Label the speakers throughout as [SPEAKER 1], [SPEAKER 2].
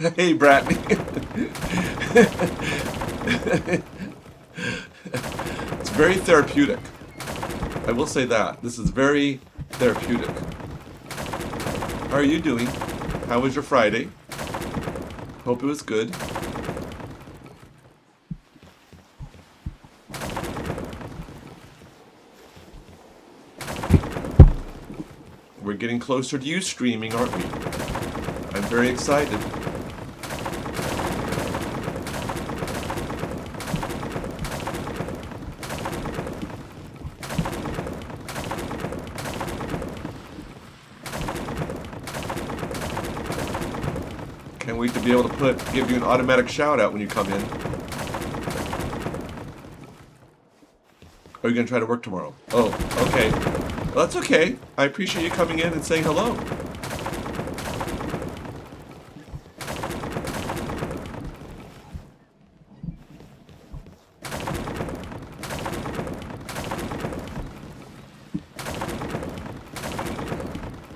[SPEAKER 1] Hey, Bratney. It's very therapeutic. I will say that. This is very therapeutic. How are you doing? How was your Friday? Hope it was good. We're getting closer to you streaming, aren't we? I'm very excited. Can't wait to be able to give you an automatic shout out when you come in. Are you going to try to work tomorrow? Oh, okay. Well, that's okay. I appreciate you coming in and saying hello.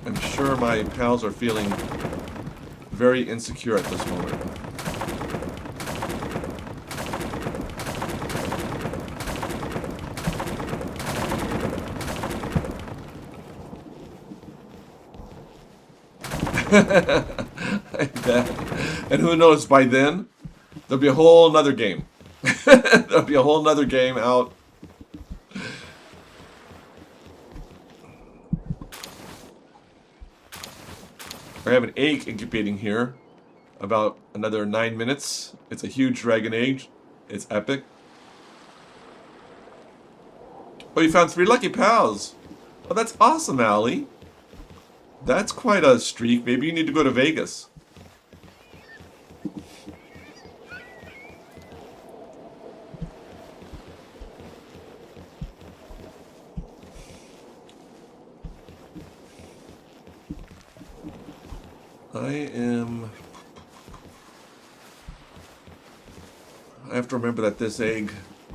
[SPEAKER 1] I'm sure my pals are feeling very insecure at this moment. I bet. And who knows, by then, there'll be a whole nother game. There'll be a whole nother game out. I have an egg incubating here. About another 9 minutes. It's a huge dragon egg. It's epic. Oh, you found 3 lucky pals. Oh, that's awesome, Allie. That's quite a streak. Maybe you need to go to Vegas. I have to remember that this egg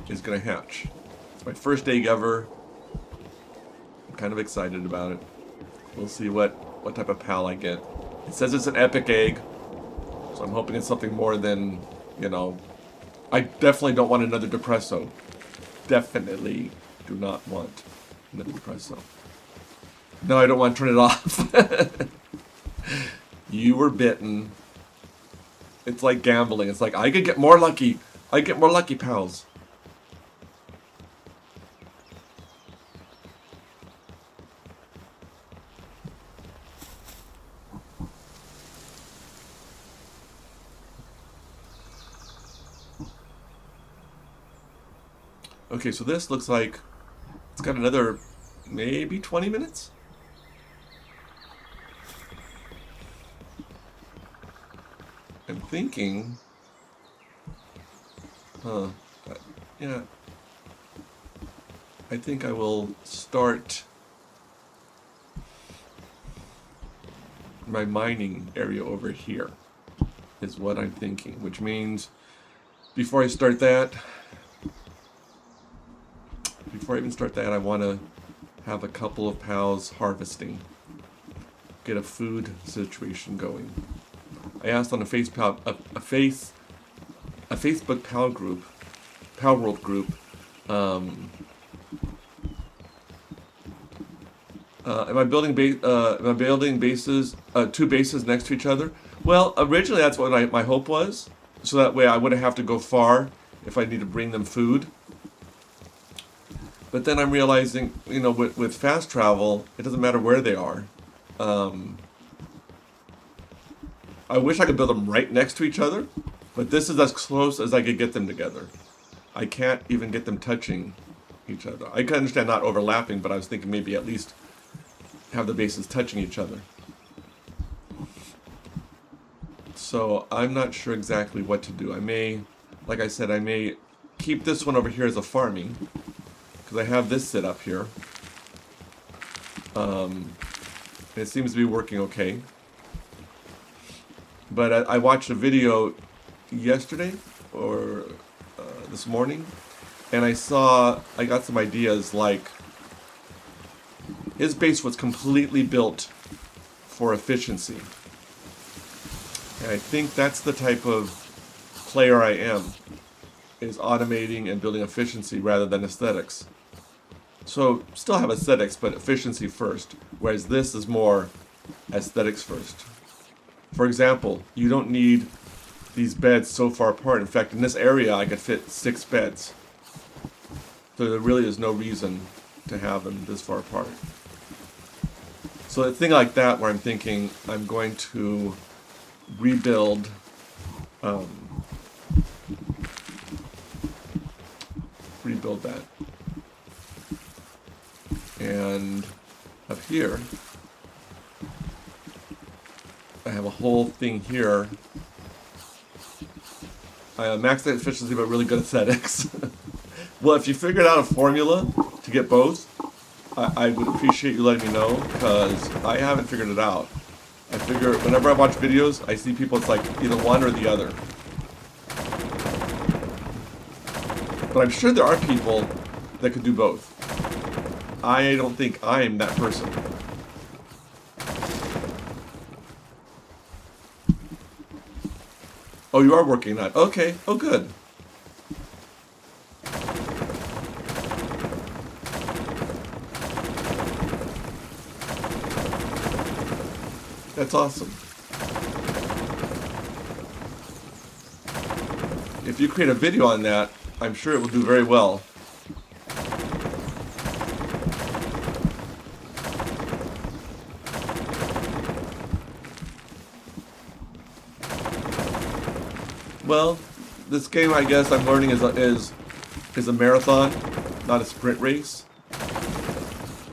[SPEAKER 1] is going to hatch. It's my first egg ever. I'm kind of excited about it. We'll see what type of pal I get. It says it's an epic egg, so I'm hoping it's something more than, you know... I definitely don't want another depresso. Definitely do not want another depresso. No, I don't want to turn it off. You were bitten. It's like gambling. It's like, I could get more lucky. I get more lucky pals. Okay, so this looks like it's got another maybe 20 minutes? I'm thinking... yeah. I think I will start my mining area over here, is what I'm thinking, which means before I start that, I want to have a couple of pals harvesting, get a food situation going. I asked on a Facebook pal group, Palworld group, am I building bases, 2 bases next to each other? Well, originally that's what my hope was, so that way I wouldn't have to go far if I need to bring them food. But then I'm realizing, you know, with fast travel, it doesn't matter where they are. I wish I could build them right next to each other, but this is as close as I could get them together. I can't even get them touching each other. I can understand not overlapping, but I was thinking maybe at least have the bases touching each other. So I'm not sure exactly what to do. I may, like I said, I may keep this one over here as a farming, because I have this set up here. It seems to be working okay. But I watched a video yesterday or this morning, and I got some ideas. Like, his base was completely built for efficiency. And I think that's the type of player I am, is automating and building efficiency rather than aesthetics. So still have aesthetics, but efficiency first, whereas this is more aesthetics first. For example, you don't need these beds so far apart. In fact, in this area, I could fit 6 beds. So there really is no reason to have them this far apart. So a thing like that where I'm thinking I'm going to rebuild rebuild that. And up here, I have a whole thing here. I maxed out efficiency but really good aesthetics. Well, if you figured out a formula to get both, I would appreciate you letting me know, because I haven't figured it out. I figure whenever I watch videos, I see people, it's like either one or the other. But I'm sure there are people that could do both. I don't think I'm that person. Oh, you are working on it. Okay. Oh, good. That's awesome. If you create a video on that, I'm sure it will do very well. Well, this game, I guess I'm learning is a marathon, not a sprint race.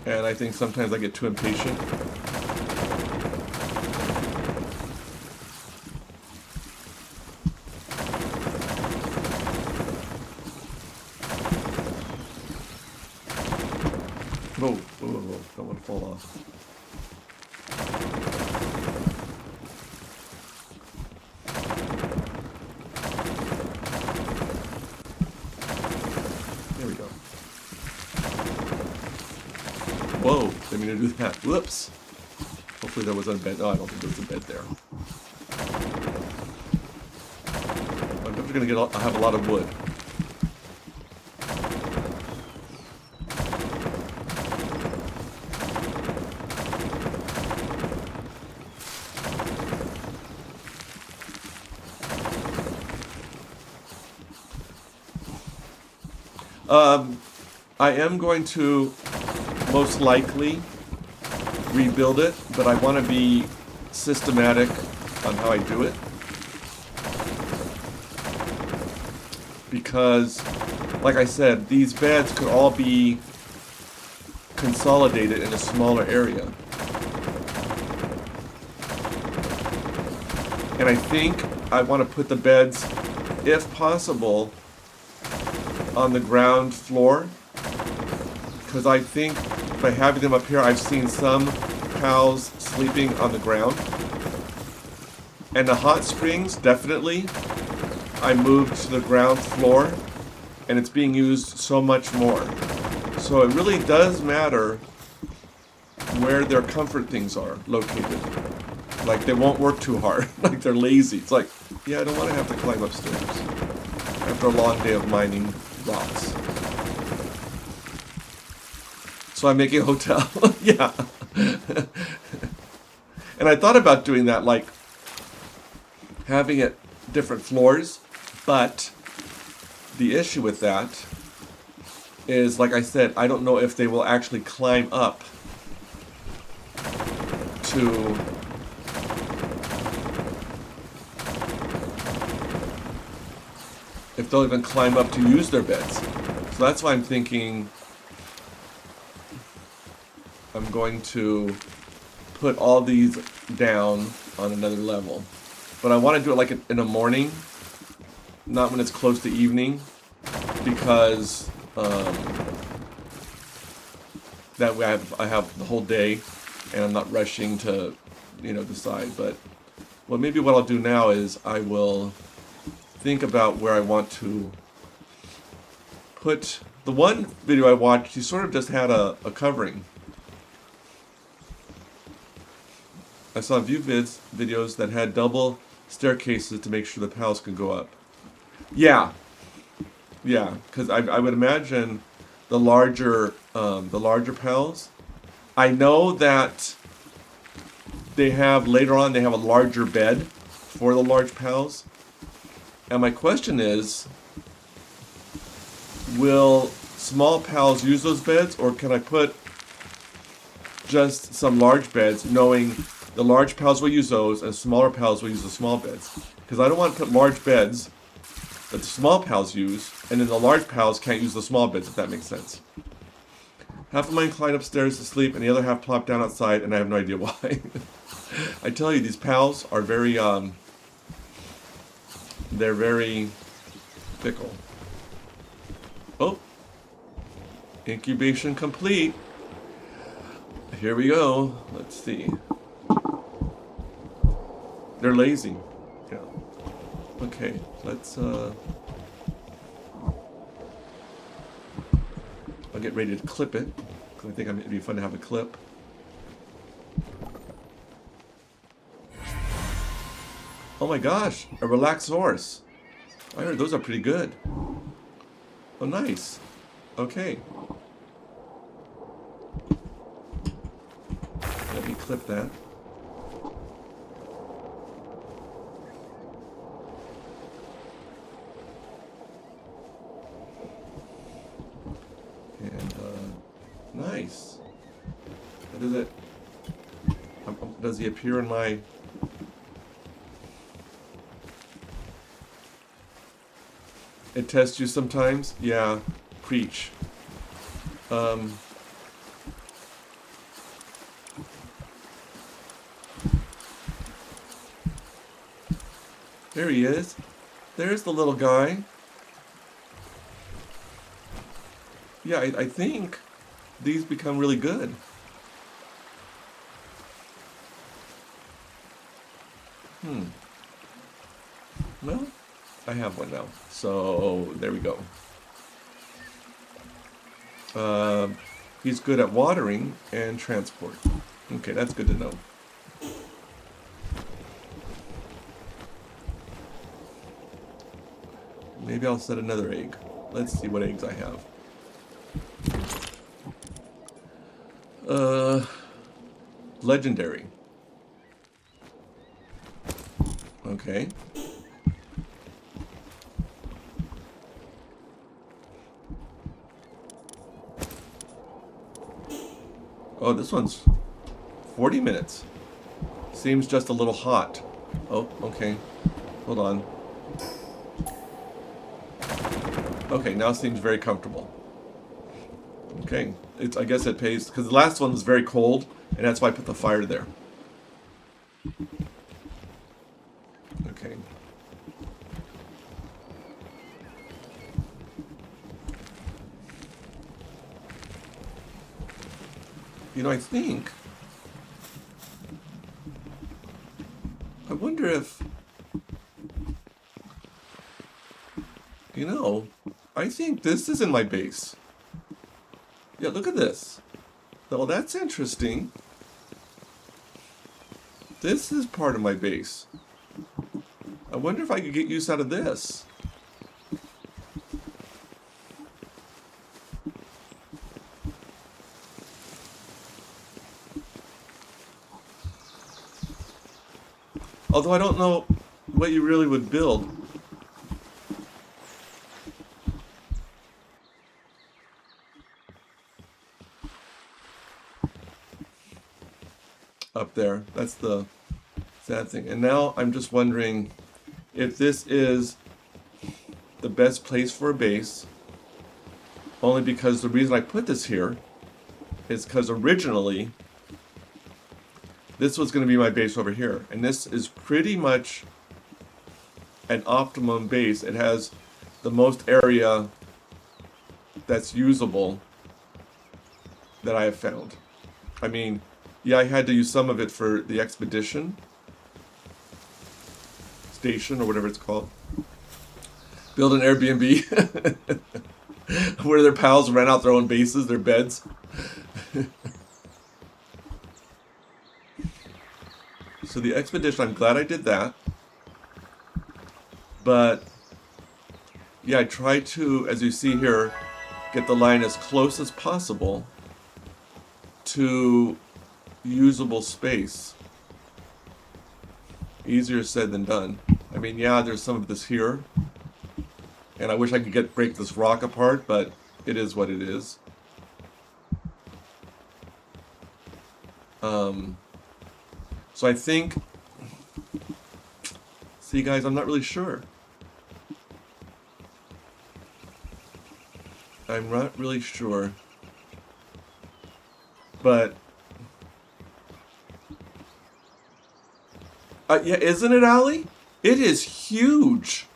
[SPEAKER 1] And I think sometimes I get too impatient. Whoa, whoa, whoa, don't want to fall off. There we go. Whoa, didn't mean to do that. Whoops. Hopefully there was a bed. No, I don't think there was a bed there. I'm definitely going to have a lot of wood. I am going to most likely rebuild it, but I want to be systematic on how I do it. Because, like I said, these beds could all be consolidated in a smaller area. And I think I want to put the beds, if possible, on the ground floor, because I think by having them up here, I've seen some cows sleeping on the ground. And the hot springs, definitely, I moved to the ground floor, and it's being used so much more. So it really does matter where their comfort things are located. Like, they won't work too hard, like they're lazy. It's like, yeah, I don't want to have to climb upstairs after a long day of mining rocks. So I'm making a hotel. Yeah. And I thought about doing that, like having it different floors, but the issue with that is, like I said, I don't know if they will actually climb up to if they'll even climb up to use their beds. So that's why I'm thinking I'm going to put all these down on another level. But I want to do it like in the morning, not when it's close to evening, because that way I have the whole day and I'm not rushing to, decide. But well, maybe what I'll do now is I will think about where I want to put. The one video I watched, he sort of just had a covering. I saw a few videos that had double staircases to make sure the pals can go up. Yeah, yeah, because I would imagine the larger pals. I know that they have later on they have a larger bed for the large pals, and my question is, will small pals use those beds, or can I put just some large beds, knowing the large pals will use those and smaller pals will use the small beds? Because I don't want to put large beds that the small pals use, and then the large pals can't use the small beds, if that makes sense. Half of mine climbed upstairs to sleep, and the other half plopped down outside, and I have no idea why. I tell you, these pals are very, they're very fickle. Oh, incubation complete. Here we go. Let's see. They're lazy. Yeah. Okay, let's, I'll get ready to clip it, because I think it'd be fun to have a clip. Oh my gosh, a relaxed horse. I heard those are pretty good. Oh, nice. Okay. Let me clip that. And, nice. How does it... does he appear in my... It tests you sometimes? Yeah. Preach. There he is. There's the little guy. Yeah, I think these become really good. Well, I have one now. So, there we go. He's good at watering and transport. Okay, that's good to know. Maybe I'll set another egg. Let's see what eggs I have. Legendary. Okay. Oh, this one's 40 minutes. Seems just a little hot. Oh, okay. Hold on. Okay, now it seems very comfortable. Okay, I guess it pays, because the last one was very cold, and that's why I put the fire there. Okay. You know, I wonder if, I think this is in my base. Yeah, look at this. Well, that's interesting. This is part of my base. I wonder if I could get use out of this. Although I don't know what you really would build. Up there. That's the sad thing. And now I'm just wondering if this is the best place for a base. Only because the reason I put this here is because originally this was going to be my base over here. And this is pretty much an optimum base. It has the most area that's usable that I have found. I mean, yeah, I had to use some of it for the expedition station or whatever it's called. Build an Airbnb where their pals rent out their own bases, their beds. So the expedition, I'm glad I did that. But yeah, I try to, as you see here, get the line as close as possible to usable space. Easier said than done. I mean, yeah, there's some of this here, and I wish I could break this rock apart, but it is what it is. So I think, see guys, I'm not really sure. I'm not really sure. But yeah, isn't it, Allie? It is huge.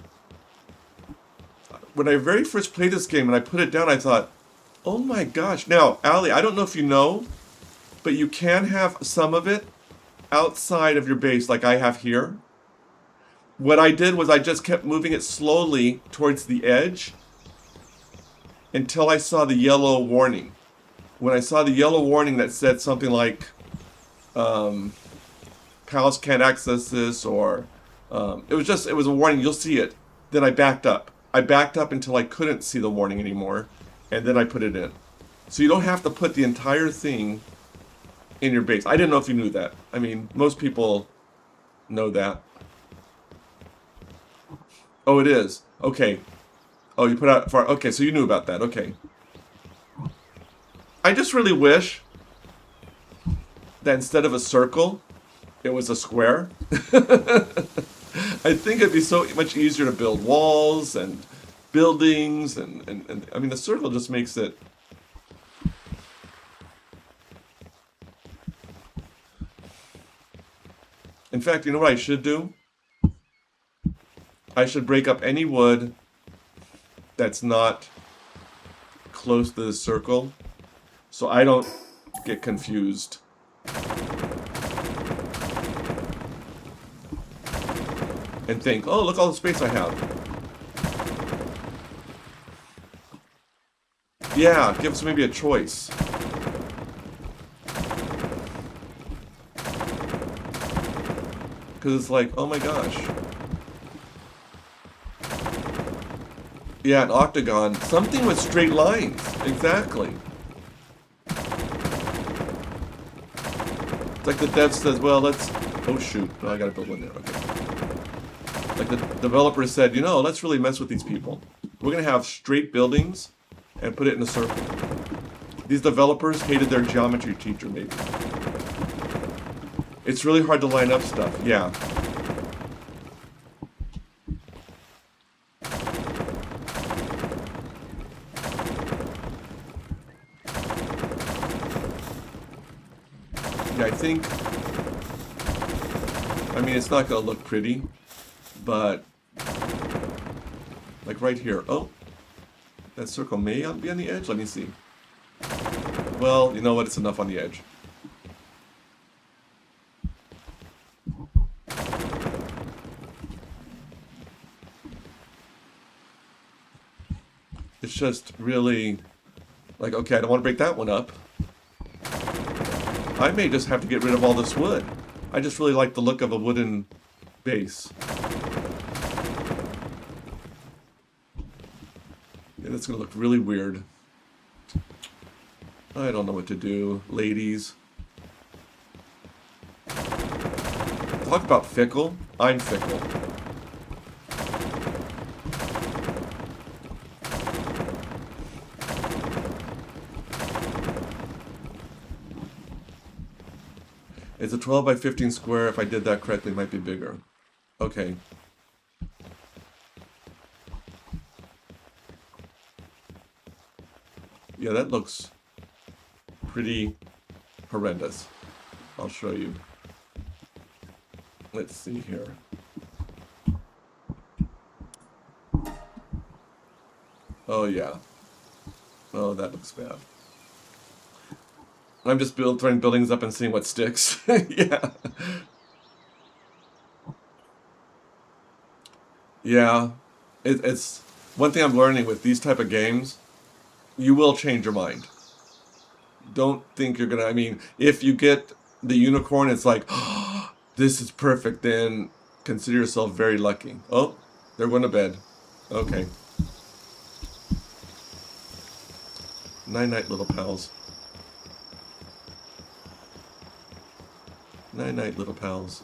[SPEAKER 1] When I very first played this game and I put it down, I thought, oh my gosh. Now, Allie, I don't know if you know, but you can have some of it outside of your base like I have here. What I did was I just kept moving it slowly towards the edge until I saw the yellow warning. When I saw the yellow warning that said something like, pals can't access this, or it was a warning, you'll see it. Then I backed up. I backed up until I couldn't see the warning anymore, and then I put it in. So you don't have to put the entire thing in your base. I didn't know if you knew that. I mean, most people know that. Oh, it is. Okay. Oh, you put out far. Okay, so you knew about that. Okay. I just really wish that instead of a circle, it was a square. I think it'd be so much easier to build walls and buildings, and I mean, the circle just makes it. In fact, you know what I should do? I should break up any wood that's not close to the circle, so I don't get confused. And think, oh, look all the space I have. Yeah, give us maybe a choice. Because it's like, oh my gosh. Yeah, an octagon. Something with straight lines. Exactly. It's like the dev says, well, let's... Oh, shoot. Oh, I gotta build one there. Okay. Like the developer said, you know, let's really mess with these people. We're gonna have straight buildings and put it in a circle. These developers hated their geometry teacher, maybe. It's really hard to line up stuff, yeah. Yeah, I think, I mean, it's not gonna look pretty, but, like right here, oh, that circle may be on the edge, let me see. Well, you know what, it's enough on the edge. It's just really, like, okay, I don't want to break that one up. I may just have to get rid of all this wood. I just really like the look of a wooden base. Yeah, that's gonna look really weird. I don't know what to do, ladies. Talk about fickle. I'm fickle. It's a 12 by 15 square. If I did that correctly, it might be bigger. Okay. Yeah, that looks pretty horrendous. I'll show you. Let's see here. Oh, yeah. Oh, that looks bad. I'm just throwing buildings up and seeing what sticks. Yeah. Yeah. It's one thing I'm learning with these type of games. You will change your mind. Don't think you're gonna, I mean, if you get the unicorn, it's like, oh, this is perfect, then consider yourself very lucky. Oh, They're going to bed. Okay. Night-night, little pals. Night-night, little pals.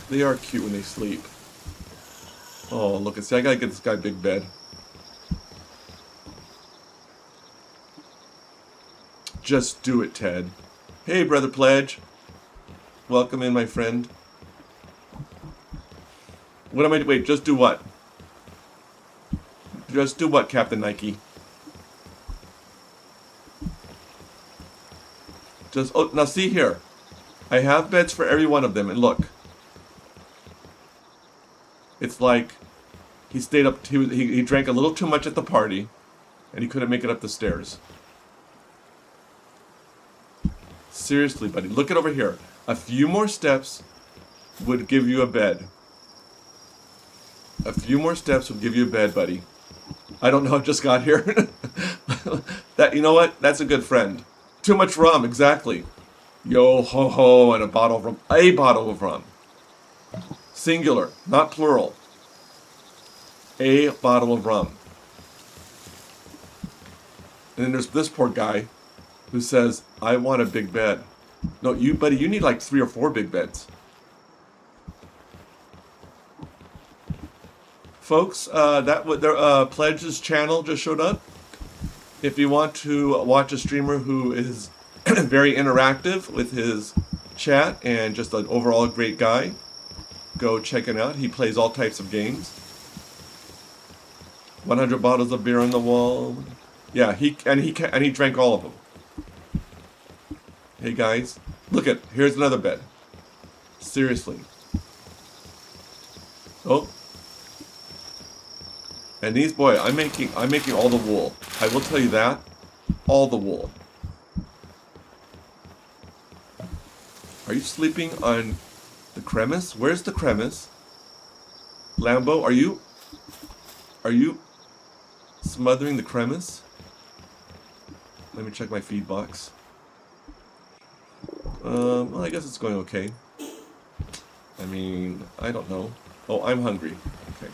[SPEAKER 1] They are cute when they sleep. Oh, look, see, I gotta get this guy big bed. Just do it, Ted. Hey, Brother Pledge. Welcome in, my friend. What am I... Wait, just do what? Just do what, Captain Nike? Just... Oh, now see here. I have beds for every one of them, and look. It's like... He stayed up... He drank a little too much at the party, and he couldn't make it up the stairs. Seriously, buddy. Look at over here. A few more steps would give you a bed. A few more steps would give you a bed, buddy. I don't know, I just got here. That, you know what? That's a good friend. Too much rum, exactly. Yo ho ho, and a bottle of rum. A bottle of rum. Singular, not plural. A bottle of rum. And then there's this poor guy who says, I want a big bed. No, you, buddy, you need like 3 or 4 big beds. Folks, their Pledge's channel just showed up. If you want to watch a streamer who is very interactive with his chat and just an overall great guy, go check him out. He plays all types of games. 100 bottles of beer on the wall. Yeah, he drank all of them. Hey guys, look at, here's another bed. Seriously. Oh. And these, boy, I'm making all the wool. I will tell you that. All the wool. Are you sleeping on the cremis? Where's the cremis? Lambo, are you smothering the cremis? Let me check my feed box. Well, I guess it's going okay. I mean, I don't know. Oh, I'm hungry. Okay.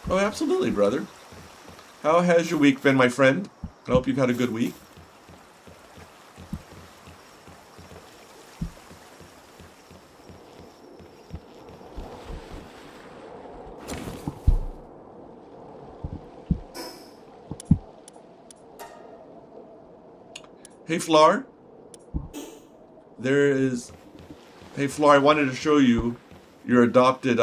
[SPEAKER 1] Oh, absolutely, brother. How has your week been, my friend? I hope you've had a good week. Hey, Flar. Hey, Flar, I wanted to show you your adopted,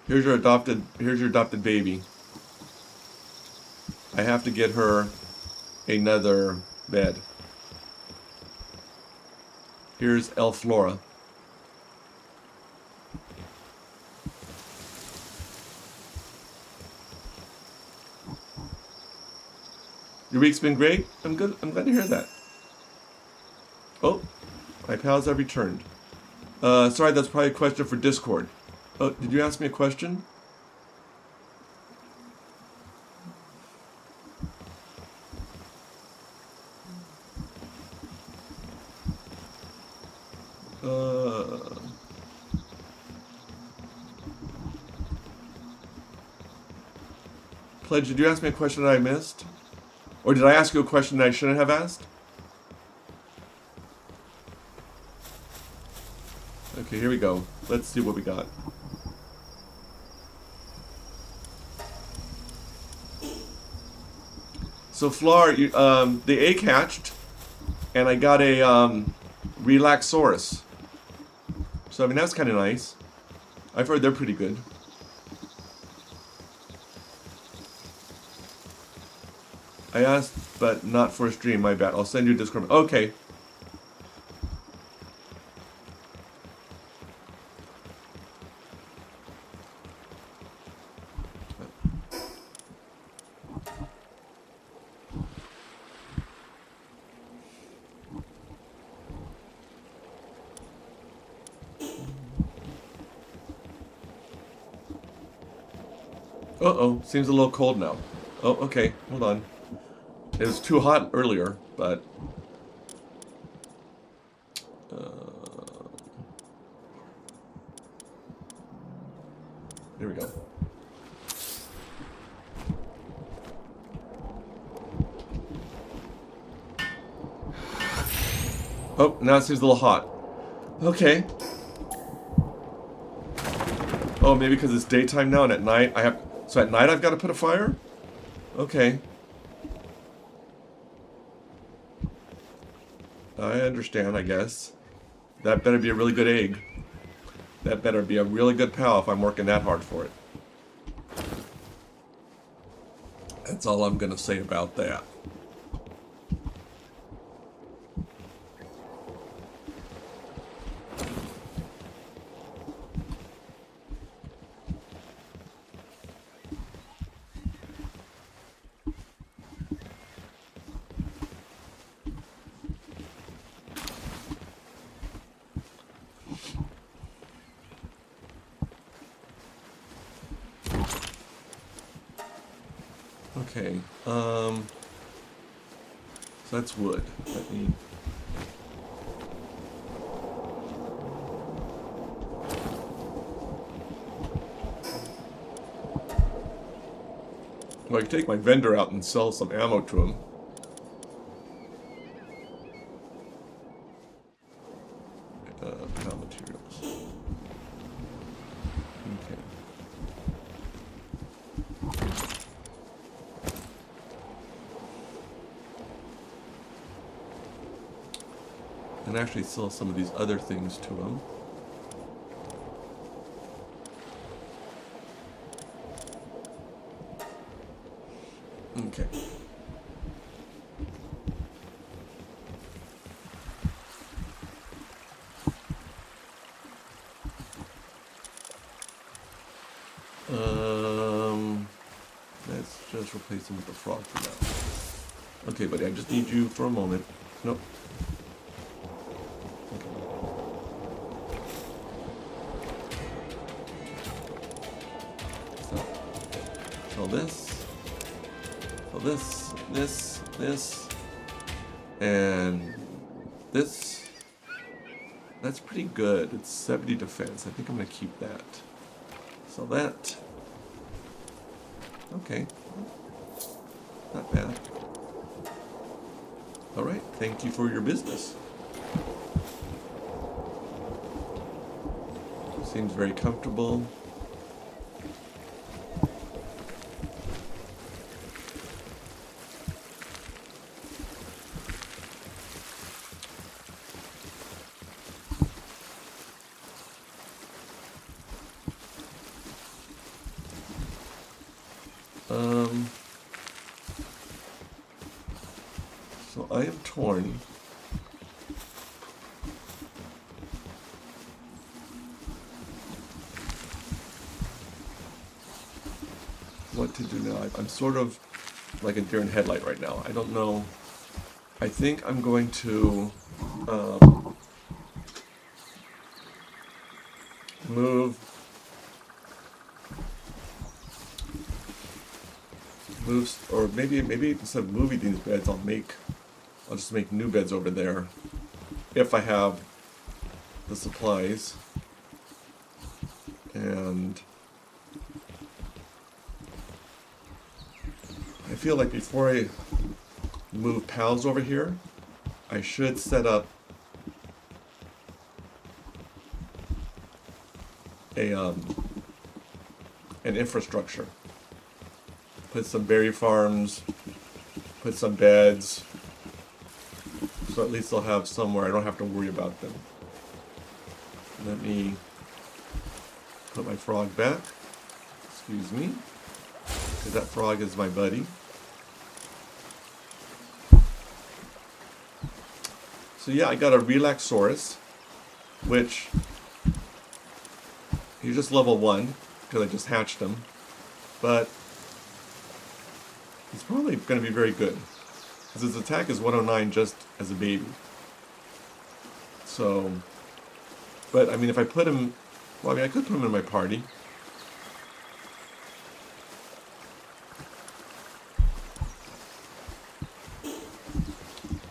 [SPEAKER 1] Here's your adopted baby. I have to get her another bed. Here's El Flora. Your week's been great? I'm good. I'm glad to hear that. Oh, my pals have returned. Sorry, that's probably a question for Discord. Oh, did you ask me a question? Pledge, did you ask me a question that I missed? Or did I ask you a question that I shouldn't have asked? Okay, here we go. Let's see what we got. So, Flar, the egg hatched, and I got a Relaxaurus. So, I mean, that's kind of nice. I've heard they're pretty good. I asked, but not for a stream, my bad. I'll send you a Discord. Okay. Uh-oh, seems a little cold now. Oh, okay, hold on. It was too hot earlier, but... Here we go. Oh, now it seems a little hot. Okay. Oh, maybe because it's daytime now, and at night I have... So at night I've got to put a fire? Okay. I understand, I guess. That better be a really good egg. That better be a really good pal if I'm working that hard for it. That's all I'm gonna say about that. Okay, so that's wood. Let me... Well, I can take my vendor out and sell some ammo to him. Power materials. Okay. And actually sell some of these other things to him. Okay. Let's just replace him with the frog for now. Okay, buddy, I just need you for a moment. Nope. Okay. So this, and this. That's pretty good. It's 70 defense. I think I'm gonna keep that. So that. Okay. Not bad. Alright, thank you for your business. Seems very comfortable. So I am torn. What to do now? I'm sort of like a deer in headlight right now. I don't know. I think I'm going to move, or maybe instead of moving these beds, I'll just make new beds over there if I have the supplies. And I feel like before I move pals over here, I should set up an infrastructure. Put some berry farms, put some beds, so at least I'll have somewhere I don't have to worry about them. Let me put my frog back. Excuse me, because that frog is my buddy. So yeah, I got a Relaxaurus, which he's just level 1 because I just hatched him, but he's probably going to be very good because his attack is 109 just as a baby. So, but I mean, if I put him, well, I mean, I could put him in my party.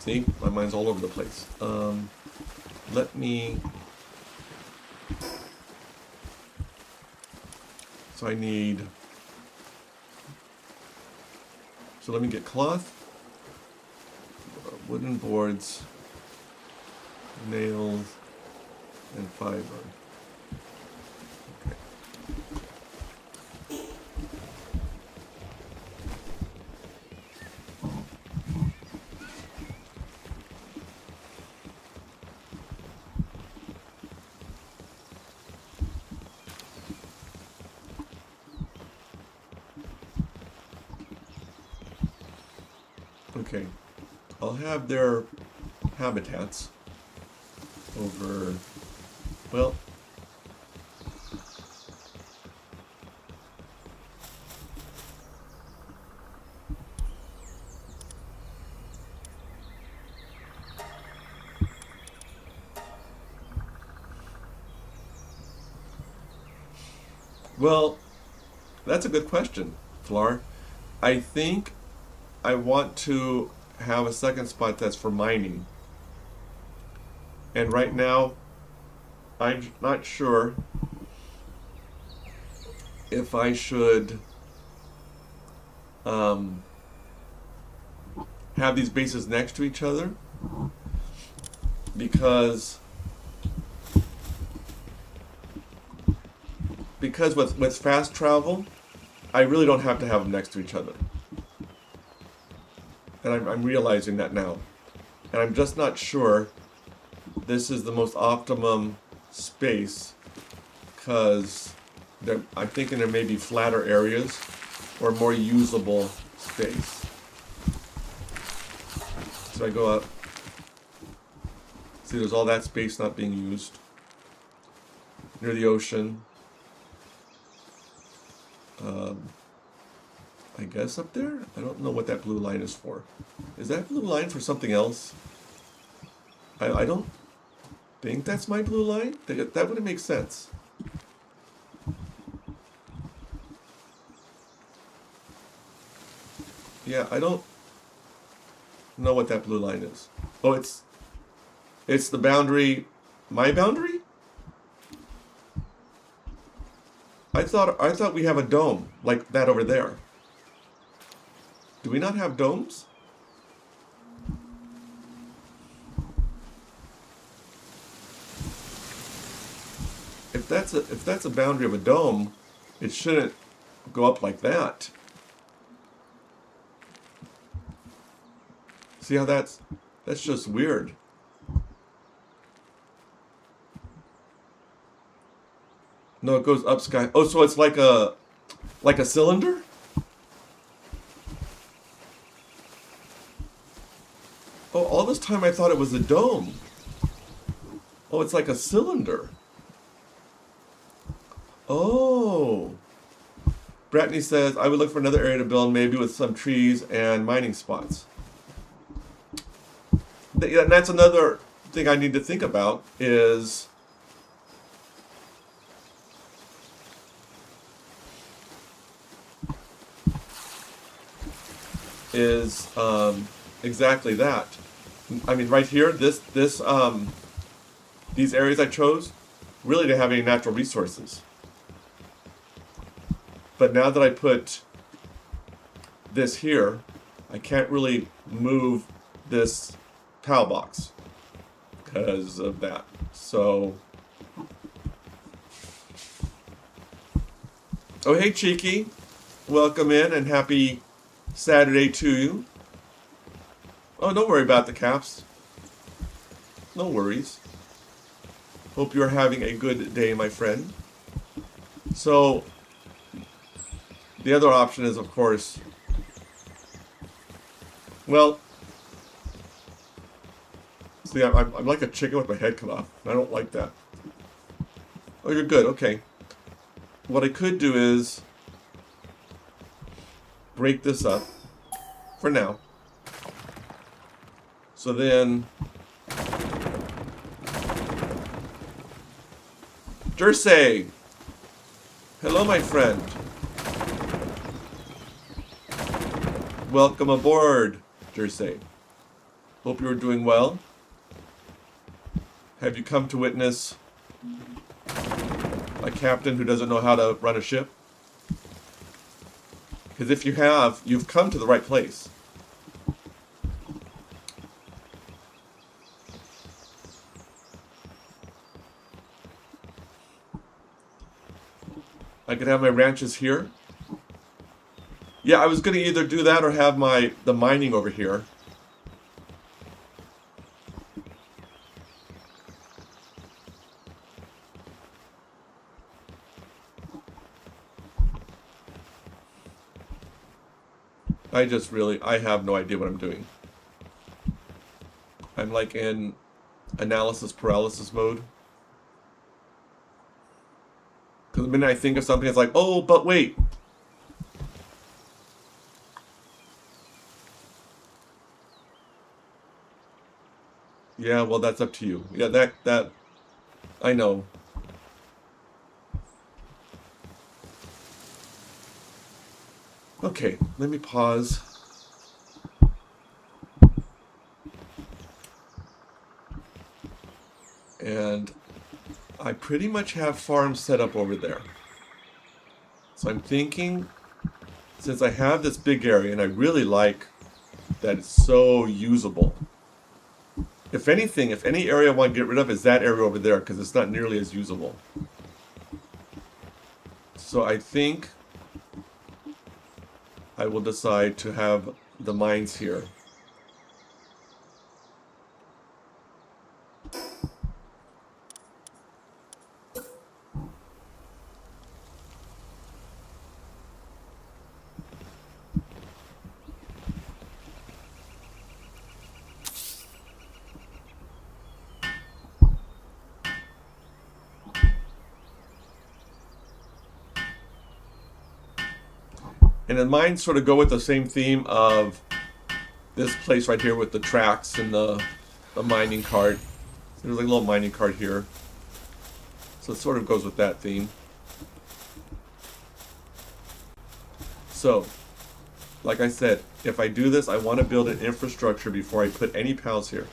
[SPEAKER 1] See, my mind's all over the place. Let me... So I need... So let me get cloth, wooden boards, nails, and fiber. Okay, I'll have their habitats over, well, that's a good question, Flar. I think I want to have a second spot that's for mining. And right now, I'm not sure if I should have these bases next to each other, because with fast travel, I really don't have to have them next to each other. And I'm realizing that now. And I'm just not sure this is the most optimum space, because I'm thinking there may be flatter areas or more usable space. So I go up. See, there's all that space not being used. Near the ocean. I guess up there? I don't know what that blue line is for. Is that blue line for something else? I don't think that's my blue line. That wouldn't make sense. Yeah, I don't know what that blue line is. Oh, it's the boundary, my boundary? I thought we have a dome like that over there. Do we not have domes? If that's a boundary of a dome, it shouldn't go up like that. See how that's just weird. No, it goes up sky. Oh, so it's like a cylinder? Oh, all this time I thought it was a dome. Oh, it's like a cylinder. Oh. Brittany says, I would look for another area to build, maybe with some trees and mining spots. And that's another thing I need to think about is exactly that. I mean, right here, these areas I chose, really didn't have any natural resources. But now that I put this here, I can't really move this tile box because of that. So, oh hey Cheeky, welcome in and happy Saturday to you. Oh, don't worry about the caps. No worries. Hope you're having a good day, my friend. So, the other option is, of course, well, see, I'm like a chicken with my head cut off. I don't like that. Oh, you're good. Okay. What I could do is break this up for now. So then, Jersey, hello, my friend. Welcome aboard, Jersey. Hope you are doing well. Have you come to witness a captain who doesn't know how to run a ship? Because if you have, you've come to the right place. I could have my ranches here. Yeah, I was going to either do that or have the mining over here. I have no idea what I'm doing. I'm like in analysis paralysis mode. Because the minute I think of something, it's like, oh, but wait. Yeah, well, that's up to you. Yeah, that, I know. Okay, let me pause. And I pretty much have farms set up over there. So I'm thinking, since I have this big area, and I really like that it's so usable. If anything, if any area I want to get rid of is that area over there, because it's not nearly as usable. So I think I will decide to have the mines here. And then mine sort of go with the same theme of this place right here with the tracks and the mining cart. So there's like a little mining cart here. So it sort of goes with that theme. So, like I said, if I do this, I want to build an infrastructure before I put any pals here.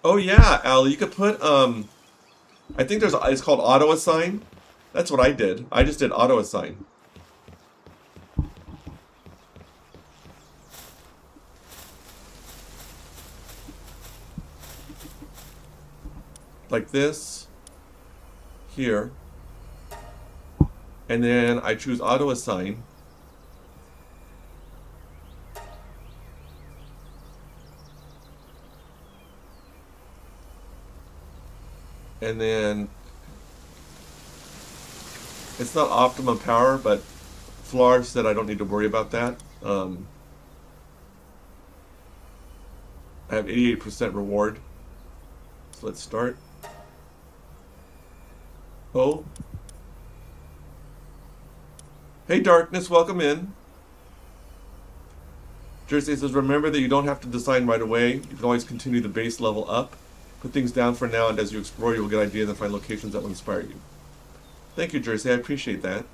[SPEAKER 1] Oh yeah, Al, you could put, I think it's called auto assign. That's what I did. I just did auto assign. Like this, here, and then I choose auto assign. And then it's not optimum power, but Flar said I don't need to worry about that. I have 88% reward. So let's start. Oh. Hey Darkness, welcome in. Jersey says, remember that you don't have to design right away. You can always continue the base level up. Put things down for now, and as you explore, you will get ideas and find locations that will inspire you. Thank you, Jersey. I appreciate that.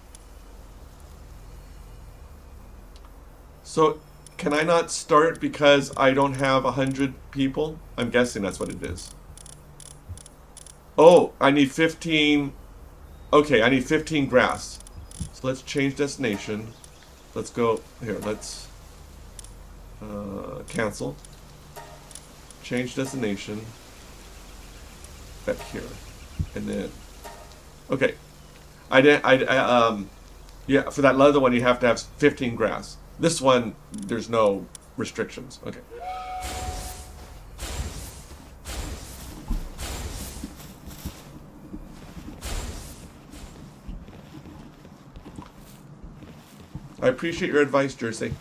[SPEAKER 1] So, can I not start because I don't have 100 people? I'm guessing that's what it is. Oh, I need 15. Okay, I need 15 grass. So let's change destination. Let's go here. Let's cancel. Change destination. Back here, and then okay. Yeah, for that leather one you have to have 15 grass. This one there's no restrictions. Okay. I appreciate your advice, Jersey.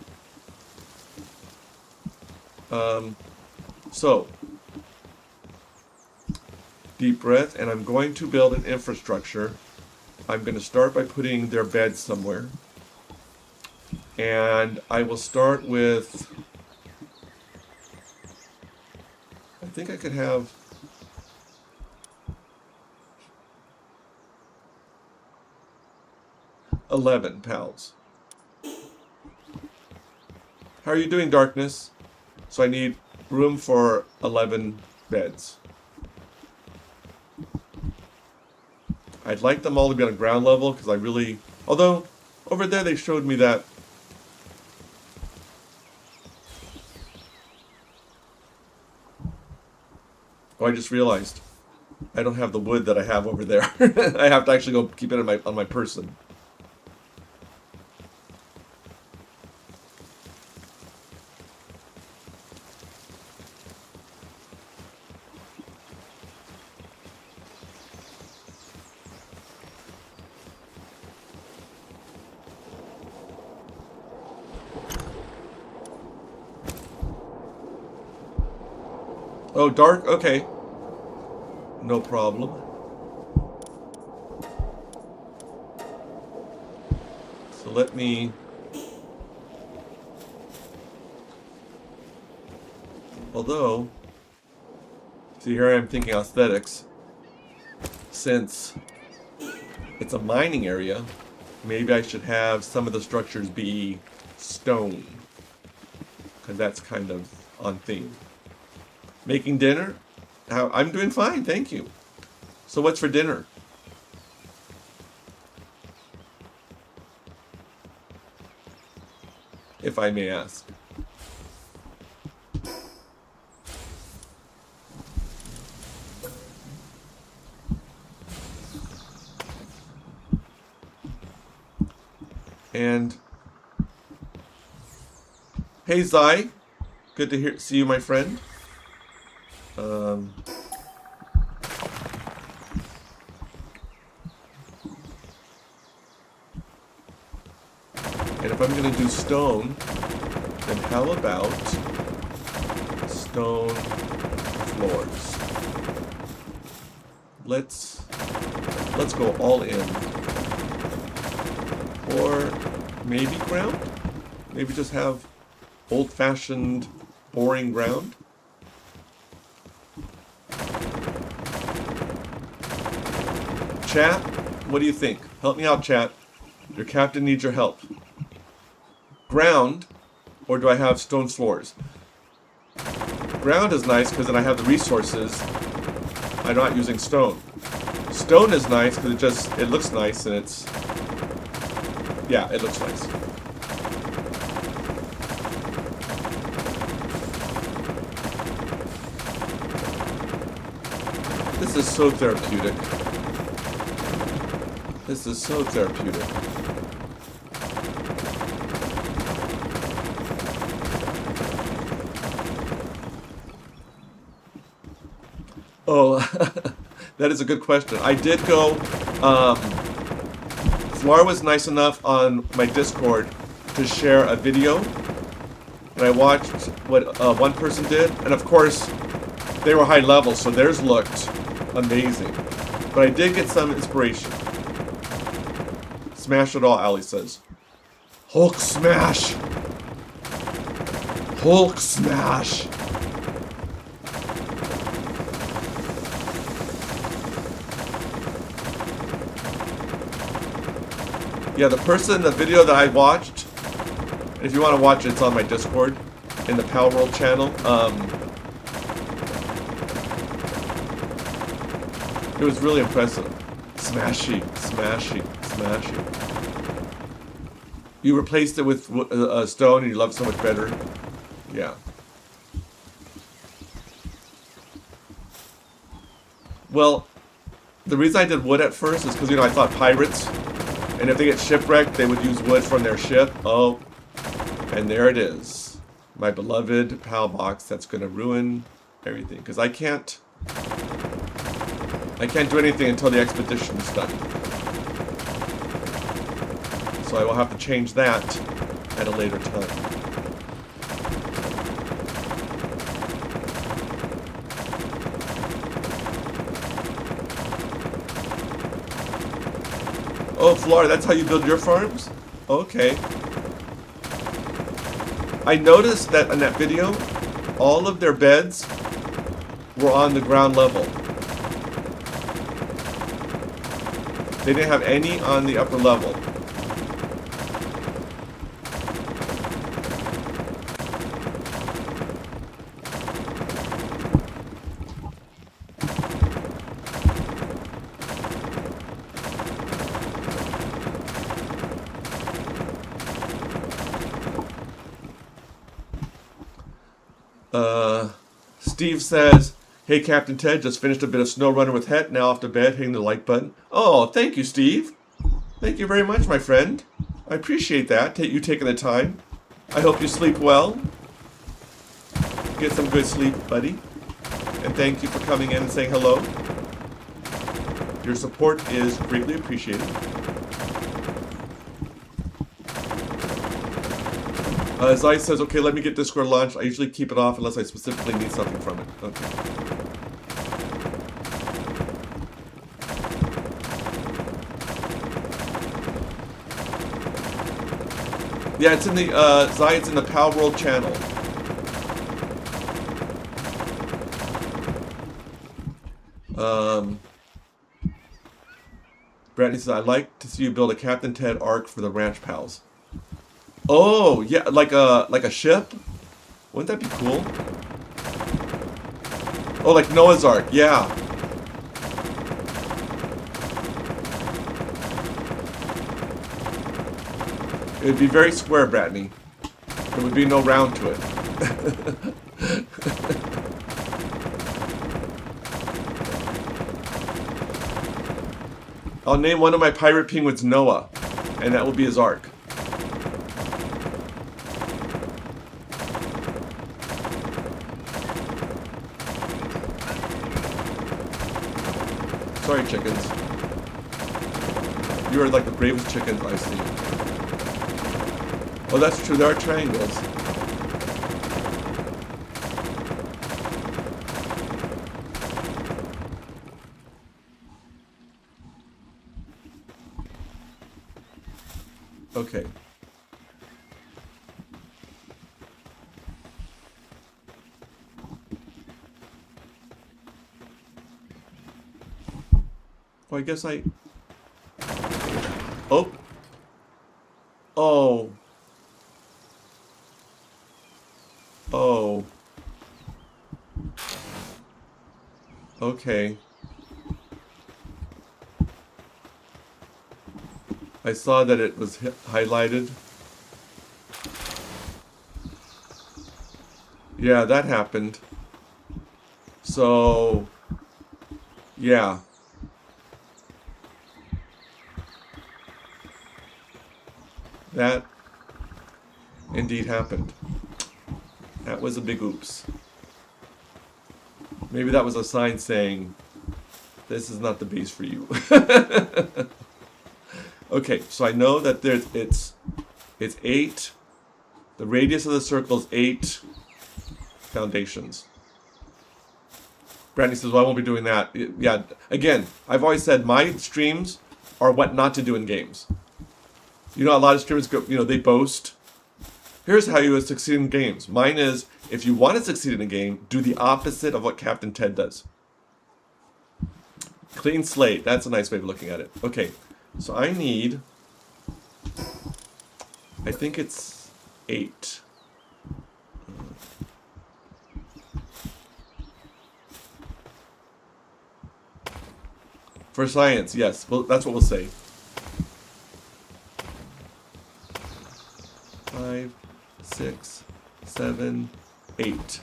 [SPEAKER 1] So deep breath, and I'm going to build an infrastructure. I'm going to start by putting their beds somewhere. And I will start with, I think I could have $11 pals. How How are you doing, Darkness? So I need room for 11 beds. I'd like them all to be on ground level because I really... Although, over there they showed me that... Oh, I just realized. I don't have the wood that I have over there. I have to actually go keep it on my person. Oh, dark? Okay. No problem. So let me... Although... See, here I am thinking aesthetics. Since it's a mining area, maybe I should have some of the structures be stone. Because that's kind of on theme. Making dinner? I'm doing fine, thank you. So what's for dinner? If I may ask. And hey Zai, good to see you, my friend. And if I'm going to do stone, then how about stone floors? Let's go all in. Or maybe ground? Maybe just have old-fashioned, boring ground? Chat, what do you think? Help me out, chat. Your captain needs your help. Ground, or do I have stone floors? Ground is nice because then I have the resources. I'm not using stone. Stone is nice because it looks nice and it's... Yeah, it looks nice. This is so therapeutic. This is so therapeutic. Oh, that is a good question. I did go, Flora was nice enough on my Discord to share a video, and I watched what one person did, and of course, they were high level, so theirs looked amazing. But I did get some inspiration. Smash it all, Ali says. Hulk smash! Hulk smash! Yeah, the video that I watched, if you want to watch it, it's on my Discord, in the Palworld channel. It was really impressive. Smashy, smashy, smashy. You replaced it with stone and you love it so much better. Yeah. Well, the reason I did wood at first is because, you know, I thought pirates, and if they get shipwrecked, they would use wood from their ship. Oh, and there it is. My beloved PAL box that's going to ruin everything. Because I can't do anything until the expedition is done. So I will have to change that at a later time. Oh, Flora, that's how you build your farms? Okay. I noticed that in that video, all of their beds were on the ground level. They didn't have any on the upper level. Steve says, "Hey, Captain Ted, just finished a bit of Snow Runner with Het. Now off to bed, hitting the like button." Oh, thank you, Steve. Thank you very much, my friend. I appreciate that. You taking the time. I hope you sleep well. Get some good sleep, buddy. And thank you for coming in and saying hello. Your support is greatly appreciated. Zai says, "Okay, let me get Discord launched. I usually keep it off unless I specifically need something from it." Okay. Yeah, it's in the, Zai, it's in the Palworld channel. Brittany says, "I'd like to see you build a Captain Ted arc for the Ranch Pals." Oh, yeah, like a ship? Wouldn't that be cool? Oh, like Noah's Ark, yeah. It would be very square, Brittany. There would be no round to it. I'll name one of my pirate penguins Noah, and that will be his arc. Sorry, chickens. You are like the bravest chickens I've seen. Oh, that's true. There are triangles. Okay. Well, I guess I... Oh. Oh. Oh. Okay. I saw that it was highlighted. Yeah, that happened. So... yeah. That indeed happened. That was a big oops. Maybe that was a sign saying, this is not the base for you. Okay, so I know that it's 8. The radius of the circle is 8 foundations. Brandy says, "Well, I won't be doing that." Yeah, again, I've always said my streams are what not to do in games. You know, a lot of streamers go, you know, they boast, "Here's how you would succeed in games." Mine is, if you want to succeed in a game, do the opposite of what Captain Ted does. Clean slate. That's a nice way of looking at it. Okay, so I need, I think it's 8. For science, yes. Well, that's what we'll say. 5, 6, 7, 8.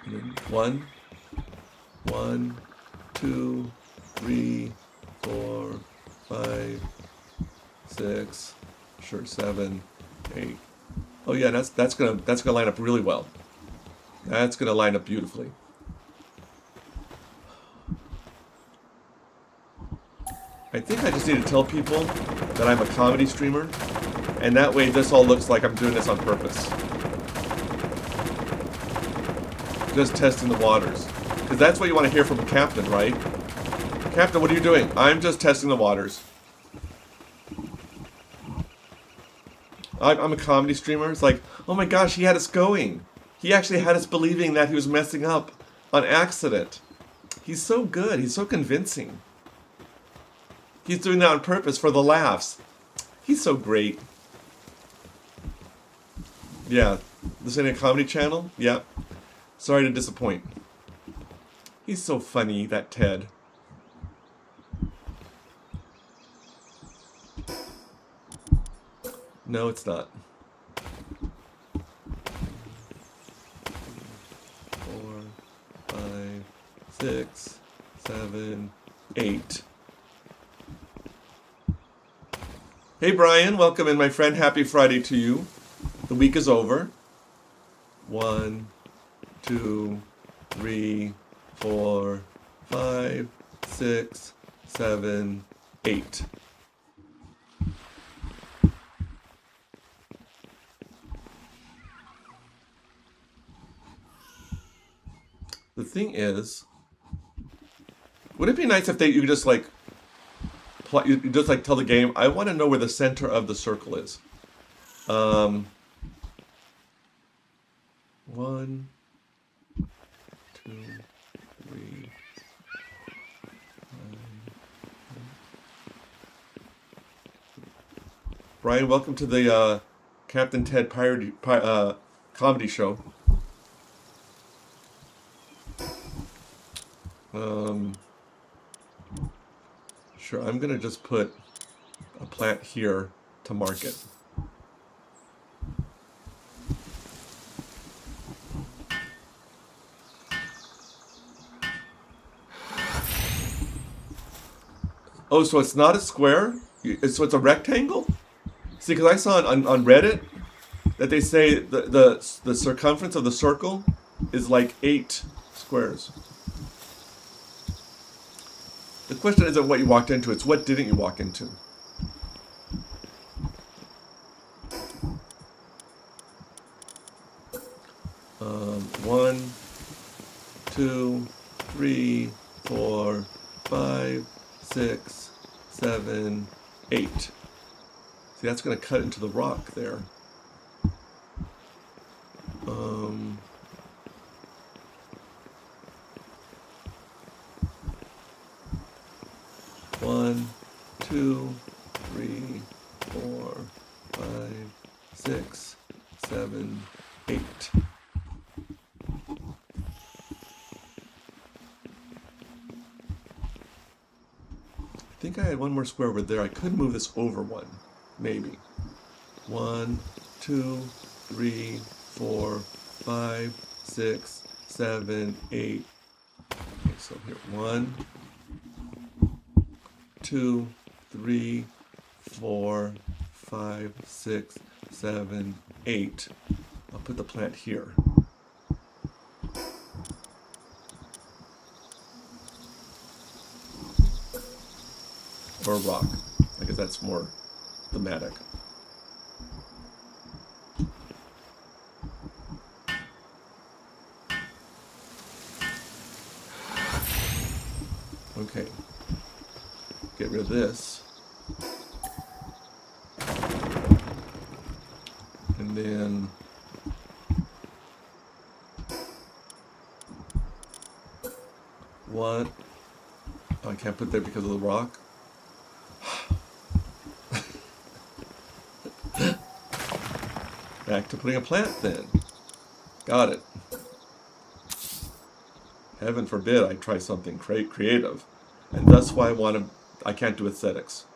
[SPEAKER 1] And then 1, 2, 3, 4, 5, 6, sure, 7, 8. Oh yeah, that's gonna line up really well. That's gonna line up beautifully. I think I just need to tell people that I'm a comedy streamer, and that way this all looks like I'm doing this on purpose. Just testing the waters. Because that's what you want to hear from a captain, right? "Captain, what are you doing?" "I'm just testing the waters." I'm a comedy streamer. It's like, oh my gosh, he had us going. He actually had us believing that he was messing up on accident. He's so good. He's so convincing. He's doing that on purpose for the laughs. He's so great. Yeah. This ain't a comedy channel? Yeah. Sorry to disappoint. He's so funny, that Ted. No, it's not. 4, 5, 6, 7, 8. Hey Brian, welcome in, my friend. Happy Friday to you. The week is over. 1, 2, 3, 4, 5, 6, 7, 8. The thing is, would it be nice if you just like you just like tell the game, I want to know where the center of the circle is. 1, 2, 3. Brian, welcome to the Captain Ted comedy show. Sure, I'm gonna just put a plant here to mark it. Oh, so it's not a square? So it's a rectangle? See, because I saw on Reddit that they say the circumference of the circle is like 8 squares. The question isn't what you walked into, it's what didn't you walk into. One, 2, 3, 4, 5, 6, 7, 8. See, that's going to cut into the rock there. 1, 2, 3, 4, 5, 6, 7, 8. I think I had one more square over there. I could move this over one, maybe. 1, 2, 3, 4, 5, 6, 7, 8. Okay, so here, 1, 2, 3, 4, 5, 6, 7, 8. I'll put the plant here. Or a rock. I guess that's more thematic. Okay. Get rid of this. And then one. Oh, I can't put there because of the rock. Back to putting a plant then. Got it. Heaven forbid I try something creative. And that's why I can't do aesthetics.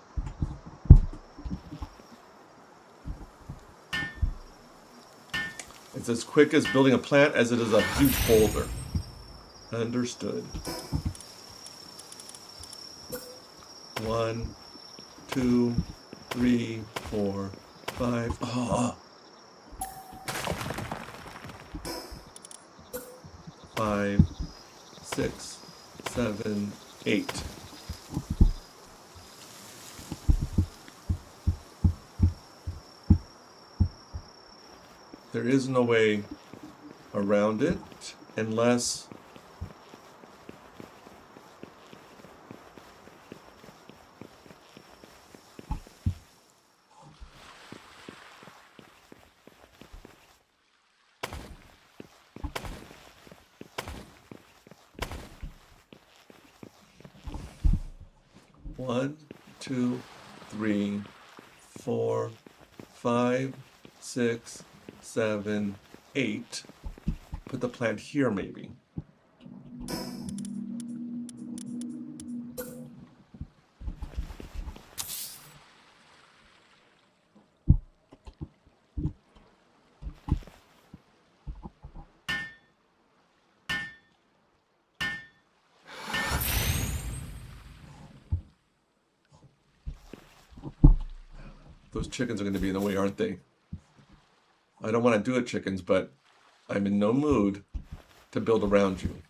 [SPEAKER 1] It's as quick as building a plant as it is a huge boulder. Understood. 1, 2, 3, 4, 5. Oh. 5, 6, 7, 8. There is no way around it unless one, 2, 3, 4, 5, 6, 7, 8. Put the plant here, maybe. Those chickens are going to be in the way, aren't they? I don't want to do it, chickens, but I'm in no mood to build around you.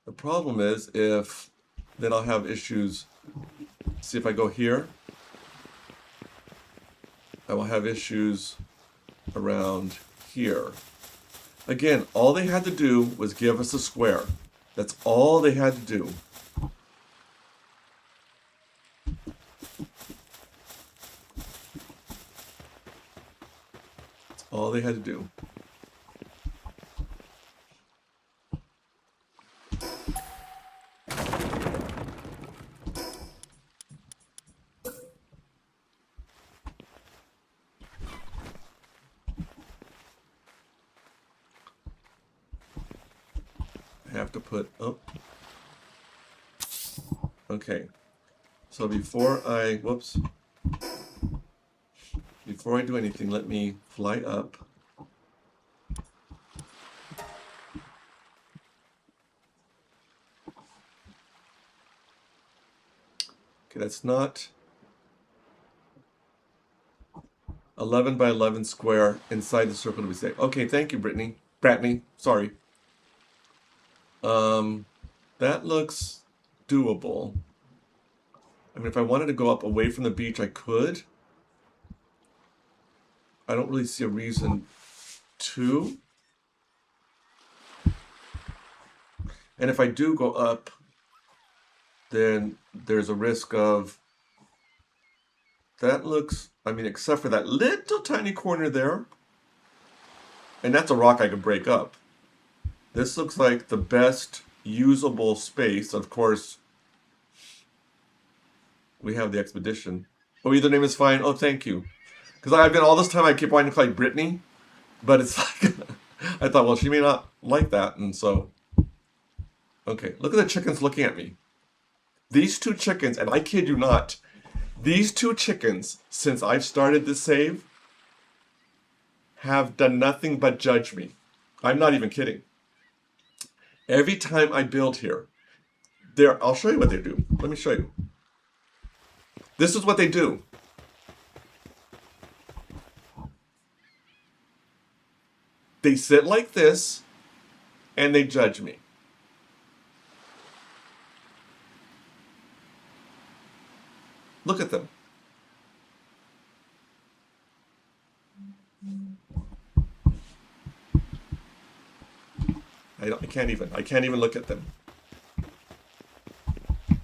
[SPEAKER 1] The problem is if then I'll have issues. See, if I go here, I will have issues around here. Again, all they had to do was give us a square. That's all they had to do. That's all they had to do. Have to put up. Okay, so before I do anything, let me fly up. Okay, that's not 11 by 11 square inside the circle to be safe. Okay, thank you, Brittany, sorry. That looks doable. I mean, if I wanted to go up away from the beach, I could. I don't really see a reason to. And if I do go up, then there's a risk of... That looks, I mean, except for that little tiny corner there. And that's a rock I could break up. This looks like the best usable space. Of course, we have the expedition. Oh, either name is fine. Oh, thank you. Because I've been all this time, I keep wanting to call you Brittany. But it's like, I thought, well, she may not like that. And so, okay, look at the chickens looking at me. These two chickens, and I kid you not, these two chickens, since I've started this save, have done nothing but judge me. I'm not even kidding. Every time I build here, I'll show you what they do. Let me show you. This is what they do. They sit like this, and they judge me. Look at them. I can't even look at them.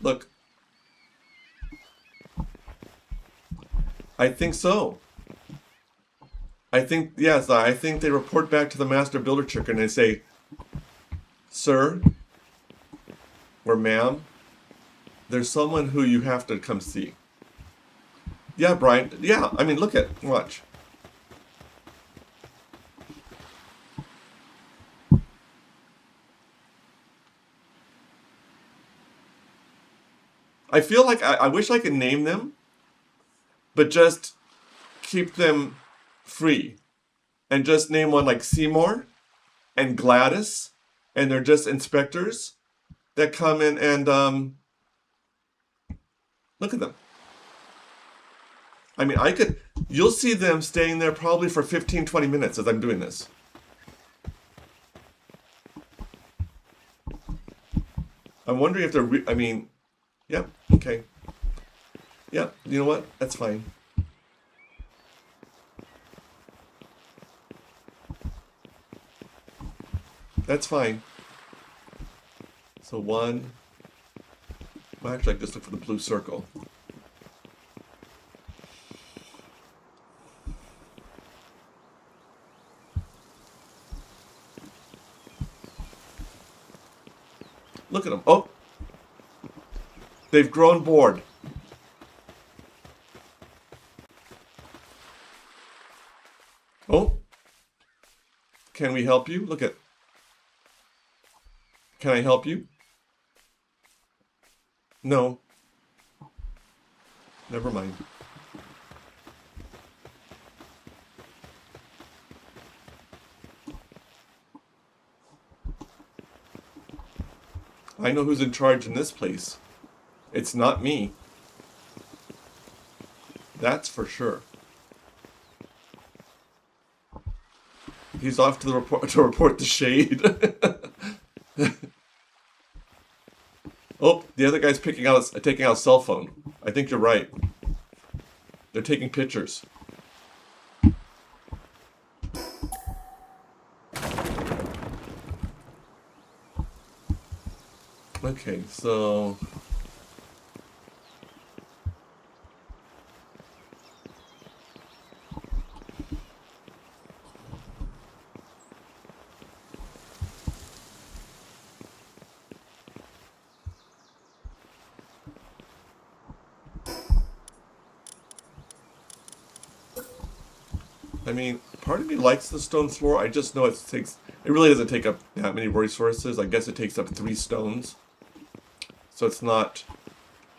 [SPEAKER 1] Look. I think so. Yes, I think they report back to the master builder chicken and they say, sir, or ma'am, there's someone who you have to come see. Yeah, Brian. Yeah, I mean, watch. I feel like I wish I could name them, but just keep them free. And just name one like Seymour and Gladys, and they're just inspectors that come in and look at them. I mean, you'll see them staying there probably for 15, 20 minutes as I'm doing this. I'm wondering if they're, yep, okay. Yep, you know what? That's fine. That's fine. So one, well, actually, I just look for the blue circle. Look at them. Oh, they've grown bored. Oh, can we help you? Look at. Can I help you? No. Never mind. I know who's in charge in this place. It's not me. That's for sure. He's off to report the shade. Oh, the other guy's taking out a cell phone. I think you're right. They're taking pictures. Okay, so I mean, part of me likes the stone floor. I just know it really doesn't take up that many resources. I guess it takes up 3 stones. So it's not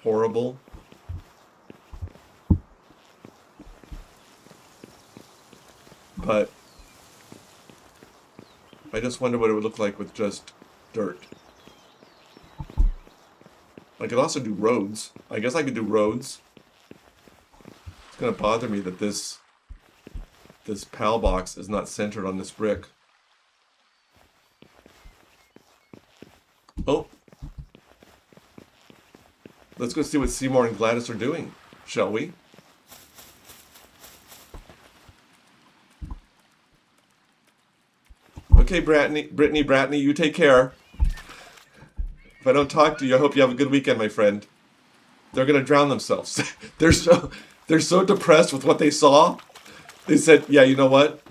[SPEAKER 1] horrible. But I just wonder what it would look like with just dirt. I could also do roads. I guess I could do roads. It's gonna bother me that this PAL box is not centered on this brick. Oh. Let's go see what Seymour and Gladys are doing, shall we? Okay, Brittany, you take care. If I don't talk to you, I hope you have a good weekend, my friend. They're gonna drown themselves. They're so depressed with what they saw. They said, yeah, you know what?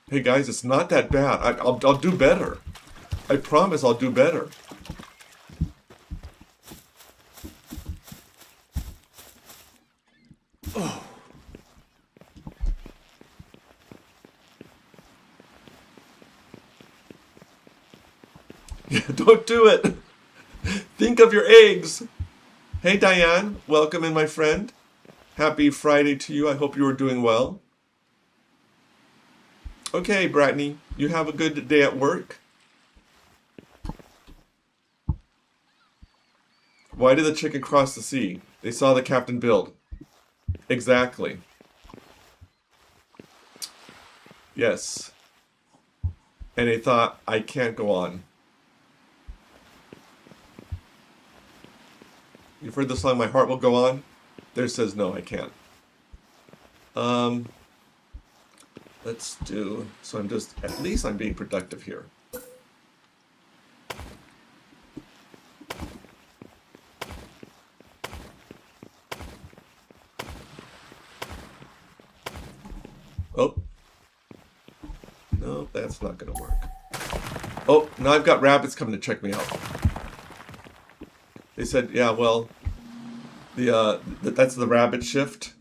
[SPEAKER 1] Hey guys, it's not that bad. I'll do better. I promise I'll do better. Oh. Yeah, don't do it. Think of your eggs. Hey Diane, welcome in, my friend. Happy Friday to you. I hope you are doing well. Okay, Brittany, you have a good day at work. Why did the chicken cross the sea? They saw the captain build. Exactly. Yes. And they thought, I can't go on. You've heard the song, My Heart Will Go On? There says, no, I can't. Let's do, so at least I'm being productive here. Oh. No, that's not gonna work. Oh, now I've got rabbits coming to check me out. They said, yeah, well, that's the rabbit shift.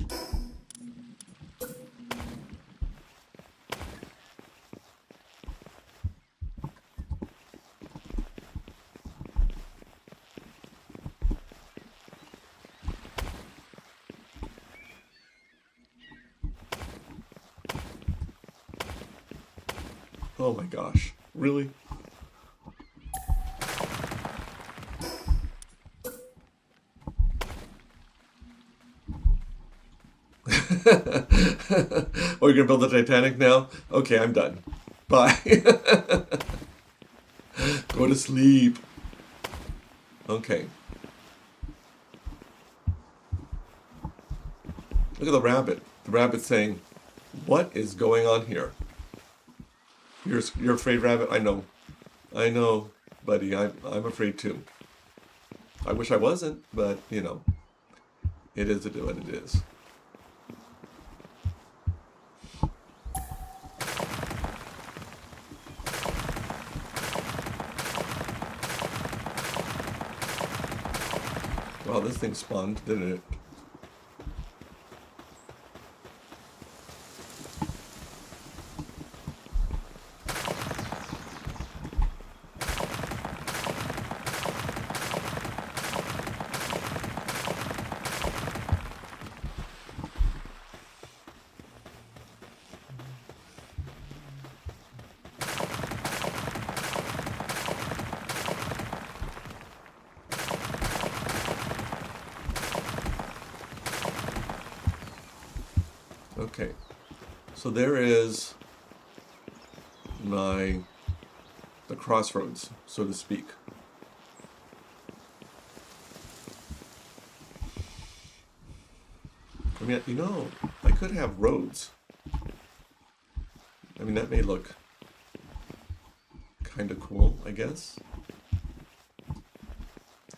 [SPEAKER 1] Oh my gosh, really? Oh, you're gonna build the Titanic now? Okay, I'm done. Bye. Go to sleep. Okay. Look at the rabbit. The rabbit's saying, what is going on here? You're afraid, rabbit? I know, buddy. I'm afraid too. I wish I wasn't, but you know, it is what it is. Wow, this thing spawned, didn't it? Okay. So there is the crossroads, so to speak. I mean, you know, I could have roads. I mean, that may look kind of cool, I guess.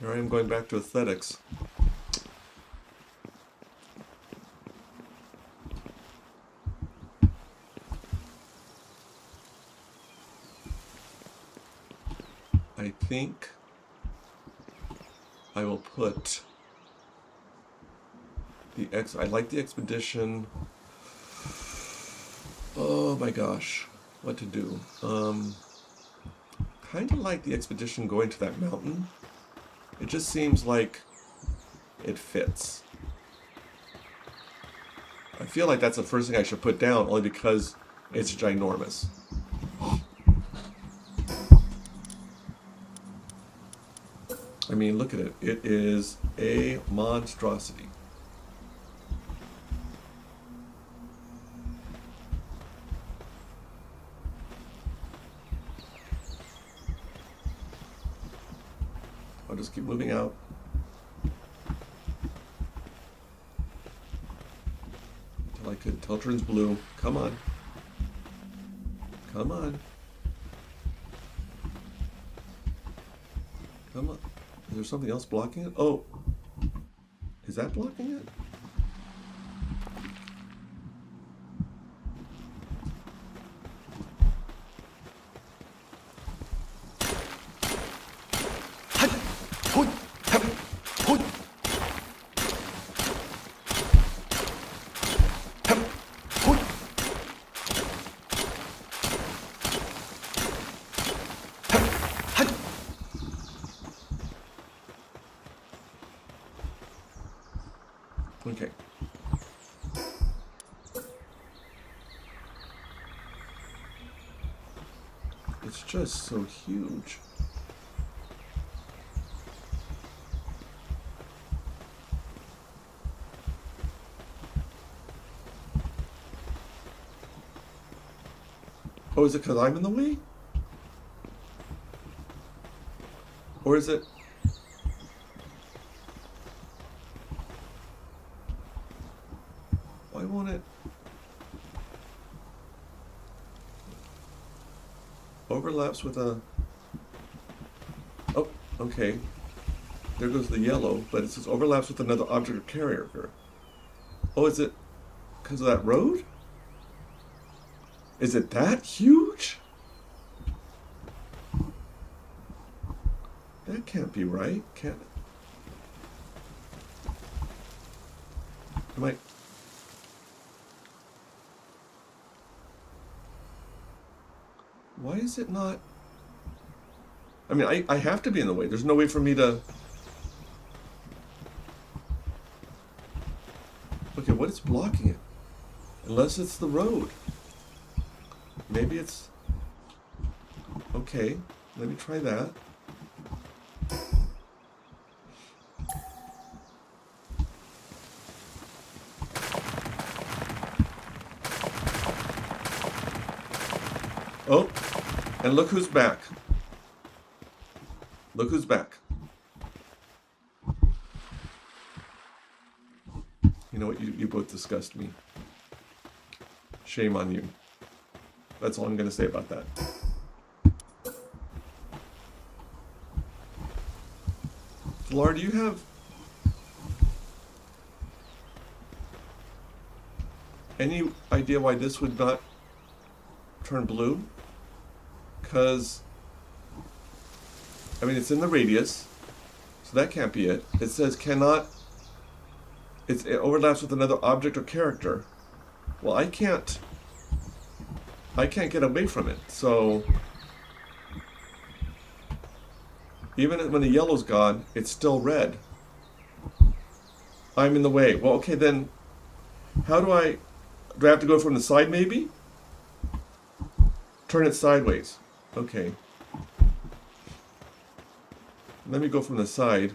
[SPEAKER 1] Here I am going back to aesthetics. I think I will put I like the expedition. Oh my gosh, what to do? Kind of like the expedition going to that mountain. It just seems like it fits. I feel like that's the first thing I should put down, only because it's ginormous. I mean, look at it. It is a monstrosity. I'll just keep moving out. Until it turns blue. Come on. Come on. Come on. Is there something else blocking it? Oh. Is that blocking it? Okay. It's just so huge. Oh, is it because I'm in the way? Or is it... Why won't it... Overlaps with a... Oh, okay. There goes the yellow, but it says overlaps with another object or carrier. Oh, is it because of that road? Is it that huge? That can't be right, can it? Am I... Why is it not... I mean, I have to be in the way. There's no way for me to... Okay, what is blocking it? Unless it's the road. Maybe it's... Okay, let me try that. Oh, and look who's back. Look who's back. You know what? You both disgust me. Shame on you. That's all I'm going to say about that. Laura, do you have any idea why this would not turn blue? Because, I mean, it's in the radius, so that can't be it. It says cannot, it overlaps with another object or character. Well, I can't get away from it, so even when the yellow's gone, it's still red. I'm in the way. Well, okay, then how do I have to go from the side maybe? Turn it sideways. Okay. Let me go from the side.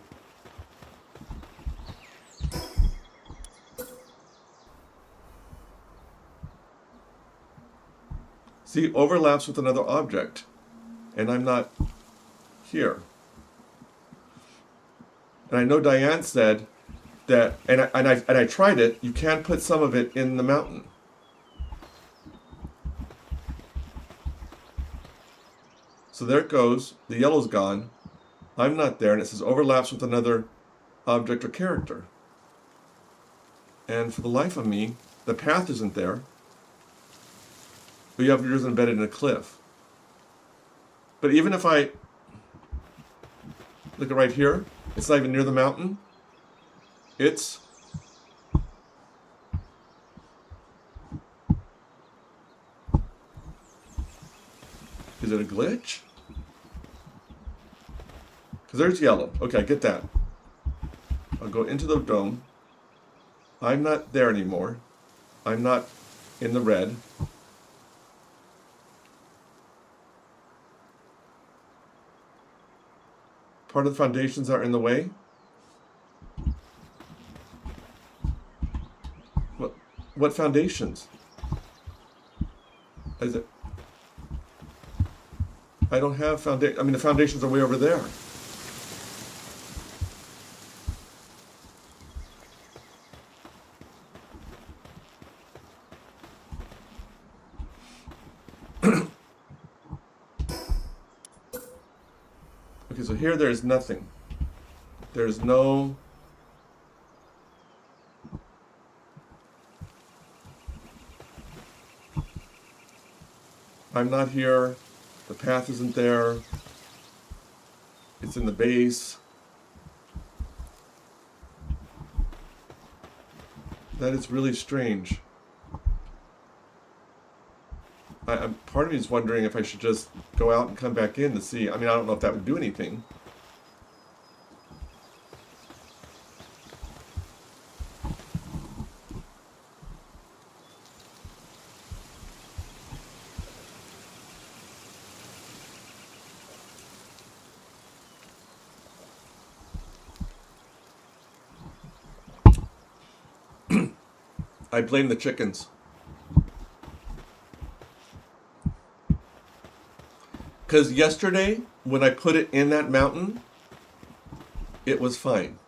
[SPEAKER 1] See, overlaps with another object. And I'm not here. And I know Diane said that, and I tried it, you can put some of it in the mountain. So there it goes. The yellow's gone. I'm not there, and it says overlaps with another object or character. And for the life of me, the path isn't there. But you have yours embedded in a cliff. But even if I look at right here, it's not even near the mountain. It's is it a glitch? Because there's yellow. Okay, I get that. I'll go into the dome. I'm not there anymore. I'm not in the red. Part of the foundations are in the way. What foundations? Is it? I don't have foundation. I mean, the foundations are way over there. Okay, so here there's nothing. There's no... I'm not here. The path isn't there. It's in the base. That is really strange. Part of me is wondering if I should just go out and come back in to see. I mean, I don't know if that would do anything. I blame the chickens. Because yesterday, when I put it in that mountain, it was fine.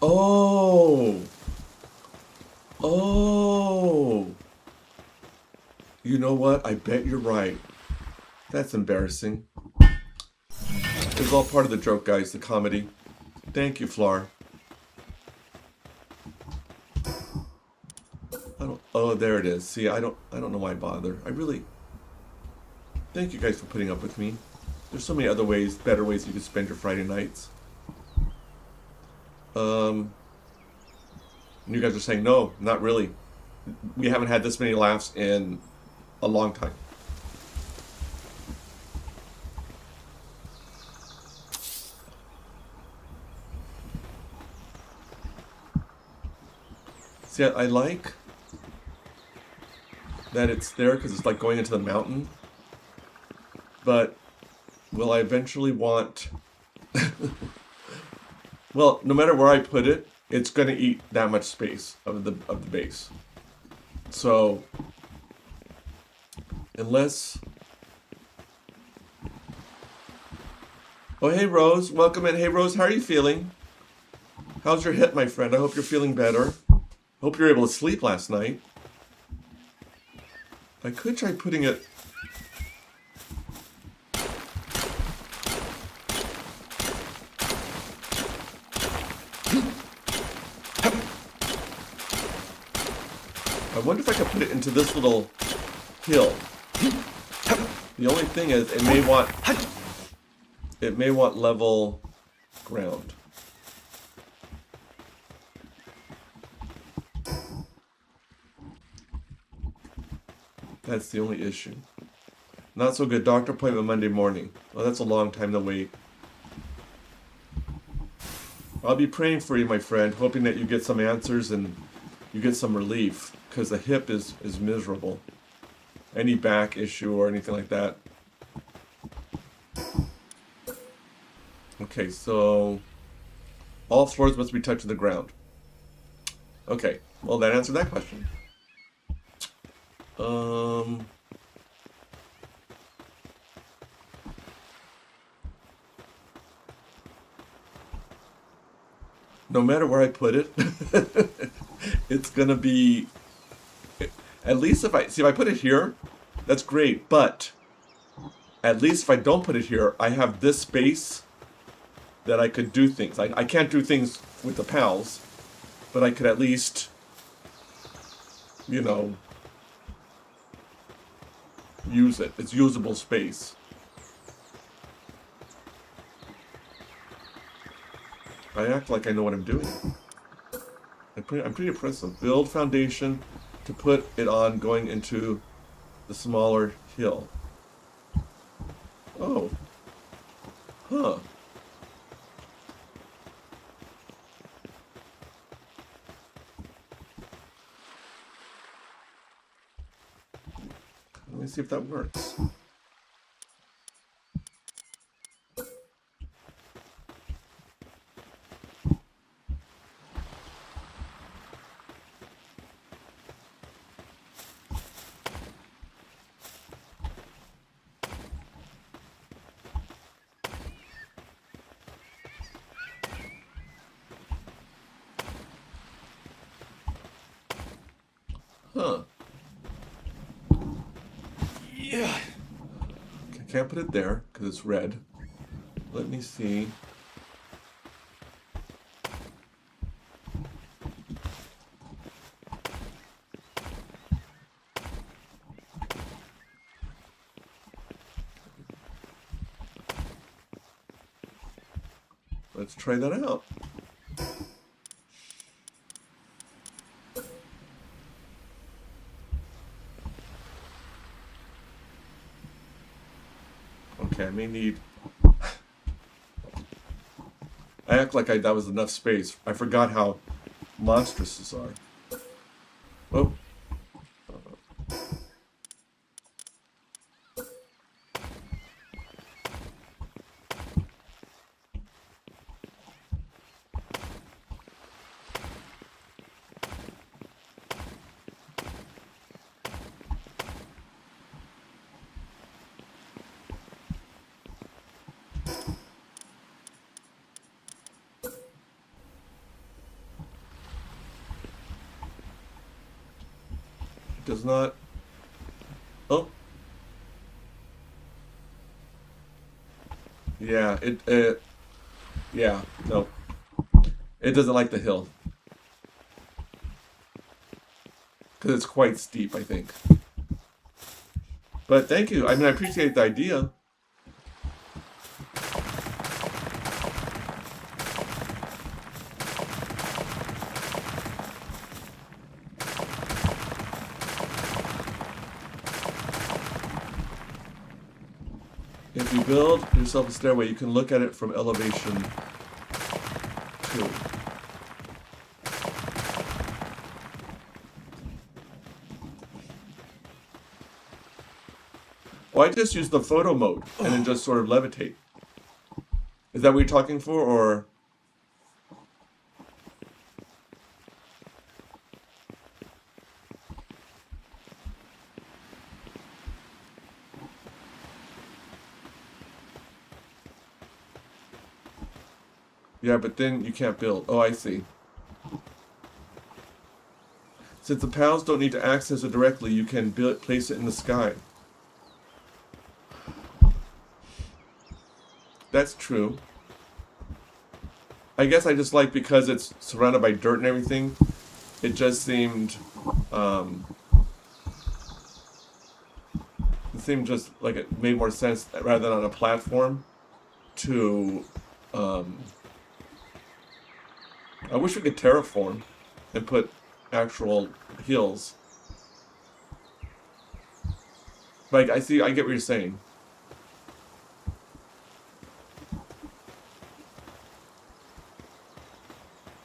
[SPEAKER 1] Oh. You know what? I bet you're right. That's embarrassing. It was all part of the joke, guys, the comedy. Thank you, Flar. Oh, there it is. See, I don't know why I bother. I really... Thank you guys for putting up with me. There's so many other ways, better ways you could spend your Friday nights. And you guys are saying, no, not really. We haven't had this many laughs in a long time. See, I like that it's there because it's like going into the mountain. But will I eventually want... Well, no matter where I put it, it's going to eat that much space of the base. So, unless... Oh, hey, Rose. Welcome in. Hey, Rose, how are you feeling? How's your hip, my friend? I hope you're feeling better. Hope you're able to sleep last night. I could try putting it... I wonder if I could put it into this little hill. The only thing is, it may want level ground. That's the only issue. Not so good. Doctor appointment Monday morning. Well, that's a long time to wait. I'll be praying for you, my friend, hoping that you get some answers and you get some relief, because the hip is miserable. Any back issue or anything like that. Okay, so all floors must be touching the ground. Okay, well that answered that question. Um, no matter where I put it, it's gonna be, at least if I put it here, that's great, but at least if I don't put it here, I have this space that I could do things. I can't do things with the pals, but I could at least, you know, use it. It's usable space. I act like I know what I'm doing. I'm pretty impressive. Build foundation to put it on going into the smaller hill. Oh. Huh. Let me see if that works. Huh. Yeah. I can't put it there because it's red. Let me see. Let's try that out. Okay, I may need... I act like that was enough space. I forgot how monstrous these are. Oh. Does not... Oh. Yeah, yeah, no. It doesn't like the hill. Because it's quite steep, I think. But thank you. I mean, I appreciate the idea. If you build yourself a stairway, you can look at it from elevation 2. Well, I just use the photo mode and then just sort of levitate. Is that what you're talking for, or? Yeah, but then you can't build. Oh, I see. Since the pals don't need to access it directly, you can place it in the sky. That's true. I guess I just like, because it's surrounded by dirt and everything, it just seemed, it seemed just like it made more sense rather than on a platform to, I wish we could terraform and put actual hills. Like, I get what you're saying.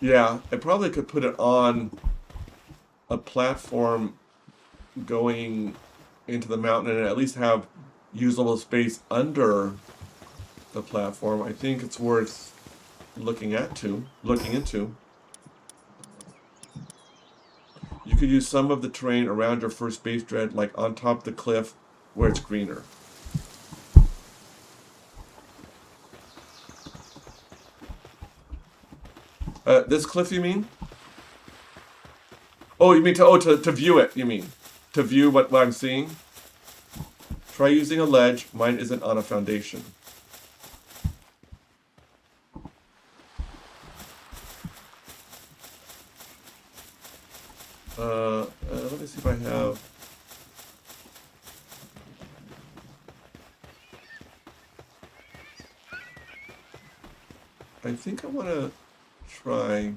[SPEAKER 1] Yeah, I probably could put it on a platform going into the mountain and at least have usable space under the platform. I think it's worth looking into. You could use some of the terrain around your first base dread, like on top of the cliff where it's greener. This cliff, you mean? Oh, you mean to view it, you mean? To view what I'm seeing? Try using a ledge. Mine isn't on a foundation. Let me see if I have... I think I want to try...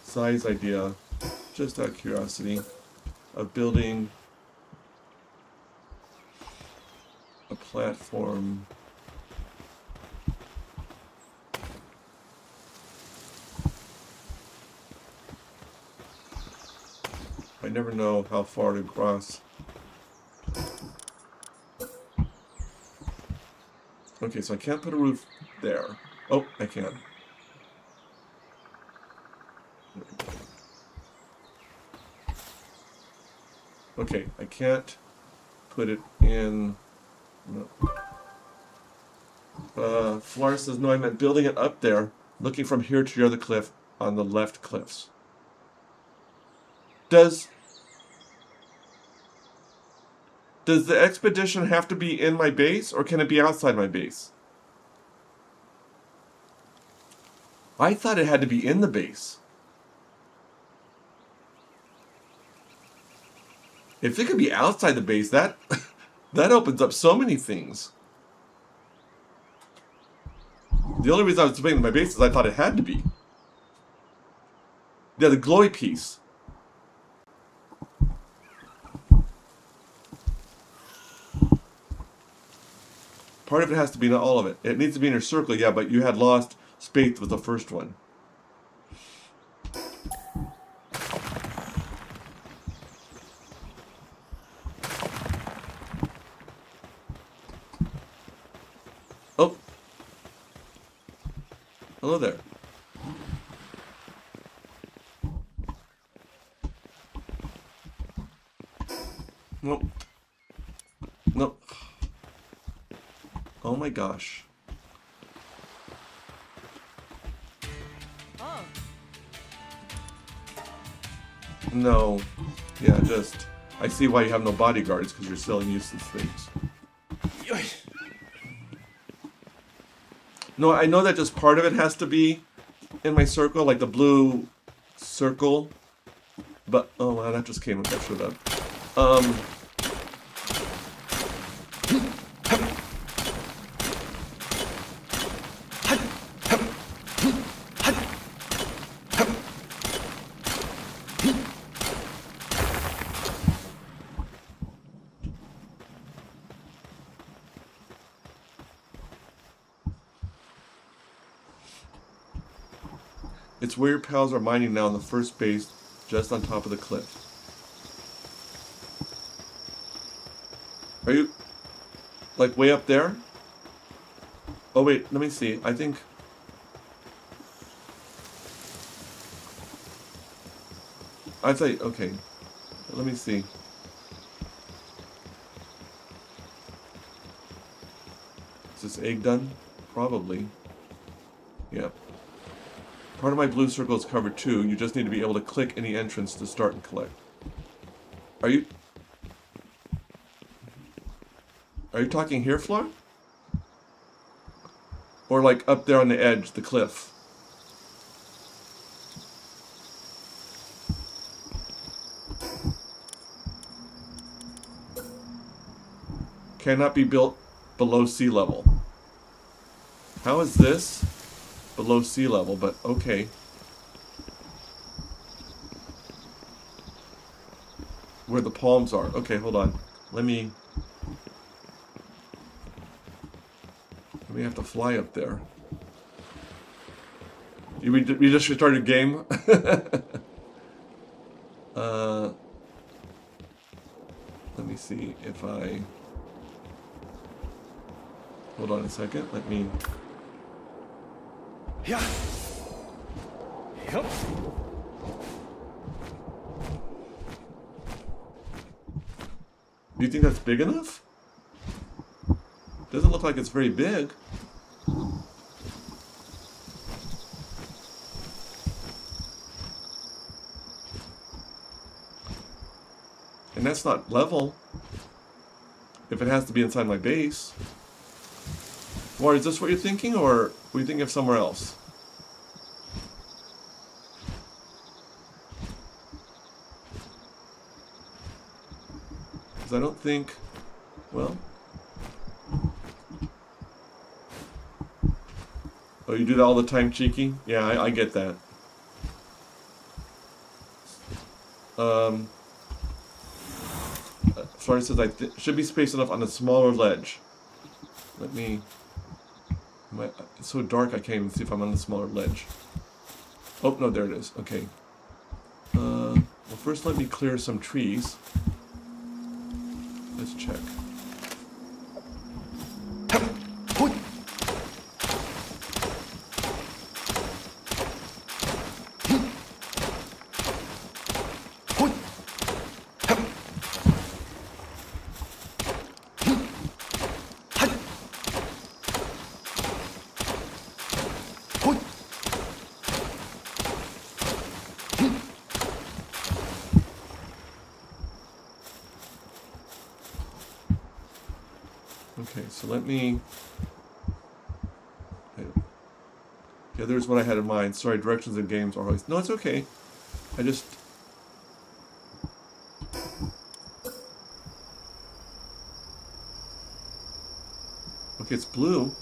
[SPEAKER 1] size idea, just out of curiosity, of building a platform. I never know how far to cross. Okay, so I can't put a roof there. Oh, I can. Okay, I can't put it in. No. Flora says, no, I meant building it up there, looking from here to your other cliff on the left cliffs. Does the expedition have to be in my base, or can it be outside my base? I thought it had to be in the base. If it could be outside the base, that opens up so many things. The only reason I was debating my base is I thought it had to be. Yeah, the glowy piece. Part of it has to be, not all of it. It needs to be in your circle, yeah, but you had lost space with the first one. Oh. Hello there. Nope. Nope. Oh my gosh.
[SPEAKER 2] Oh.
[SPEAKER 1] No. Yeah, just... I see why you have no bodyguards, because you're selling useless things. No, I know that just part of it has to be in my circle, like the blue circle. But, oh wow, that just came up, that showed up. It's where your pals are mining now on the first base, just on top of the cliff. Are you, like, way up there? Oh wait, let me see. I think... I'd say, okay. Let me see. Is this egg done? Probably. Yep. Part of my blue circle is covered too. You just need to be able to click any entrance to start and collect. Are you talking here, Flora? Or like up there on the edge, the cliff? Cannot be built below sea level. How is this below sea level? But okay. Where the palms are. Okay, hold on. Let me have to fly up there. We just started a game? Let me see if I... Hold on a second. Let me...
[SPEAKER 3] Yeah.
[SPEAKER 1] Do you think that's big enough? Doesn't look like it's very big. And that's not level. If it has to be inside my base. Or is this what you're thinking, or were you thinking of somewhere else? Because I don't think... Well... Oh, you do that all the time, Cheeky? Yeah, I get that. Florida says should be space enough on a smaller ledge. Let me... It's so dark I can't even see if I'm on a smaller ledge. Oh, no, there it is. Okay. Well, first let me clear some trees. Let's check. Okay, so let me... Yeah, there's what I had in mind. Sorry, directions in games are always... No, it's okay. I just... Okay, it's blue.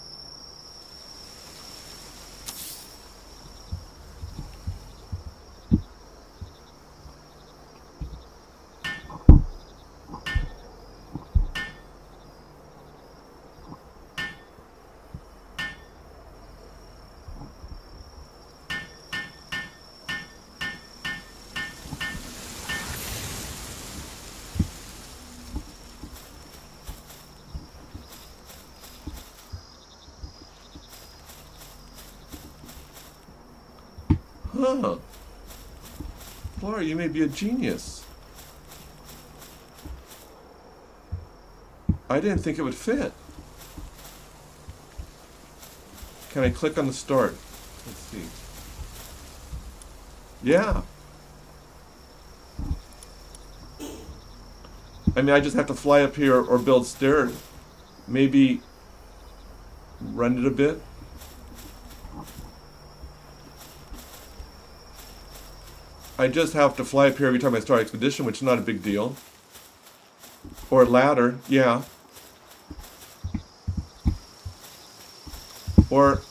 [SPEAKER 1] Huh. Laura, you may be a genius. I didn't think it would fit. Can I click on the start? Let's see. Yeah. I mean, I just have to fly up here or build stairs. Maybe run it a bit. I just have to fly up here every time I start expedition, which is not a big deal. Or ladder, yeah. Or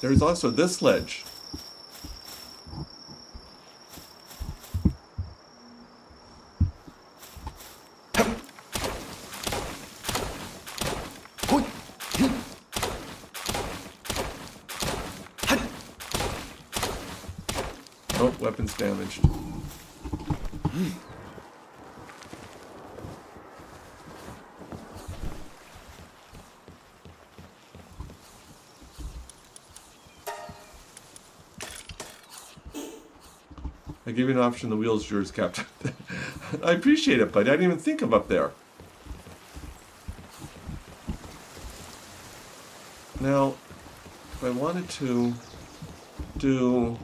[SPEAKER 1] there's also this ledge. Oh, weapons damaged. I gave you an option, the wheel's yours, Captain. I appreciate it, buddy. I didn't even think of up there. Now, if I wanted to do...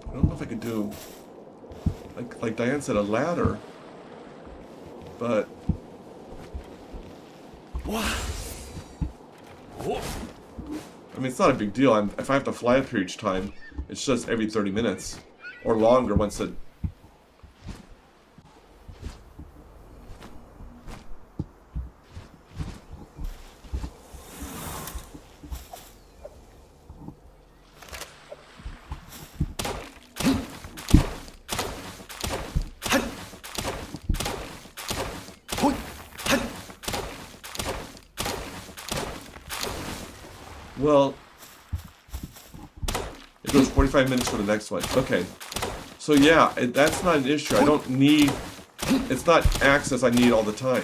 [SPEAKER 1] I don't know if I could do, like Diane said, a ladder, but I mean, it's not a big deal. If I have to fly up here each time, it's just every 30 minutes or longer once it. Well, it goes 45 minutes for the next one. Okay. So So yeah, that's not an issue. I don't need... It's not access I need all the time.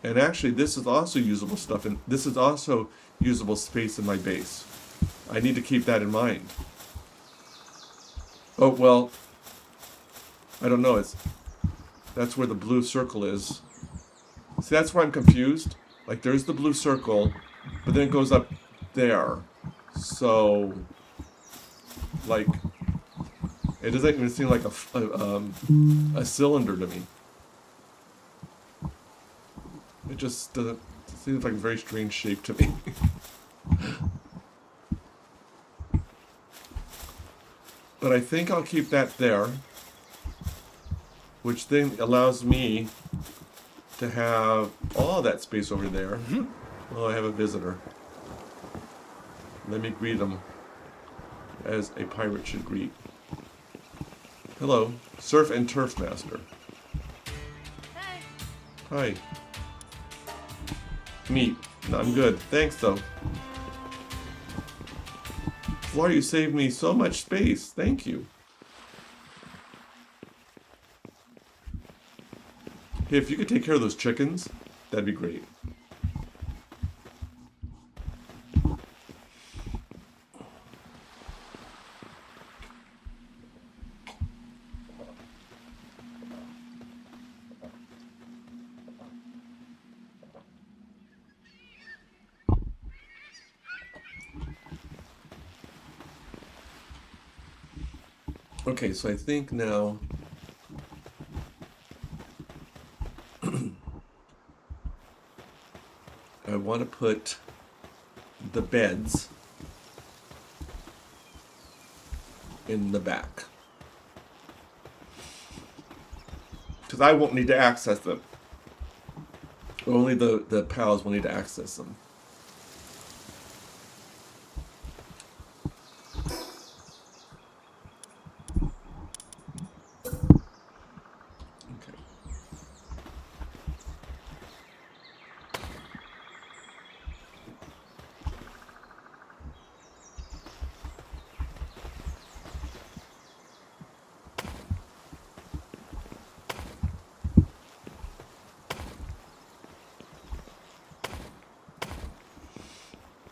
[SPEAKER 1] And actually, this is also usable stuff, and this is also usable space in my base. I need to keep that in mind. Oh, well, I don't know. That's where the blue circle is. See, that's where I'm confused. Like, there's the blue circle, but then it goes up there. So, like, it doesn't even seem like a cylinder to me. It just doesn't. It seems like a very strange shape to me. But I think I'll keep that there, which then allows me to have all that space over there. Oh, I have a visitor. Let me greet him as a pirate should greet. Hello, Surf and Turf Master.
[SPEAKER 2] Hey.
[SPEAKER 1] Hi. Meat. No, I'm good. Thanks, though. Flora, you saved me so much space. Thank you. Hey, if you could take care of those chickens, that'd be great. Okay, so I think now I want to put the beds in the back. Because I won't need to access them. Only the pals will need to access them.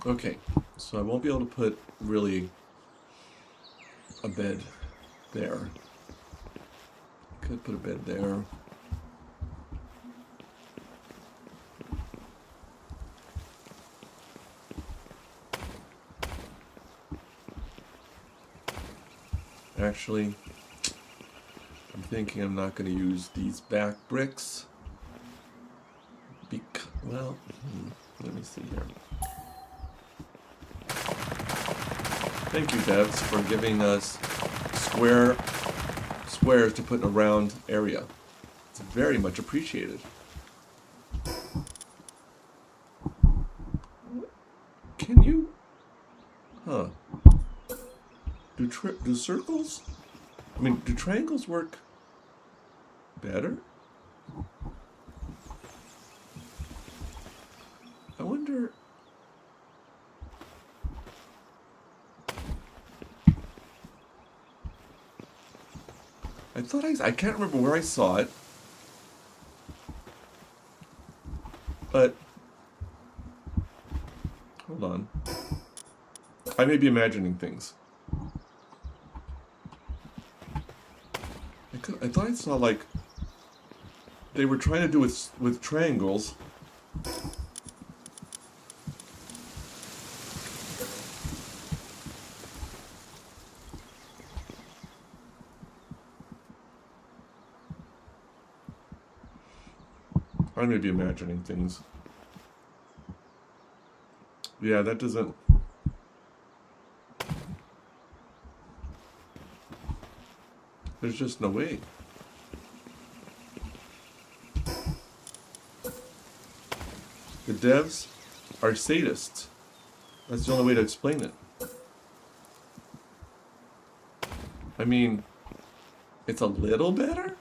[SPEAKER 1] Okay, so I won't be able to put really a bed there. Could put a bed there. Actually, I'm thinking I'm not going to use these back bricks. Well, let me see here. Thank you, devs, for giving us squares to put in a round area. It's very much appreciated. Can you? Huh. Do circles? I mean, do triangles work better? I wonder... I can't remember where I saw it, but hold on. I may be imagining things. I thought I saw, like, they were trying to do with triangles. I may be imagining things. Yeah, that doesn't... There's just no way. The devs are sadists. That's the only way to explain it. I mean, it's a little better,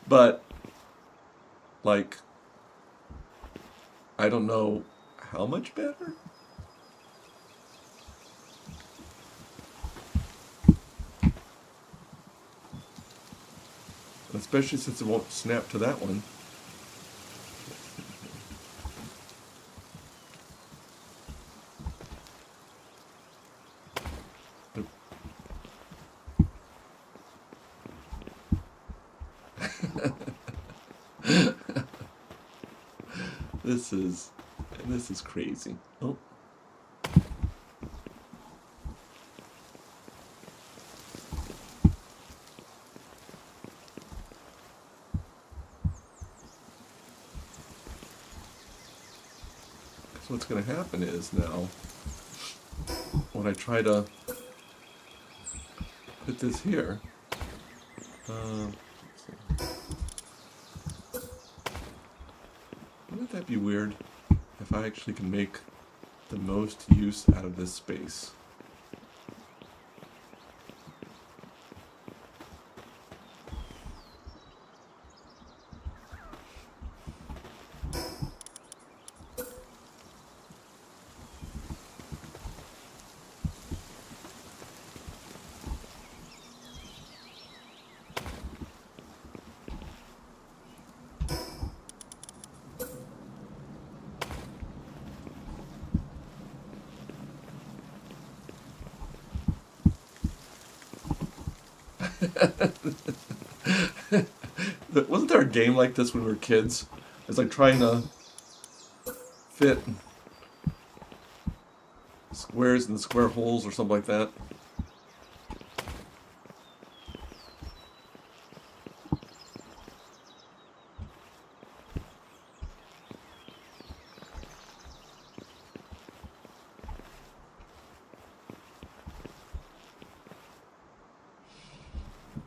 [SPEAKER 1] but, like, I don't know how much better. Especially since it won't snap to that one. This is crazy. Oh. So what's going to happen is now, when I try to put this here, let's see. Wouldn't that be weird if I actually can make the most use out of this space? Wasn't there a game like this when we were kids? It's like trying to fit squares in the square holes or something like that.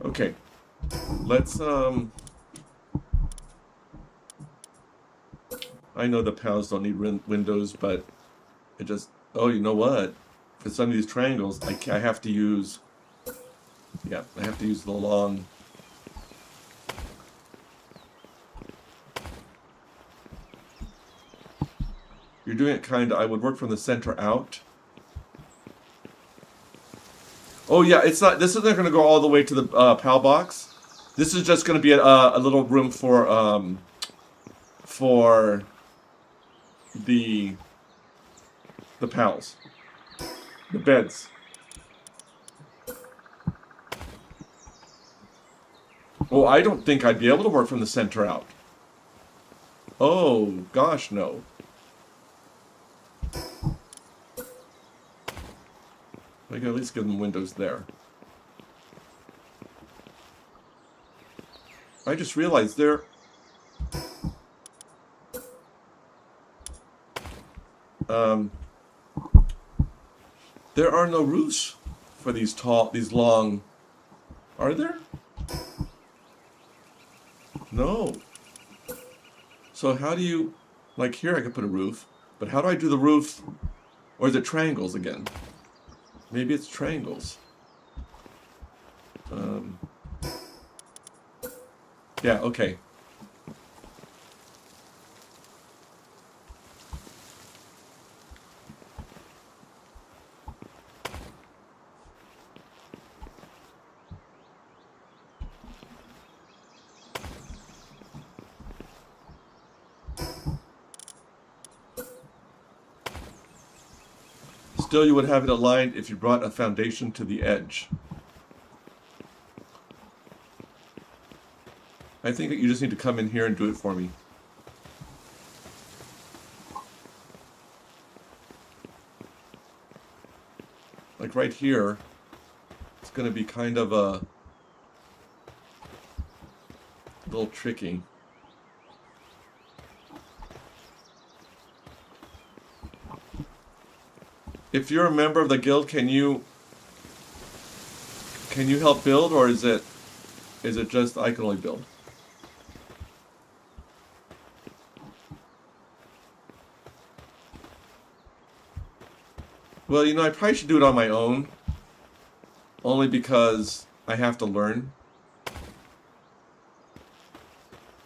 [SPEAKER 1] Okay, let's, I know the pals don't need windows, but it just, oh, you know what? For some of these triangles, I have to use, yeah, I have to use the long, you're doing it kind of, I would work from the center out. Oh yeah, it's not, this isn't going to go all the way to the PAL box. This is just going to be a little room for the PALs. The beds. Oh, I don't think I'd be able to work from the center out. Oh, gosh, no. I can at least give them windows there. I just realized there are no roofs for these long, are there? No. So how do you, like here I could put a roof, but how do I do the roof, or is it triangles again? Maybe it's triangles. Yeah, okay. Still, you would have it aligned if you brought a foundation to the edge. I think that you just need to come in here and do it for me. Like right here, it's going to be kind of a little tricky. If you're a member of the guild, can you help build, or is it just I can only build? Well, you know, I probably should do it on my own, only because I have to learn.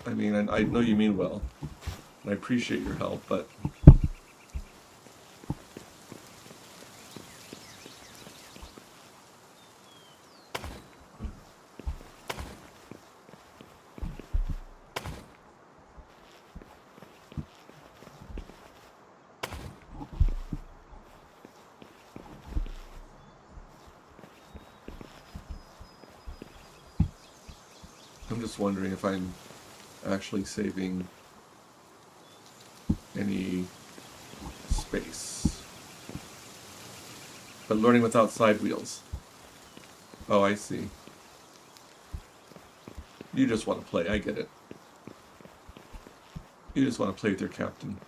[SPEAKER 1] I mean, I know you mean well. I appreciate your help, but I'm just wondering if I'm actually saving any space. But learning without side wheels. Oh, I see. You just want to play, I get it. You just want to play with your captain.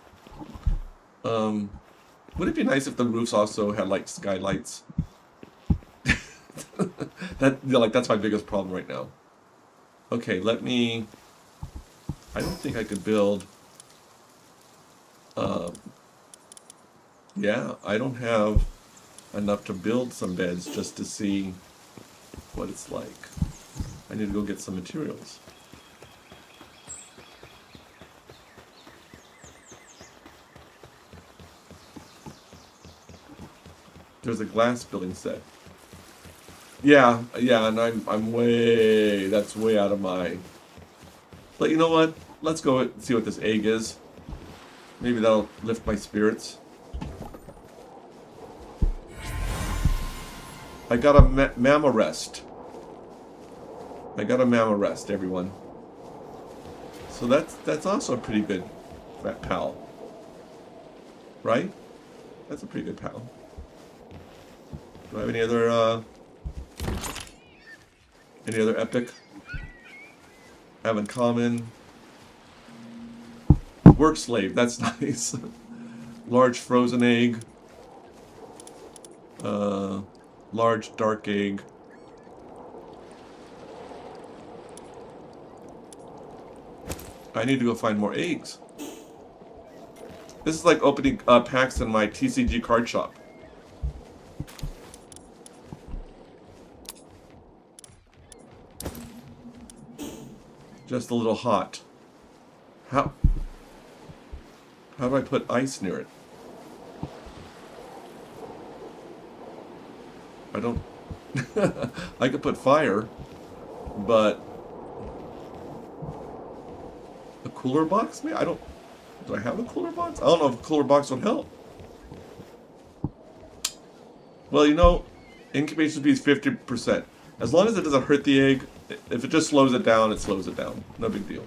[SPEAKER 1] Would it be nice if the roofs also had like skylights? That's my biggest problem right now. Okay, I don't think I could build. Yeah, I don't have enough to build some beds just to see what it's like. I need to go get some materials. There's a glass building set. Yeah, and that's way out of my... But you know what? Let's go and see what this egg is. Maybe that'll lift my spirits. I got a mamma rest. Everyone. So that's also a pretty good pal. Right? That's a pretty good pal. Do I have any other epic? Have in common. Work slave, that's nice. Large frozen egg. Large dark egg. I need to go find more eggs. This is like opening packs in my TCG card shop. Just a little hot. How do I put ice near it? I don't... I could put fire, but... A cooler box? Maybe? Do I have a cooler box? I don't know if a cooler box would help. Well, you know, incubation speed is 50%. As long as it doesn't hurt the egg, if it just slows it down, it slows it down. No big deal.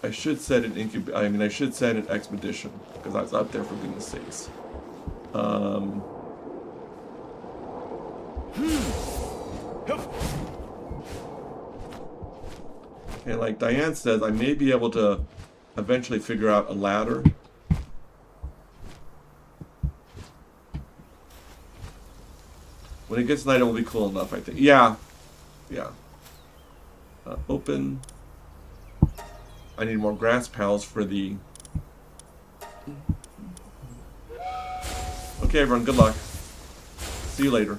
[SPEAKER 1] I should set an I should set an expedition, because I was up there for goodness sakes. And like Diane says, I may be able to eventually figure out a ladder. When it gets night, it will be cool enough, I think. Yeah. Open. I need more grass pals for the... Okay, everyone, good luck. See you later.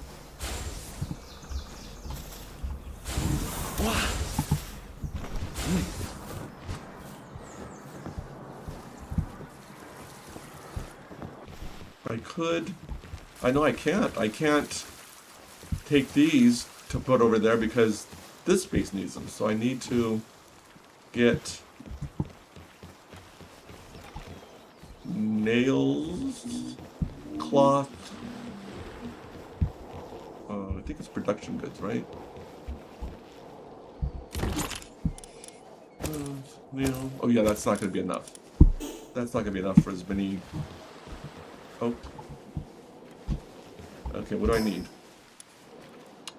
[SPEAKER 1] I could... I know I can't. I can't take these to put over there because this space needs them. So I need to get nails, cloth. I think it's production goods, right? Nail. Oh yeah, that's not going to be enough. That's not going to be enough for as many. Oh. Okay, what do I need?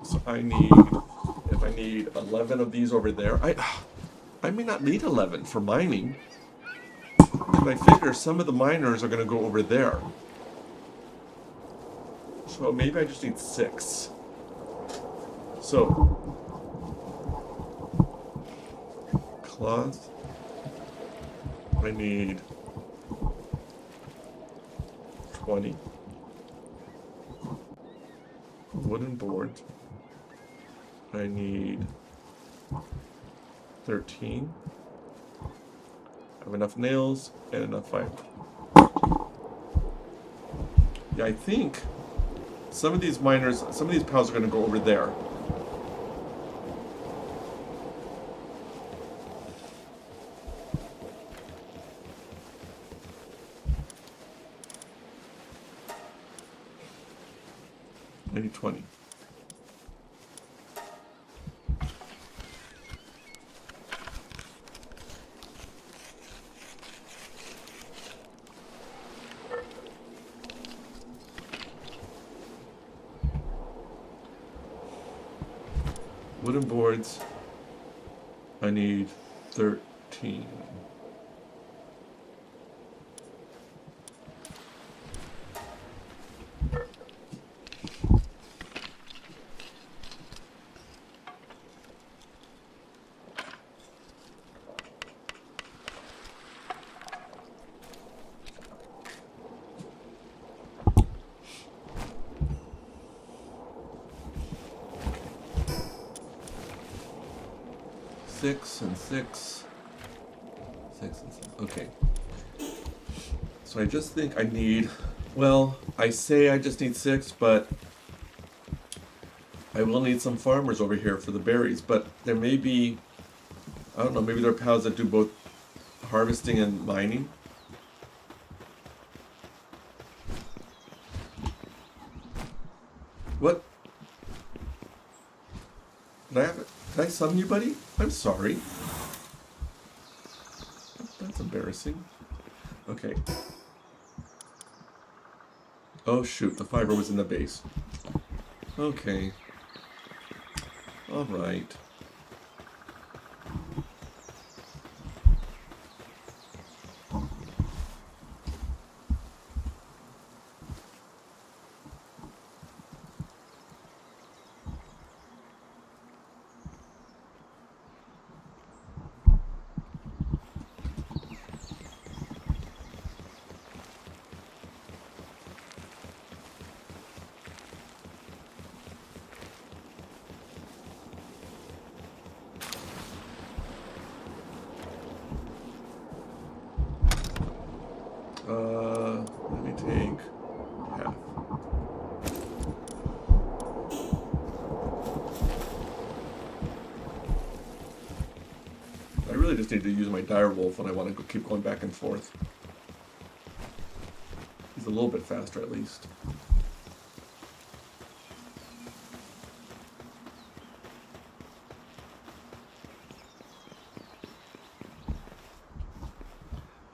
[SPEAKER 1] So if I need 11 of these over there, I may not need 11 for mining. But I figure some of the miners are going to go over there. So maybe I just need 6. So, cloth. I need 20. Wooden boards. I need 13. I have enough nails and enough fiber. Yeah, I think some of these pals are going to go over there. Maybe 20. Wooden boards. I need 13. Six and six. Okay. So I just think I need, well, I say I just need 6, but I will need some farmers over here for the berries. But there may be, I don't know, maybe there are pals that do both harvesting and mining. What? Did I summon you, buddy? I'm sorry. That's embarrassing. Okay. Oh shoot, the fiber was in the base. Okay. Alright. Let me take half. I really just need to use my dire wolf when I want to keep going back and forth. He's a little bit faster at least.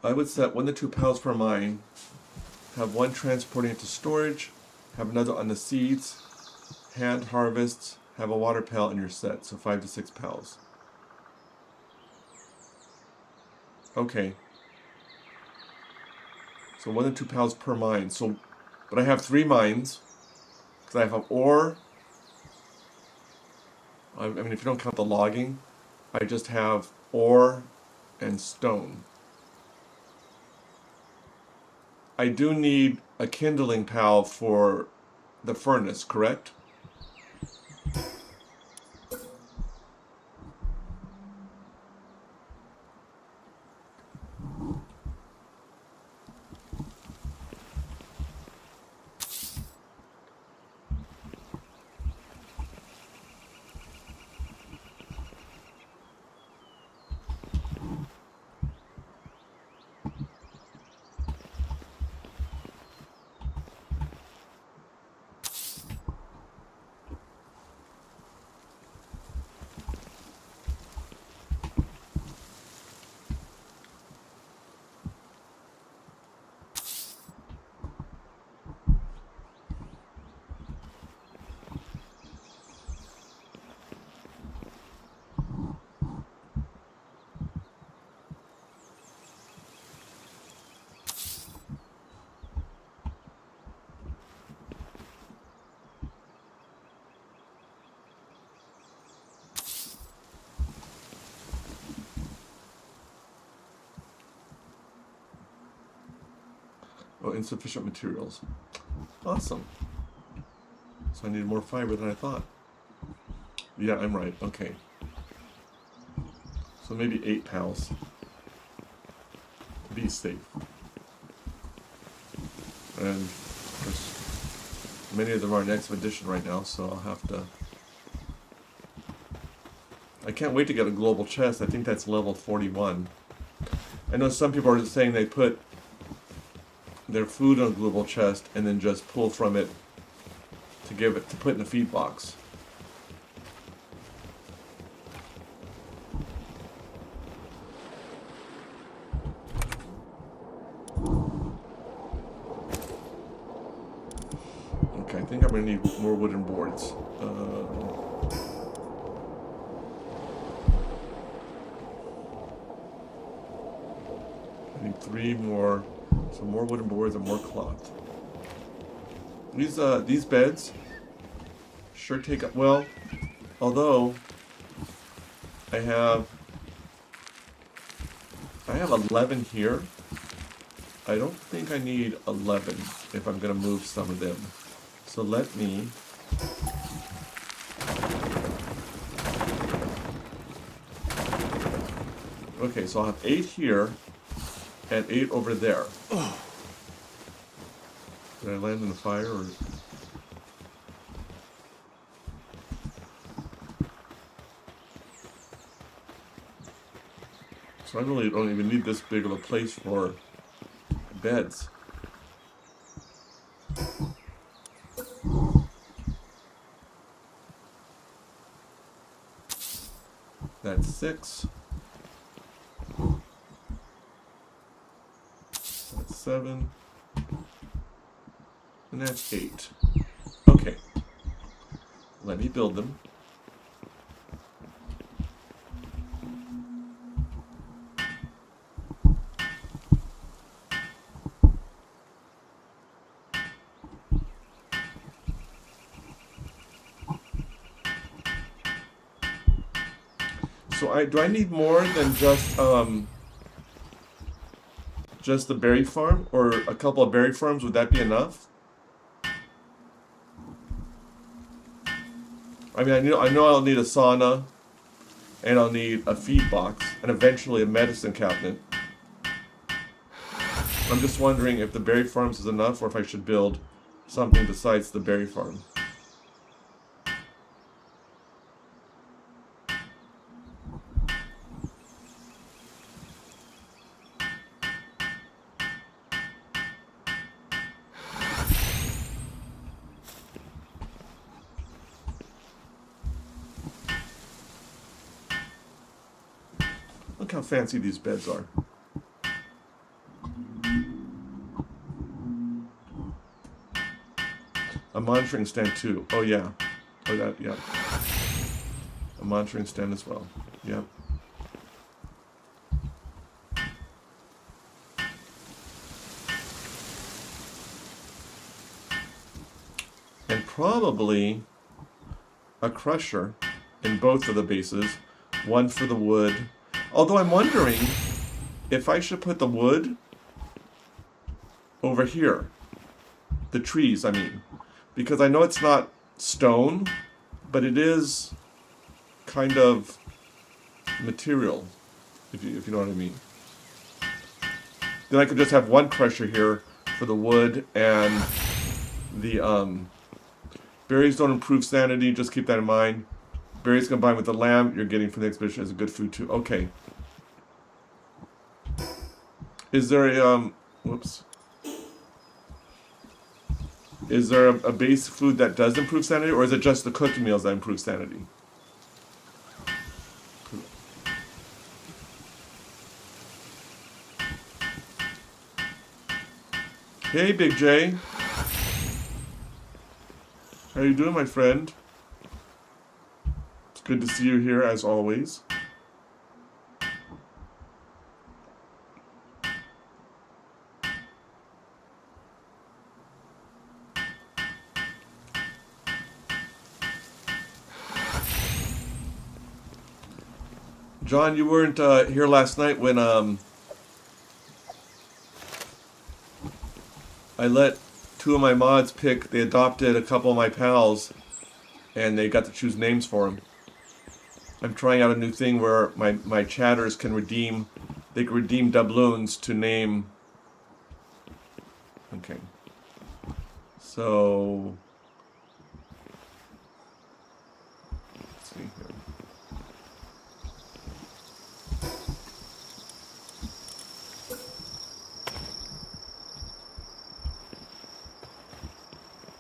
[SPEAKER 1] I would set 1 to 2 pals per mine, have 1 transporting it to storage, have another on the seeds, hand harvests, have a water pal in your set, so 5 to 6 pals. Okay. So 1 to 2 pals per mine. So, but I have 3 mines, because I have ore. I mean, if you don't count the logging, I just have ore and stone. I do need a kindling pal for the furnace, correct? Oh, insufficient materials. Awesome. So I need more fiber than I thought. Yeah, I'm right. Okay. So maybe 8 pals. be safe. And of course, many of them are in expedition right now, so I'll have to... I can't wait to get a global chest. I think that's level 41. I know some people are saying they put their food on a global chest and then just pull from it to put in the feed box. Okay, I think I'm gonna need more wooden boards. I need 3 more, some more wooden boards and more cloth. These beds sure take up, well, although I have 11 here. I don't think I need 11 if I'm going to move some of them. So let me okay, so I'll have 8 here and 8 over there. Did I land in the fire or? So I really don't even need this big of a place for beds. That's 6. That's 7. And that's 8. Okay. Let me build them. So do I need more than just the berry farm, or a couple of berry farms? Would that be enough? I mean, I know I'll need a sauna, and I'll need a feed box, and eventually a medicine cabinet. I'm just wondering if the berry farms is enough, or if I should build something besides the berry farm. Look how fancy these beds are. A monitoring stand too. Oh yeah. Oh that, yeah. A monitoring stand as well. Yep. And probably a crusher in both of the bases. One for the wood. Although I'm wondering if I should put the wood over here. The trees, I mean. Because I know it's not stone, but it is kind of material, if you know what I mean. Then I could just have one crusher here for the wood, and the berries don't improve sanity, just keep that in mind. Berries combined with the lamb you're getting from the expedition is a good food too. Okay. Is there a whoops? Is there a base food that does improve sanity, or is it just the cooking meals that improve sanity? Hey, Big J. How you doing, my friend? It's good to see you here, as always. John, you weren't here last night when I let 2 of my mods pick. They adopted a couple of my pals, and they got to choose names for them. I'm trying out a new thing where my chatters can redeem they can redeem doubloons to name. Okay. So let's see here.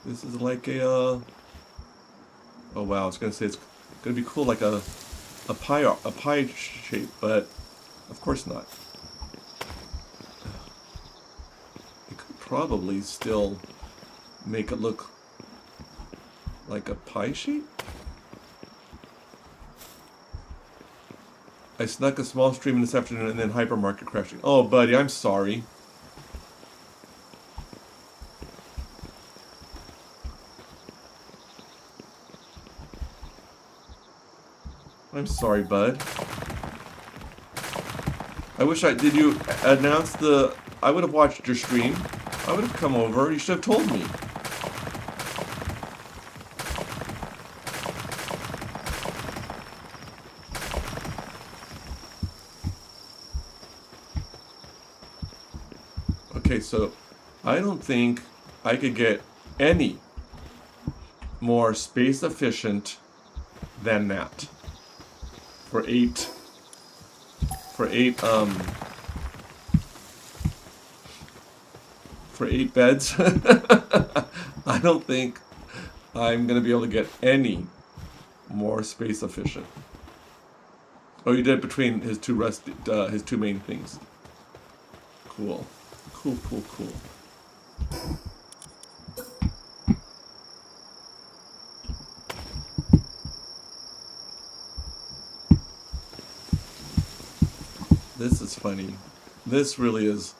[SPEAKER 1] This is like a oh wow, I was gonna say it's gonna be cool like a pie shape, but of course not. It could probably still make it look like a pie shape. I snuck a small stream in this afternoon and then hypermarket crashing. Oh buddy, I'm sorry. I'm sorry, bud. I wish did you announce I would have watched your stream. I would have come over. You should have told me. Okay, so I don't think I could get any more space efficient than that. For eight beds. I don't think I'm gonna be able to get any more space efficient. Oh, you did it between his two main things. Cool. Cool. This is funny. This really is.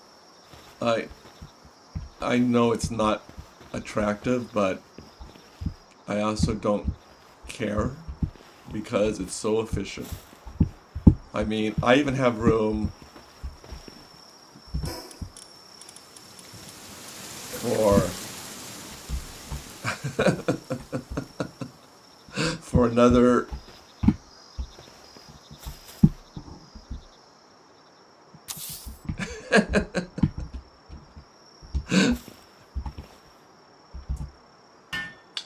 [SPEAKER 1] I know it's not attractive, but I also don't care because it's so efficient. I mean, I even have room for for another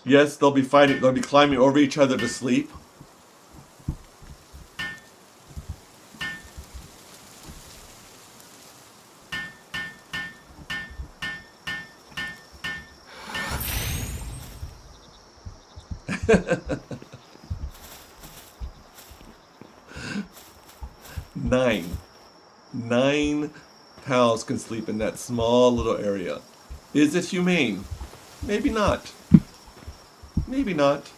[SPEAKER 1] yes, they'll be fighting. They'll be climbing over each other to sleep. Nine pals can sleep in that small little area. Is it humane? Maybe not. Maybe not.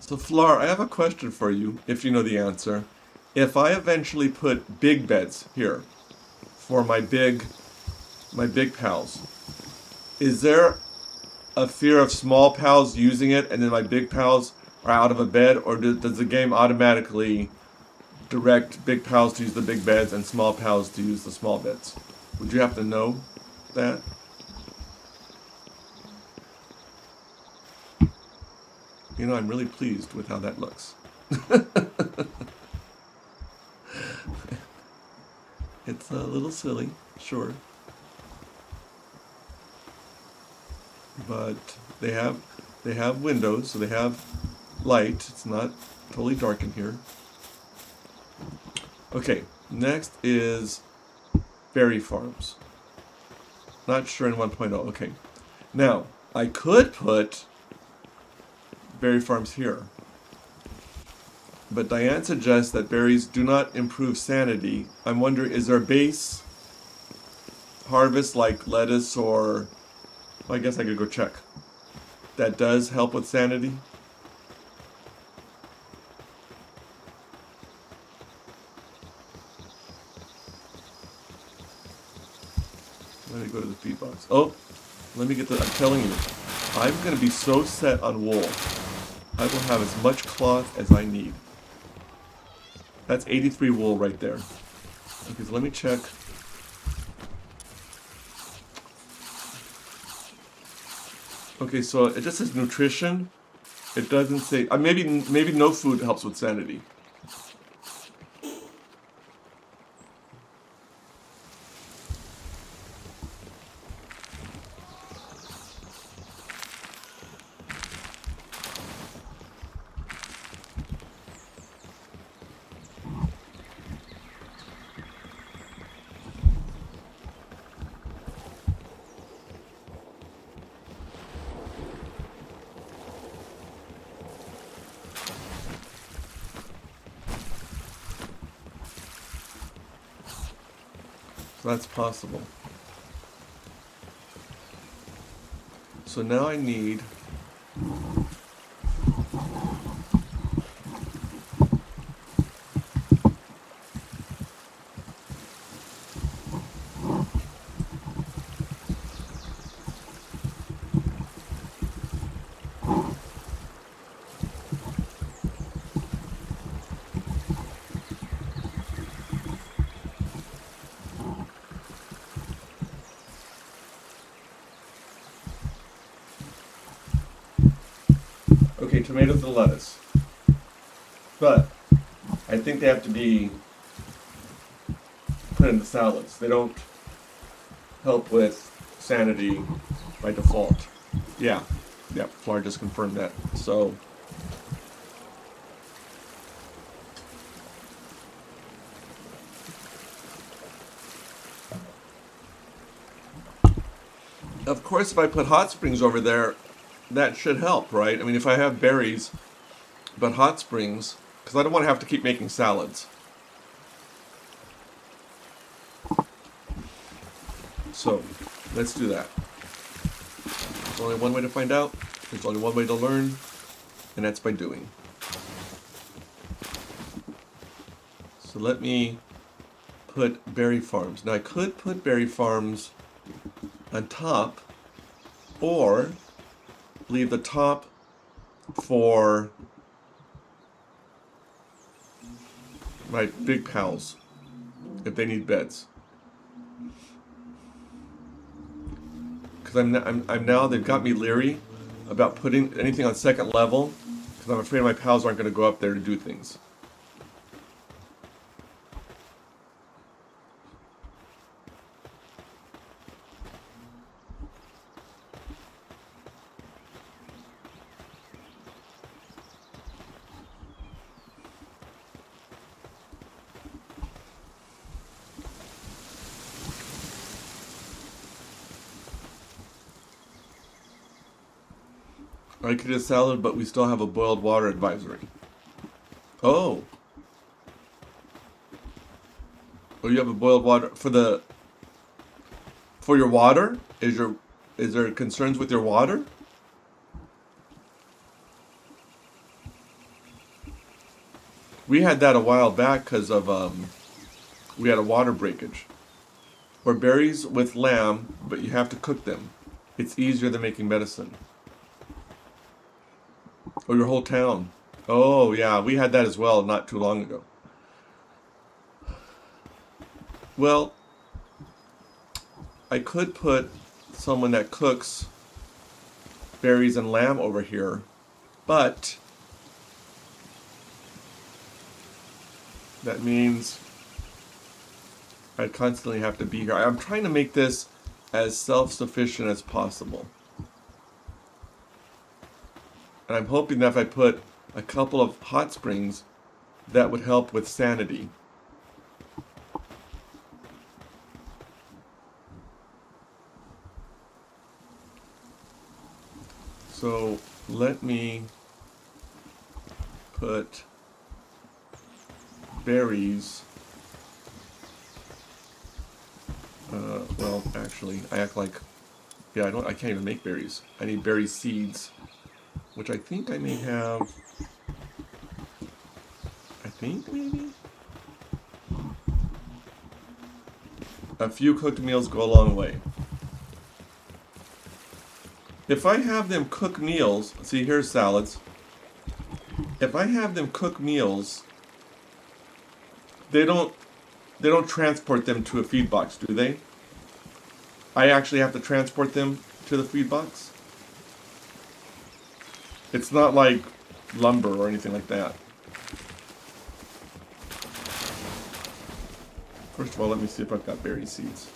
[SPEAKER 1] So Flar, I have a question for you, if you know the answer. If I eventually put big beds here for my big pals, is there a fear of small pals using it and then my big pals are out of a bed, or does the game automatically direct big pals to use the big beds and small pals to use the small beds? Would you have to know that? You know, I'm really pleased with how that looks. It's a little silly, sure. But they have windows, so they have light. It's not totally dark in here. Okay, next is berry farms. Not sure in 1.0. Okay. Now, I could put berry farms here. But Diane suggests that berries do not improve sanity. I'm wondering, is there a base harvest like lettuce or... Well, I guess I could go check. That does help with sanity? Let me go to the feed box. Oh, let me get the... I'm telling you, I'm going to be so set on wool. I will have as much cloth as I need. That's 83 wool right there. Okay, so let me check. Okay, so it just says nutrition. It doesn't say... maybe no food helps with sanity. So that's possible. So now I need... Okay, tomatoes and lettuce. But I think they have to be put into salads. They don't help with sanity by default. Yeah, Flora just confirmed that. So of course if I put hot springs over there, that should help, right? I mean, if I have berries, but hot springs, because I don't want to have to keep making salads. So, let's do that. There's only one way to find out, there's only one way to learn, and that's by doing. So let me put berry farms. Now I could put berry farms on top, or leave the top for my big pals if they need beds. Because I'm now they've got me leery about putting anything on second level because I'm afraid my pals aren't going to go up there to do things. I could do salad, but we still have a boiled water advisory. Oh. Oh, you have a boiled water for your water? Is there concerns with your water? We had that a while back because of we had a water breakage. Or berries with lamb, but you have to cook them. It's easier than making medicine. Or your whole town. Oh, yeah, we had that as well not too long ago. Well, I could put someone that cooks berries and lamb over here, but that means I'd constantly have to be here. I'm trying to make this as self-sufficient as possible. And I'm hoping that if I put a couple of hot springs, that would help with sanity. So let me put berries. Well, actually, I act like, yeah, I can't even make berries. I need berry seeds, which I think I may have. I think maybe a few cooked meals go a long way. If I have them cook meals, see here's salads. If I have them cook meals, they don't transport them to a feed box, do they? I actually have to transport them to the feed box. It's not like lumber or anything like that. First of all, let me see if I've got berry seeds.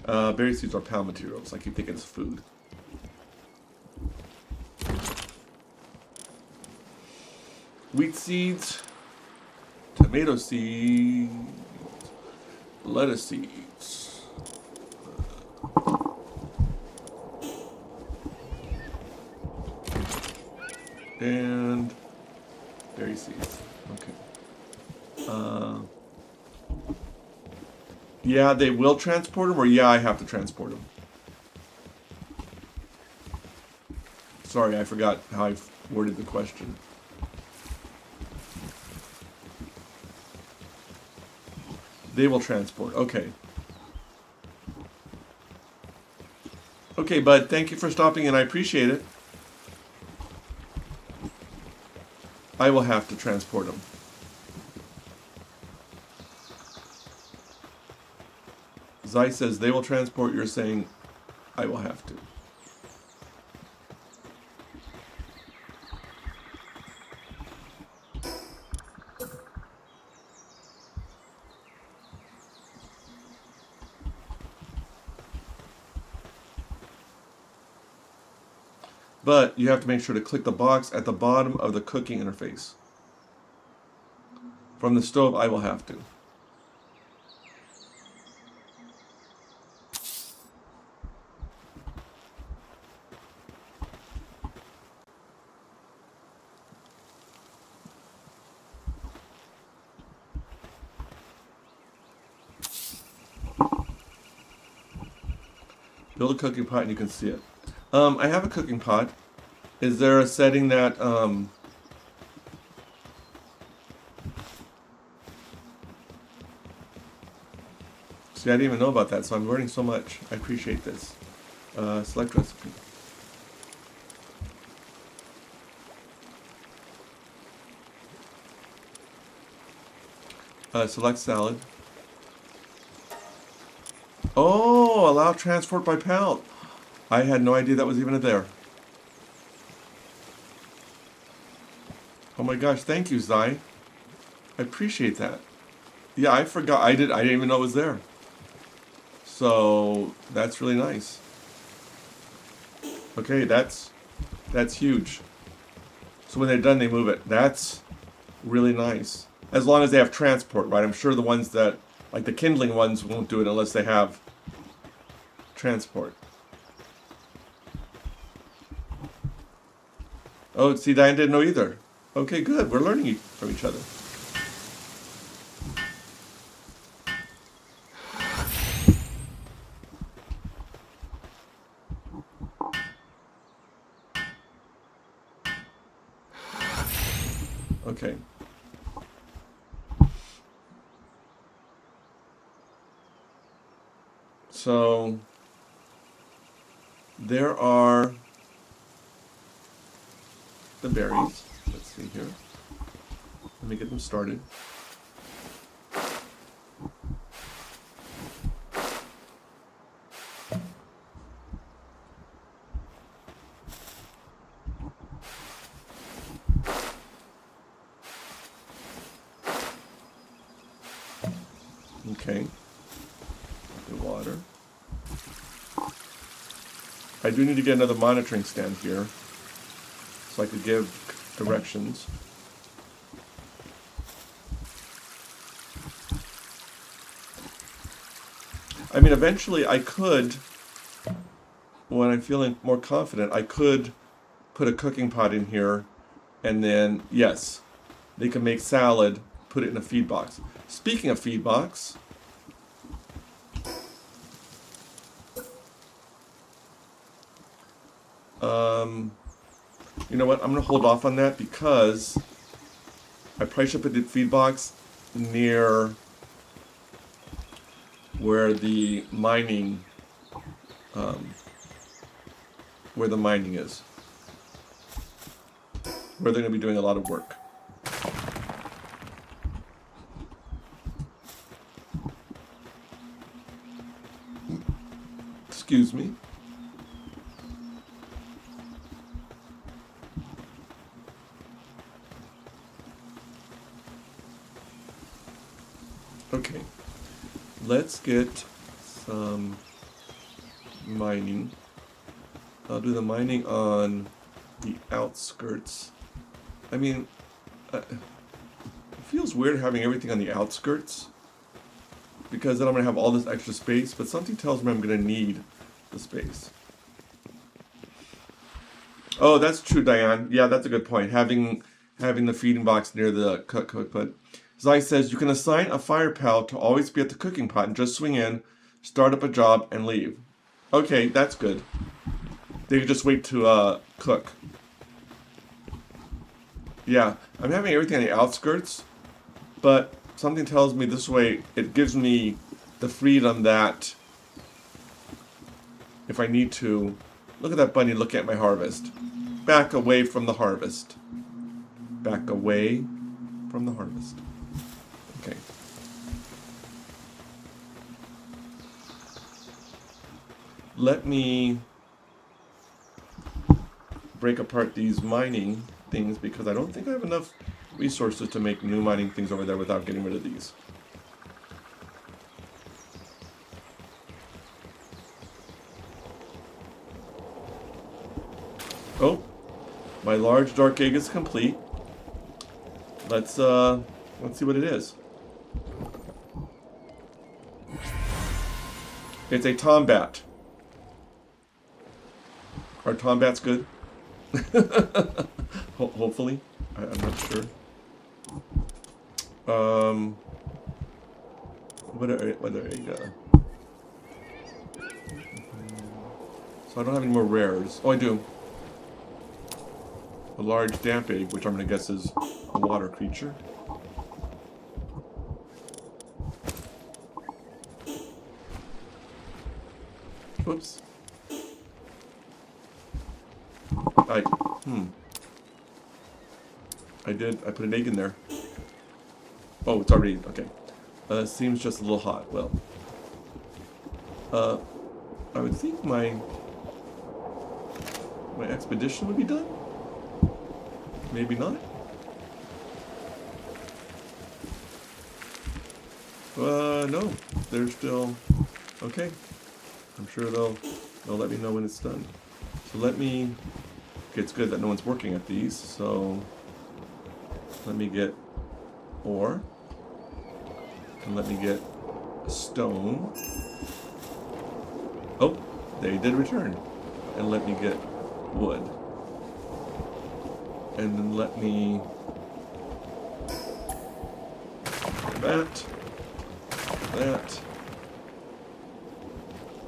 [SPEAKER 1] Berry seeds are pal materials. I keep thinking it's food. Wheat seeds, tomato seeds, lettuce seeds. And berry seeds. Okay. Yeah, they will transport them, or yeah, I have to transport them. Sorry, I forgot how I worded the question. They will transport. Okay. Okay, bud, thank you for stopping in. I appreciate it. I will have to transport them. Zai says they will transport. You're saying I will have to. But you have to make sure to click the box at the bottom of the cooking interface. From the stove, I will have to. Build a cooking pot and you can see it. I have a cooking pot. Is there a setting that, see, I didn't even know about that, so I'm learning so much. I appreciate this. Select recipe. Select salad. Oh, allow transport by pallet. I had no idea that was even there. Oh my gosh, thank you, Zai. I appreciate that. Yeah, I forgot. I didn't even know it was there. So that's really nice. Okay, that's huge. So when they're done, they move it. That's really nice. As long as they have transport, right? I'm sure the ones that, like the kindling ones, won't do it unless they have transport. Oh, see, Diane didn't know either. Okay, good. We're learning from each other. Okay. So there are the berries. Let's see here. Let me get them started. Okay. The water. I do need to get another monitoring stand here so I could give directions. I mean, eventually I could, when I'm feeling more confident, I could put a cooking pot in here, and then, yes, they can make salad, put it in a feed box. Speaking of feed box, you know what? I'm going to hold off on that because I probably should put the feed box near where the mining is, where they're going to be doing a lot of work. Excuse me. Okay, let's get some mining. I'll do the mining on the outskirts. I mean, it feels weird having everything on the outskirts because then I'm going to have all this extra space, but something tells me I'm going to need the space. Oh, that's true, Diane. Yeah, that's a good point. Having the feeding box near the cook. Zai says, you can assign a fire pal to always be at the cooking pot and just swing in, start up a job, and leave. Okay, that's good. They can just wait to cook. Yeah, I'm having everything on the outskirts, but something tells me this way, it gives me the freedom that if I need to, look at that bunny looking at my harvest. Back away from the harvest. Back away from the harvest. Okay. Let me break apart these mining things because I don't think I have enough resources to make new mining things over there without getting rid of these. Oh, my large dark egg is complete. Let's see what it is. It's a tombat. Are tombats good? Hopefully. I'm not sure. What are so I don't have any more rares. Oh, I do. A large damp egg, which I'm going to guess is a water creature. Whoops. I put an egg in there. Oh, it's already, okay. Seems just a little hot. Well, I would think my expedition would be done. Maybe not. No, they're still okay. I'm sure they'll let me know when it's done. So let me. Okay, it's good that no one's working at these. So let me get ore, and let me get stone. Oh, they did return, and let me get wood. And then let me that.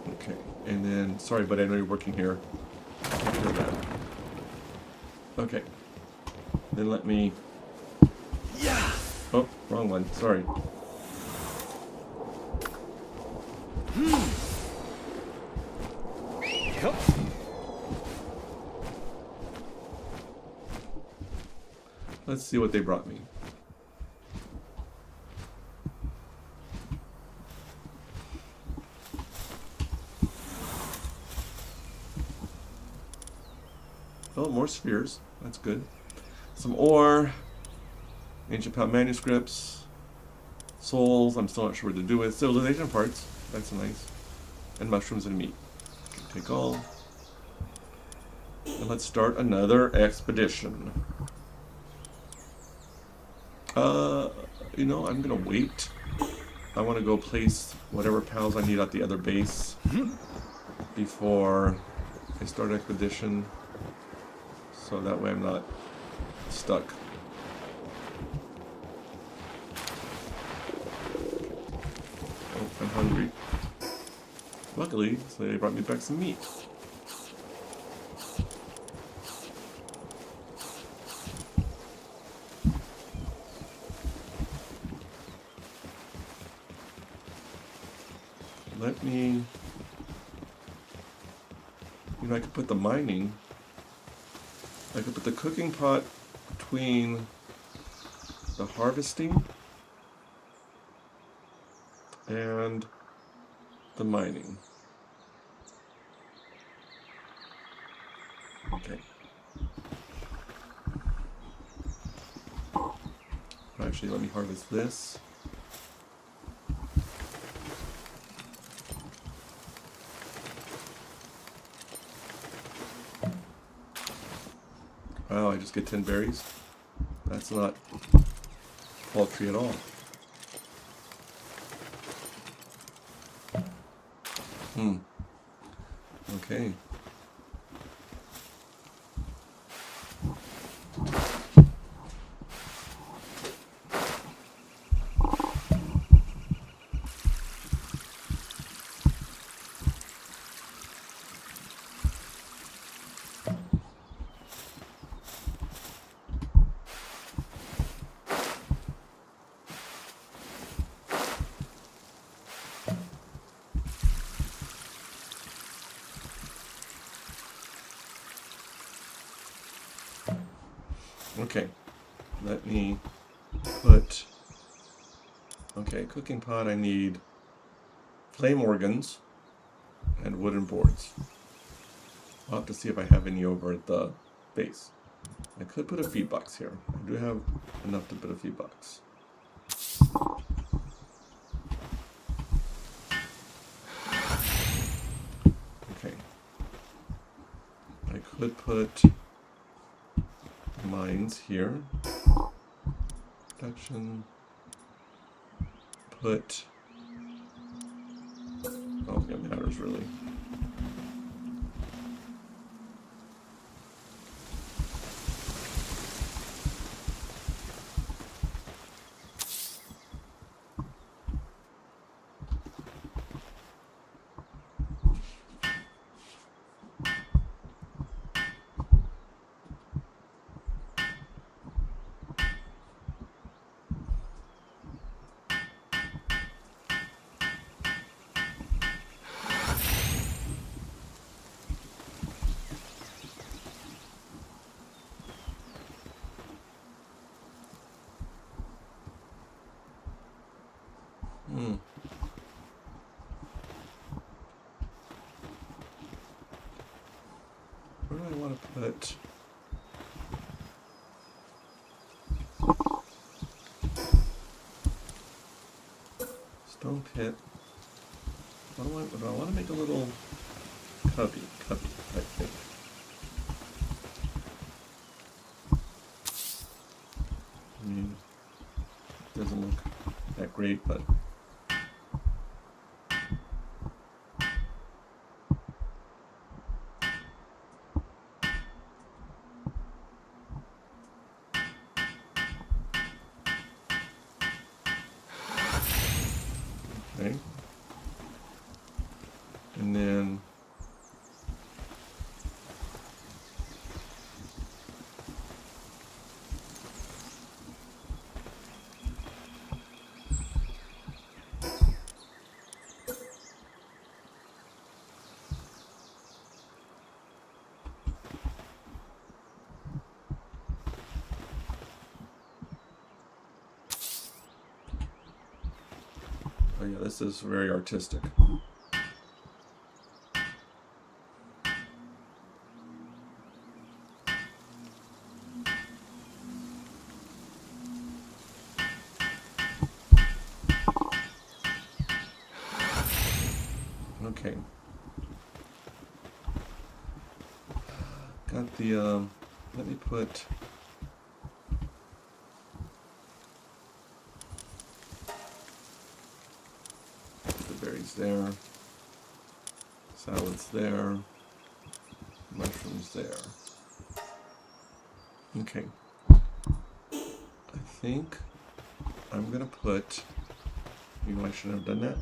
[SPEAKER 1] Okay, and then sorry, but I know you're working here. Do that. Okay. Then let me. Yeah. Oh, wrong one. Sorry. Yep. Let's see what they brought me. Oh, more spheres. That's good. Some ore. Ancient Pal manuscripts. Souls. I'm still not sure what to do with. Civilization parts. That's nice. And mushrooms and meat. Okay, take all. And let's start another expedition. You know, I'm gonna wait. I want to go place whatever pals I need at the other base before I start expedition. so that way I'm not stuck. Oh, I'm hungry. Luckily, so they brought me back some meat. Let me... I could put the mining... I could put the cooking pot between the harvesting and the mining. Okay. Actually, let me harvest this. Wow, I just get 10 berries? That's not paltry at all. Okay. Okay, let me put, okay, cooking pot, I need flame organs and wooden boards. I'll have to see if I have any over at the base. I could put a feed box here. I do have enough to put a feed box. Okay. I could put mines here. Production. Put... I don't think it matters really. Where do I want to put... Stone pit. What do I want to make a little cubby, I think. I mean, it doesn't look that great, but... Okay. And then oh yeah, this is very artistic. Okay. Got the, let me put... the berries there. Salads there. Mushrooms there. Okay. I think I'm gonna put, you know, I shouldn't have done that.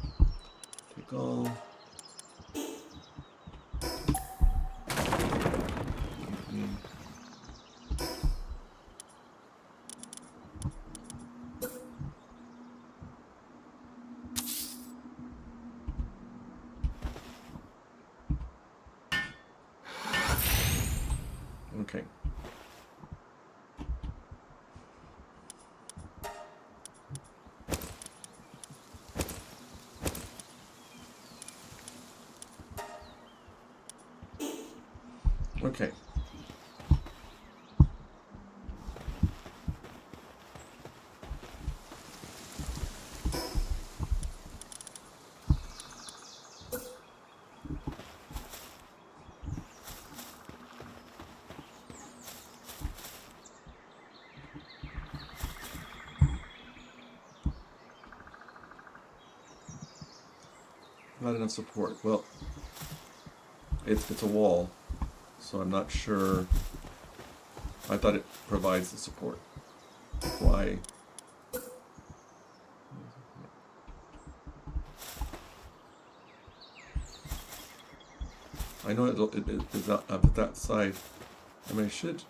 [SPEAKER 1] Take all. Okay. Okay. Not enough support. Well, it's a wall, so I'm not sure. I thought it provides the support. Why? I know it is up at that side. I mean, I should.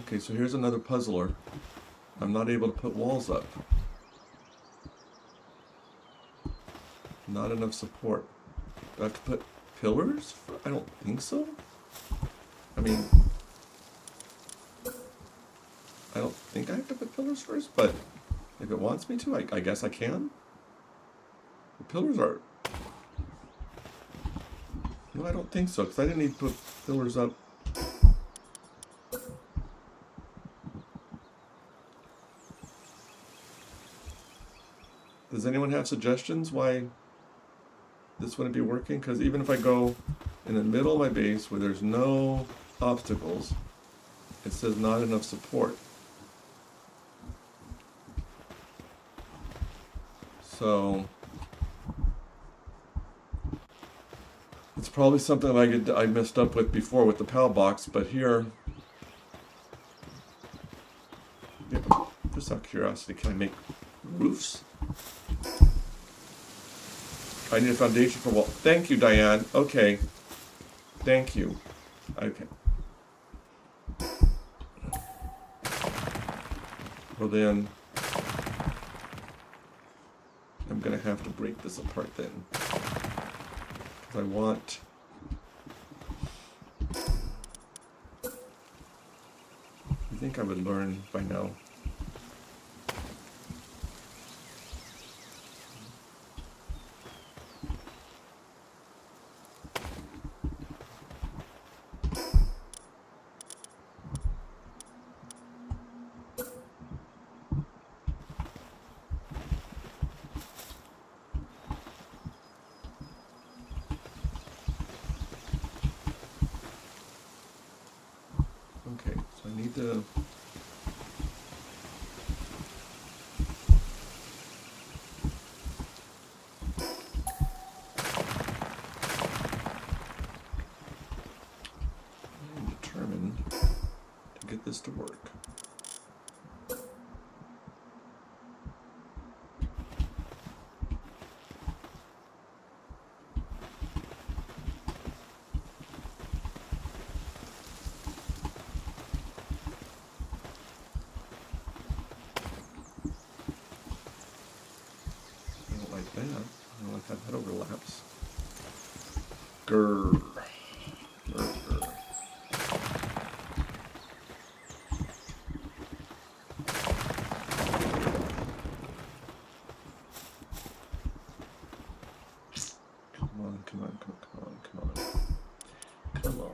[SPEAKER 1] Okay, so here's another puzzler. I'm not able to put walls up. Not enough support. Do I have to put pillars? I don't think so. I mean, I don't think I have to put pillars first, but if it wants me to, I guess I can. The pillars are... No, I don't think so, because I didn't need to put pillars up. Does anyone have suggestions why this wouldn't be working? Because even if I go in the middle of my base where there's no obstacles, it says not enough support. So it's probably something like I messed up with before with the PAL box, but here, yeah, just out of curiosity, can I make roofs? I need a foundation for wall. Thank you, Diane. Okay. Thank you. Okay. Well then, I'm gonna have to break this apart then. Because I want... I think I would learn by now. Okay, so I need to... I'm determined to get this to work. That. I don't like how that overlaps. Grrr. Grrr, grrr. Come on, come on, come on, come on, come on. Come on.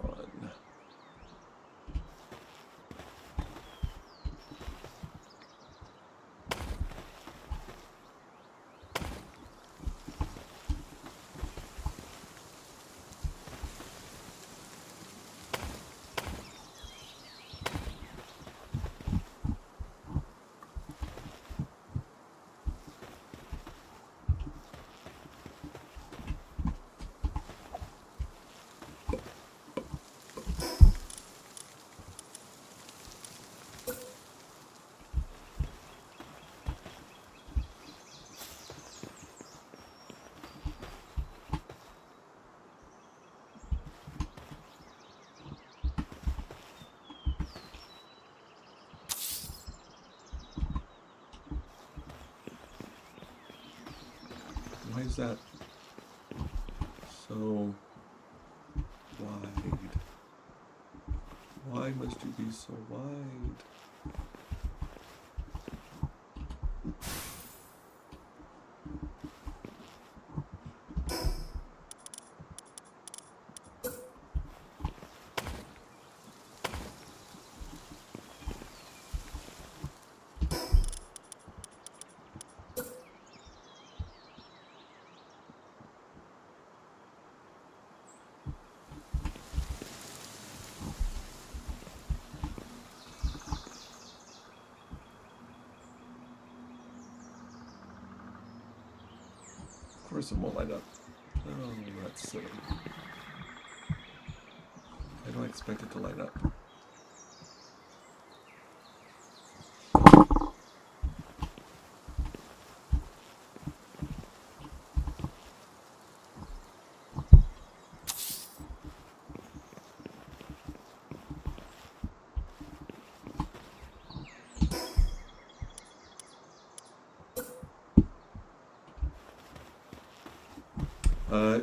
[SPEAKER 1] Why is that so wide? Why must you be so wide? Of course it won't light up. Oh, that's silly. I don't expect it to light up.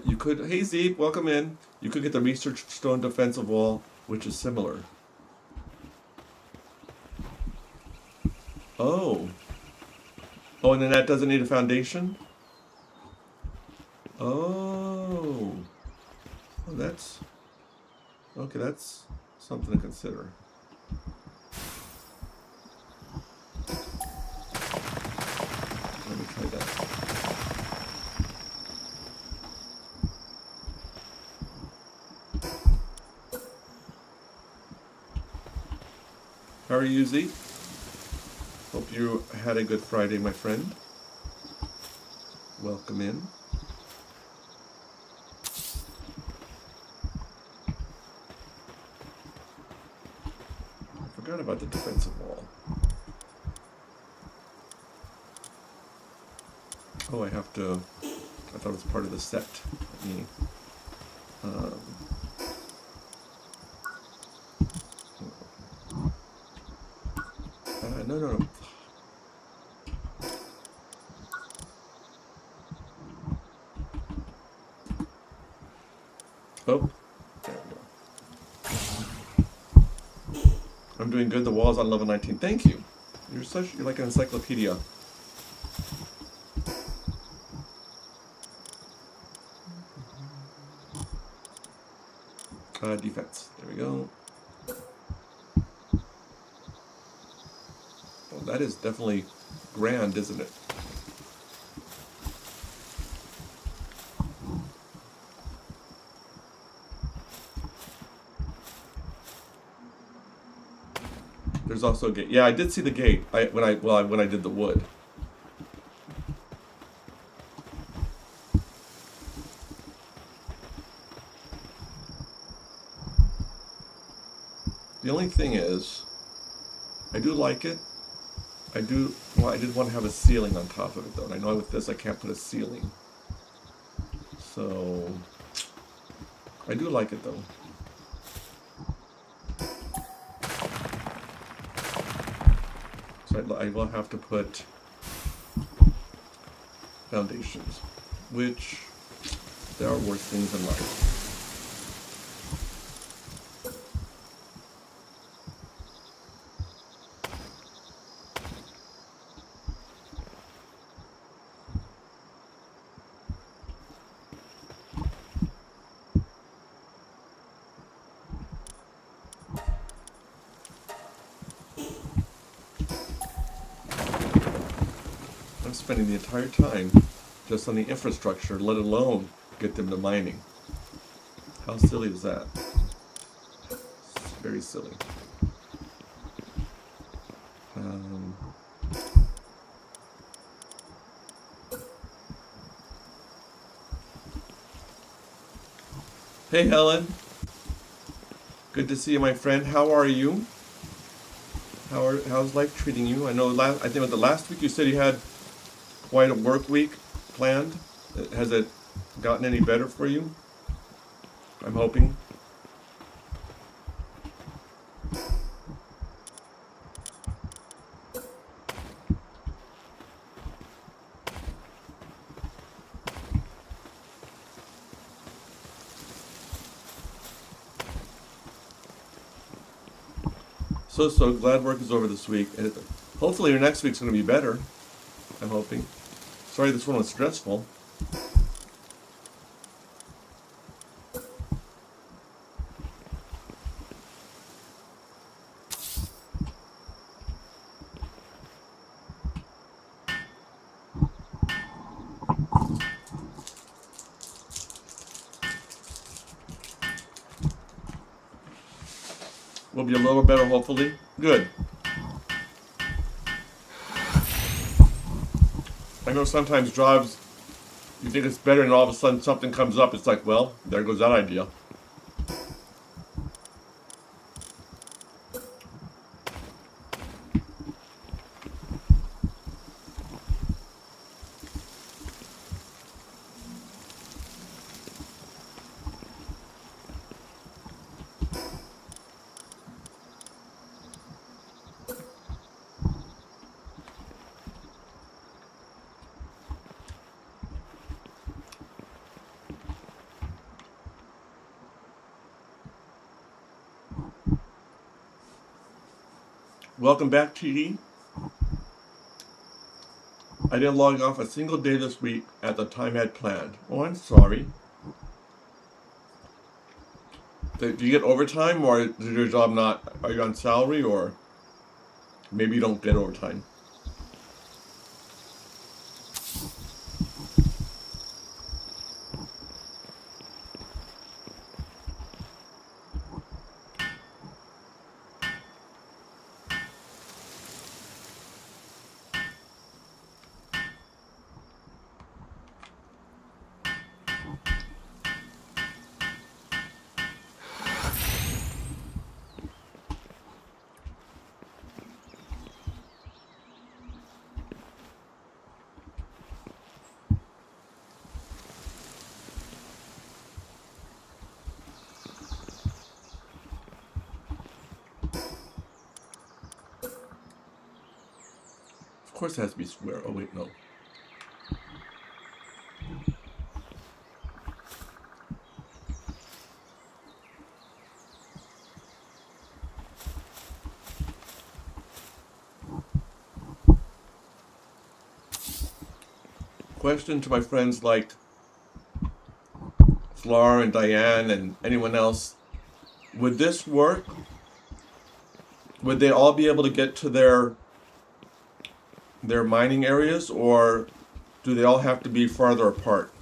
[SPEAKER 1] You could, hey Zeep, welcome in. You could get the research stone defensive wall, which is similar. Oh. Oh, and then that doesn't need a foundation? Oh. Oh, that's, okay, that's something to consider. Let me try that. How are you, Z? Hope you had a good Friday, my friend. Welcome in. I forgot about the defensive wall. Oh, I have to... I thought it was part of the set. No. Oh, there we go. I'm doing good. The wall's on level 19. Thank you. You're like an encyclopedia. Defense. There we go. Well, that is definitely grand, isn't it? There's also a gate. Yeah, I did see the gate. When I did the wood. The only thing is, I do like it. I did want to have a ceiling on top of it though. And I know with this I can't put a ceiling. So, I do like it though. So I will have to put foundations, which there are worse things in life. I'm spending the entire time just on the infrastructure, let alone get them to mining. How silly is that? It's very silly. Hey Helen, good to see you, my friend. How are you? How's life treating you? I know I think the last week you said you had quite a work week planned. Has it gotten any better for you? I'm hoping. So glad work is over this week. And hopefully your next week's going to be better. I'm hoping. Sorry this one was stressful. Will be a little better, hopefully. Good. I know sometimes jobs, you think it's better and all of a sudden something comes up. It's like, well, there goes that idea. Welcome back, TD. I didn't log off a single day this week at the time I had planned. Oh, I'm sorry. Do you get overtime, or is your job not, are you on salary, or maybe you don't get overtime? Of course it has to be square. Oh wait, no. Question to my friends like Flora and Diane and anyone else. Would this work? Would they all be able to get to their mining areas, or do they all have to be farther apart?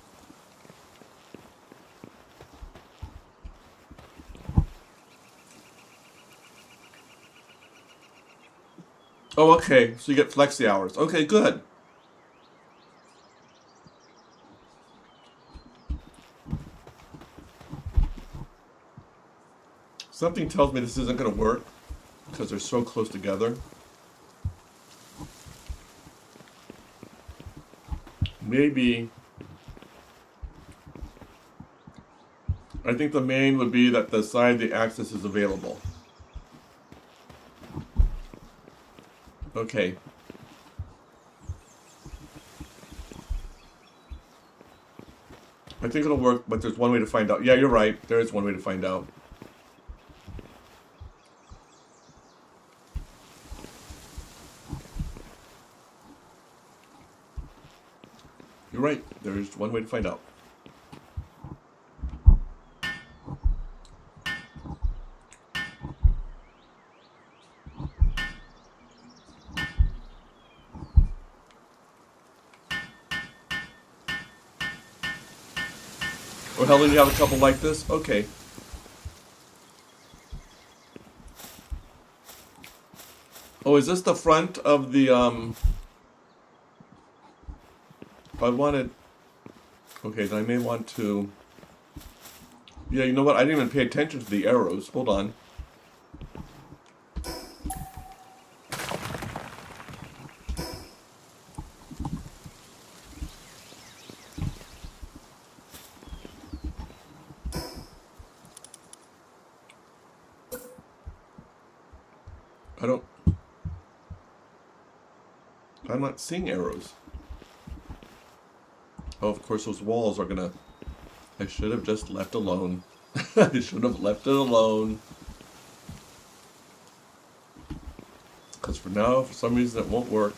[SPEAKER 1] Oh, okay. So you get flexi hours. Okay, good. Something tells me this isn't going to work because they're so close together. Maybe, I think the main would be that the side the access is available. Okay. I think it'll work, but there's one way to find out. Yeah, you're right. There is one way to find out. You're right. There is one way to find out. Oh, Helen, you have a couple like this? Okay. Oh, is this the front of the, I wanted, okay, then I may want to, yeah, you know what, I didn't even pay attention to the arrows, hold on. I'm not seeing arrows. Oh, of course those walls are gonna, I should have just left alone. I should have left it alone. For now, for some reason, it won't work.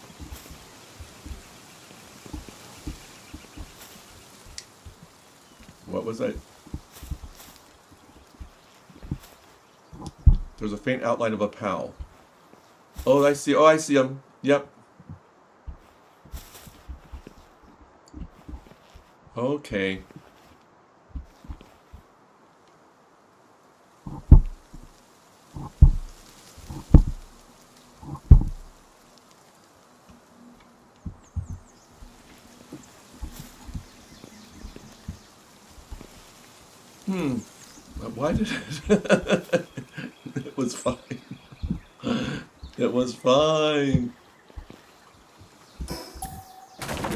[SPEAKER 1] What was that? There's a faint outline of a pal. Oh, I see. Oh, I see him. Yep. Okay. Why did it? It was fine. It was fine.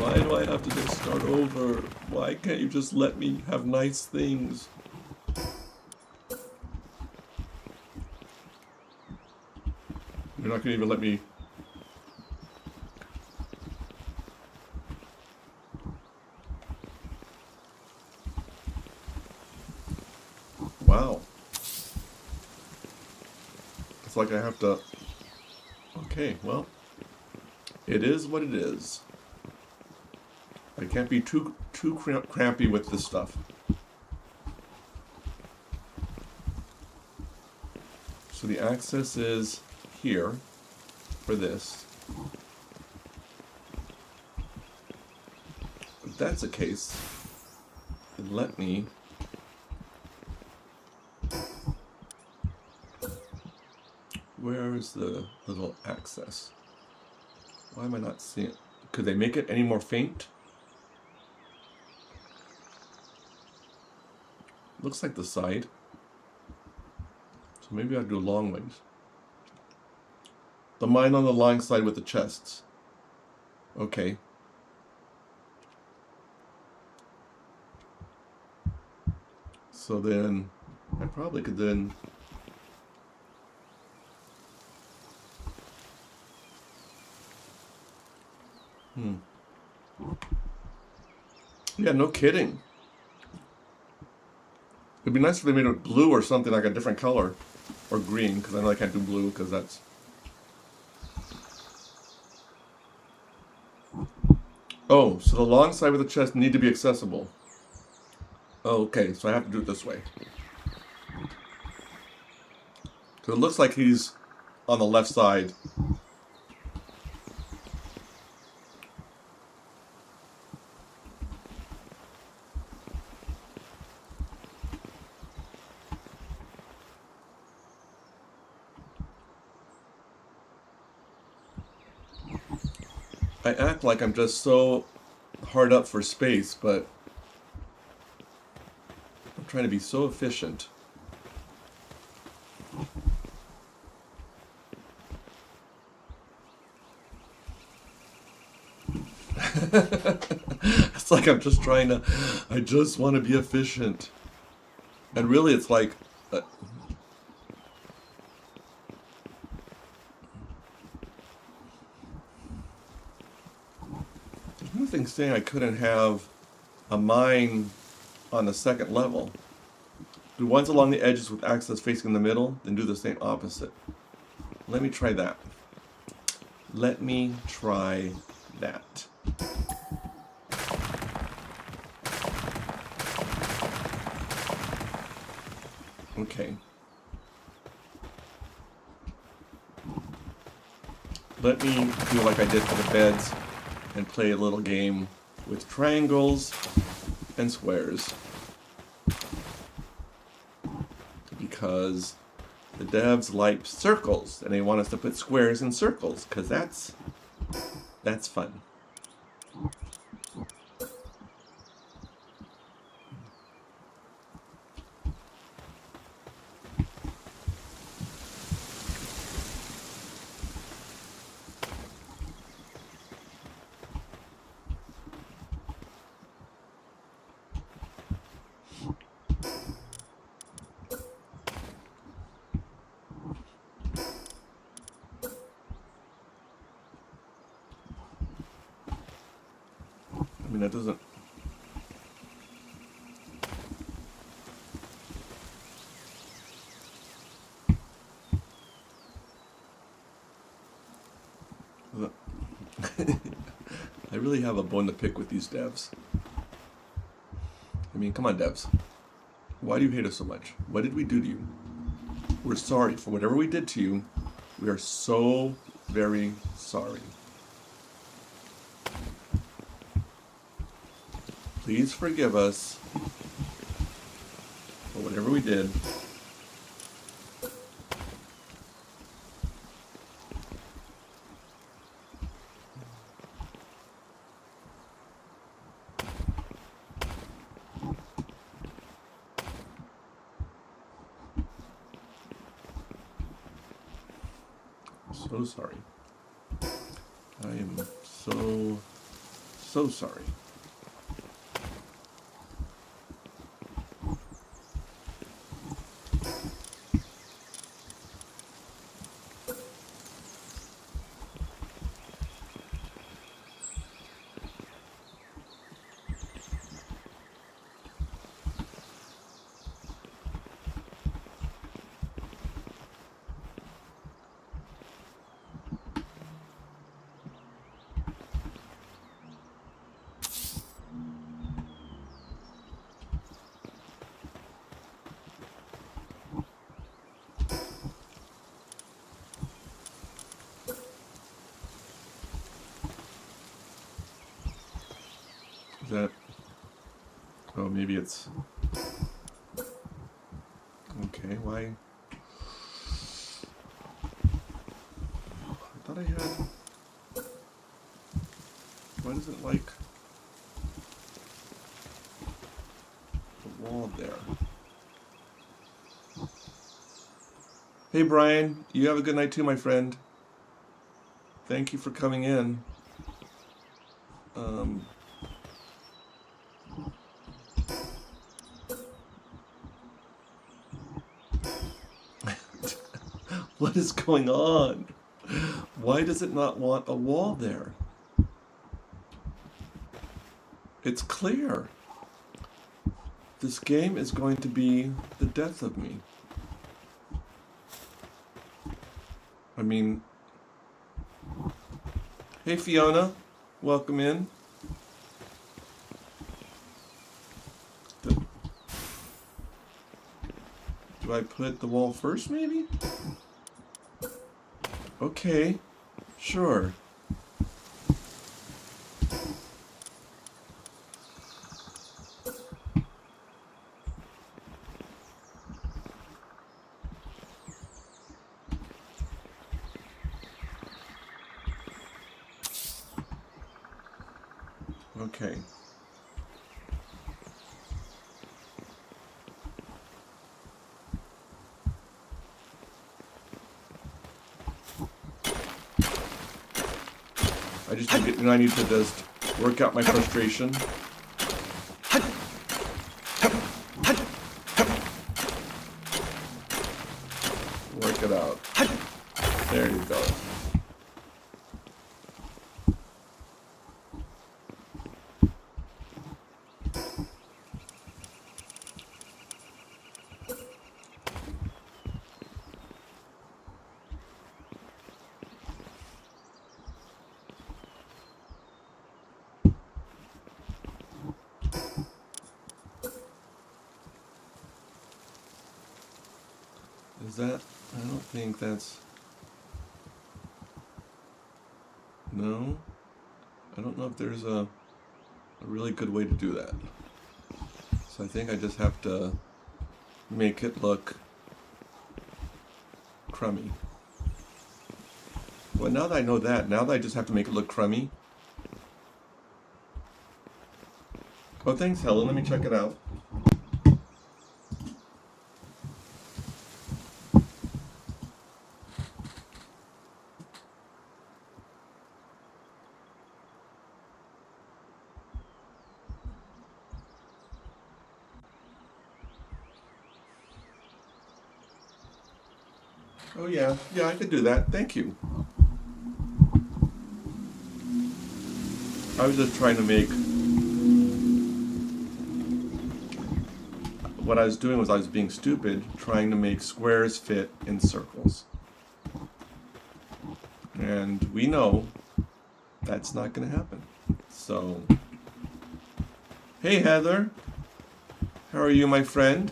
[SPEAKER 1] Why do I have to just start over? Why can't you just let me have nice things? You're not gonna even let me. Wow. It's like I have to. Okay, well, it is what it is. I can't be too crampy with this stuff. So the access is here for this. If that's the case, then let me. Where is the little access? Why am I not seeing it? Could they make it any more faint? Looks like the side. So maybe I'll do long ways. The mine on the long side with the chests. Okay. So then, I probably could then... Yeah, no kidding. It'd be nice if they made it blue or something, like a different color. Or green, because I know I can't do blue, because that's... Oh, so the long side with the chest need to be accessible. Oh, okay, so I have to do it this way. Because it looks like he's on the left side. I act like I'm just so hard up for space, but I'm trying to be so efficient. It's like I'm just trying to, I just want to be efficient. And really it's like, there's nothing saying I couldn't have a mine on the second level. Do ones along the edges with access facing the middle, then do the same opposite. Let me try that. Let me try that. Okay. Let me do like I did for the beds and play a little game with triangles and squares. Because the devs like circles and they want us to put squares in circles because that's fun. I mean, that doesn't... I really have a bone to pick with these devs. I mean, come on, devs. Why do you hate us so much? What did we do to you? We're sorry for whatever we did to you. We are so very sorry. Please forgive us for whatever we did. So sorry. I am so sorry. Is that... Oh, maybe it's... Okay, why... I thought I had... Why does it like... the wall there? Hey Brian, you have a good night too, my friend. Thank you for coming in. What is going on? Why does it not want a wall there? It's clear. This game is going to be the death of me. I mean... Hey Fiona, welcome in. Do I put the wall first, maybe? Okay, sure. Okay. I need to just work out my frustration. Work it out. There you go. Is that... I don't think that's... No? I don't know if there's a really good way to do that. So I think I just have to make it look crummy. Well, now that I know that, now that I just have to make it look crummy... Oh, thanks, Helen. Let me check it out. Oh yeah, I could do that. Thank you. I was just trying to make... What I was doing was I was being stupid, trying to make squares fit in circles. And we know that's not going to happen. So, hey Heather, how are you, my friend?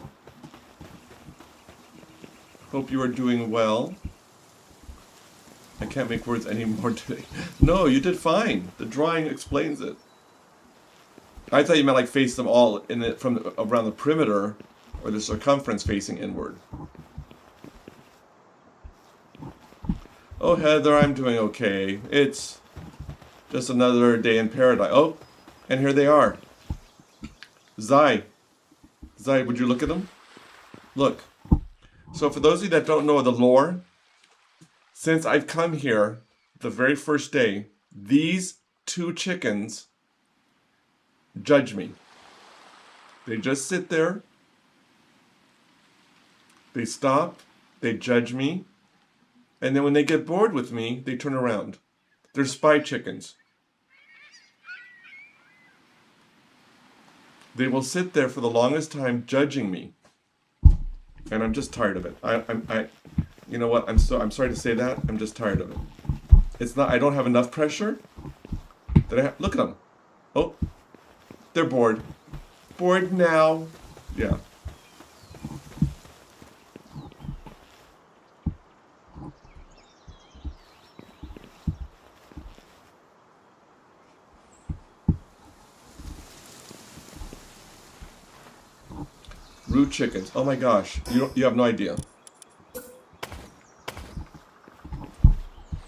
[SPEAKER 1] Hope you are doing well. I can't make words anymore today. No, you did fine. The drawing explains it. I thought you meant like face them all in it from around the perimeter or the circumference facing inward. Oh, Heather, I'm doing okay. It's just another day in paradise. Oh, and here they are. Zai, would you look at them? Look. So for those of you that don't know the lore, since I've come here the very first day, these two chickens judge me. They just sit there. They stop. They judge me. And then when they get bored with me, they turn around. They're spy chickens. They will sit there for the longest time judging me. And I'm just tired of it. You know what? I'm sorry to say that. I'm just tired of it. It's not. I don't have enough pressure. Look at them. Oh, they're bored. Bored now. Yeah. Rude chickens. Oh my gosh. You have no idea.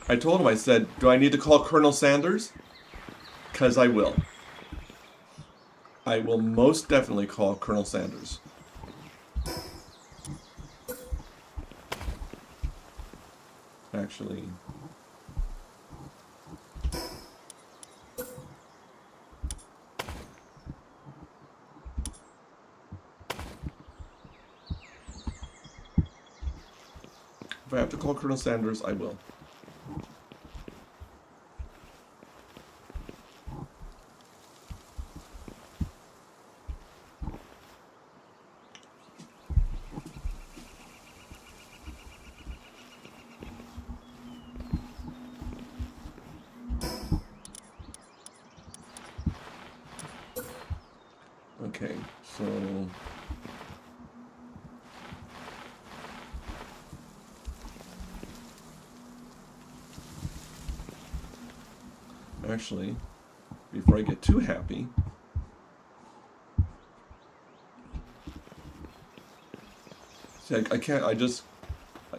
[SPEAKER 1] I told him, I said, do I need to call Colonel Sanders? Because I will. I will most definitely call Colonel Sanders. Actually. If I have to call Colonel Sanders, I will. Okay, so actually, before I get too happy, see, I can't,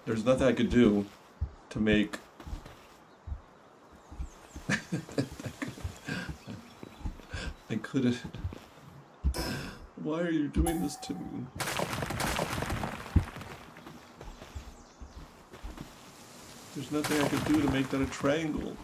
[SPEAKER 1] there's nothing I could do to make I couldn't. Why are you doing this to me? There's nothing I could do to make that a triangle.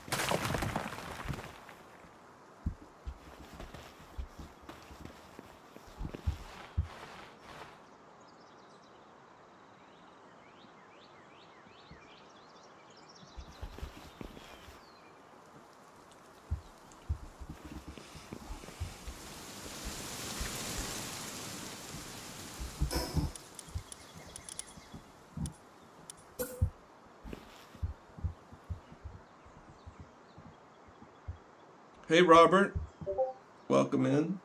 [SPEAKER 1] Hey Robert, welcome in.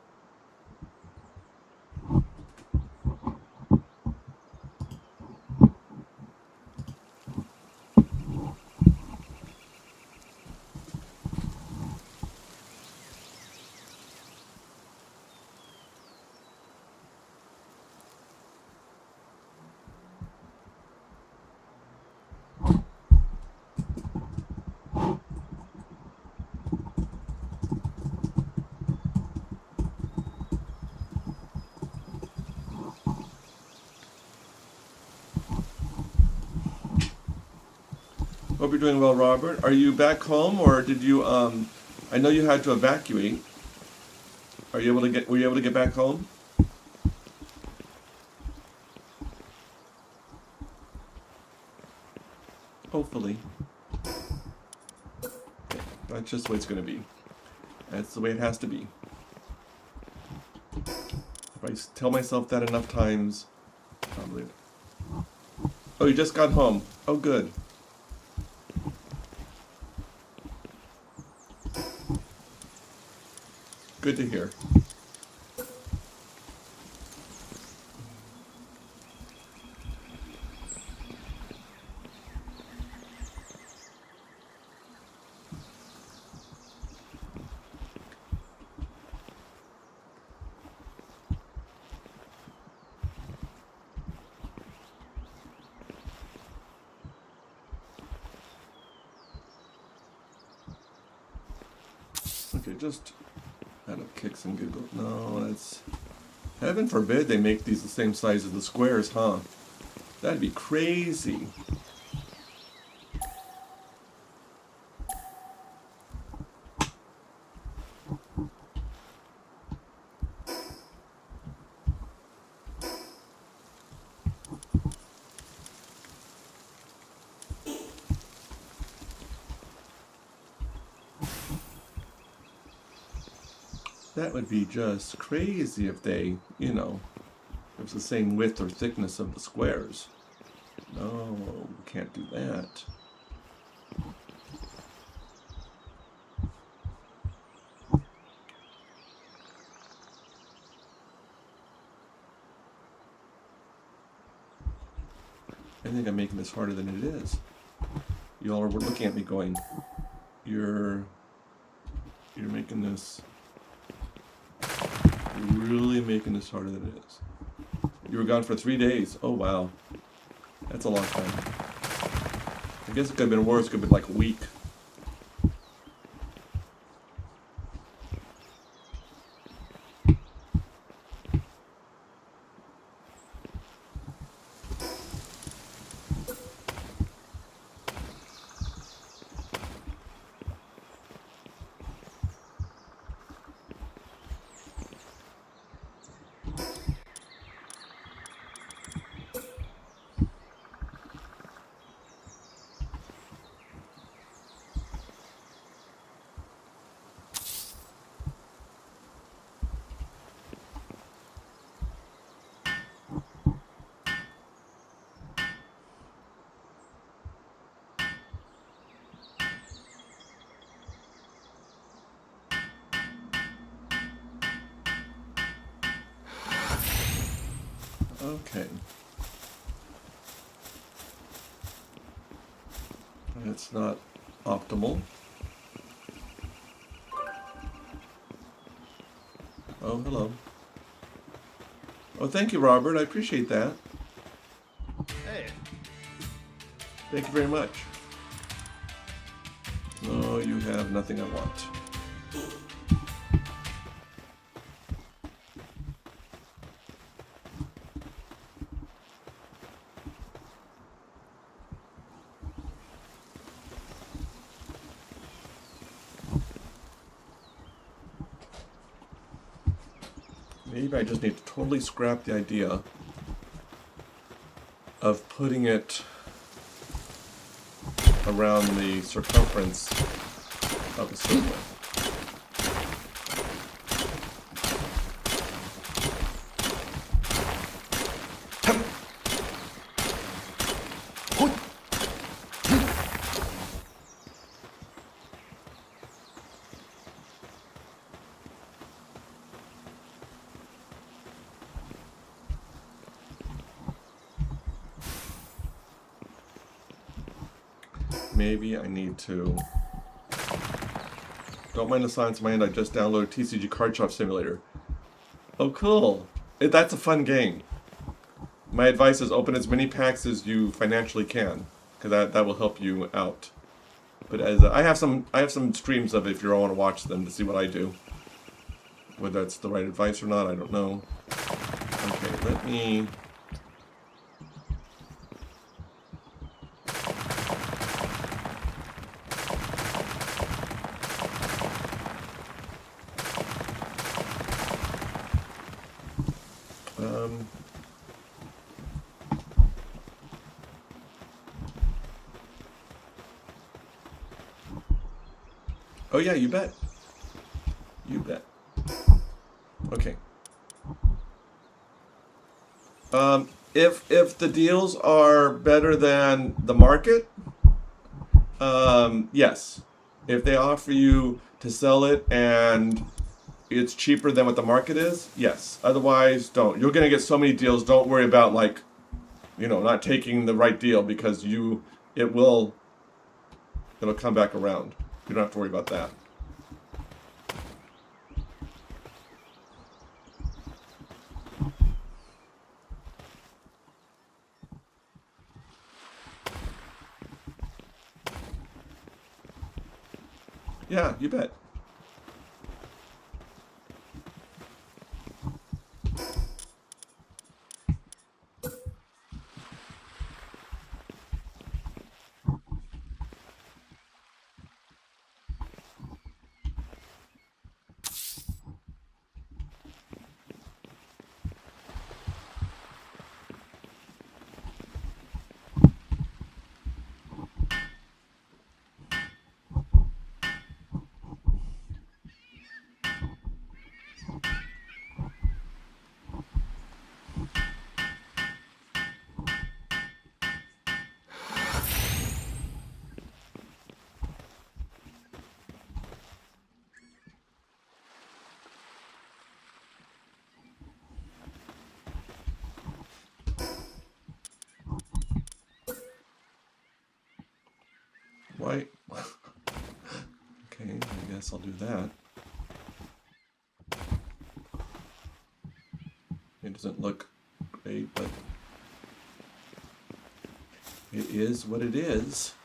[SPEAKER 1] Hope you're doing well, Robert. Are you back home, or did you? I know you had to evacuate. Were you able to get back home? Hopefully. Okay. That's just the way it's going to be. That's the way it has to be. If I tell myself that enough times, I'll believe it. Oh, you just got home. Oh, good. Good to hear. Okay, just out of kicks and giggles. No, that's... Heaven forbid they make these the same size as the squares, huh? That'd be crazy. That would be just crazy if they, you know, it was the same width or thickness of the squares. No, we can't do that. I think I'm making this harder than it is. You all are looking at me going, you're making this... You're really making this harder than it is. You were gone for 3 days. Oh, wow. That's a long time. I guess it could have been worse. It could have been like a week. Okay. That's not optimal. Oh, hello. Oh, thank you, Robert. I appreciate that.
[SPEAKER 3] Hey.
[SPEAKER 1] Thank you very much. No, you have nothing I want. Maybe I just need to totally scrap the idea of putting it around the circumference of the circle. Maybe I need to... Don't mind the silence of my hand, I just downloaded TCG Card Shop Simulator. Oh, cool. That's a fun game. My advice is open as many packs as you financially can, because that will help you out. But as I have some streams of it if you all want to watch them to see what I do. Whether that's the right advice or not, I don't know. Okay, let me... Oh yeah, you bet. You bet. Okay. If the deals are better than the market, yes. If they offer you to sell it and it's cheaper than what the market is, yes. Otherwise, don't. You're gonna get so many deals. Don't worry about like, not taking the right deal because it'll come back around. You don't have to worry about that. Yeah, you bet. Why? Okay, I guess I'll do that. It doesn't look great, but it is what it is.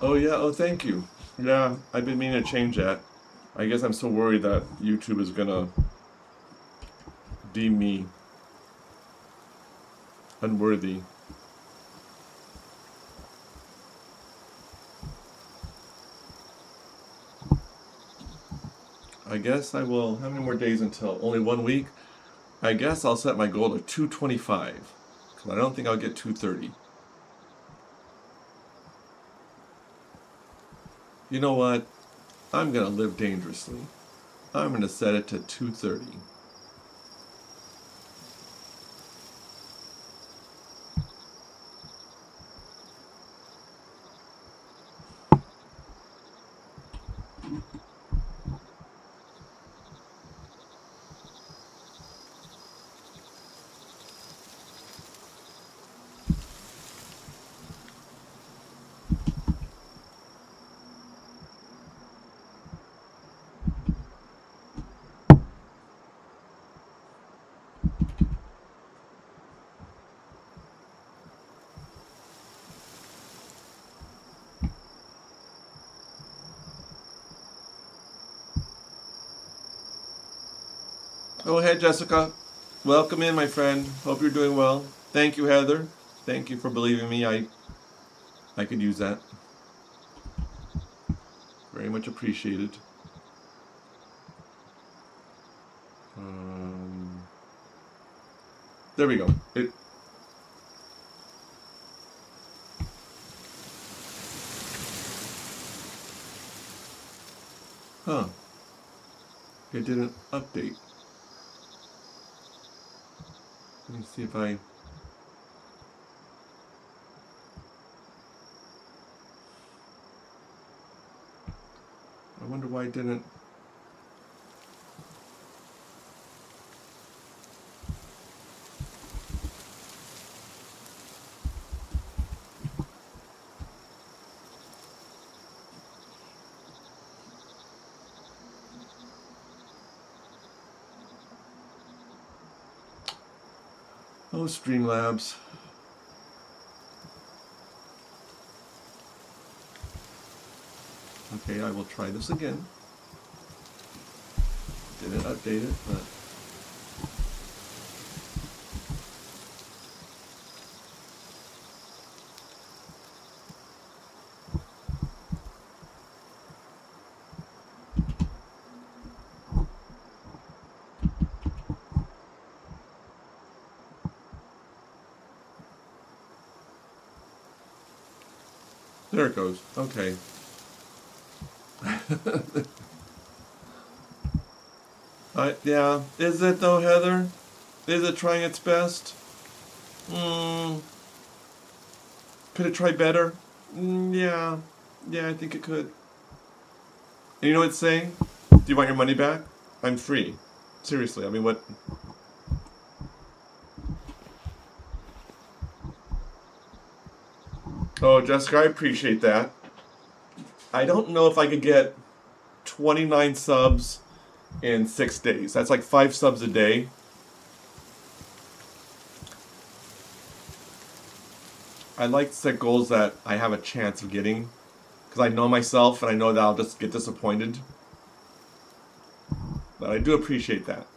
[SPEAKER 1] Oh yeah, oh thank you. Yeah, I've been meaning to change that. I guess I'm so worried that YouTube is gonna deem me unworthy. I guess I will. How many more days until? Only 1 week? I guess I'll set my goal to 225. Because I don't think I'll get 230. You know what? I'm going to live dangerously. I'm going to set it to 230. Go ahead, Jessica. Welcome in, my friend. Hope you're doing well. Thank you, Heather. Thank you for believing me. I could use that. Very much appreciated. There we go. It didn't update. Let me see if I wonder why it didn't. Oh, Streamlabs. Okay, I will try this again. Didn't update it, but... There it goes. Okay. Yeah. Is it though, Heather? Is it trying its best? Could it try better? Yeah. Yeah, I think it could. And you know what it's saying? Do you want your money back? I'm free. Seriously, I mean, what... Oh, Jessica, I appreciate that. I don't know if I could get 29 subs in 6 days. That's like 5 subs a day. I like to set goals that I have a chance of getting, because I know myself and I know that I'll just get disappointed. But I do appreciate that.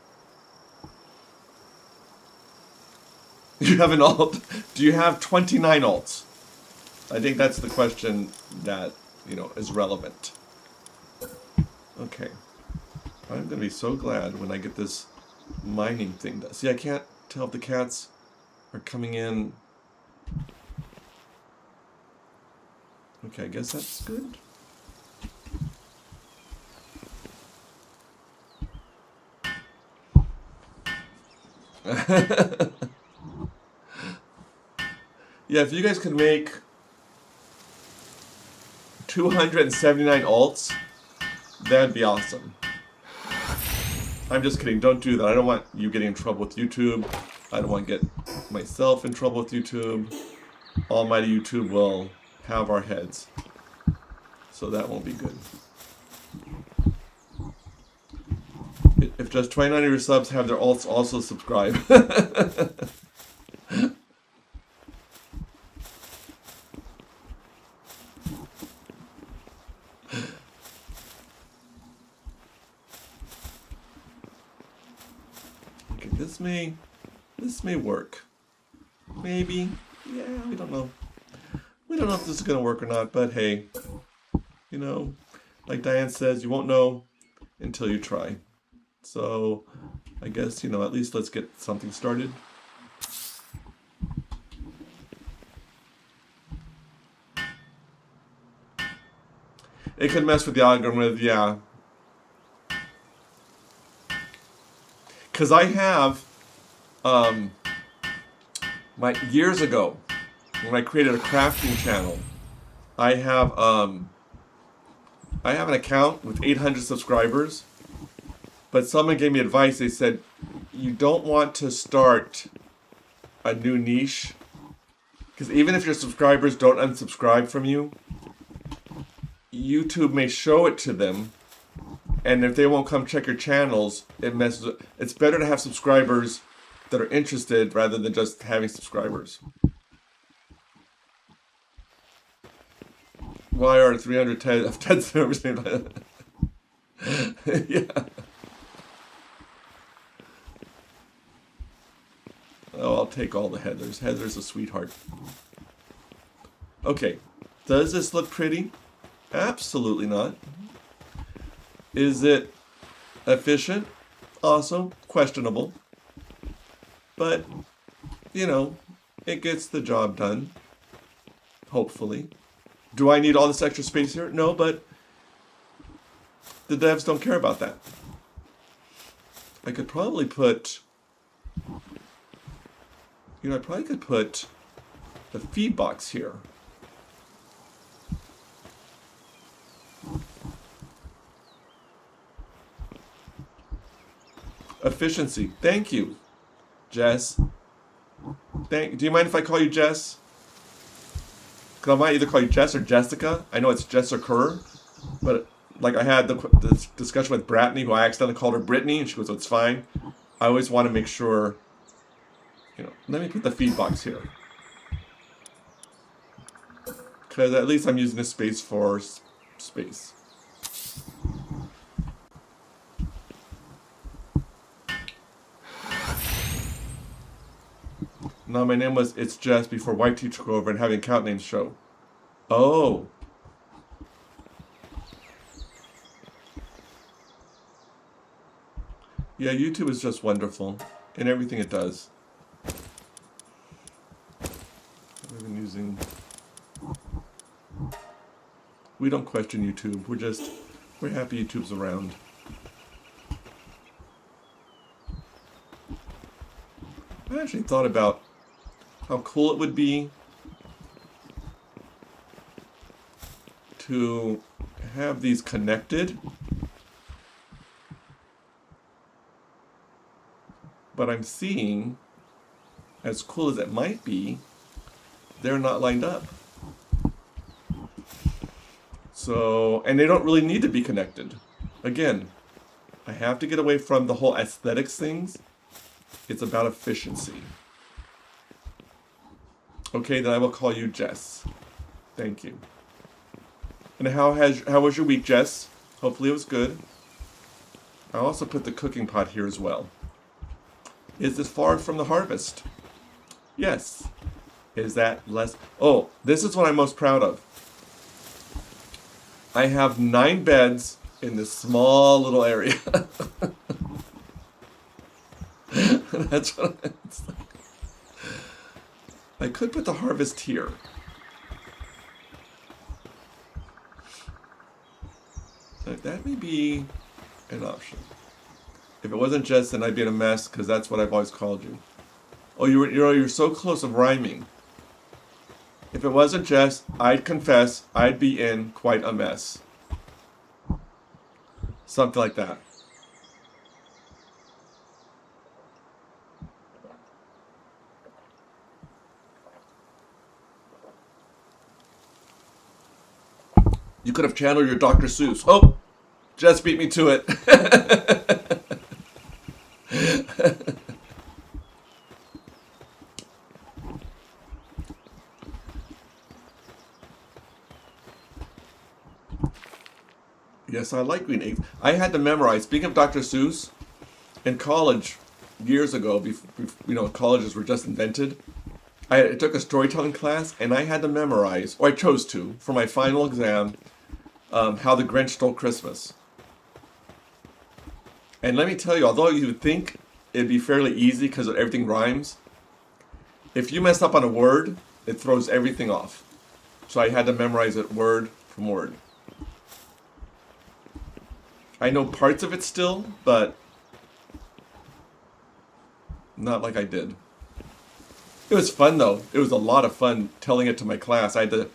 [SPEAKER 1] You have an alt? Do you have 29 alts? I think that's the question that, you know, is relevant. Okay. I'm gonna be so glad when I get this mining thing done. See, I can't tell if the cats are coming in. Okay, I guess that's good. Yeah, if you guys could make 279 alts, that'd be awesome. I'm just kidding, don't do that. I don't want you getting in trouble with YouTube. I don't want to get myself in trouble with YouTube. Almighty YouTube will have our heads. So that won't be good. If just 29 of your subs have their alts, also subscribe. Okay, this may work. Maybe. Yeah, we don't know. We don't know if this is going to work or not, but hey, you know, like Diane says, you won't know until you try. So, I guess, you know, at least let's get something started. It could mess with the algorithm, yeah. Because I have, years ago, when I created a crafting channel, I have an account with 800 subscribers, but someone gave me advice. They said, you don't want to start a new niche, because even if your subscribers don't unsubscribe from you, YouTube may show it to them, and if they won't come check your channels, it messes with. It's better to have subscribers that are interested rather than just having subscribers. Why are 300 TED servers? Yeah. Oh, I'll take all the Heathers. Heather's a sweetheart. Okay. Does this look pretty? Absolutely not. Is it efficient? Also questionable. But, you know, it gets the job done. Hopefully. Do I need all this extra space here? No, but the devs don't care about that. I could probably put... You know, I probably could put the feed box here. Efficiency. Thank you, Jess. Do you mind if I call you Jess? Because I might either call you Jess or Jessica. I know it's Jess or Kerr, but like I had the discussion with Brittany, who I accidentally called her Brittany, and she goes, oh, it's fine. I always want to make sure, you know, let me put the feed box here. Because at least I'm using this space for space. No, my name was It's Jess before White Tea took over and having account names show. Oh. Yeah, YouTube is just wonderful in everything it does. I've been using... We don't question YouTube. We're happy YouTube's around. I actually thought about how cool it would be to have these connected, but I'm seeing, as cool as it might be, they're not lined up. So, and they don't really need to be connected. Again, I have to get away from the whole aesthetics things. It's about efficiency. Okay, then I will call you Jess. Thank you. And how was your week, Jess? Hopefully it was good. I also put the cooking pot here as well. Is this far from the harvest? Yes. Is that less? Oh, this is what I'm most proud of. I have 9 beds in this small little area. That's what it's like. I could put the harvest here. That may be an option. If it wasn't Jess, then I'd be in a mess, because that's what I've always called you. Oh, you're so close of rhyming. If it wasn't Jess, I'd confess I'd be in quite a mess. Something like that. You could have channeled your Dr. Seuss. Oh, Jess beat me to it. Yes, I like green eggs. I had to memorize. Speaking of Dr. Seuss, in college, years ago, colleges were just invented. I took a storytelling class, and I had to memorize, or I chose to, for my final exam, How the Grinch Stole Christmas. And let me tell you, although you would think it'd be fairly easy because everything rhymes, if you mess up on a word, it throws everything off. So I had to memorize it word from word. I know parts of it still, but not like I did. It was fun though. It was a lot of fun telling it to my class. I had to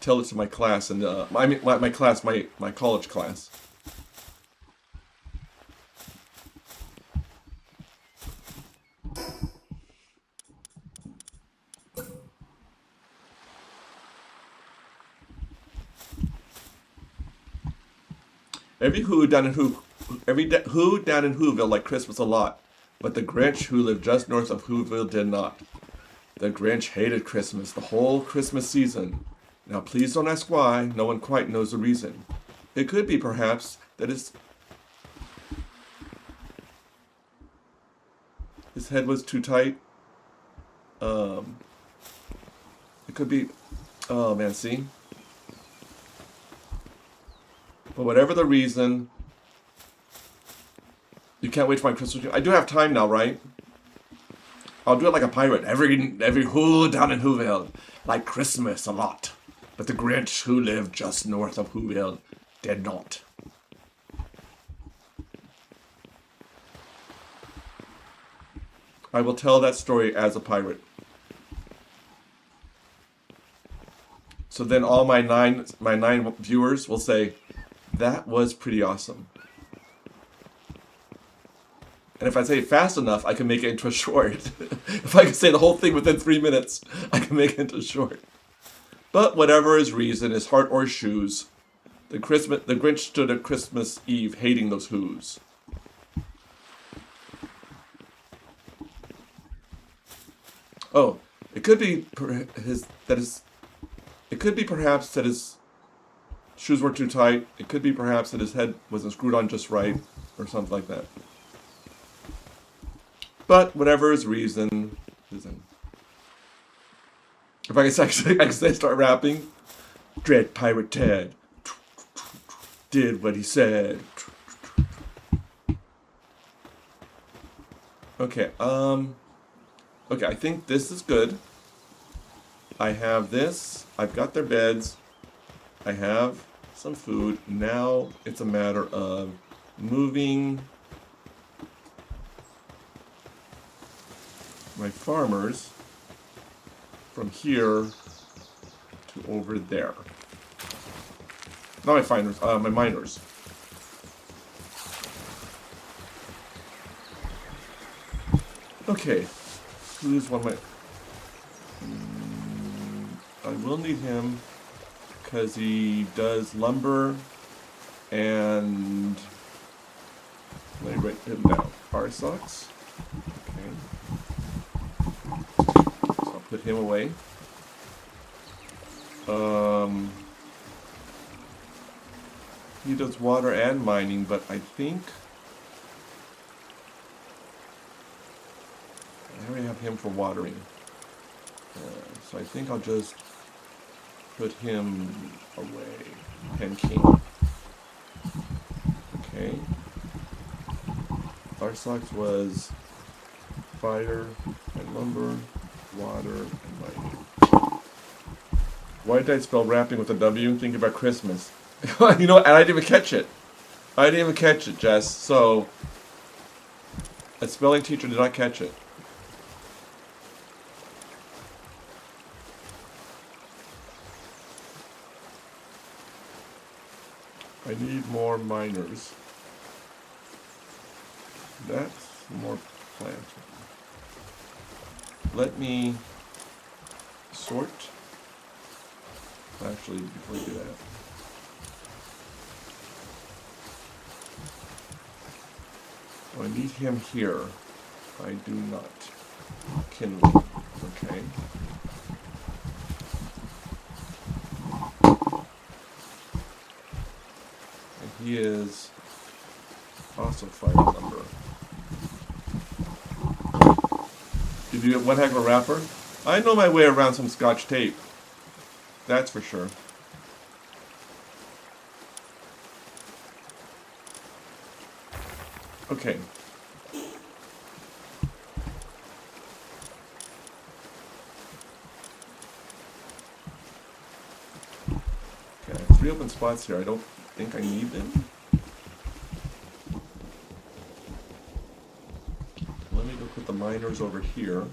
[SPEAKER 1] tell it to my class, and my class, my college class. Every Who down in Whoville liked Christmas a lot, but the Grinch who lived just north of Whoville did not. The Grinch hated Christmas the whole Christmas season. Now please don't ask why, no one quite knows the reason. It could be perhaps that his head was too tight. It could be, oh man, see? But whatever the reason, you can't wait for my Christmas. I do have time now, right? I'll do it like a pirate. Every Who down in Whoville liked Christmas a lot, but the Grinch who lived just north of Whoville did not. I will tell that story as a pirate. So then all my nine viewers will say, that was pretty awesome. And if I say it fast enough, I can make it into a short. If I can say the whole thing within 3 minutes, I can make it into a short. But whatever his reason, his heart or shoes, the Grinch stood at Christmas Eve hating those Whos. Oh, it could be it could be perhaps that his shoes were too tight. It could be perhaps that his head wasn't screwed on just right, or something like that. But whatever his reason, if I can start rapping, Dread Pirate Ted did what he said. Okay, okay, I think this is good. I have this. I've got their beds. I have some food. Now it's a matter of moving my farmers from here to over there. Not my farmers, my miners. Okay, who's one of my... I will need him because he does lumber and... Let me write him down. Our socks. Okay. So I'll put him away. He does water and mining, but I think I already have him for watering. So I think I'll just put him away. Hen King. Okay. Our socks was fire and lumber, water and mining. Why did I spell wrapping with a W? Think about Christmas. You know, and I didn't even catch it. I didn't even catch it, Jess. So, a spelling teacher did not catch it. I need more miners. That's more plants. Let me sort. Actually, before we do that. I need him here. I do not. Kindling. Okay. And he is also fire lumber. Did you get one heck of a wrapper? I know my way around some Scotch tape. That's for sure. Okay. Okay, I have 3 open spots here. I don't think I need them. miners over here.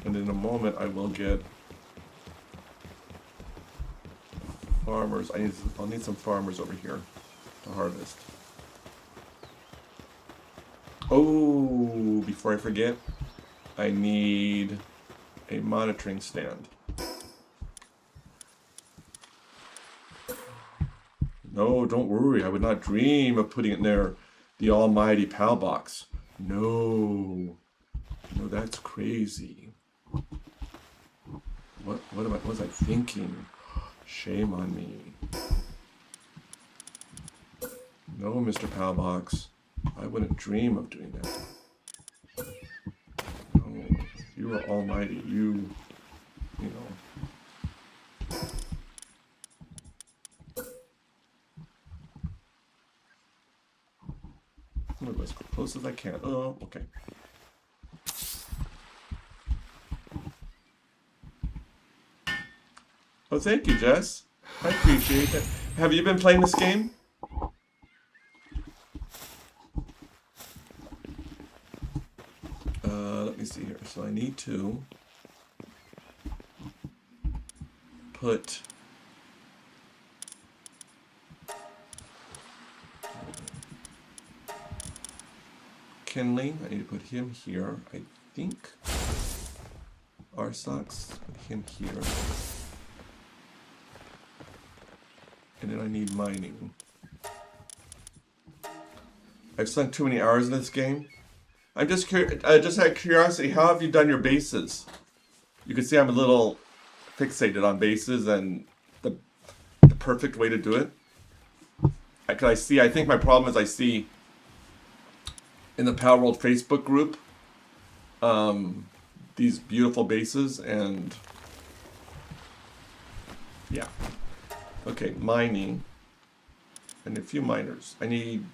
[SPEAKER 1] And in a moment I will get farmers. I'll need some farmers over here to harvest. Oh, before I forget, I need a monitoring stand. No, don't worry. I would not dream of putting it near the almighty PAL box. No. No, that's crazy. What was I thinking? Shame on me. No, Mr. PAL box. I wouldn't dream of doing that. No, you are almighty. You know. I'm gonna go as close as I can. Oh, okay. Oh, thank you, Jess. I appreciate it. Have you been playing this game? Let me see here. So I need to put kindling. I need to put him here. I think our socks. Put him here. And then I need mining. I've spent too many hours in this game. I'm just curious. Just out of curiosity, how have you done your bases? You can see I'm a little fixated on bases and the perfect way to do it. I think my problem is I see in the Palworld Facebook group these beautiful bases and yeah. Okay, mining and a few miners. I need.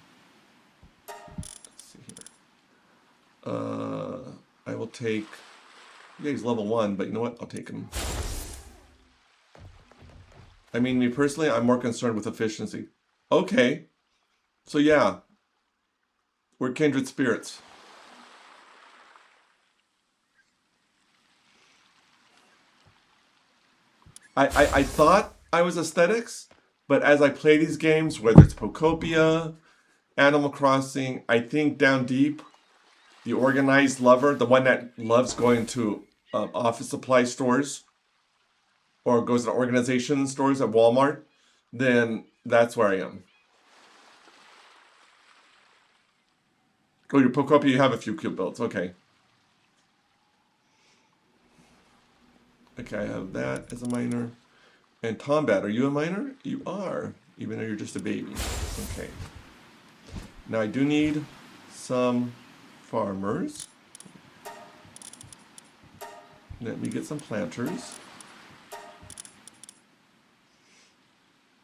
[SPEAKER 1] Let's see here. I will take. Yeah, he's level 1, but you know what? I'll take him. I mean, me personally, I'm more concerned with efficiency. Okay. So yeah. We're kindred spirits. I thought I was aesthetics, but as I play these games, whether it's Pocopia, Animal Crossing, I think down deep, the organized lover, the one that loves going to office supply stores or goes to organization stores at Walmart, then that's where I am. Oh, your Pocopia, you have a few cute builds. Okay. Okay, I have that as a miner. And Tombat, are you a miner? You are, even though you're just a baby. Okay. Now I do need some farmers. Let me get some planters.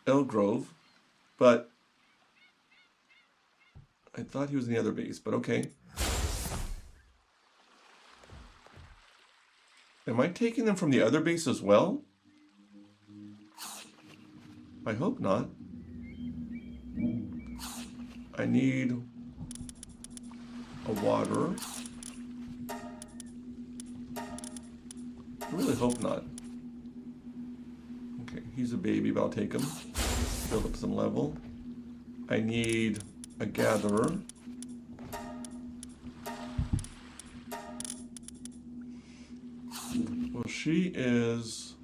[SPEAKER 1] Elgrove, but I thought he was in the other base, but okay. Am I taking them from the other base as well? I hope not. I need a water. I really hope not. Okay, he's a baby, but I'll take him. Build up some level. I need a gatherer. Well, she is...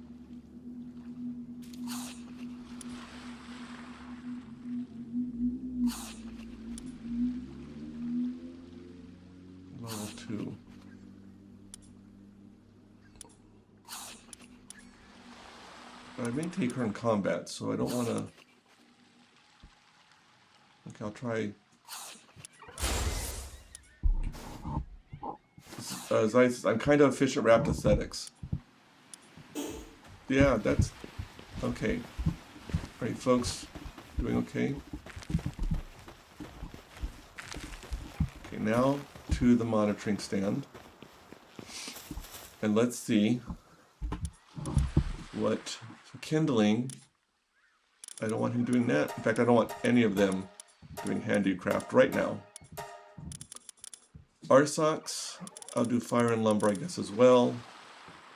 [SPEAKER 1] level 2. But I may take her in combat, so I don't want to... Okay, I'll try... I'm kind of efficient wrapped aesthetics. Yeah, that's... Okay. Alright, folks. Doing okay? Okay, now to the monitoring stand. And let's see what... So kindling... I don't want him doing that. In fact, I don't want any of them doing handicraft right now. Arsox, I'll do fire and lumber, I guess, as well.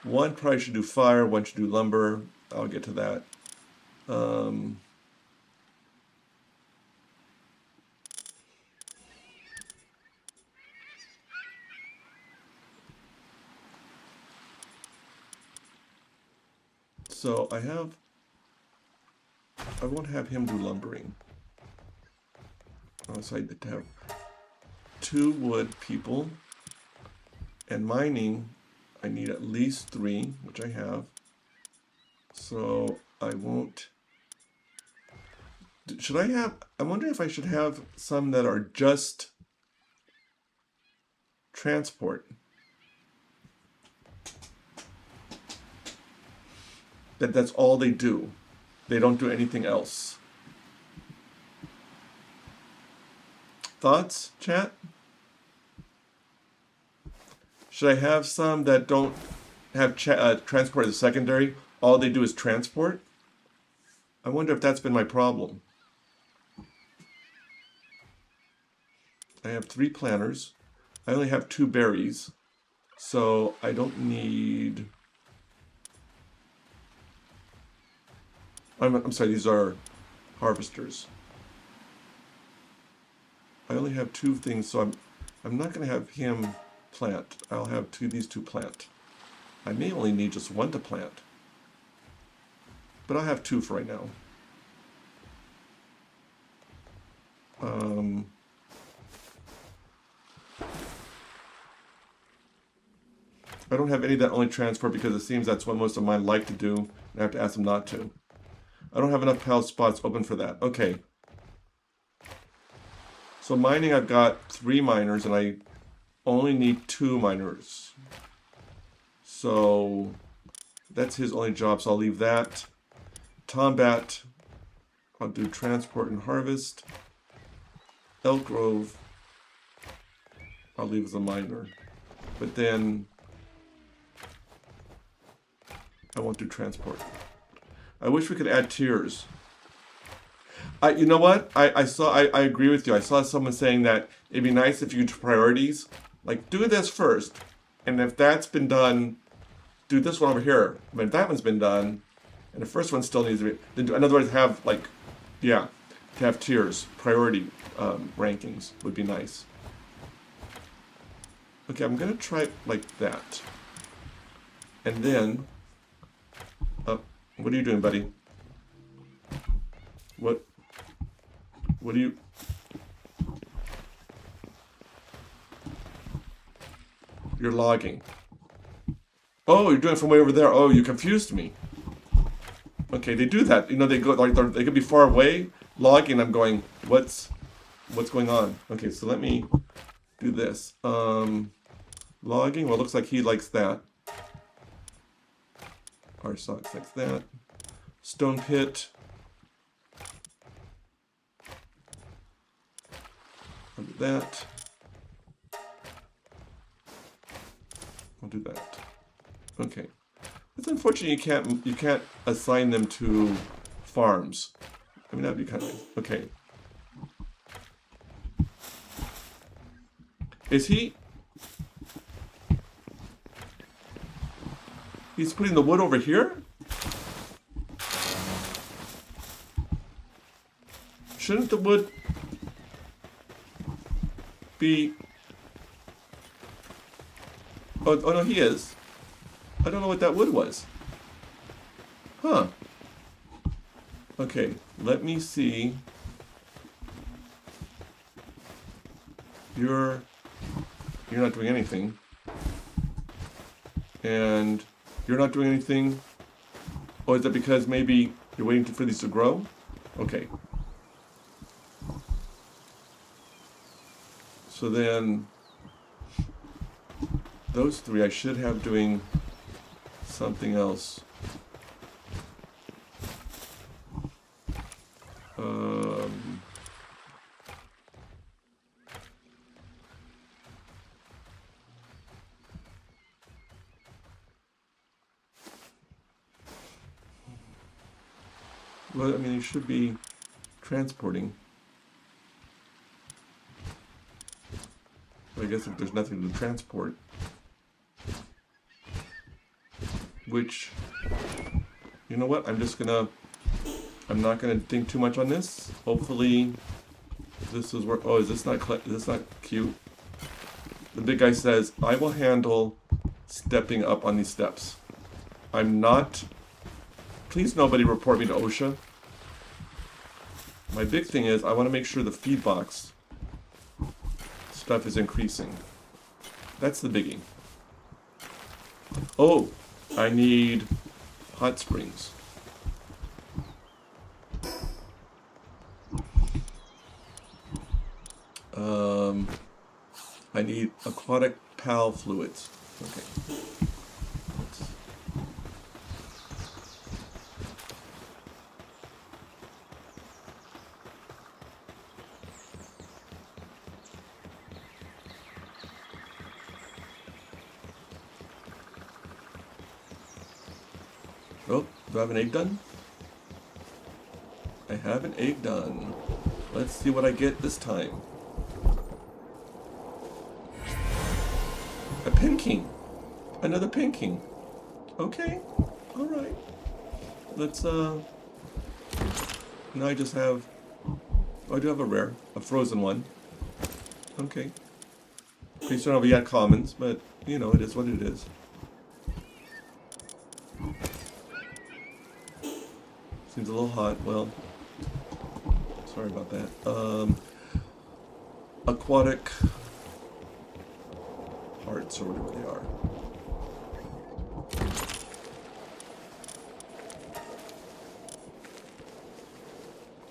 [SPEAKER 1] One probably should do fire, one should do lumber. I'll get to that. So I won't have him do lumbering. So I need to have 2 wood people. And mining, I need at least 3, which I have. So I won't. Should I have? I'm wondering if I should have some that are just transport. That's all they do. They don't do anything else. Thoughts, chat? Should I have some that don't have transport as a secondary? All they do is transport? I wonder if that's been my problem. I have 3 planters. I only have 2 berries. So I don't need... I'm sorry, these are harvesters. I only have 2 things, so I'm not going to have him plant. I'll have these 2 plant. I may only need just 1 to plant. But I'll have 2 for right now. I don't have any that only transport because it seems that's what most of mine like to do, and I have to ask them not to. I don't have enough pal spots open for that. Okay. So mining, I've got 3 miners, and I only need 2 miners. So that's his only job, so I'll leave that. Tombat, I'll do transport and harvest. Elk Grove, I'll leave as a miner. But then I won't do transport. I wish we could add tiers. You know what? I agree with you. I saw someone saying that it'd be nice if you do priorities. Like, do this first. And if that's been done, do this one over here. But if that one's been done, and the first one still needs to be... Then in other words, have, like, yeah, to have tiers. Priority rankings would be nice. Okay, I'm going to try it like that. And then... what are you doing, buddy? What are you... You're logging. Oh, you're doing it from way over there. Oh, you confused me. Okay, they do that. You know, they go like they could be far away logging. I'm going, what's going on? Okay, so let me do this. Logging. Well, it looks like he likes that. Our socks likes that. Stone pit. I'll do that. I'll do that. Okay. It's unfortunate you can't assign them to farms. I mean, that'd be kind of nice. Okay. Is he? He's putting the wood over here? Shouldn't the wood be... Oh no, he is. I don't know what that wood was. Huh. Okay, let me see. You're not doing anything. And you're not doing anything. Oh, is that because maybe you're waiting for these to grow? Okay. So then, those 3 I should have doing something else. Well, I mean, you should be transporting. Like, guess if there's nothing to transport. Which, you know what? I'm not gonna think too much on this. Hopefully, this is where. Oh, is this not cute? The big guy says, "I will handle stepping up on these steps. I'm not. Please, nobody report me to OSHA. My big thing is I want to make sure the feed box stuff is increasing. That's the biggie. Oh, I need hot springs. I need aquatic pal fluids. Okay. Oh, do I have an egg done? I have an egg done. Let's see what I get this time. A pinking. Another pinking. Okay. Alright. Let's, now I just have... Oh, I do have a rare. A frozen one. Okay. Pretty soon I'll be at commons, but, you know, it is what it is. Seems a little hot. Well, sorry about that. Aquatic hearts or whatever they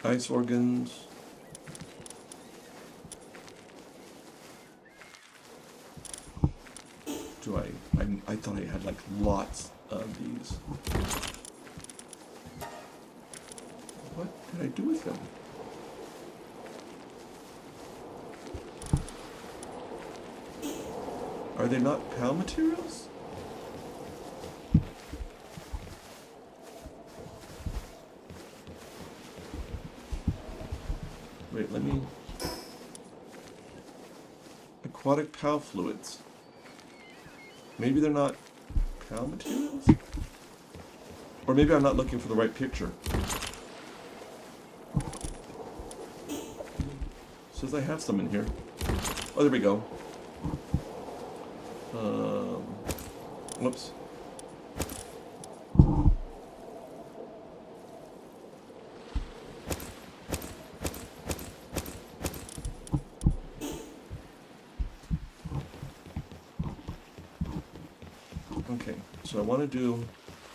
[SPEAKER 1] are. Ice organs. I thought I had like lots of these. What did I do with them? Are they not PAL materials? Wait, let me... Aquatic PAL fluids. Maybe they're not PAL materials? Or maybe I'm not looking for the right picture. Says I have some in here. Oh, there we go. Whoops. Okay, so I want to do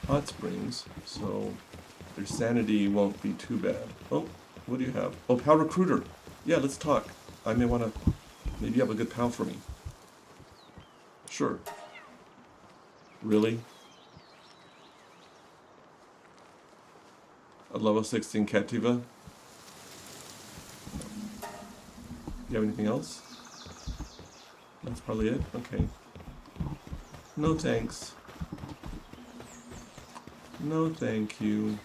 [SPEAKER 1] hot springs, so their sanity won't be too bad. Oh, what do you have? Oh, pal recruiter. Yeah, let's talk. I may want to... Maybe you have a good pal for me. Sure. Really? A level 16 Captiva? You have anything else? That's probably it? Okay. No thanks. No thank you.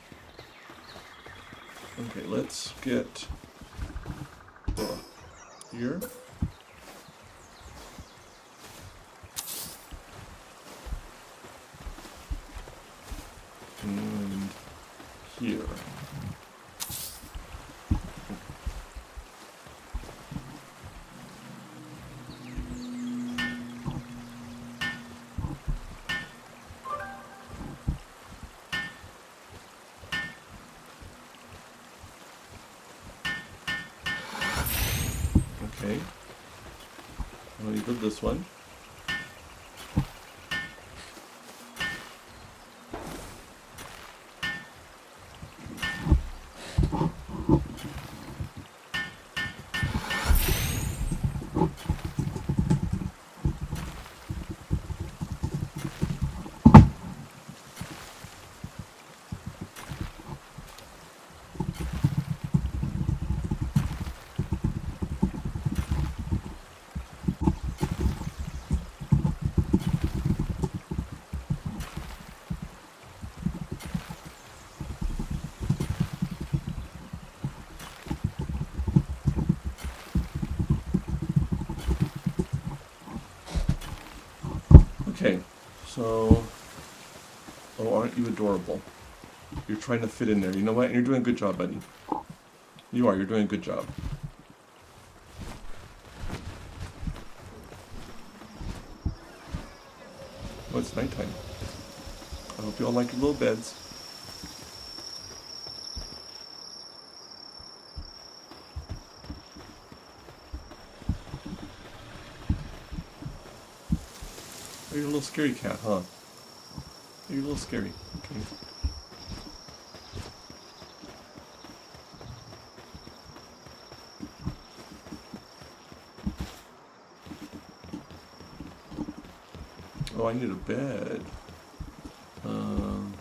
[SPEAKER 1] Okay, let's get... here. And here. Okay. Let me build this one. Oh, aren't you adorable? You're trying to fit in there. You know what? And you're doing a good job, buddy. You are. You're doing a good job. Oh, it's nighttime. I hope you all like your little beds. Oh, you're a little scary cat, huh? You're a little scary. Okay. Oh, I need a bed. I'll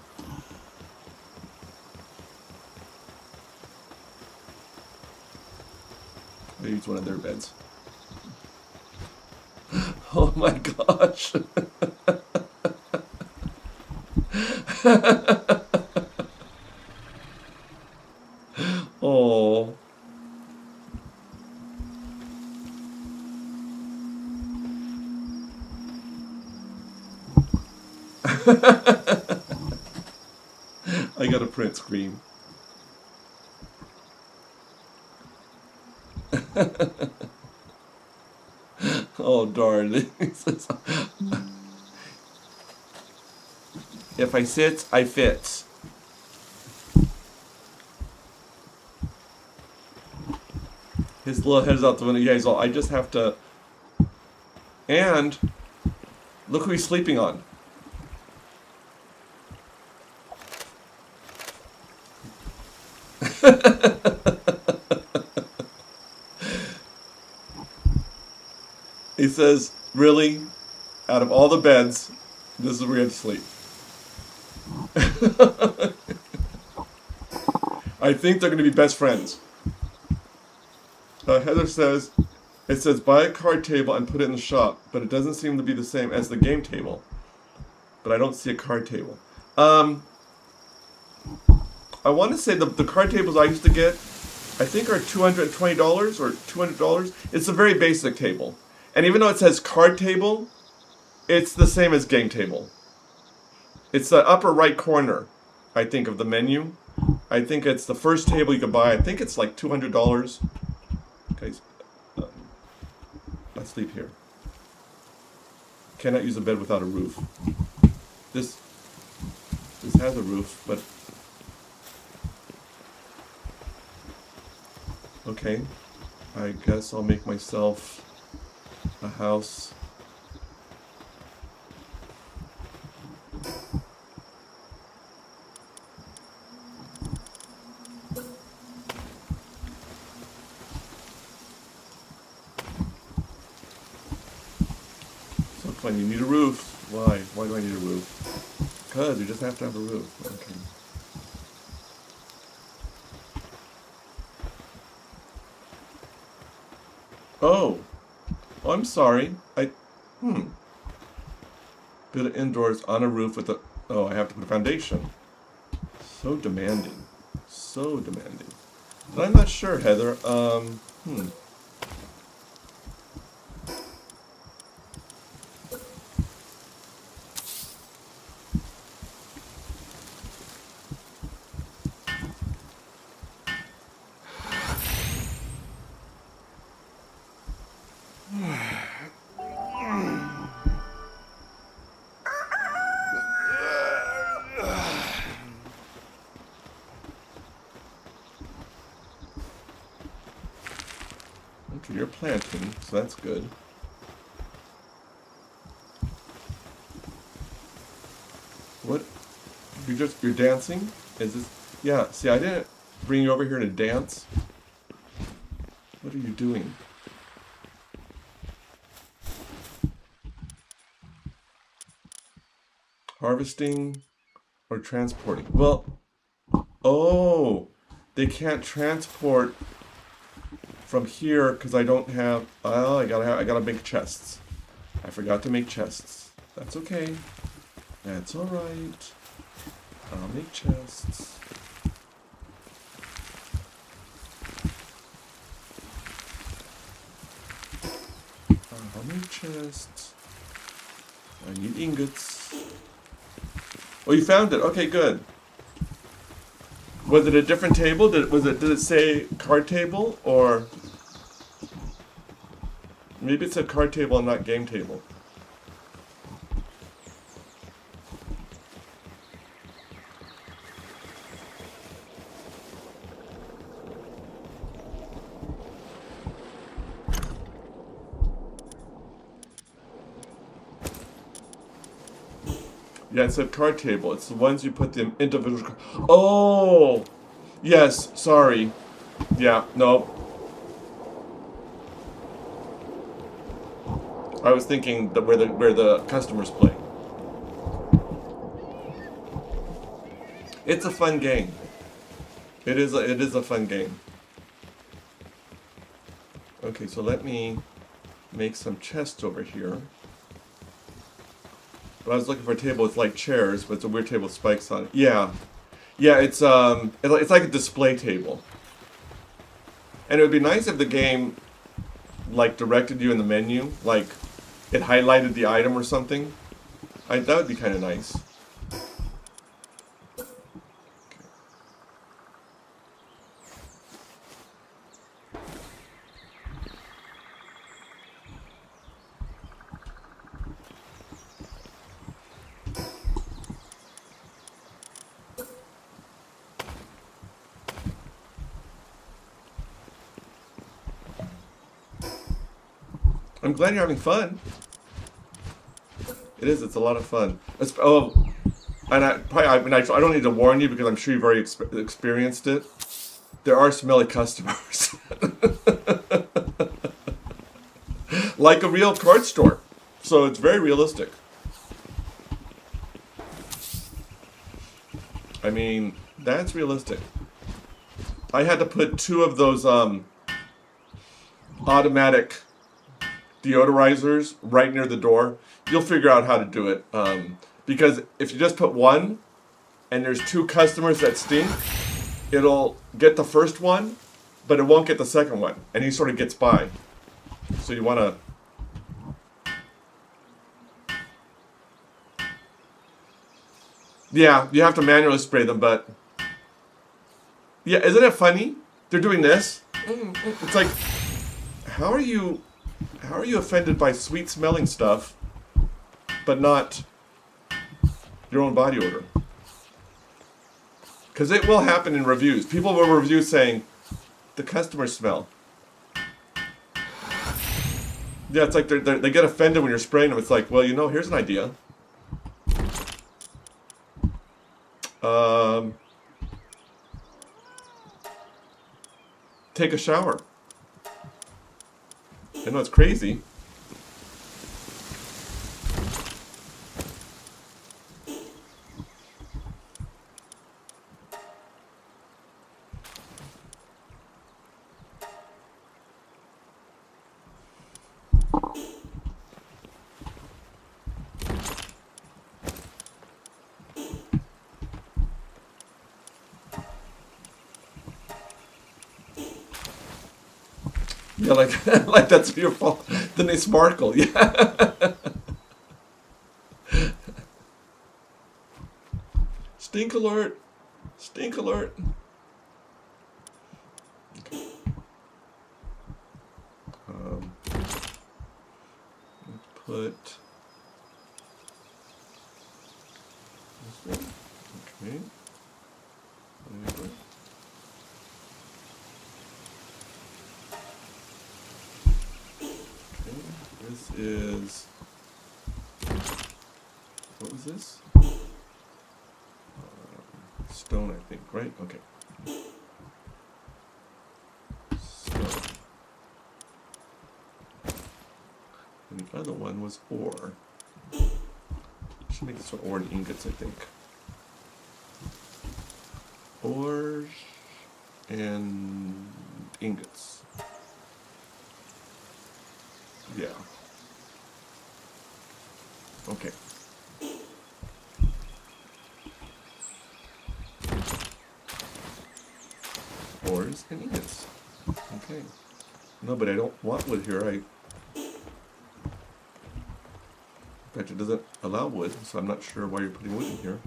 [SPEAKER 1] use one of their beds. Oh my gosh. Oh. I got a print screen. Oh darn. If I sit, I fit. His little head's out the window. Yeah, he's all, I just have to... And... Look who he's sleeping on. He says, really? Out of all the beds, this is where you have to sleep. I think they're going to be best friends. Heather says, it says buy a card table and put it in the shop, but it doesn't seem to be the same as the game table. But I don't see a card table. I want to say the card tables I used to get, I think are $220 or $200. It's a very basic table. And even though it says card table, it's the same as game table. It's the upper right corner, I think, of the menu. I think it's the first table you can buy. I think it's like $200. Okay, let's sleep here. Cannot use a bed without a roof. This has a roof, but okay. I guess I'll make myself a house. So fun, you need a roof. Why? Why do I need a roof? Because you just have to have a roof. Okay. Oh. Oh, I'm sorry. Build it indoors on a roof with a... Oh, I have to put a foundation. So demanding. So demanding. But I'm not sure, Heather. Okay, you're planting, so that's good. What? You're dancing? Is this... Yeah, see, I didn't bring you over here to dance. What are you doing? Harvesting or transporting? Well, oh, they can't transport from here because I don't have. Oh, I gotta make chests. I forgot to make chests. That's okay. That's all right. I'll make chests. I'll make chests. I need ingots. Oh, you found it. Okay, good. Was it a different table? Did it say card table, or maybe it said card table and not game table? Yeah, it said card table. It's the ones you put the individual. Oh, yes. Sorry. Yeah. No. I was thinking that where the customers play. It's a fun game. It is a fun game. Okay, so let me make some chests over here. But I was looking for a table with like chairs, but it's a weird table with spikes on it. Yeah. Yeah, it's like a display table. And it would be nice if the game like directed you in the menu, like it highlighted the item or something. That would be kind of nice. I'm glad you're having fun. It is. It's a lot of fun. And I don't need to warn you because I'm sure you've already experienced it. There are smelly customers. Like a real card store. So it's very realistic. I mean, that's realistic. I had to put 2 of those automatic deodorizers right near the door. You'll figure out how to do it. Because if you just put 1 and there's 2 customers that stink, it'll get the first one, but it won't get the second one. And he sort of gets by. So you want to... Yeah, you have to manually spray them, but... Yeah, isn't it funny? They're doing this. It's like, how are you offended by sweet smelling stuff, but not your own body odor? Because it will happen in reviews. People will review saying, the customers smell. Yeah, it's like they get offended when you're spraying them. It's like, well, here's an idea. Take a shower. I know it's crazy. Yeah, like that's your fault. Then they sparkle. Yeah. Stink alert! Stink alert! Okay. Let's put this one. Okay. There. This is, what was this? Stone, I think, right? Okay. Stone. And the other one was ore. I should make this one ore and ingots, I think. Ores and ingots. Yeah. Okay. Ores and ingots. Okay. No, but I don't want wood here. In fact, it doesn't allow wood, so I'm not sure why you're putting wood in here.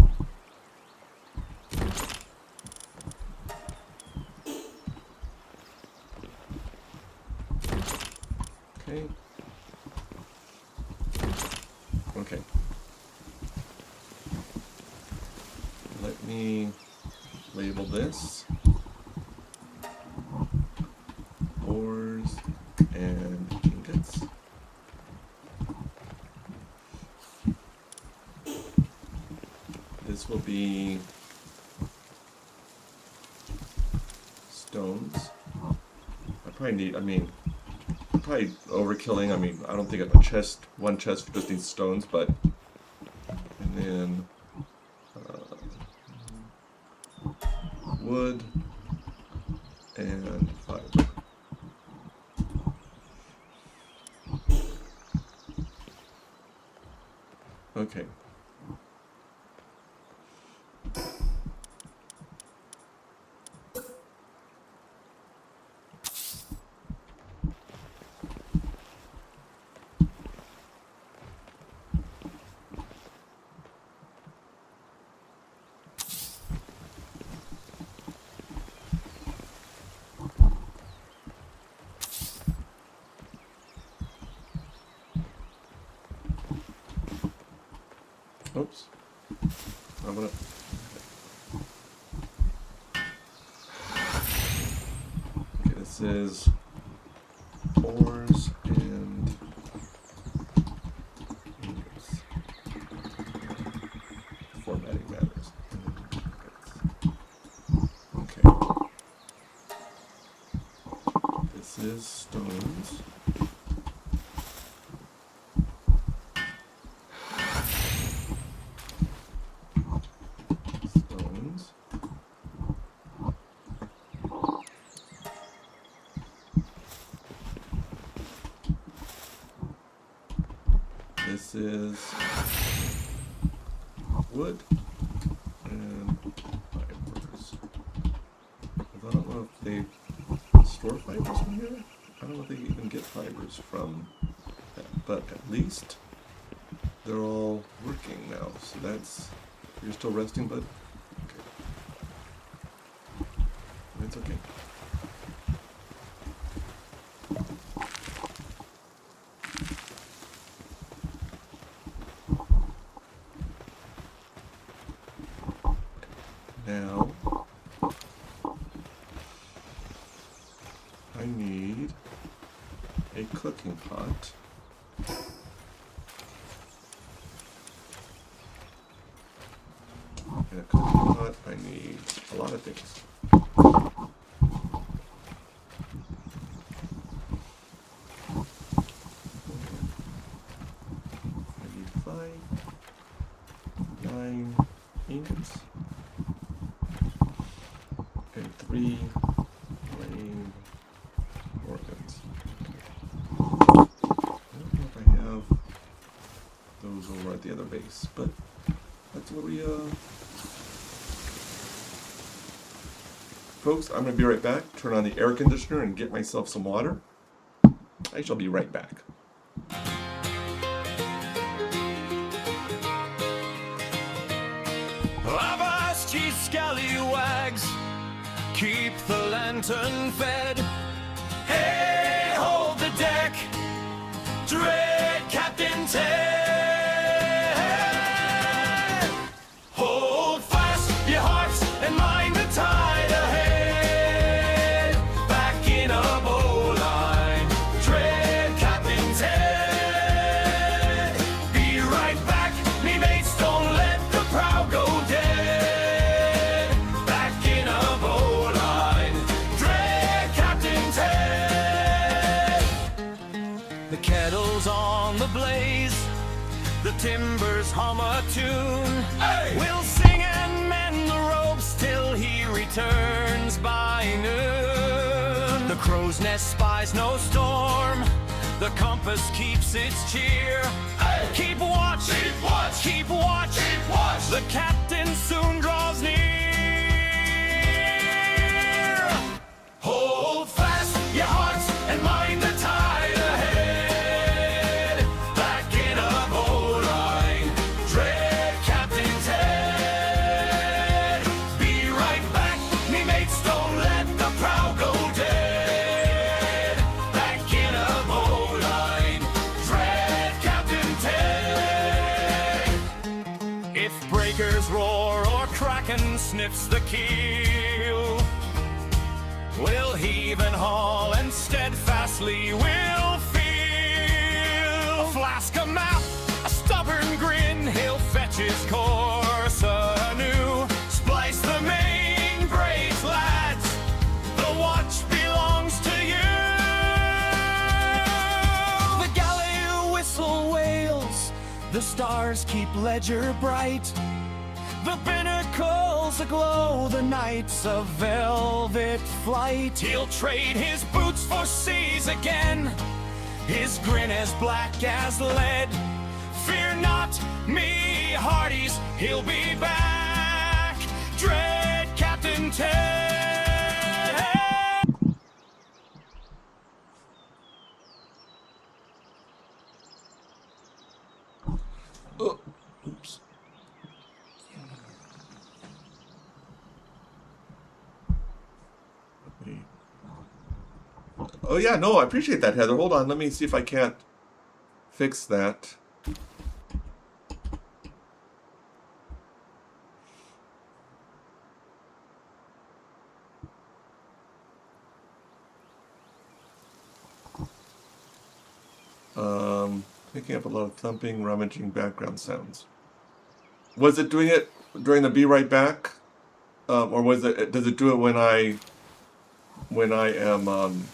[SPEAKER 1] let me label this ores and ingots. This will be stones. I probably need, probably overkilling. I don't think one chest just needs stones, but, and then wood and fiber. Okay. Oops. I'm gonna. Okay, this is ores and ingots. Formatting matters. Okay. This is stones. This is wood and fibers. I don't know if they store fibers from here. I don't know if they even get fibers from that, but at least they're all working now. So that's, you're still resting, bud? Okay. It's okay. Now, I need a cooking pot. In a cooking pot, I need a lot of things. I need 9 ingots. And 3 plain organs. I don't know if I have those over at the other base, but that's where we, Folks, I'm going to be right back. Turn on the air conditioner and get myself some water. I shall be right back.
[SPEAKER 4] Avast ye scallywags, keep the lantern fed. Hey, hold the deck, dread Captain Ted. Hold fast your hearts and mind the tide ahead. Back in a bowline, dread Captain Ted. Be right back, me mates, don't let the prow go dead. Back in a bowline, dread Captain Ted. The kettle's on the blaze, the timbers hum a tune. Hey! We'll sing and mend the ropes till he returns by noon. The crow's nest spies no storm, the compass keeps its cheer. Hey! Keep watch, keep watch, keep watch, keep watch. The captain soon draws near. Hold fast your hearts and mind the tide ahead. Back in a bowline, dread Captain Ted. Be right back, me mates, don't let the prow go dead. Back in a bowline, dread Captain Ted. If breakers roll kraken sniffs the keel. We'll heave and haul and steadfastly we'll feel. A flask, a map, a stubborn grin, he'll fetch his course anew. Splice the main brace, lads, the watch belongs to you. The galley whistle wails, the stars keep ledger bright. The pinnacles aglow, the nights of velvet flight. He'll trade his boots for seas again, his grin as black as lead. Fear not me, hearties, he'll be back. Dread Captain Ted.
[SPEAKER 1] Oh, oops. Oh yeah, no, I appreciate that, Heather. Hold on, let me see if I can't fix that. Picking up a lot of thumping, rummaging background sounds. Was it doing it during the Be Right Back? Or was it, does it do it when I am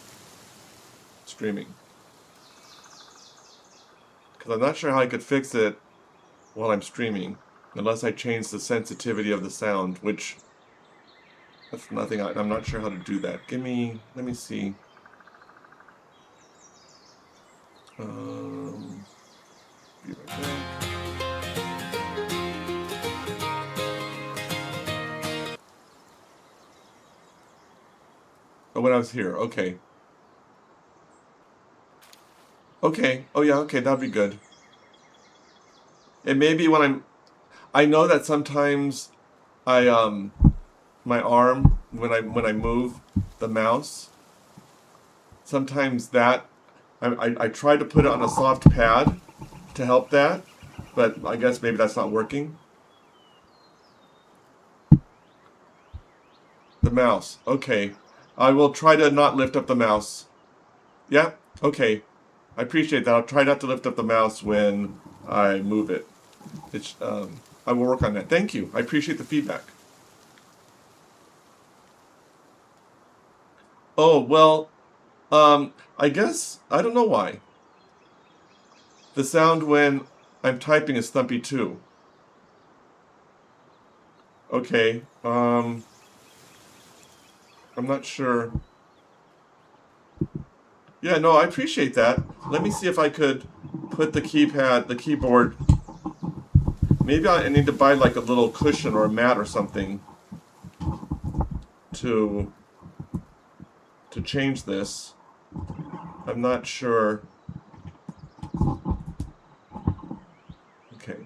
[SPEAKER 1] streaming? Because I'm not sure how I could fix it while I'm streaming, unless I change the sensitivity of the sound, which that's nothing. I'm not sure how to do that. Let me see. Be right back. Oh, when I was here, okay. Okay, oh yeah, okay, that'd be good. It may be when I know that sometimes my arm, when I move the mouse, sometimes that, I try to put it on a soft pad to help that, but I guess maybe that's not working. The mouse, okay. I will try to not lift up the mouse. Yeah, okay. I appreciate that. I'll try not to lift up the mouse when I move it. I will work on that. Thank you. I appreciate the feedback. Oh, well, I guess, I don't know why. The sound when I'm typing is thumpy too. Okay, I'm not sure. Yeah, no, I appreciate that. Let me see if I could put the keyboard. Maybe I need to buy like a little cushion or a mat or something to change this. I'm not sure. Okay.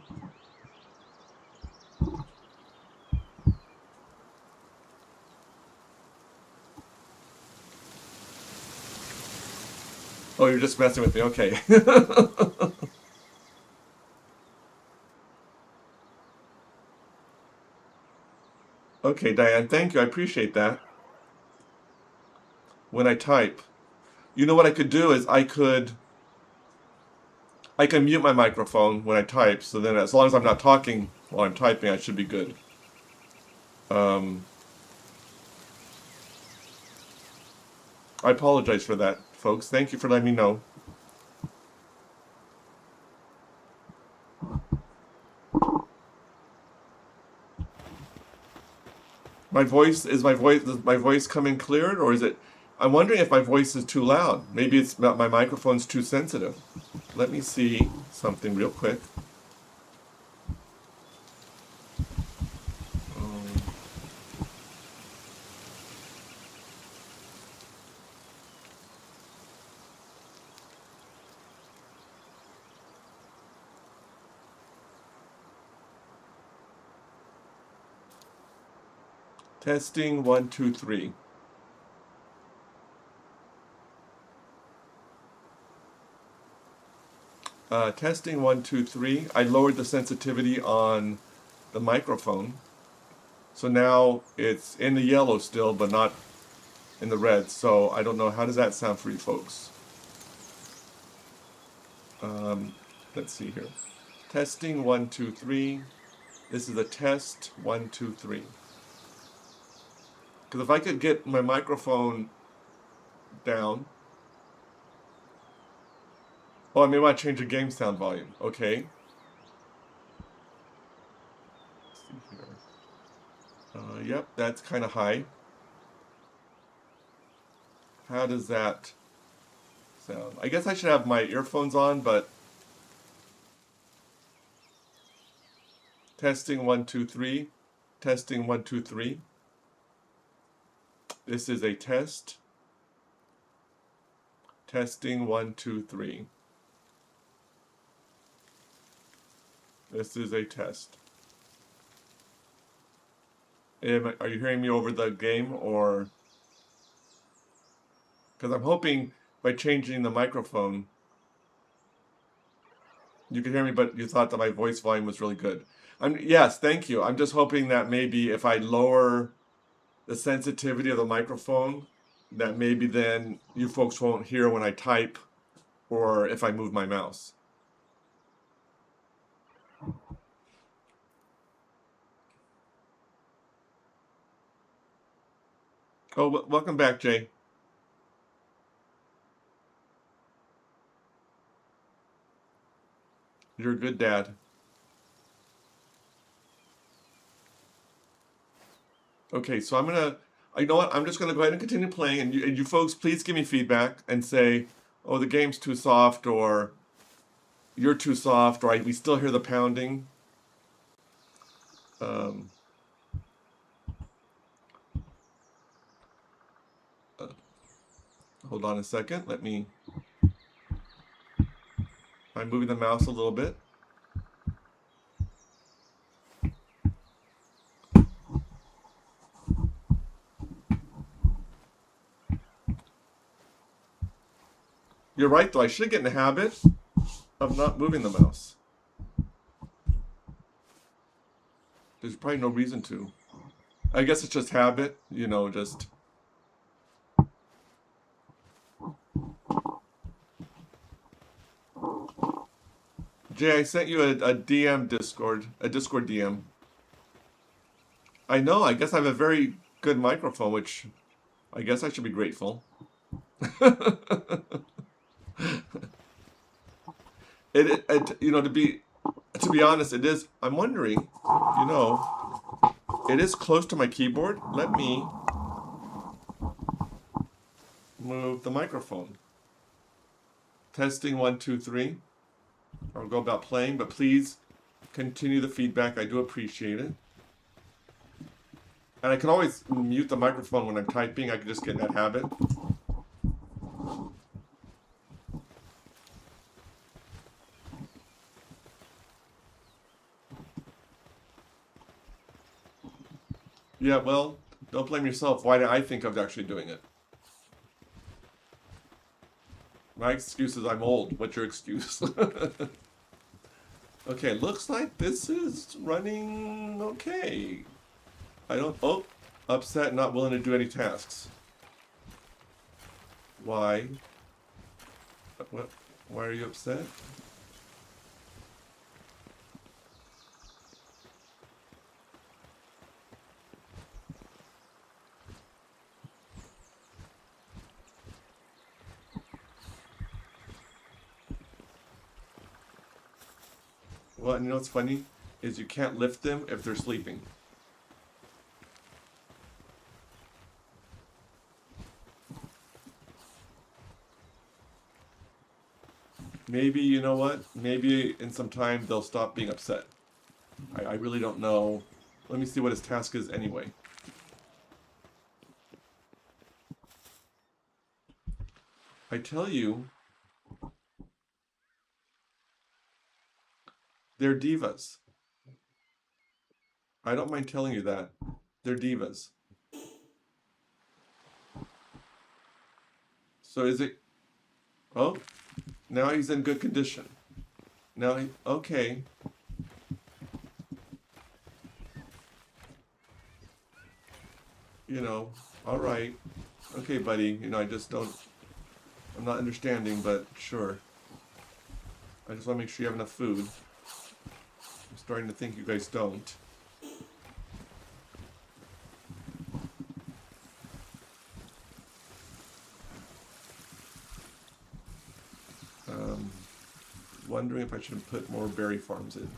[SPEAKER 1] Oh, you're just messing with me. Okay. Okay, Diane, thank you. I appreciate that. When I type, you know what I could do is I can mute my microphone when I type, so then as long as I'm not talking while I'm typing, I should be good. I apologize for that, folks. Thank you for letting me know. Is my voice coming cleared, or is it? I'm wondering if my voice is too loud. Maybe it's my microphone's too sensitive. Let me see something real quick. Testing 1, 2, 3. Testing 1, 2, 3. I lowered the sensitivity on the microphone. So now it's in the yellow still, but not in the red. So I don't know. How does that sound for you folks? Let's see here. Testing 1, 2, 3. This is a test 1, 2, 3. Because if I could get my microphone down. Oh, I may want to change the game sound volume. Okay. Let's see here. Yep, that's kind of high. How does that sound? I guess I should have my earphones on, but testing 1, 2, 3. Testing 1, 2, 3. This is a test. Testing 1, 2, 3. This is a test. Are you hearing me over the game, or? Because I'm hoping by changing the microphone, you could hear me, but you thought that my voice volume was really good. Yes, thank you. I'm just hoping that maybe if I lower the sensitivity of the microphone, that maybe then you folks won't hear when I type or if I move my mouse. Oh, welcome back, Jay. You're a good dad. Okay, so you know what? I'm just gonna go ahead and continue playing, and you folks, please give me feedback and say, oh, the game's too soft, or you're too soft, or we still hear the pounding. Hold on a second. I'm moving the mouse a little bit. You're right, though. I should get in the habit of not moving the mouse. There's probably no reason to. I guess it's just habit, just... Jay, I sent you a DM Discord, a Discord DM. I know, I guess I have a very good microphone, which I guess I should be grateful. To be honest, it is, I'm wondering, it is close to my keyboard. Let me move the microphone. Testing 1, 2, 3. I'll go about playing, but please continue the feedback. I do appreciate it. And I can always mute the microphone when I'm typing. I can just get in that habit. Yeah, well, don't blame yourself. Why did I think of actually doing it? My excuse is I'm old. What's your excuse? Okay, looks like this is running okay. Oh, upset, not willing to do any tasks. Why? Why are you upset? Well, and you know what's funny? Is you can't lift them if they're sleeping. Maybe, you know what? Maybe in some time they'll stop being upset. I really don't know. Let me see what his task is anyway. I tell you, they're divas. I don't mind telling you that. They're divas. So is it... Oh, now he's in good condition. Okay. you know, all right. Okay, buddy. You know, I just don't. I'm not understanding, but sure. I just want to make sure you have enough food. I'm starting to think you guys don't. Wondering if I should put more berry farms in.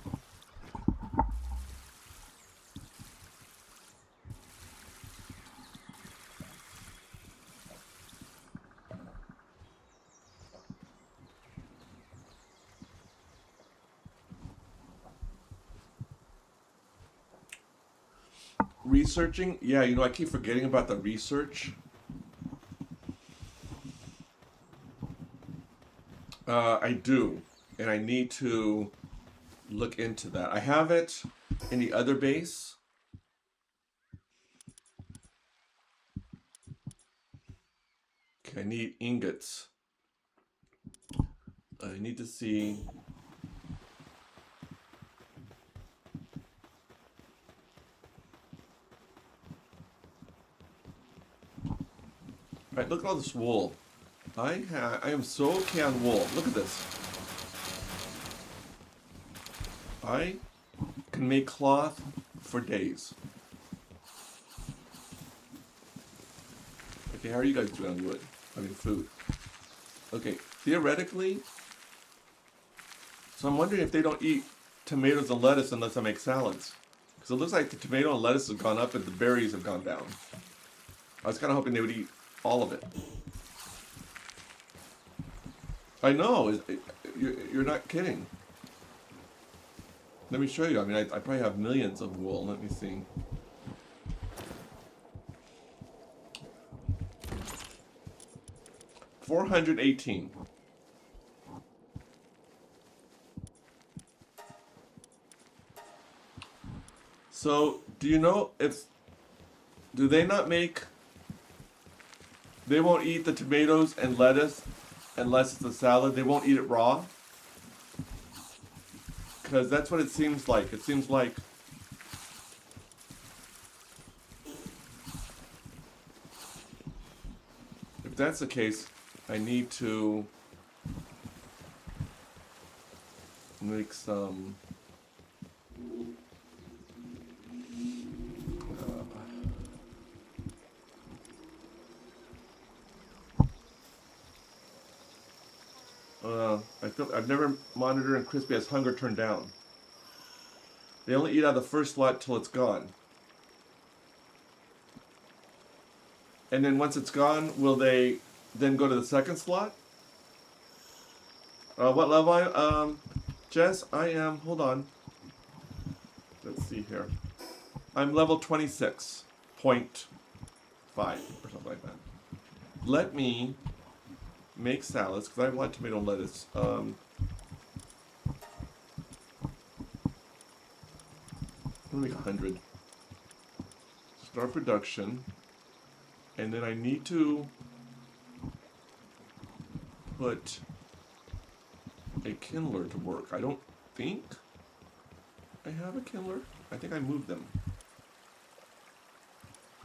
[SPEAKER 1] Researching? Yeah, you know, I keep forgetting about the research. I do, and I need to look into that. I have it in the other base. Okay, I need ingots. I need to see. Alright, look at all this wool. I am so okay on wool. Look at this. I can make cloth for days. Okay, how are you guys doing on wood? I mean food. Okay, theoretically, so I'm wondering if they don't eat tomatoes and lettuce unless I make salads. Because it looks like the tomato and lettuce have gone up and the berries have gone down. I was kind of hoping they would eat all of it. I know, you're not kidding. Let me show you. I mean, I probably have millions of wool. Let me see. $418. So, do you know if... Do they not make... They won't eat the tomatoes and lettuce unless it's a salad. They won't eat it raw. Because that's what it seems like. It seems like... If that's the case, I need to make some... I've never monitored and Crispy has hunger turned down. They only eat out of the first slot till it's gone. And then once it's gone, will they then go to the second slot? What level I am? Jess, I am, hold on. Let's see here. I'm level 26.5 or something like that. Let me make salads, because I want tomato and lettuce. I'm gonna make 100. Start production. And then I need to put a kindler to work. I don't think I have a kindler. I think I moved them.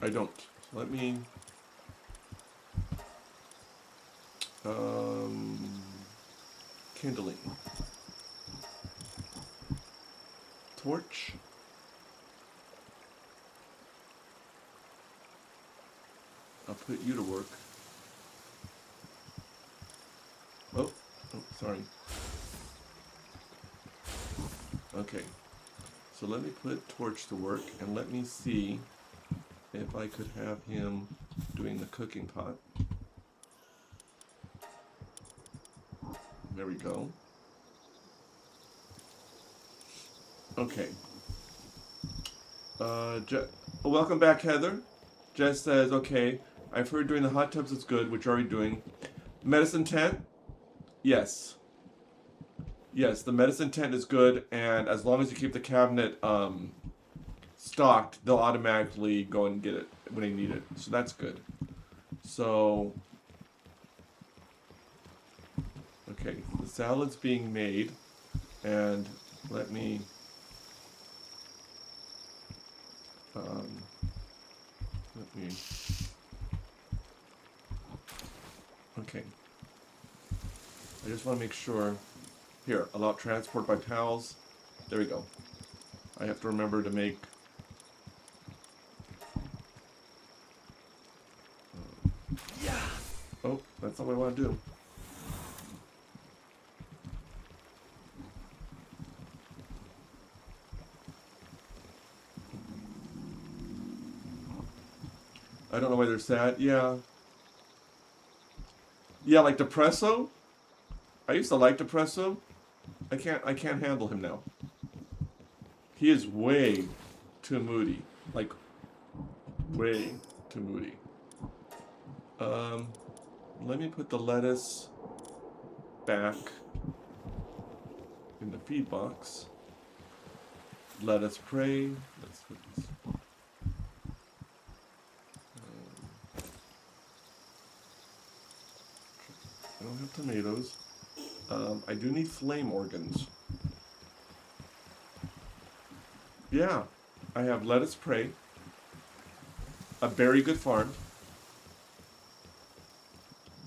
[SPEAKER 1] I don't. So let me... kindling. Torch. I'll put you to work. Oh, sorry. Okay. So let me put Torch to work and let me see if I could have him doing the cooking pot. There we go. Okay. Welcome back, Heather. Jess says, okay, I've heard doing the hot tubs is good, which are you doing? Medicine tent? Yes. Yes, the medicine tent is good, and as long as you keep the cabinet stocked, they'll automatically go and get it when they need it. So that's good. So, okay, the salad's being made, and let me Okay. I just want to make sure. Here, allow transport by pals. There we go. I have to remember to make... Yeah! Oh, that's all I want to do. I don't know why they're sad. Yeah. Yeah, like Depresso? I used to like Depresso. I can't handle him now. He is way too moody. Like, way too moody. Let me put the lettuce back in the feed box. Let us pray. Let's put this. I don't have tomatoes. I do need flame organs. Yeah, I have lettuce pray, a very good farm,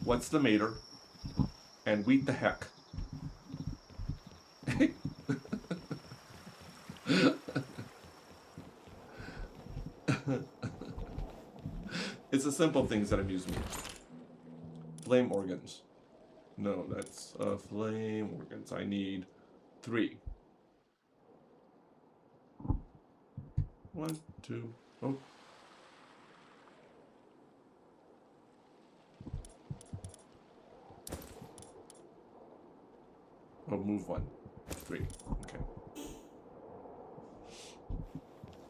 [SPEAKER 1] what's the mater, and wheat the heck. It's the simple things that amuse me. Flame organs. No, that's flame organs. I need 3. 1, 2, oh. Oh, move 1. 3. Okay.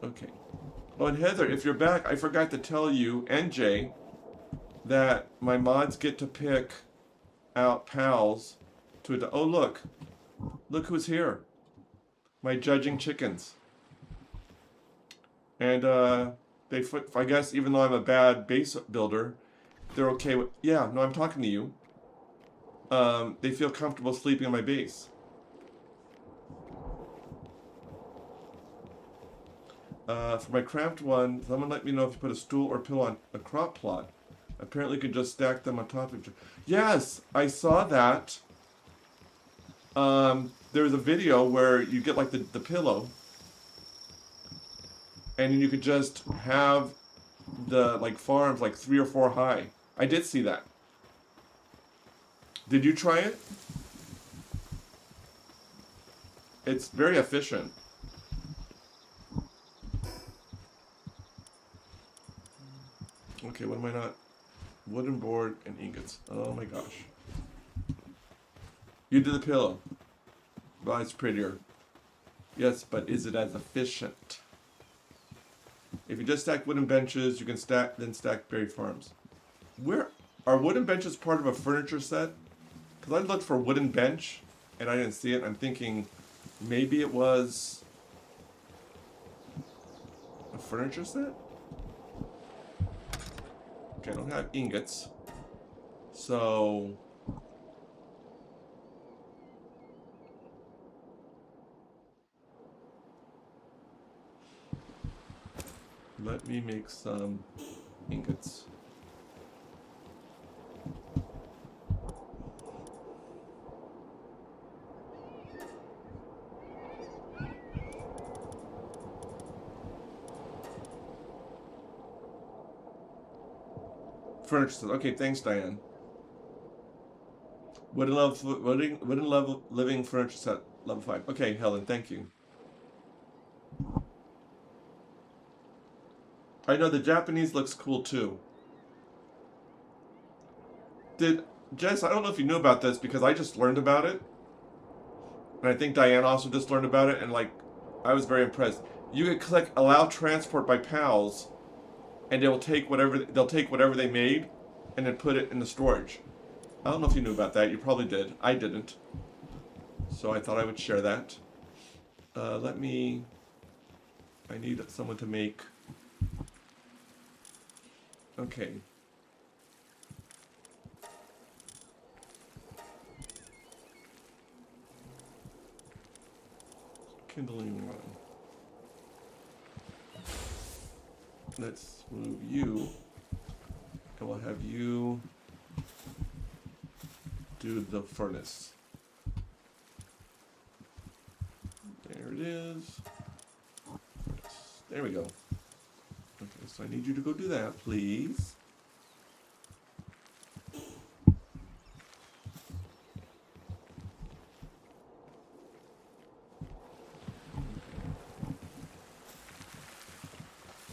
[SPEAKER 1] Okay. Oh, and Heather, if you're back, I forgot to tell you and Jay that my mods get to pick out pals to oh look who's here, my judging chickens, and I guess even though I'm a bad base builder, they're okay with, yeah, no, I'm talking to you. They feel comfortable sleeping on my base. For my craft one, someone let me know if you put a stool or pillow on a crop plot. Apparently you could just stack them on top of each other. Yes, I saw that. There was a video where you get like the pillow, and you could just have the like farms like 3 or 4 high. I did see that. Did you try it? It's very efficient. Okay, what am I not? Wooden board and ingots. Oh my gosh. You did the pillow. Well, it's prettier. Yes, but is it as efficient? If you just stack wooden benches, you can stack berry farms. Where are wooden benches part of a furniture set? Because I looked for a wooden bench and I didn't see it. I'm thinking maybe it was a furniture set? Okay, I don't have ingots. So let me make some ingots. Furniture set. Okay, thanks, Diane. Wooden level living furniture set, level 5. Okay, Helen, thank you. I know the Japanese looks cool too. Jess, I don't know if you knew about this because I just learned about it. And I think Diane also just learned about it, and like, I was very impressed. You could click allow transport by pals, and they'll take whatever they made and then put it in the storage. I don't know if you knew about that. You probably did. I didn't. So I thought I would share that. I need someone to make... Okay. Kindling run. let's move you. And we'll have you do the furnace. There it is. There we go. Okay, so I need you to go do that, please.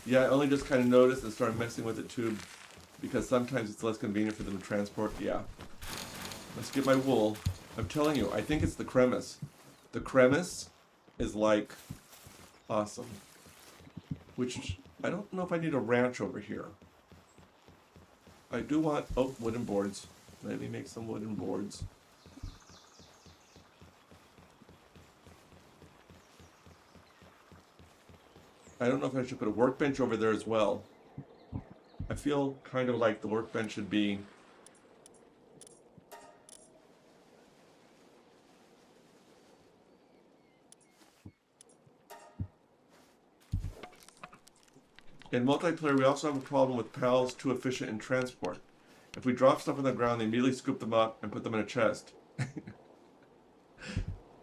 [SPEAKER 1] Yeah, I only just kind of noticed and started messing with it too, because sometimes it's less convenient for them to transport. Yeah. Let's get my wool. I'm telling you, I think it's the cremis. The cremis is like awesome. Which, I don't know if I need a ranch over here. I do want, oh, wooden boards. Let me make some wooden boards. I don't know if I should put a workbench over there as well. I feel kind of like the workbench should be... In multiplayer, we also have a problem with pals too efficient in transport. If we drop stuff on the ground, they immediately scoop them up and put them in a chest.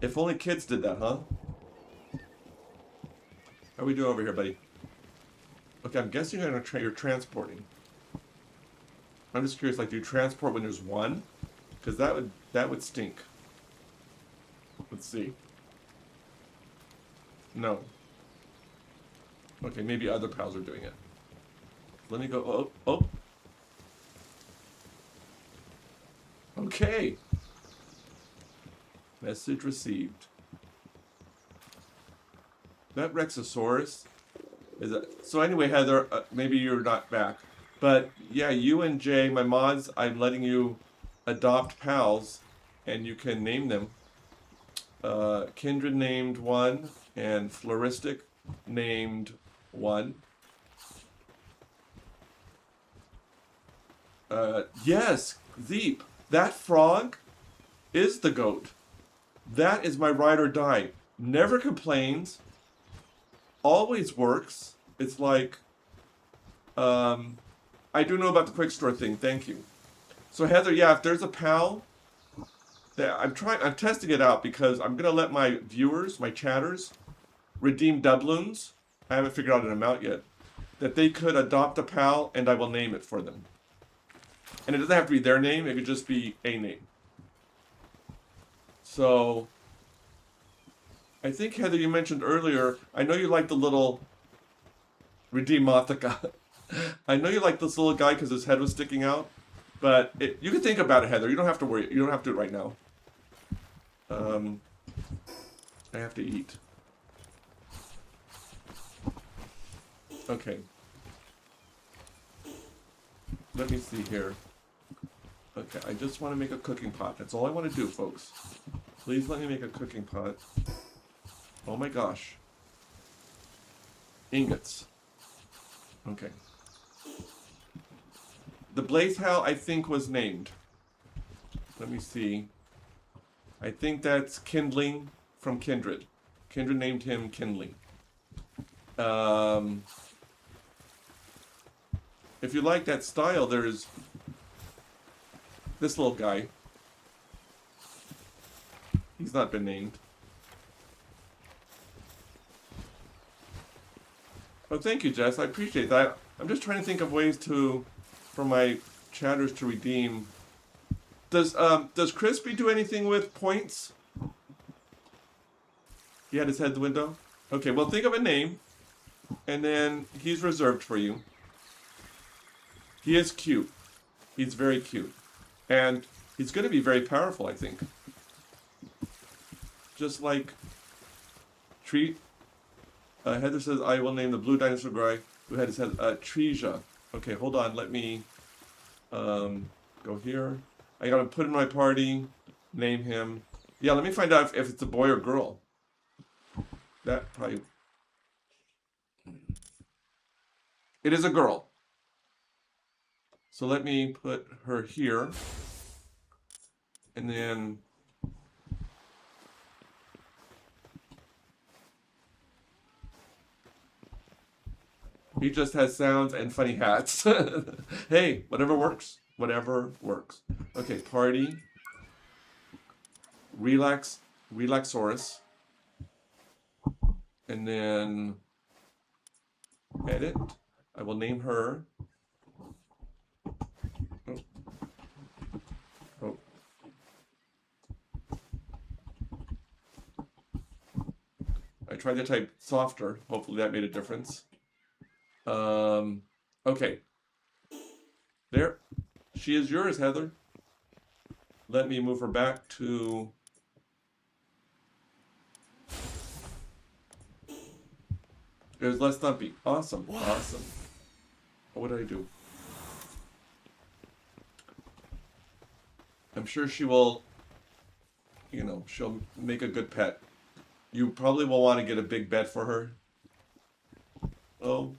[SPEAKER 1] If only kids did that, huh? How are we doing over here, buddy? Okay, I'm guessing you're transporting. I'm just curious, like, do you transport when there's one? Because that would stink. Let's see. No. Okay, maybe other pals are doing it. Let me go. Oh. Okay. Message received. That Rexosaurus is a... So anyway, Heather, maybe you're not back. But yeah, you and Jay, my mods, I'm letting you adopt pals, and you can name them. Kindred named one, and Floristic named one. Yes, Zeep, that frog is the goat. That is my ride or die. Never complains. Always works. It's like, I do know about the quick store thing. Thank you. So Heather, yeah, if there's a pal, that I'm testing it out because I'm gonna let my viewers, my chatters, redeem doubloons. I haven't figured out an amount yet. That they could adopt a pal, and I will name it for them. And it doesn't have to be their name. It could just be a name. So, I think, Heather, you mentioned earlier, I know you like the little Redeem Mothika. I know you like this little guy because his head was sticking out. But you can think about it, Heather. You don't have to worry. You don't have to do it right now. I have to eat. Okay. Let me see here. Okay, I just want to make a cooking pot. That's all I want to do, folks. Please let me make a cooking pot. Oh my gosh. Ingots. Okay. The Blaze Hal, I think, was named. Let me see. I think that's Kindling from Kindred. Kindred named him Kindling. If you like that style, there's this little guy. He's not been named. Oh, thank you, Jess. I appreciate that. I'm just trying to think of ways for my chatters to redeem. Does Crispy do anything with points? He had his head the window? Okay, well, think of a name, and then he's reserved for you. He is cute. He's very cute. And he's going to be very powerful, I think. Just like Treat. Heather says, I will name the blue dinosaur guy who had his head, Treja. Okay, hold on. Let me go here. I got to put in my party, name him. Yeah, let me find out if it's a boy or girl. That probably... It is a girl. So let me put her here. And then... He just has sounds and funny hats. Hey, whatever works. Whatever works. Okay, party. Relaxaurus. And then edit. I will name her. Oh. Oh. I tried to type softer. Hopefully that made a difference. Okay. There. She is yours, Heather. Let me move her back to... It was less thumpy. Awesome. Awesome. What did I do? I'm sure she will, you know, she'll make a good pet. You probably will want to get a big bed for her. Oh,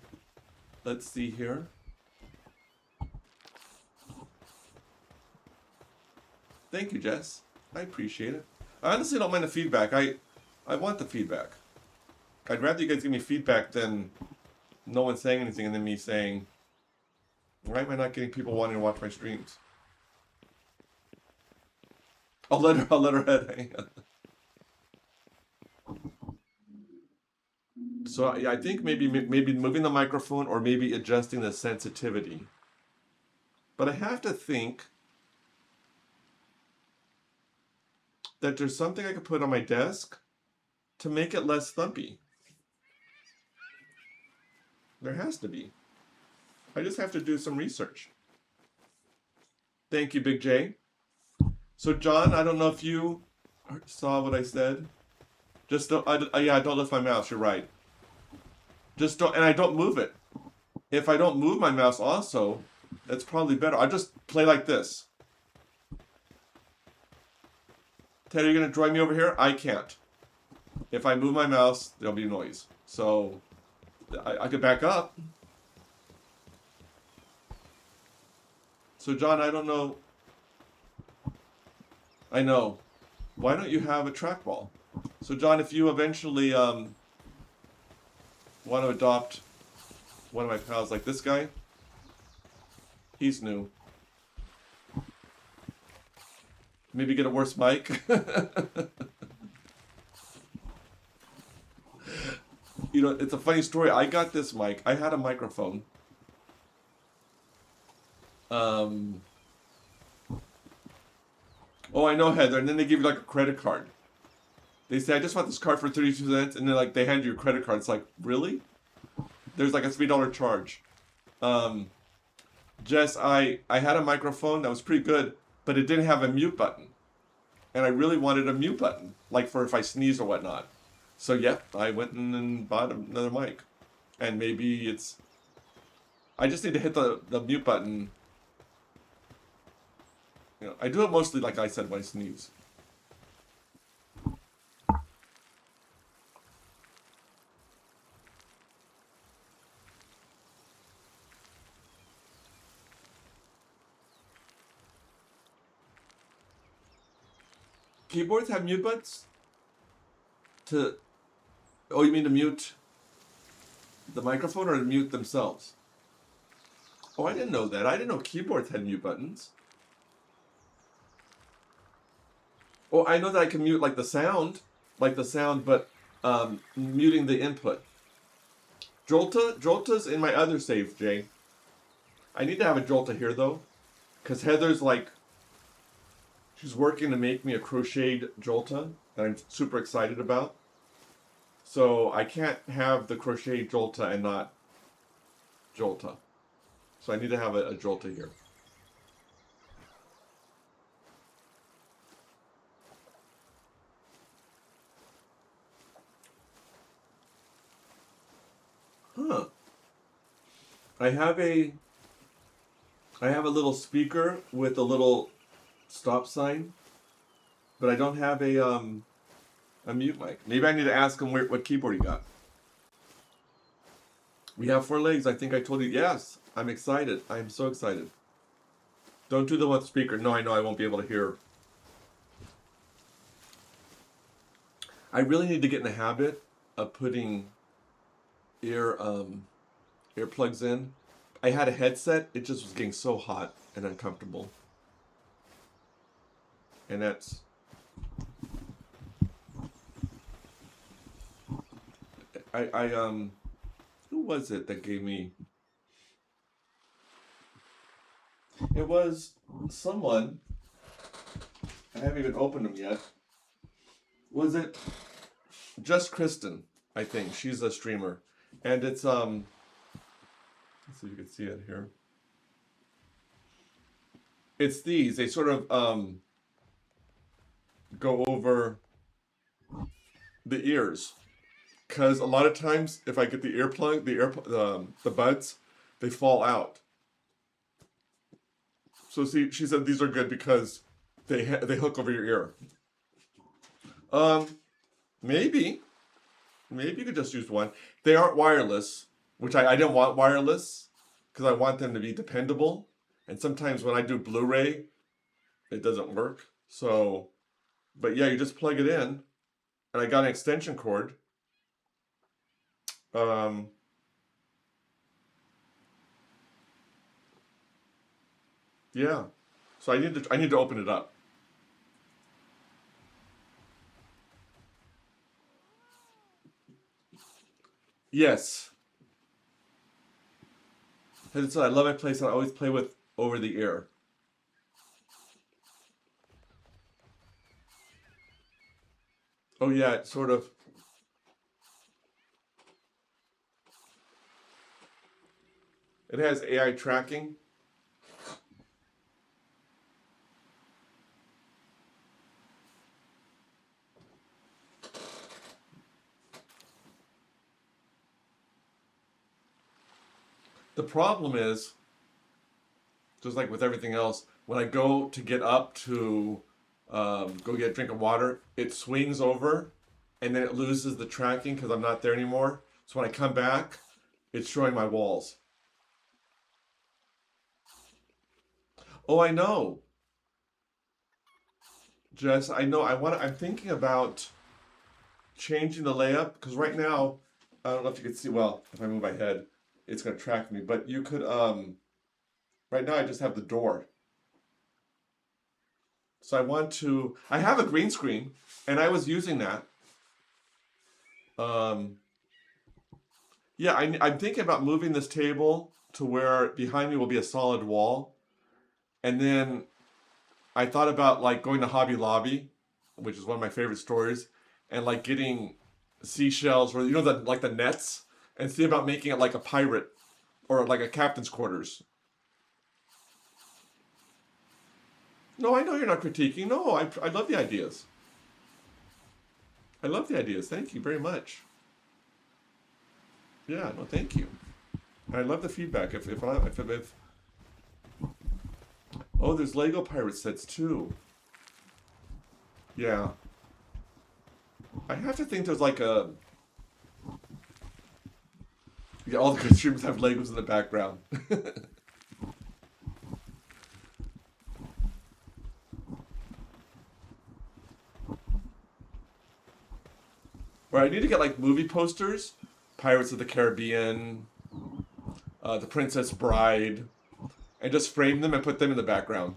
[SPEAKER 1] let's see here. Thank you, Jess. I appreciate it. I honestly don't mind the feedback. I want the feedback. I'd rather you guys give me feedback than no one saying anything and then me saying, why am I not getting people wanting to watch my streams? I'll let her head hang. So I think maybe moving the microphone or maybe adjusting the sensitivity. But I have to think that there's something I could put on my desk to make it less thumpy. There has to be. I just have to do some research. Thank you, Big J. So John, I don't know if you saw what I said. Just don't, yeah, don't lift my mouse, you're right. Just don't, and I don't move it. If I don't move my mouse also, that's probably better. I just play like this. Ted, are you gonna join me over here? I can't. If I move my mouse, there'll be noise. So, I could back up. So John, I don't know. I know. Why don't you have a trackball? So John, if you eventually want to adopt one of my pals like this guy, he's new. Maybe get a worse mic. You know, it's a funny story. I got this mic. I had a microphone. Oh, I know, Heather. And then they give you like a credit card. They say, I just want this card for 32 cents. And then like they hand you a credit card. It's like, really? There's like a $3 charge. Jess, I had a microphone that was pretty good, but it didn't have a mute button. And I really wanted a mute button, like for if I sneeze or whatnot. So yep, I went in and bought another mic. And maybe it's... I just need to hit the mute button. You know, I do it mostly, like I said, when I sneeze. Keyboards have mute buttons? Oh, you mean to mute the microphone or to mute themselves? Oh, I didn't know that. I didn't know keyboards had mute buttons. Oh, I know that I can mute like the sound, but muting the input. Jolta's in my other save, Jay. I need to have a Jolta here though, because Heather's like, she's working to make me a crocheted Jolta that I'm super excited about. So I can't have the crocheted Jolta and not Jolta. So I need to have a Jolta here. Huh. I have a little speaker with a little stop sign, but I don't have a mute mic. Maybe I need to ask him what keyboard he got. We have 4 legs. I think I told you. Yes, I'm excited. I'm so excited. Don't do the one with the speaker. No, I know I won't be able to hear. I really need to get in the habit of putting ear earplugs in. I had a headset. It just was getting so hot and uncomfortable. And that's... who was it that gave me... It was someone... I haven't even opened them yet. Was it Just Kristen? I think she's a streamer, and it's let's see if you can see it here. It's these. They sort of go over the ears, because a lot of times if I get the earplug, the buds, they fall out. So see, she said these are good because they hook over your ear. Maybe you could just use one. They aren't wireless, which I didn't want wireless because I want them to be dependable. And sometimes when I do Blu-ray, it doesn't work. So, but yeah, you just plug it in, and I got an extension cord. Yeah. So I need to open it up. Yes. As I said, I love my place. I always play with over the ear. Oh yeah, it's sort of. It has AI tracking. The problem is, just like with everything else, when I go to get up to go get a drink of water, it swings over and then it loses the tracking because I'm not there anymore. So when I come back, it's showing my walls. Oh, I know. Jess, I know. I'm thinking about changing the layup because right now, I don't know if you can see. Well, if I move my head, it's going to track me. But you could, right now I just have the door. So I have a green screen, and I was using that. Yeah, I'm thinking about moving this table to where behind me will be a solid wall. And then I thought about like going to Hobby Lobby, which is one of my favorite stores, and like getting seashells or, like the nets, and see about making it like a pirate or like a captain's quarters. No, I know you're not critiquing. No, I love the ideas. I love the ideas. Thank you very much. Yeah, no, thank you. And I love the feedback. If oh, there's Lego pirate sets too. Yeah. I have to think there's like a. Yeah, all the good streamers have Legos in the background. Or I need to get like movie posters, Pirates of the Caribbean, The Princess Bride, and just frame them and put them in the background.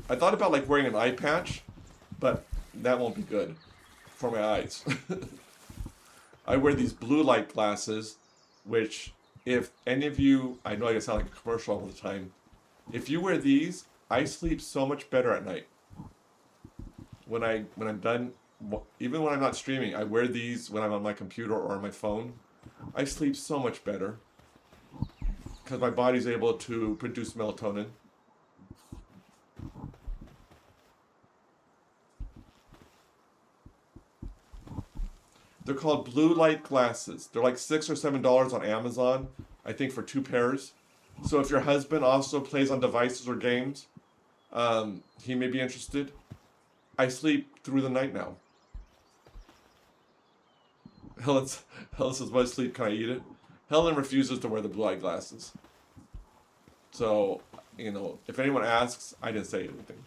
[SPEAKER 1] I thought about like wearing an eye patch, but that won't be good for my eyes. I wear these blue light glasses, which if any of you, I know I sound like a commercial all the time. If you wear these, I sleep so much better at night. When I'm done, even when I'm not streaming, I wear these when I'm on my computer or on my phone. I sleep so much better because my body's able to produce melatonin. They're called blue light glasses. They're like $6 or $7 on Amazon, I think, for 2 pairs. So if your husband also plays on devices or games, he may be interested. I sleep through the night now. Helen says, "What sleep? Can I eat it?" Helen refuses to wear the blue light glasses. So, you know, if anyone asks, I didn't say anything.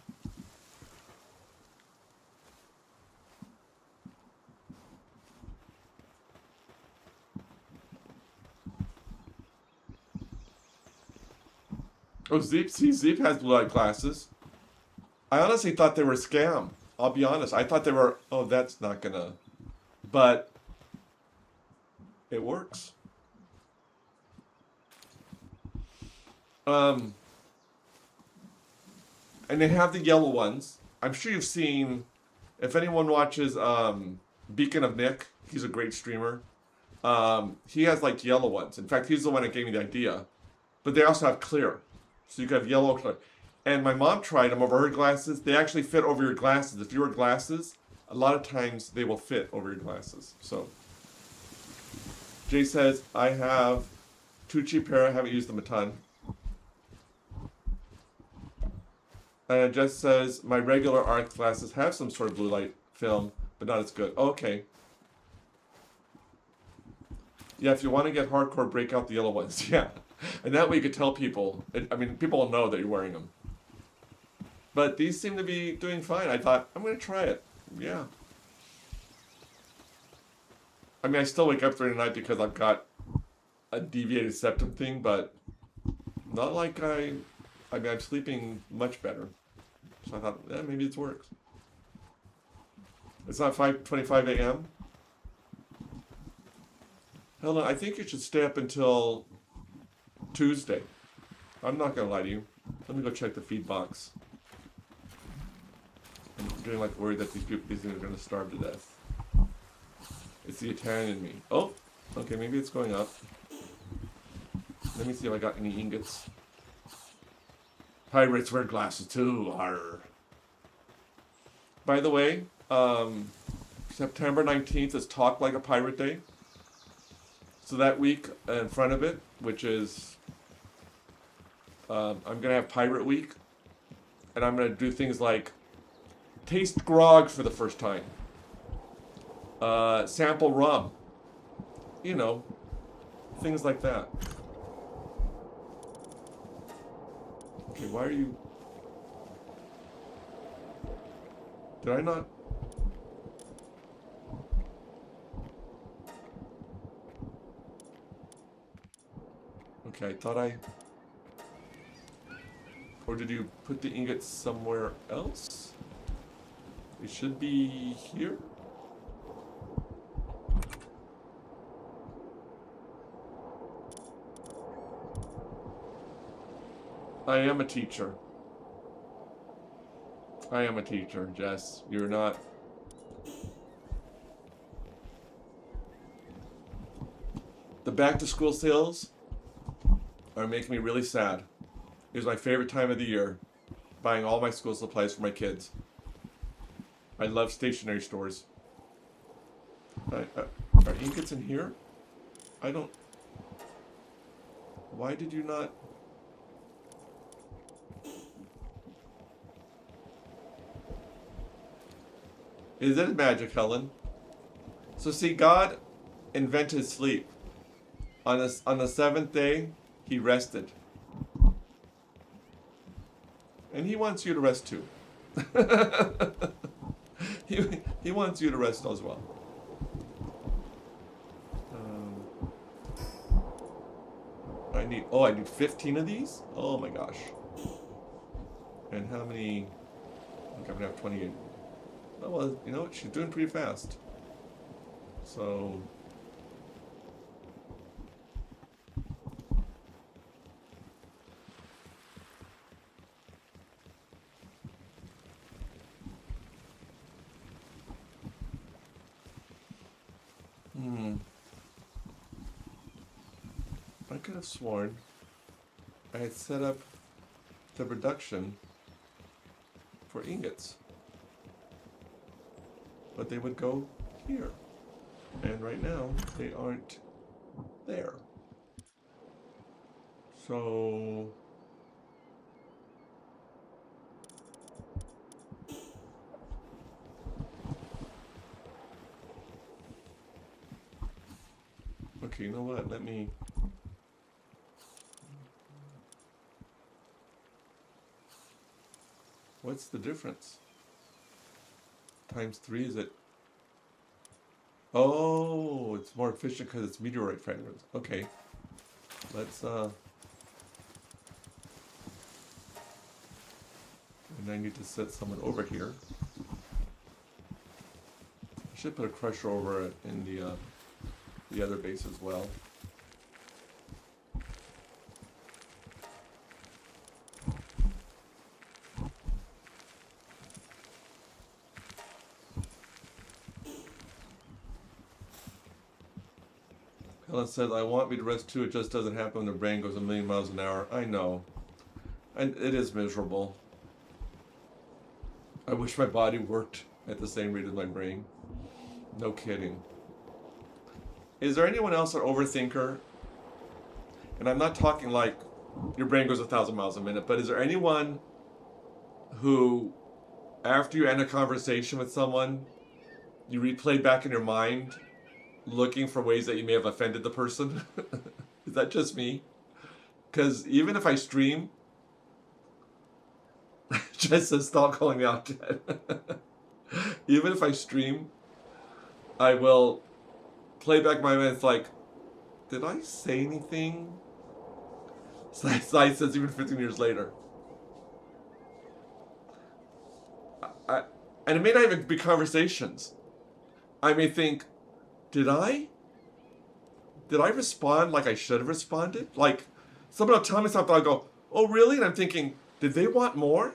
[SPEAKER 1] Oh, Zeep, see, Zeep has blue light glasses. I honestly thought they were a scam. I'll be honest. I thought they were, oh, that's not gonna. But it works. And they have the yellow ones. I'm sure you've seen, if anyone watches Beacon of Nick, he's a great streamer. He has like yellow ones. In fact, he's the one that gave me the idea. But they also have clear. So you can have yellow, clear. And my mom tried them over her glasses. They actually fit over your glasses. If you wear glasses, a lot of times they will fit over your glasses. So Jay says, I have 2 cheap pair. I haven't used them a ton. And it just says, my regular art glasses have some sort of blue light film, but not as good. Oh, okay. Yeah, if you want to get hardcore, break out the yellow ones. Yeah. And that way you could tell people. I mean, people will know that you're wearing them. But these seem to be doing fine. I thought, I'm going to try it. Yeah. I mean, I still wake up during the night because I've got a deviated septum thing, but not like I mean, I'm sleeping much better. So I thought, yeah, maybe it works. It's not 5:25 a.m. Helen, I think you should stay up until Tuesday. I'm not going to lie to you. Let me go check the feed box. I'm getting like worried that these things are going to starve to death. It's the Italian in me. Oh, okay, maybe it's going up. Let me see if I got any ingots. Pirates wear glasses too. Arr. By the way, September 19th is Talk Like a Pirate Day. So that week in front of it, which is, I'm going to have Pirate Week. And I'm going to do things like taste grog for the first time. Sample rum. You know, things like that. Okay, why are you... Did I not... Okay, I thought I... Or did you put the ingots somewhere else? It should be here? I am a teacher. I am a teacher, Jess. You're not... The back-to-school sales are making me really sad. It was my favorite time of the year, buying all my school supplies for my kids. I love stationery stores. Are ingots in here? I don't... Why did you not... Is it magic, Helen? So see, God invented sleep. On the seventh day, he rested. And he wants you to rest too. he wants you to rest as well. I need 15 of these? Oh my gosh. And how many? Okay, I'm gonna have 28. Oh, well, you know what? She's doing pretty fast. So... I could have sworn I had set up the production for ingots. But they would go here. And right now, they aren't there. So... Okay, you know what? Let me... What's the difference? Times 3, is it? Oh, it's more efficient because it's meteorite fragments. Okay. Let's, and I need to set someone over here. I should put a crusher over in the other base as well. Helen says, I want me to rest too, it just doesn't happen when the brain goes a million miles an hour. I know. And it is miserable. I wish my body worked at the same rate as my brain. No kidding. Is there anyone else an overthinker? And I'm not talking like your brain goes 1,000 miles a minute, but is there anyone who, after you end a conversation with someone, you replay back in your mind looking for ways that you may have offended the person? Is that just me? Because even if I stream, Jess says, stop calling me out, Dad. Even if I stream, I will play back my mind. It's like, did I say anything? Side says, even 15 years later. And it may not even be conversations. I may think, did I respond like I should have responded? Like, someone will tell me something, I'll go, oh, really? And I'm thinking, did they want more?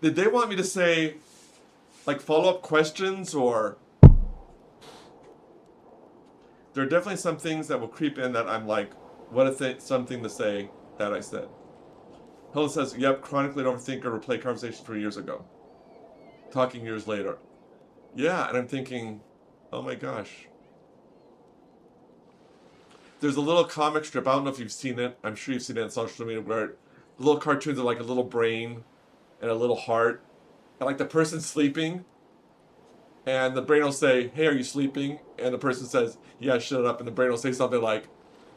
[SPEAKER 1] Did they want me to say, like, follow-up questions? Or there are definitely some things that will creep in that I'm like, what if something to say that I said? Helen says, yep, chronically an overthinker, replay conversations from years ago. Talking years later. Yeah, and I'm thinking, oh my gosh. There's a little comic strip, I don't know if you've seen it, I'm sure you've seen it on social media, where the little cartoons are like a little brain and a little heart, and like the person's sleeping, and the brain will say, hey, are you sleeping? And the person says, yeah, shut up, and the brain will say something like,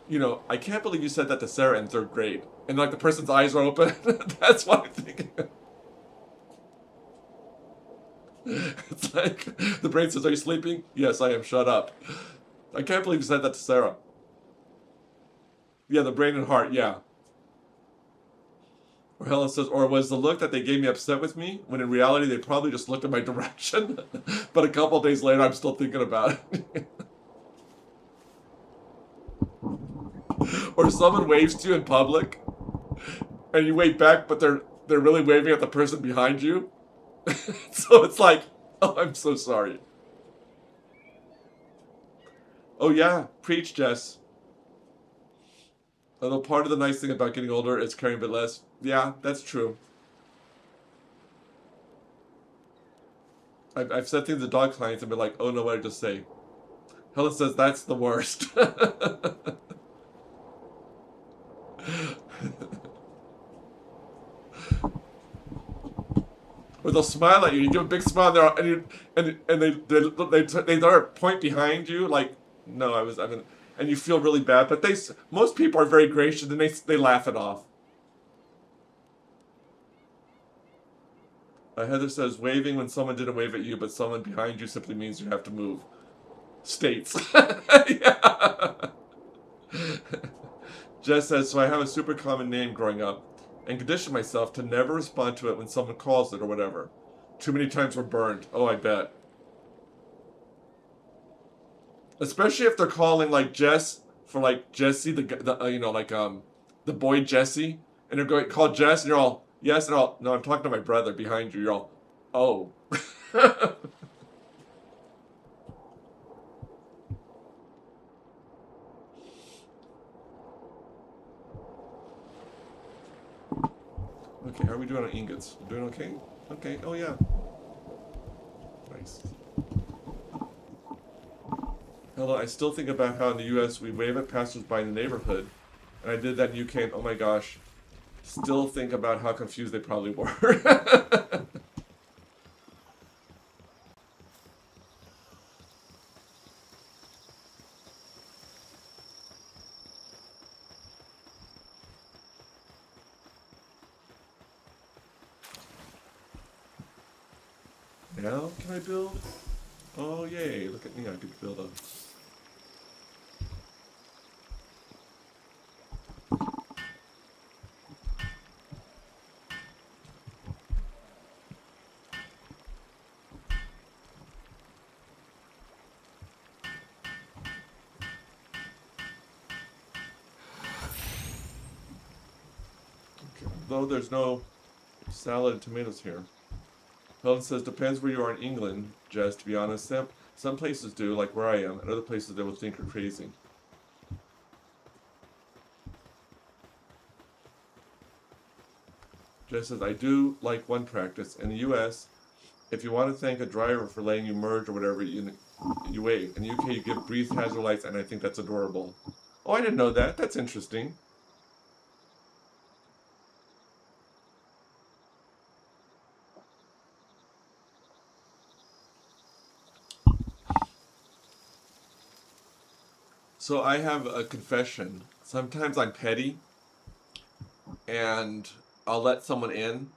[SPEAKER 1] you know, I can't believe you said that to Sarah in 3rd grade. And like the person's eyes are open. That's what I'm thinking. It's like, the brain says, are you sleeping? Yes, I am, shut up. I can't believe you said that to Sarah. Yeah, the brain and heart, yeah. Or Helen says, or was the look that they gave me upset with me, when in reality they probably just looked in my direction, but a couple days later I'm still thinking about it. Or someone waves to you in public, and you wave back, but they're really waving at the person behind you. So it's like, oh, I'm so sorry. Oh yeah, preach, Jess. Although part of the nice thing about getting older is caring a bit less. Yeah, that's true. I've said things to dog clients and been like, oh no, what did I just say? Helen says, that's the worst. Or they'll smile at you, you give a big smile, and they point behind you, like, no, I mean, and you feel really bad, but most people are very gracious, and they laugh it off. Heather says, waving when someone didn't wave at you, but someone behind you simply means you have to move. States. Yeah. Jess says, so I have a super common name growing up, and conditioned myself to never respond to it when someone calls it or whatever. Too many times we're burned. Oh, I bet. Especially if they're calling like Jess for like Jesse, the boy Jesse, and they're going, call Jess, and you're all, yes, and all, no, I'm talking to my brother behind you. You're all, oh. Okay, how are we doing on ingots? We're doing okay? Okay, oh yeah. Nice. Hello, I still think about how in the US we wave at passersby in the neighborhood, and I did that in UK, and oh my gosh, still think about how confused they probably were. Now can I build? Oh yay, look at me, I could build a... Okay. Though there's no salad and tomatoes here. Helen says, depends where you are in England, Jess, to be honest. Some places do, like where I am, and other places they will think you're crazy. Jess says, I do like one practice. In the US, if you want to thank a driver for letting you merge or whatever, you wave. In the UK, you give breathe hazard lights, and I think that's adorable. Oh, I didn't know that. That's interesting. So I have a confession. Sometimes I'm petty, and I'll let someone in.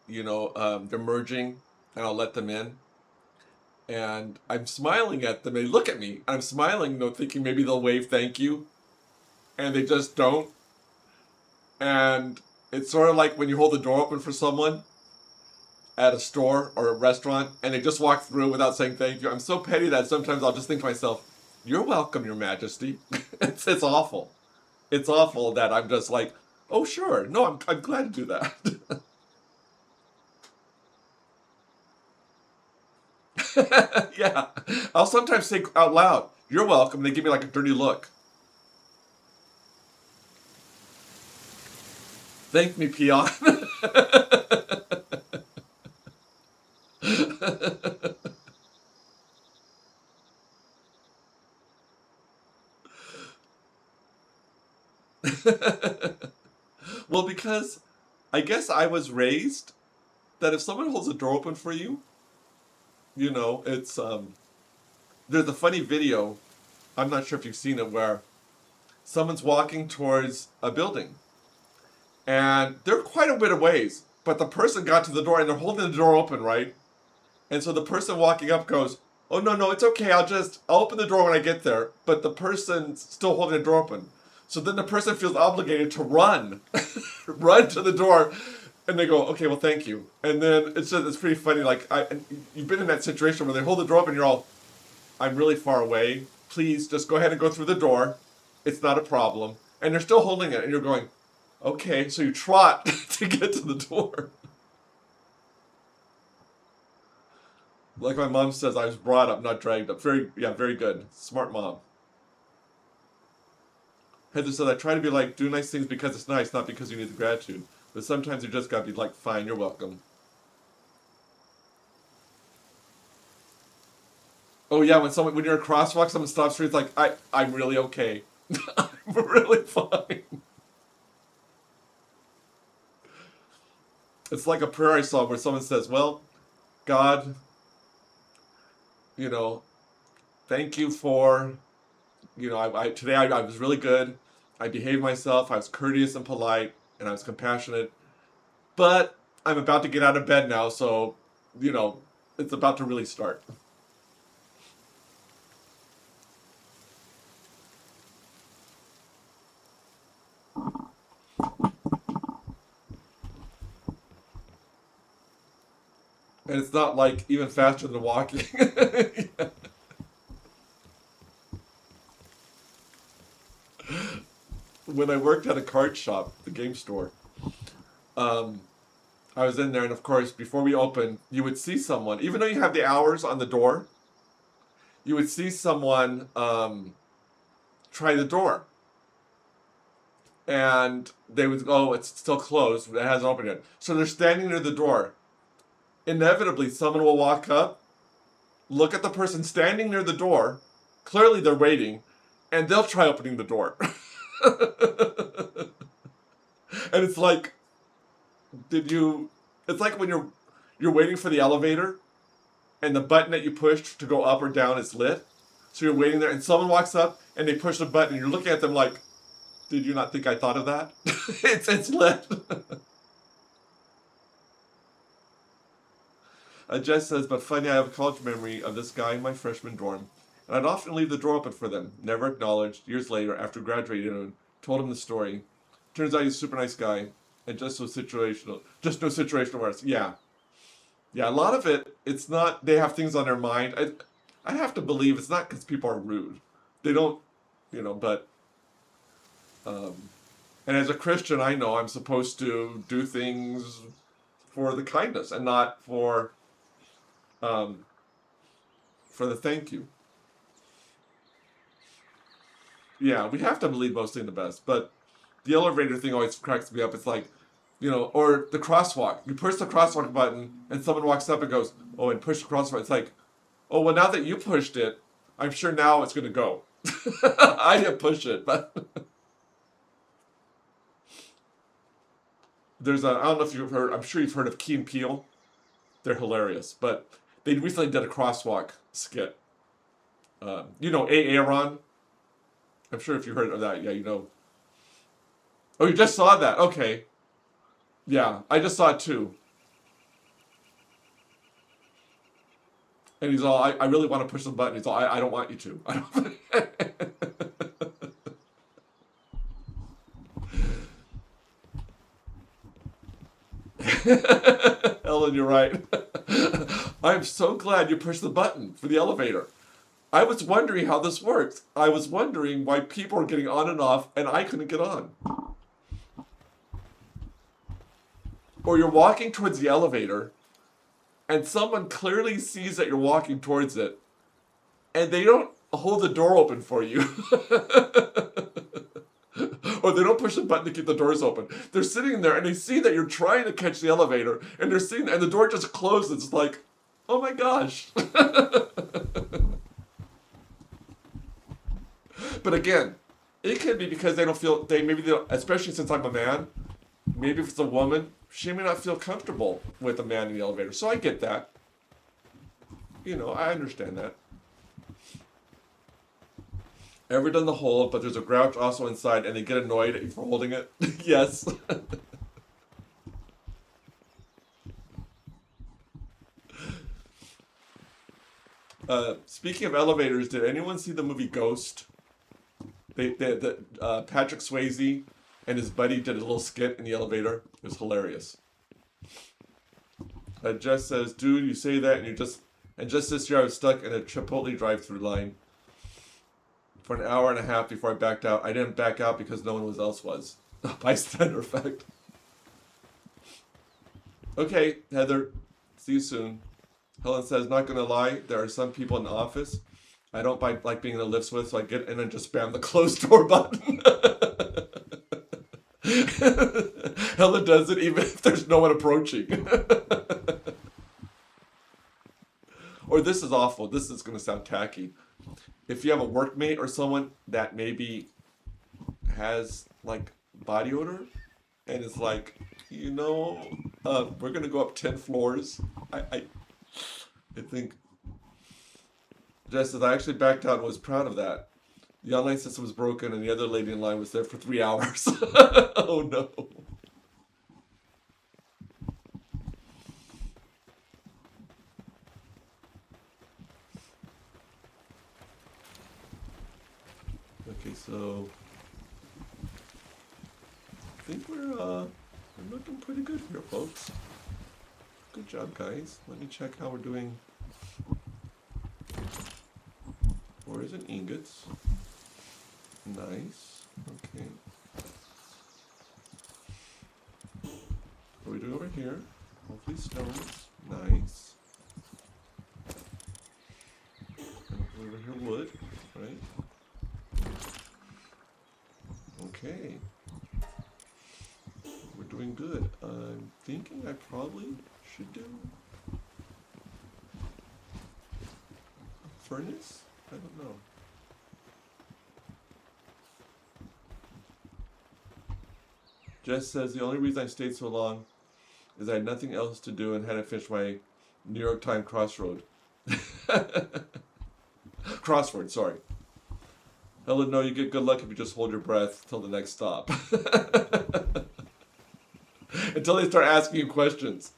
[SPEAKER 1] You know, they're merging, and I'll let them in. And I'm smiling at them. They look at me. I'm smiling, though, thinking maybe they'll wave thank you. And they just don't. And it's sort of like when you hold the door open for someone at a store or a restaurant, and they just walk through without saying thank you. I'm so petty that sometimes I'll just think to myself, you're welcome, Your Majesty. It's awful. It's awful that I'm just like, oh, sure. No, I'm glad to do that. Yeah. I'll sometimes say out loud, you're welcome. They give me like a dirty look. Thank me, peon. Well, because I guess I was raised that if someone holds the door open for you, you know, it's there's a funny video, I'm not sure if you've seen it, where someone's walking towards a building and they're quite a bit of ways, but the person got to the door and they're holding the door open, right? And so the person walking up goes, oh, no, it's okay, I'll open the door when I get there, but the person's still holding the door open. So then the person feels obligated to run, run to the door, and they go, okay, well, thank you. And then it's pretty funny, like, you've been in that situation where they hold the door open and you're all, I'm really far away, please just go ahead and go through the door, it's not a problem. And they're still holding it, and you're going, okay, so you trot to get to the door. Like my mom says, I was brought up, not dragged up. Very good. Smart mom. Heather said, I try to be like, do nice things because it's nice, not because you need the gratitude. But sometimes you just gotta be like, fine, you're welcome. Oh yeah, when you're a crosswalk, someone stops for you, it's like, I'm really okay. I'm really fine. It's like a prayer I saw where someone says, well, God, you know, thank you for, you know, today I was really good. I behaved myself. I was courteous and polite, and I was compassionate. But I'm about to get out of bed now, so, you know, it's about to really start. And it's not like even faster than walking. Yeah. When I worked at a card shop, the game store, I was in there, and of course, before we opened, you would see someone, even though you have the hours on the door, you would see someone try the door. And they would go, oh, it's still closed, it hasn't opened yet. So they're standing near the door. Inevitably, someone will walk up, look at the person standing near the door, clearly they're waiting, and they'll try opening the door. And it's like, it's like when you're waiting for the elevator, and the button that you pushed to go up or down is lit. So you're waiting there, and someone walks up, and they push the button, and you're looking at them like, did you not think I thought of that? It's lit. Jess says, but funny, I have a college memory of this guy in my freshman dorm. And I'd often leave the door open for them. Never acknowledged. Years later, after graduating, and told him the story. Turns out he's a super nice guy. And just no situational awareness. Yeah. Yeah, a lot of it, it's not, they have things on their mind. I have to believe it's not because people are rude. They don't, but, and as a Christian, I know I'm supposed to do things for the kindness and not for the thank you. Yeah, we have to believe mostly in the best, but the elevator thing always cracks me up. It's like, or the crosswalk. You push the crosswalk button and someone walks up and goes, oh, and push the crosswalk. It's like, oh, well, now that you pushed it, I'm sure now it's going to go. I didn't push it, but I don't know if you've heard, I'm sure you've heard of Key and Peele. They're hilarious, but they recently did a crosswalk skit. Aaron. I'm sure if you heard of that, yeah, Oh, you just saw that? Okay. Yeah, I just saw it too. And he's all, I really want to push the button. He's all, I don't want you to. Ellen, you're right. I'm so glad you pushed the button for the elevator. I was wondering how this works. I was wondering why people are getting on and off and I couldn't get on. Or you're walking towards the elevator and someone clearly sees that you're walking towards it and they don't hold the door open for you. Or they don't push the button to keep the doors open. They're sitting there and they see that you're trying to catch the elevator and they're seeing, and the door just closes. It's like, oh my gosh. But again, it could be because they don't feel, especially since I'm a man, maybe if it's a woman, she may not feel comfortable with a man in the elevator. So I get that. I understand that. Ever done the hold, but there's a grouch also inside and they get annoyed at you for holding it? Yes. Speaking of elevators, did anyone see the movie Ghost? Patrick Swayze and his buddy did a little skit in the elevator. It was hilarious. Jess says, dude, you say that and just this year I was stuck in a Chipotle drive-thru line for an hour and a half before I backed out. I didn't back out because no one else was. Bystander effect. Okay, Heather. See you soon. Helen says, not gonna lie, there are some people in the office I don't like being in the lifts with, so I get in and just spam the closed door button. Helen does it even if there's no one approaching. Or this is awful. This is going to sound tacky. If you have a workmate or someone that maybe has like body odor and is like, we're going to go up 10 floors. I think Jess says, I actually backed out and was proud of that. The online system was broken and the other lady in line was there for 3 hours. Oh no. Okay, so I think we're looking pretty good here, folks. Good job, guys. Let me check how we're doing. Ores and ingots. Nice. Okay. What are we doing over here? Hopefully stones. Nice. And hopefully over here wood, right? Okay. We're doing good. I'm thinking I probably should do a furnace? I don't know. Jess says, the only reason I stayed so long is I had nothing else to do and hadn't finished my New York Times crossword, sorry. Helen, no, you get good luck if you just hold your breath till the next stop. Until they start asking you questions.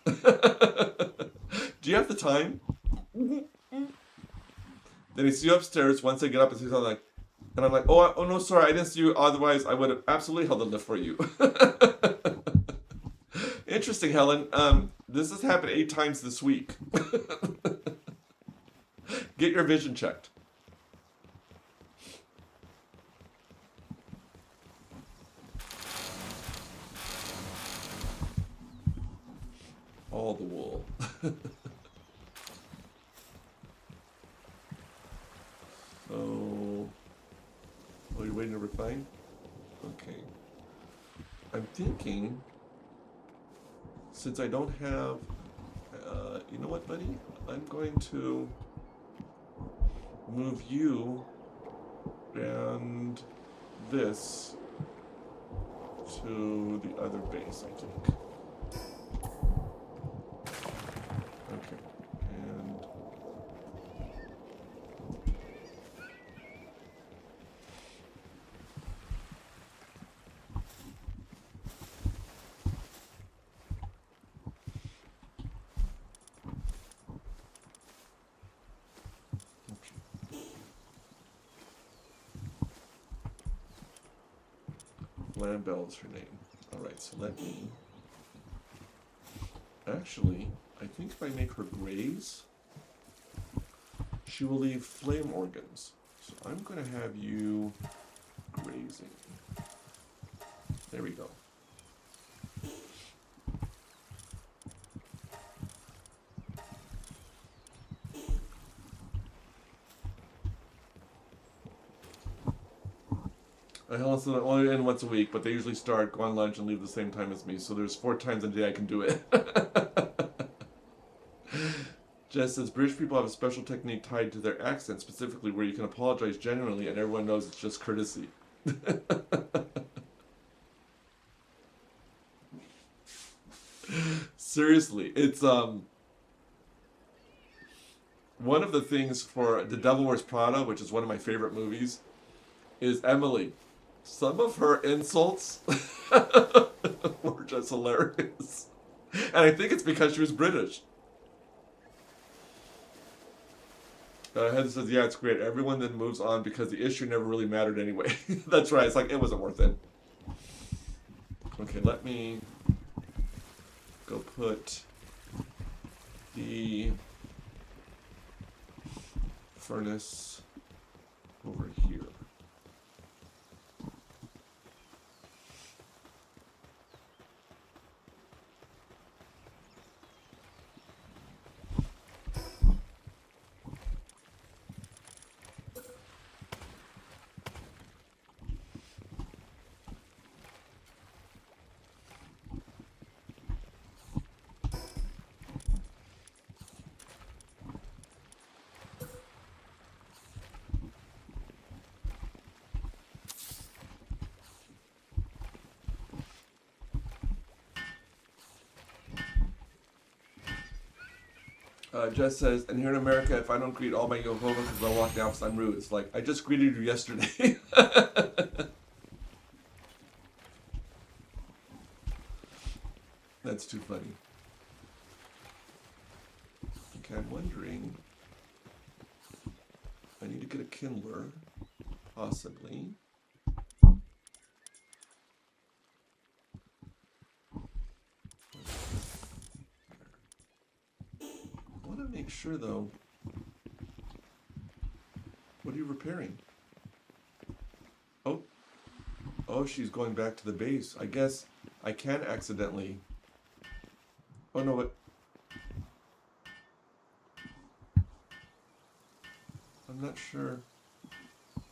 [SPEAKER 1] Do you have the time? Then he see you upstairs. Once I get up and see something like, and I'm like, oh no, sorry, I didn't see you. Otherwise, I would have absolutely held the lift for you. Interesting, Helen. This has happened 8 times this week. Get your vision checked. All the wool. So, oh, you're waiting to refine? Okay. I'm thinking, since I don't have, you know what, buddy? I'm going to move you and this to the other base, I think. Okay, and Lambell's her name. Alright, so let me... Actually, I think if I make her graze, she will leave flame organs. So I'm going to have you grazing. There we go. I also only in once a week, but they usually start, go on lunch, and leave the same time as me. So there's 4 times a day I can do it. Jess says, British people have a special technique tied to their accent, specifically where you can apologize genuinely and everyone knows it's just courtesy. Seriously, it's one of the things for The Devil Wears Prada, which is one of my favorite movies, is Emily. Some of her insults were just hilarious. And I think it's because she was British. Heather says, yeah, it's great. Everyone then moves on because the issue never really mattered anyway. That's right. It's like, it wasn't worth it. Okay, let me go put the furnace over here. Jess says, and here in America, if I don't greet all my Yehovahs, they'll walk down because I'm rude. It's like, I just greeted you yesterday. That's too funny. Okay, I'm wondering, I need to get a kindler, possibly. Make sure though. What are you repairing? Oh, she's going back to the base. I guess I can accidentally. Oh no, what? I'm not sure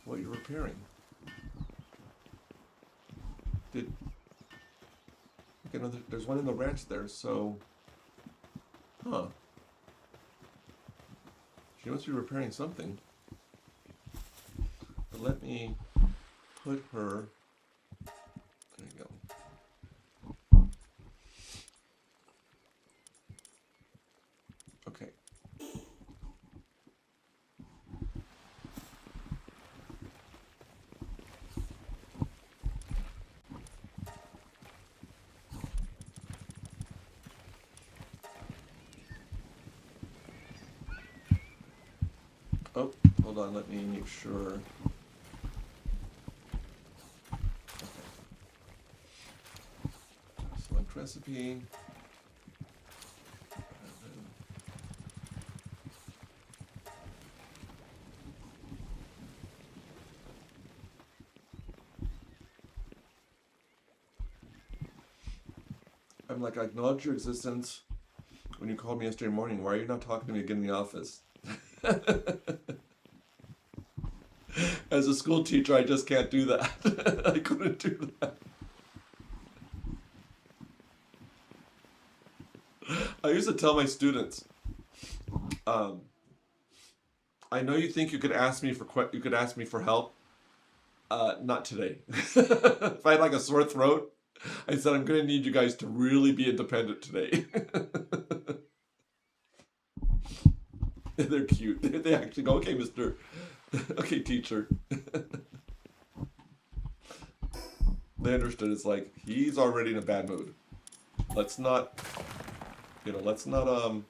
[SPEAKER 1] what you're repairing. Okay, no, there's one in the ranch there, so. Huh. She must be repairing something. But let me put her. There you go. Okay. Hold on, let me make sure. Okay. Select recipe. I'm like, I acknowledge your existence when you called me yesterday morning. Why are you not talking to me again in the office? As a school teacher, I just can't do that. I couldn't do that. I used to tell my students, I know you think you could ask me for help. Not today. If I had like a sore throat, I said I'm gonna need you guys to really be independent today. They're cute. They actually go, okay, mister. Okay, teacher. They understood. It's like, he's already in a bad mood. Let's not, let's not,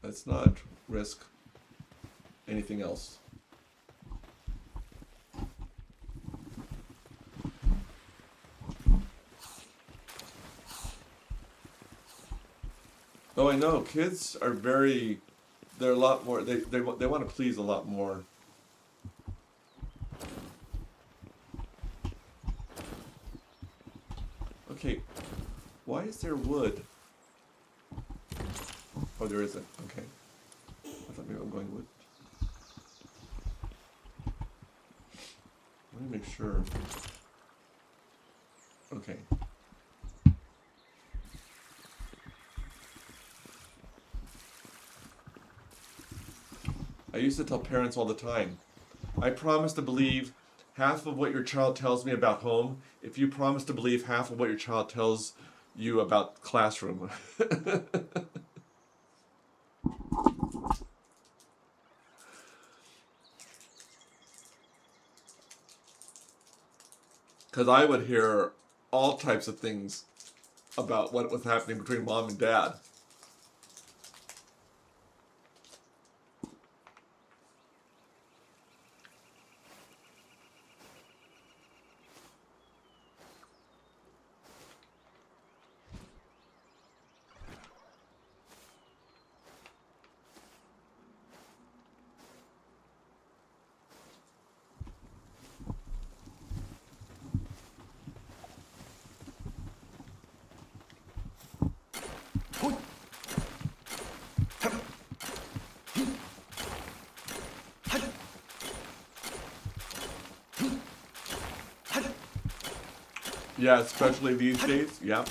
[SPEAKER 1] let's not risk anything else. Oh, I know. Kids are they're a lot more, they want to please a lot more. Okay, why is there wood? Oh, there isn't. Okay. I thought maybe I'm going wood. Let me make sure. Okay. I used to tell parents all the time, I promise to believe half of what your child tells me about home if you promise to believe half of what your child tells you about classroom. Because I would hear all types of things about what was happening between mom and dad. Yeah, especially these days. Yeah.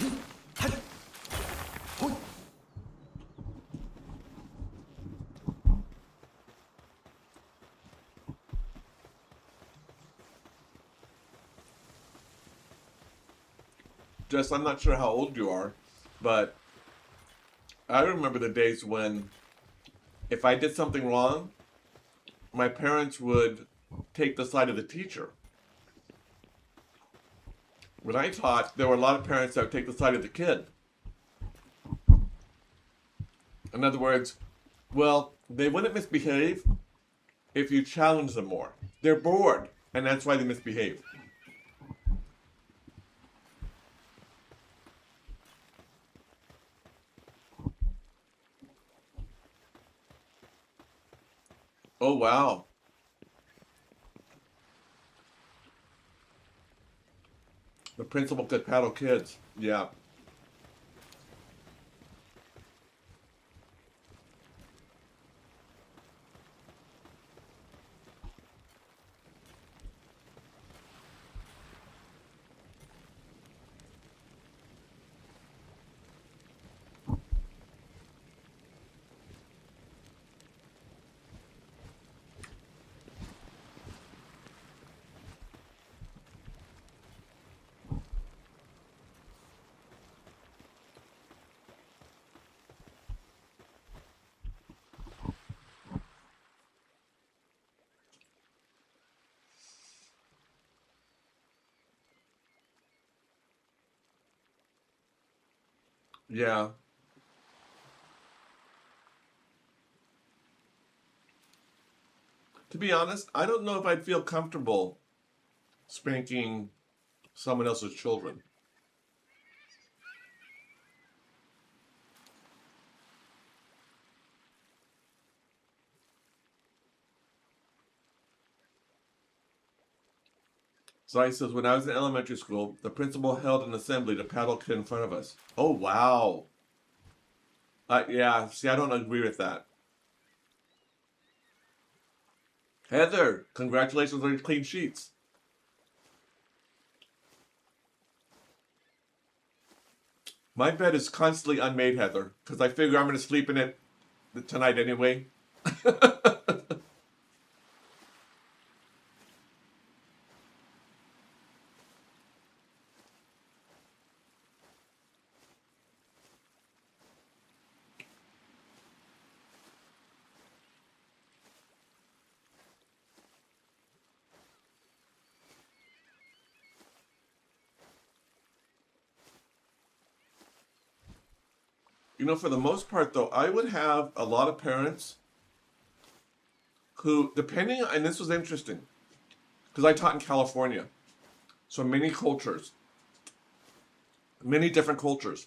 [SPEAKER 1] Jess, I'm not sure how old you are, but I remember the days when if I did something wrong, my parents would take the side of the teacher. When I taught, there were a lot of parents that would take the side of the kid. In other words, well, they wouldn't misbehave if you challenge them more. They're bored, and that's why they misbehave. Oh, wow. The principal could paddle kids. Yeah. Yeah. To be honest, I don't know if I'd feel comfortable spanking someone else's children. Zai says, when I was in elementary school, the principal held an assembly to paddle kid in front of us. Oh, wow. Yeah, see, I don't agree with that. Heather, congratulations on your clean sheets. My bed is constantly unmade, Heather, because I figure I'm going to sleep in it tonight anyway. You know, for the most part, though, I would have a lot of parents who, depending, and this was interesting, because I taught in California, so many cultures, many different cultures.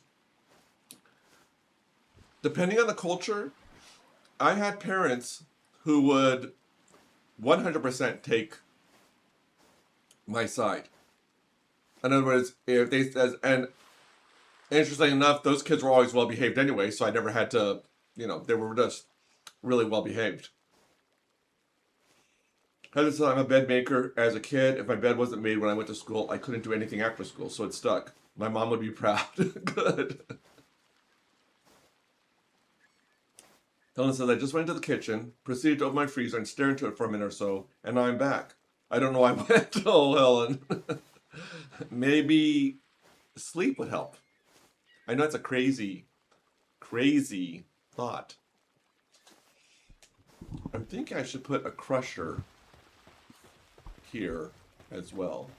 [SPEAKER 1] Depending on the culture, I had parents who would 100% take my side. In other words, if they, and interestingly enough, those kids were always well behaved anyway, so I never had to, they were just really well behaved. Heather said, I'm a bed maker. As a kid, if my bed wasn't made when I went to school, I couldn't do anything after school, so it stuck. My mom would be proud. Good. Helen says, I just went to the kitchen, proceeded to open my freezer and stare into it for a minute or so, and now I'm back. I don't know why I went. Oh, Helen. Maybe sleep would help. I know it's a crazy, crazy thought. I'm thinking I should put a crusher here as well.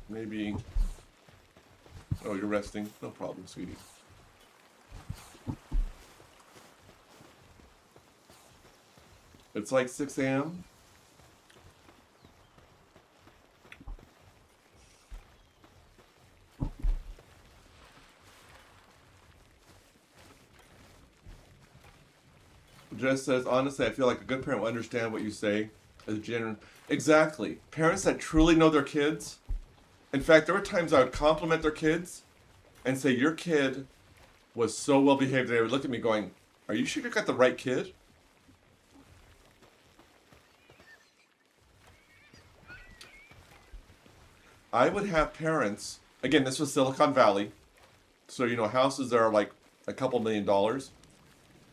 [SPEAKER 1] Maybe. Oh, you're resting? No problem, sweetie. It's like 6 a.m. Jess says, honestly, I feel like a good parent will understand what you say as genuine. Exactly. Parents that truly know their kids. In fact, there were times I would compliment their kids and say, your kid was so well behaved, and they would look at me going, are you sure you got the right kid? I would have parents, again, this was Silicon Valley, so, houses that are like a couple $1,000,000.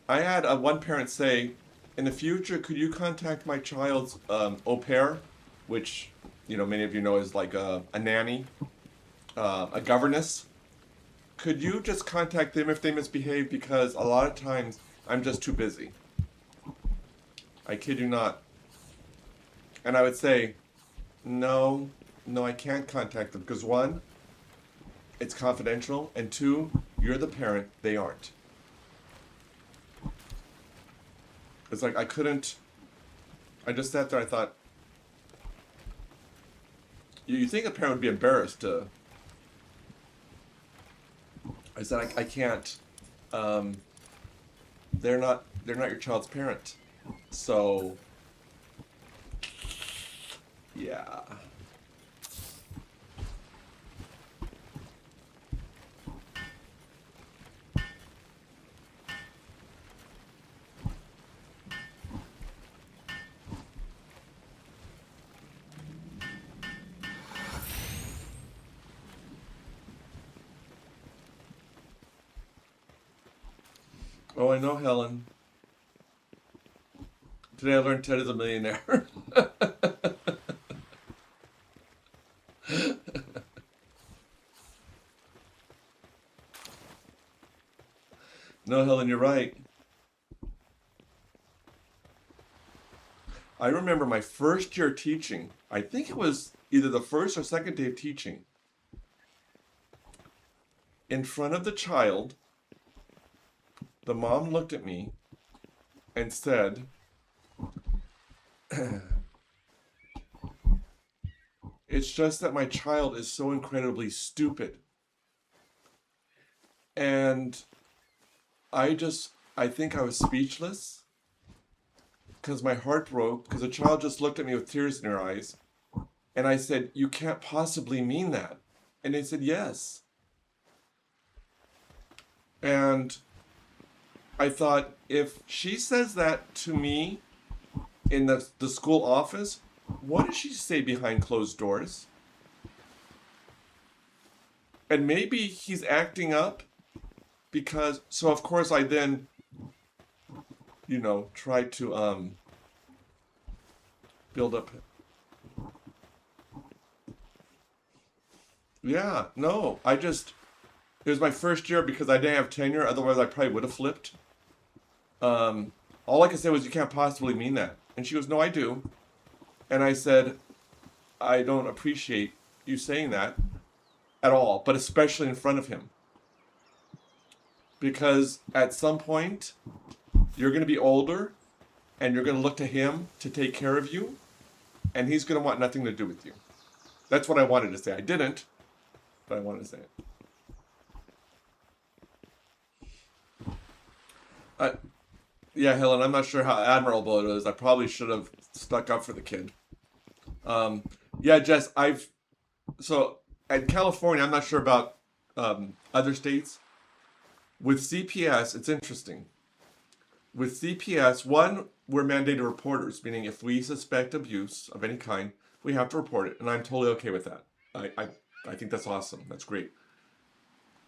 [SPEAKER 1] I had one parent say, in the future, could you contact my child's au pair, which, many of you know is like a nanny, a governess. Could you just contact them if they misbehave? Because a lot of times I'm just too busy. I kid you not. And I would say, no, I can't contact them. Because one, it's confidential. And two, you're the parent, they aren't. It's like I just sat there, I thought, you think a parent would be embarrassed to, I said, I can't, they're not your child's parent. So, yeah. Oh, I know, Helen. Today I learned Ted is a millionaire. No, Helen, you're right. I remember my first year teaching. I think it was either the first or second day of teaching, in front of the child, the mom looked at me and said, "It's just that my child is so incredibly stupid." And I think I was speechless because my heart broke because the child just looked at me with tears in her eyes. And I said, "You can't possibly mean that." And they said, "Yes." And I thought, if she says that to me in the school office, what does she say behind closed doors? And maybe he's acting up because, so of course I then, tried to build up. Yeah, no, it was my first year because I didn't have tenure, otherwise I probably would have flipped. All I could say was, "You can't possibly mean that." And she goes, "No, I do." And I said, "I don't appreciate you saying that at all, but especially in front of him. Because at some point, you're going to be older, and you're going to look to him to take care of you, and he's going to want nothing to do with you." That's what I wanted to say. I didn't, but I wanted to say it. Yeah, Helen, I'm not sure how admirable it is. I probably should have stuck up for the kid. Yeah, Jess, so in California, I'm not sure about other states. With CPS, it's interesting. With CPS, one, we're mandated reporters, meaning if we suspect abuse of any kind, we have to report it, and I'm totally okay with that. I think that's awesome. That's great.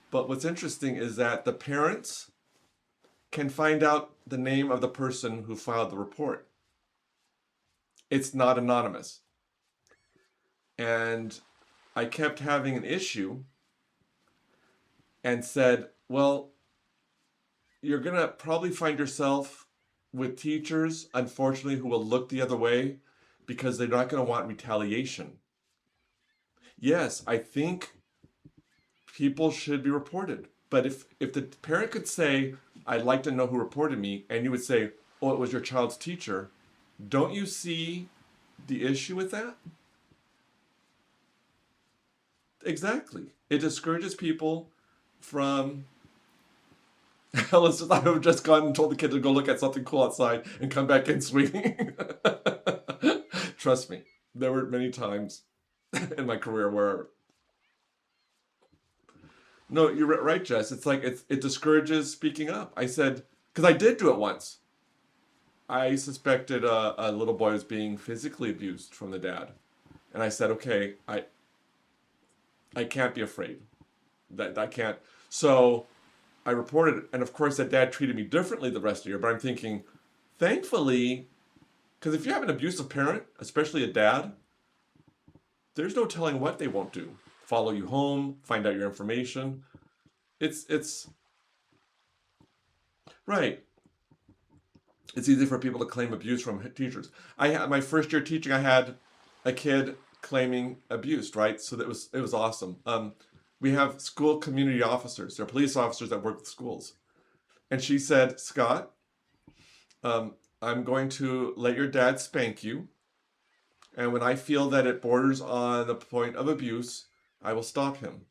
[SPEAKER 1] But what's interesting is that the parents can find out the name of the person who filed the report. It's not anonymous. And I kept having an issue and said, well, you're going to probably find yourself with teachers, unfortunately, who will look the other way because they're not going to want retaliation. Yes, I think people should be reported. But if the parent could say, "I'd like to know who reported me," and you would say, "Oh, it was your child's teacher," don't you see the issue with that? Exactly. It discourages people from... Helen says, "I have just gone and told the kid to go look at something cool outside and come back in swinging." Trust me, there were many times in my career where... No, you're right, Jess. It's like it discourages speaking up. I said, because I did do it once. I suspected a little boy was being physically abused from the dad. And I said, okay, I can't be afraid. That I can't. So I reported it. And of course, that dad treated me differently the rest of the year. But I'm thinking, thankfully, because if you have an abusive parent, especially a dad, there's no telling what they won't do. Follow you home, find out your information. It's right. It's easy for people to claim abuse from teachers. I had my first year teaching. I had a kid claiming abuse. Right, so it was awesome. We have school community officers. They're police officers that work with schools, and she said, "Scott, I'm going to let your dad spank you, and when I feel that it borders on the point of abuse, I will stop him."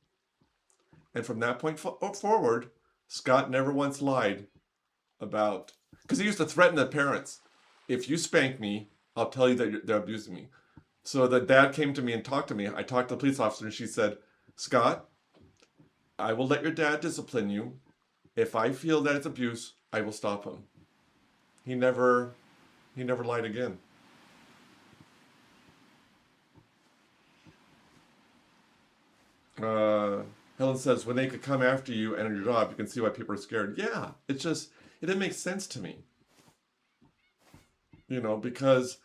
[SPEAKER 1] And from that point forward, Scott never once lied about... Because he used to threaten the parents. "If you spank me, I'll tell you that they're abusing me." So the dad came to me and talked to me. I talked to the police officer and she said, "Scott, I will let your dad discipline you. If I feel that it's abuse, I will stop him." He never lied again. Helen says, "When they could come after you and your job, you can see why people are scared." Yeah, it didn't make sense to me. Because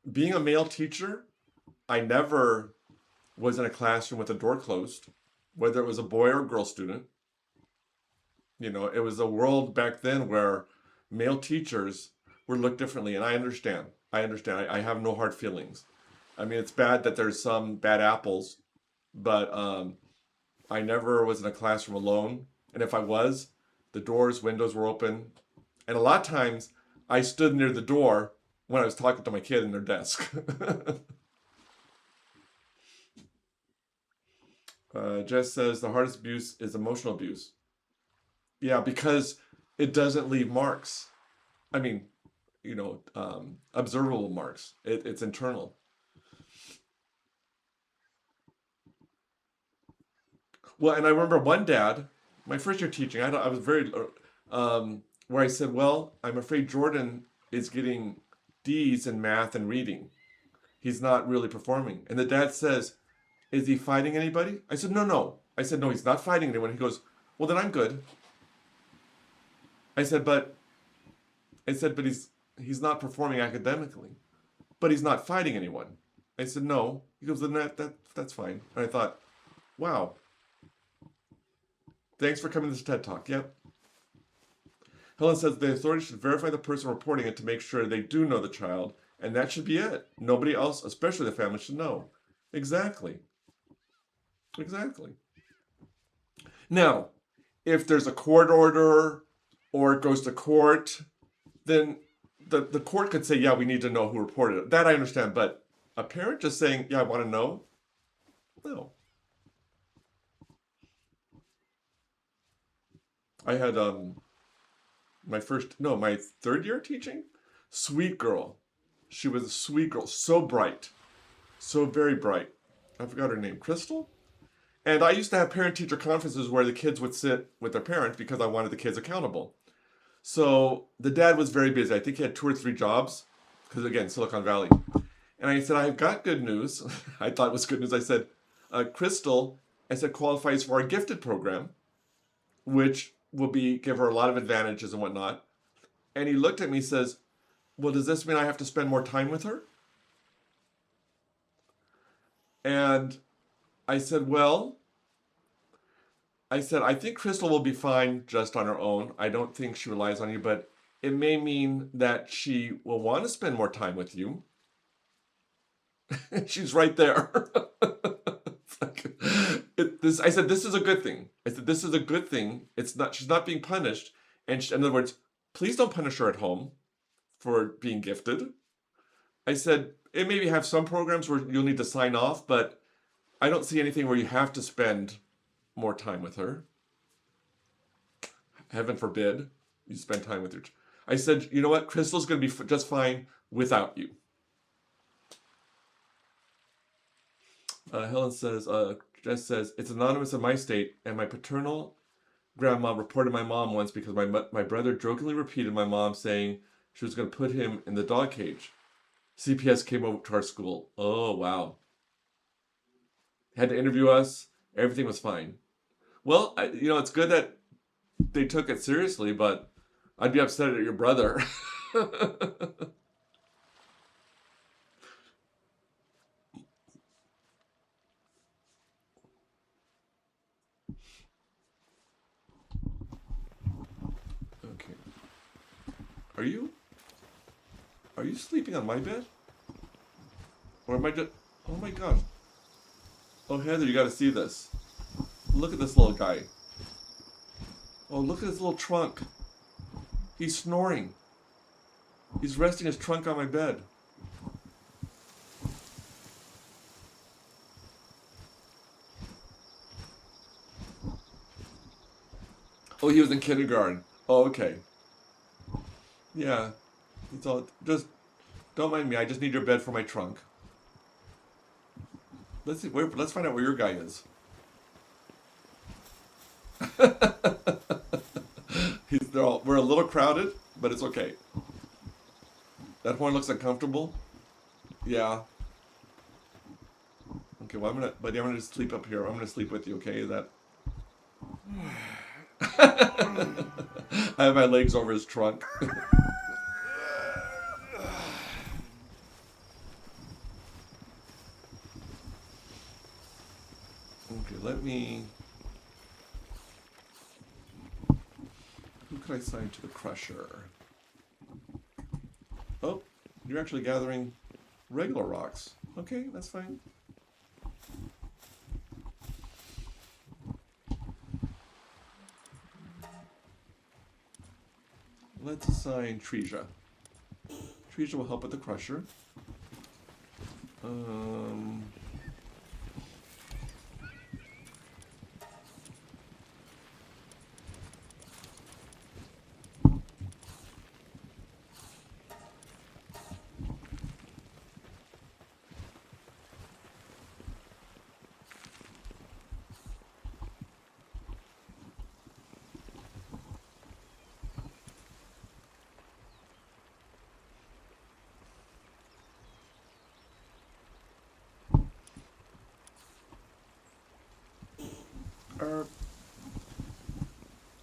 [SPEAKER 1] being a male teacher, I never was in a classroom with the door closed, whether it was a boy or a girl student. It was a world back then where male teachers were looked differently, and I understand. I have no hard feelings. I mean, it's bad that there's some bad apples, but I never was in a classroom alone. And if I was, the doors, windows were open. And a lot of times I stood near the door when I was talking to my kid in their desk. Jess says the hardest abuse is emotional abuse. Yeah, because it doesn't leave marks. I mean, you know, observable marks. It's internal. Well, and I remember one dad, my first year teaching, I was very, where I said, well, I'm afraid Jordan is getting D's in math and reading. He's not really performing. And the dad says, is he fighting anybody? I said, no. I said, no, he's not fighting anyone. He goes, well, then I'm good. I said, but he's not performing academically. But he's not fighting anyone. I said, no. He goes, then that's fine. And I thought, wow. Thanks for coming to this TED Talk. Yep. Helen says the authorities should verify the person reporting it to make sure they do know the child, and that should be it. Nobody else, especially the family, should know. Exactly. Now, if there's a court order or it goes to court, then the court could say, yeah, we need to know who reported it. That I understand, but a parent just saying, yeah, I want to know? No. I had my third year teaching, sweet girl. She was a sweet girl, so bright, so very bright. I forgot her name, Crystal. And I used to have parent-teacher conferences where the kids would sit with their parents because I wanted the kids accountable. So the dad was very busy. I think he had 2 or 3 jobs, because again, Silicon Valley. And I said, I've got good news. I thought it was good news. I said, Crystal, qualifies for our gifted program, which will give her a lot of advantages and whatnot. And he looked at me and says, well, does this mean I have to spend more time with her? And I said, I think Crystal will be fine just on her own. I don't think she relies on you, but it may mean that she will want to spend more time with you. She's right there. I said, this is a good thing. This is a good thing. She's not being punished. And in other words, please don't punish her at home for being gifted. I said, it maybe have some programs where you'll need to sign off, but I don't see anything where you have to spend more time with her. Heaven forbid you spend time with her. I said, you know what? Crystal's going to be just fine without you. Helen says, Jess says, it's anonymous in my state, and my paternal grandma reported my mom once because my brother jokingly repeated my mom saying she was going to put him in the dog cage. CPS came over to our school. Oh, wow. Had to interview us. Everything was fine. Well, it's good that they took it seriously, but I'd be upset at your brother. Okay. Are you sleeping on my bed? Or am I just... Oh my god. Oh, Heather, you gotta see this. Look at this little guy. Oh, look at his little trunk. He's snoring. He's resting his trunk on my bed. Oh, he was in kindergarten. Oh, okay. Yeah. It's all... Just... Don't mind me. I just need your bed for my trunk. Let's see. Let's find out where your guy is. We're a little crowded, but it's okay. That one looks uncomfortable. Yeah. Okay. Well, I'm gonna just sleep up here. I'm gonna sleep with you. Okay? Is that? I have my legs over his trunk. Okay, let me... Who could I assign to the crusher? Oh, you're actually gathering regular rocks. Okay, that's fine. Let's assign Treja. Treja will help with the crusher.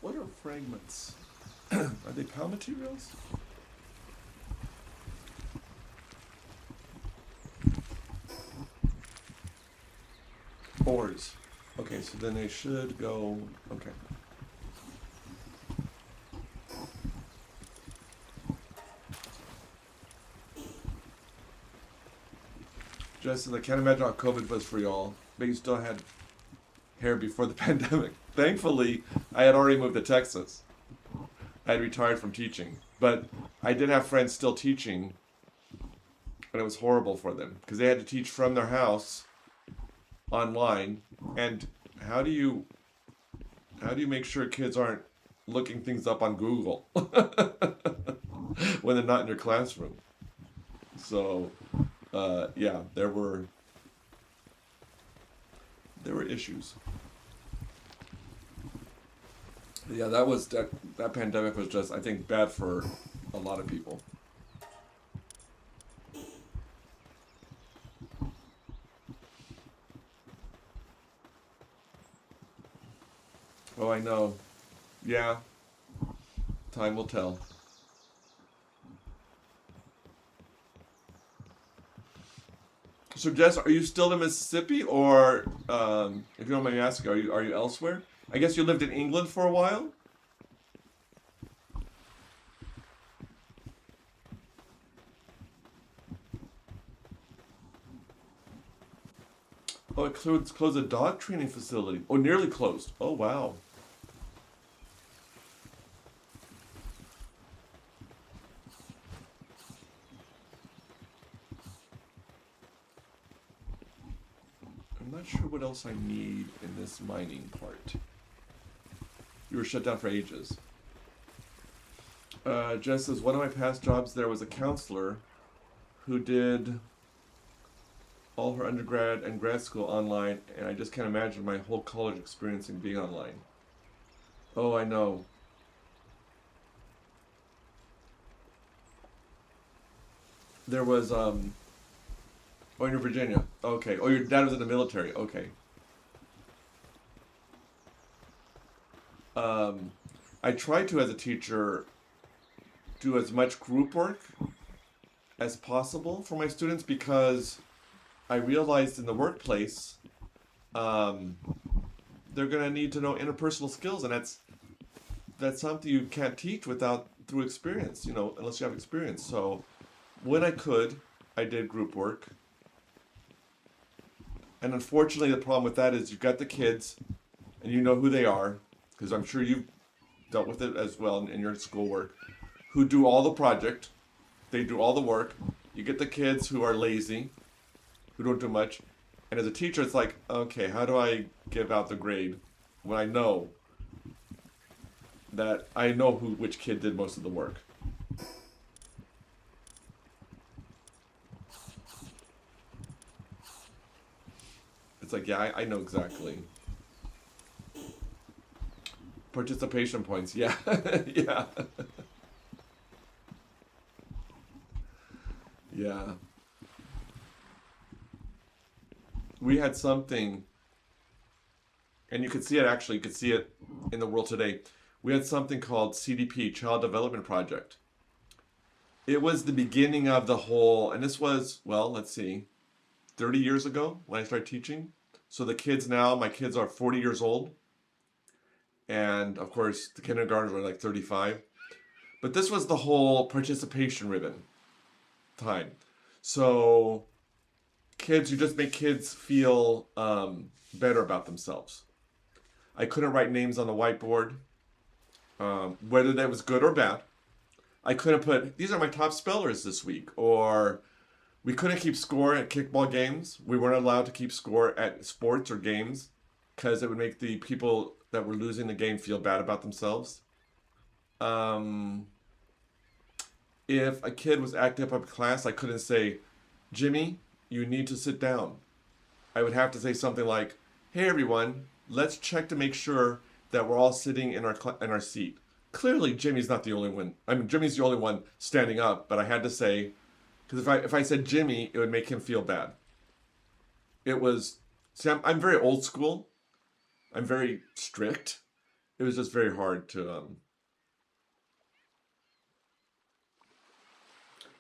[SPEAKER 1] What are fragments? Are they PAL materials? Ores. Okay, so then they should go. Okay. Justin, I can't imagine how COVID was for y'all, but you still had hair before the pandemic. Thankfully, I had already moved to Texas. I had retired from teaching, but I did have friends still teaching, and it was horrible for them because they had to teach from their house online. And how do you make sure kids aren't looking things up on Google when they're not in your classroom? So yeah, there were issues. Yeah, that pandemic was just, I think, bad for a lot of people. Oh, I know. Yeah. Time will tell. So Jess, are you still in Mississippi, or if you don't mind me asking, are you elsewhere? I guess you lived in England for a while? Oh, it closed a dog training facility. Oh, nearly closed. Oh, wow. I'm not sure what else I need in this mining part. You were shut down for ages. Jess says, one of my past jobs there was a counselor who did all her undergrad and grad school online, and I just can't imagine my whole college experience in being online. Oh, I know. There was, oh, you're in Virginia. Okay. Oh, your dad was in the military. Okay. I try to, as a teacher, do as much group work as possible for my students because I realized in the workplace, they're gonna need to know interpersonal skills, and that's something you can't teach through experience, unless you have experience. So when I could, I did group work. And unfortunately, the problem with that is you've got the kids, and you know who they are, because I'm sure you've dealt with it as well in your schoolwork, who do all the project, they do all the work. You get the kids who are lazy, who don't do much, and as a teacher, it's like, okay, how do I give out the grade when I know which kid did most of the work? It's like, yeah, I know exactly. Participation points, yeah, yeah. Yeah. We had something, and you could see it in the world today. We had something called CDP, Child Development Project. It was the beginning of the whole, and this was, well, let's see, 30 years ago when I started teaching. So the kids now, my kids are 40 years old. And of course, the kindergartners were like 35. But this was the whole participation ribbon time. So kids, you just make kids feel better about themselves. I couldn't write names on the whiteboard, whether that was good or bad. I couldn't put, these are my top spellers this week, or we couldn't keep score at kickball games. We weren't allowed to keep score at sports or games because it would make the people that were losing the game feel bad about themselves. If a kid was acting up in class, I couldn't say, Jimmy, you need to sit down. I would have to say something like, hey everyone, let's check to make sure that we're all sitting in our seat. Clearly, Jimmy's not the only one. I mean, Jimmy's the only one standing up, but I had to say, because if I said Jimmy, it would make him feel bad. It was, see, I'm very old school. I'm very strict. It was just very hard to,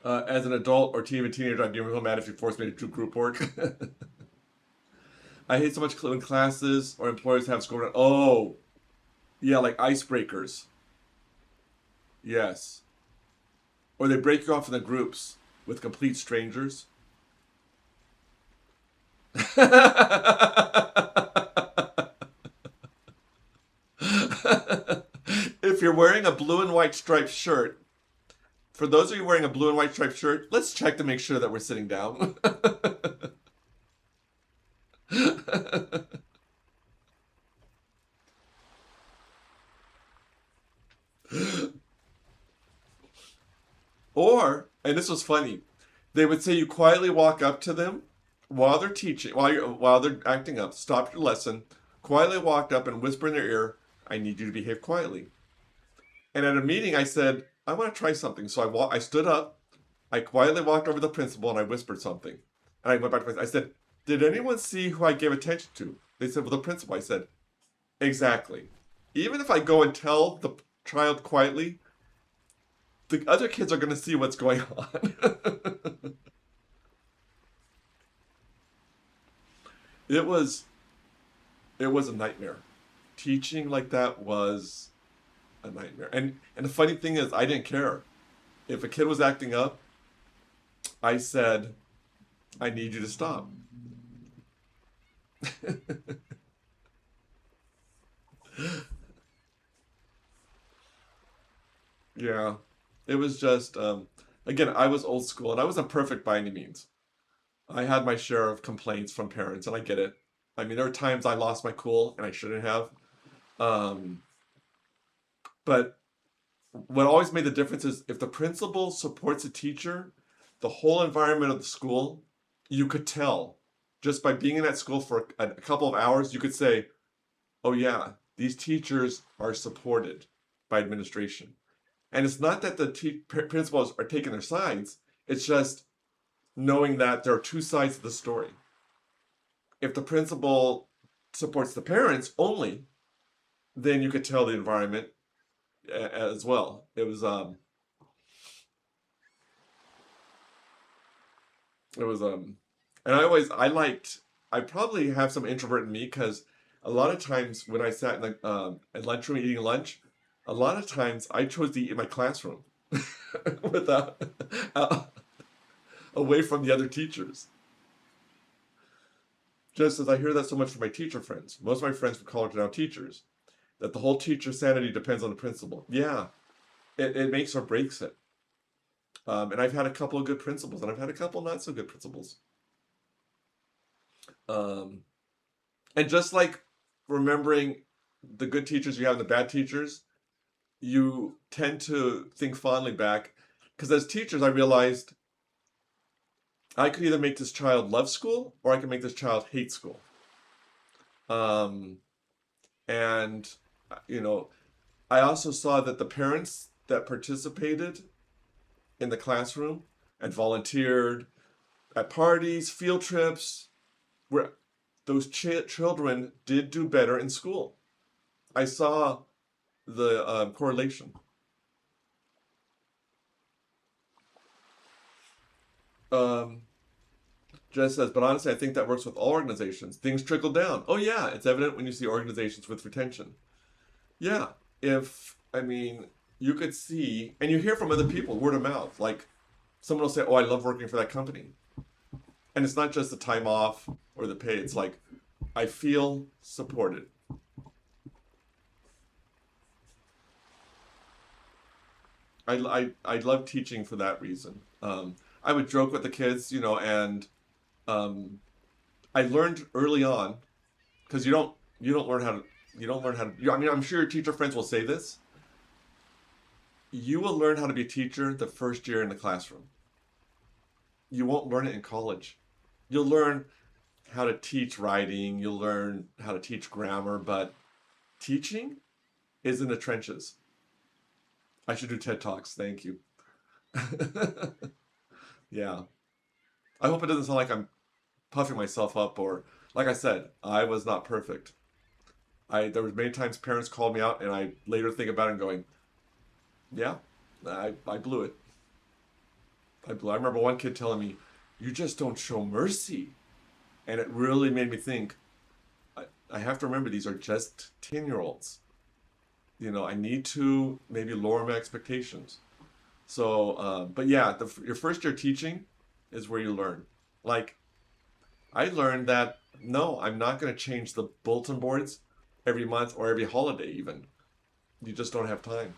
[SPEAKER 1] as an adult or teenager, I'd be real mad if you forced me to do group work. I hate so much when classes or employers have scored. Oh, yeah, like icebreakers. Yes. Or they break you off in the groups with complete strangers. If you're wearing a blue and white striped shirt, for those of you wearing a blue and white striped shirt, let's check to make sure that we're sitting down. Or, and this was funny, they would say you quietly walk up to them while they're teaching, while they're acting up, stop your lesson, quietly walked up and whisper in their ear, I need you to behave quietly. And at a meeting, I said, I want to try something. So I stood up, I quietly walked over to the principal and I whispered something. And I went back to I said, did anyone see who I gave attention to? They said, well, the principal. I said, exactly. Even if I go and tell the child quietly, the other kids are going to see what's going on. It was a nightmare. Teaching like that was a nightmare. And the funny thing is, I didn't care. If a kid was acting up, I said, I need you to stop. Yeah. It was just, again, I was old school, and I wasn't perfect by any means. I had my share of complaints from parents, and I get it. I mean, there were times I lost my cool, and I shouldn't have. But what always made the difference is if the principal supports a teacher, the whole environment of the school, you could tell. Just by being in that school for a couple of hours, you could say, oh yeah, these teachers are supported by administration. And it's not that the principals are taking their sides. It's just knowing that there are two sides of the story. If the principal supports the parents only, then you could tell the environment as well. It was and I probably have some introvert in me because a lot of times when I sat in the lunchroom eating lunch, a lot of times I chose to eat in my classroom without away from the other teachers. Just as I hear that so much from my teacher friends. Most of my friends from college are now teachers. That the whole teacher sanity depends on the principal. Yeah, it makes or breaks it. And I've had a couple of good principals, and I've had a couple not so good principals. And just like remembering the good teachers you have and the bad teachers, you tend to think fondly back. Because as teachers, I realized I could either make this child love school or I could make this child hate school. And, you know, I also saw that the parents that participated in the classroom and volunteered at parties, field trips, where those children did do better in school. I saw the correlation. Jess says, but honestly, I think that works with all organizations. Things trickle down. Oh yeah, it's evident when you see organizations with retention. Yeah, you could see, and you hear from other people, word of mouth, like someone will say, oh, I love working for that company. And it's not just the time off or the pay. It's like, I feel supported. I love teaching for that reason. I would joke with the kids, and I learned early on, because you don't learn how to I mean, I'm sure your teacher friends will say this. You will learn how to be a teacher the first year in the classroom. You won't learn it in college. You'll learn how to teach writing, you'll learn how to teach grammar, but teaching is in the trenches. I should do TED Talks, thank you. Yeah. I hope it doesn't sound like I'm puffing myself up, or, like I said, I was not perfect. There was many times parents called me out, and I later think about it and going, yeah, I blew it. I remember one kid telling me, you just don't show mercy. And it really made me think, I have to remember these are just 10-year-olds. I need to maybe lower my expectations. So, but yeah, your first year teaching is where you learn. Like, I learned that, no, I'm not going to change the bulletin boards every month or every holiday even. You just don't have time.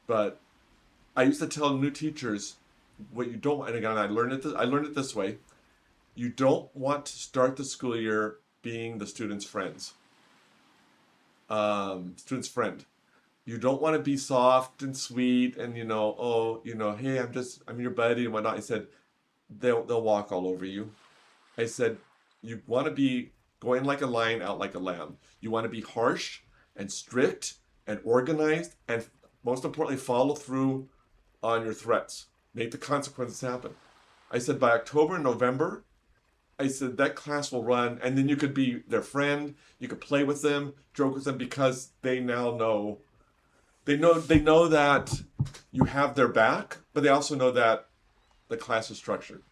[SPEAKER 1] But I used to tell new teachers what you don't, and again, I learned it this way. You don't want to start the school year being the student's friends. Student's friend. You don't want to be soft and sweet and, hey, I'm your buddy and whatnot. I said, they'll walk all over you. I said, you want to be going like a lion, out like a lamb. You want to be harsh and strict and organized, and most importantly, follow through on your threats. Make the consequences happen. I said, by October, November, I said, that class will run, and then you could be their friend, you could play with them, joke with them, because they now know, they know that you have their back, but they also know that the class is structured.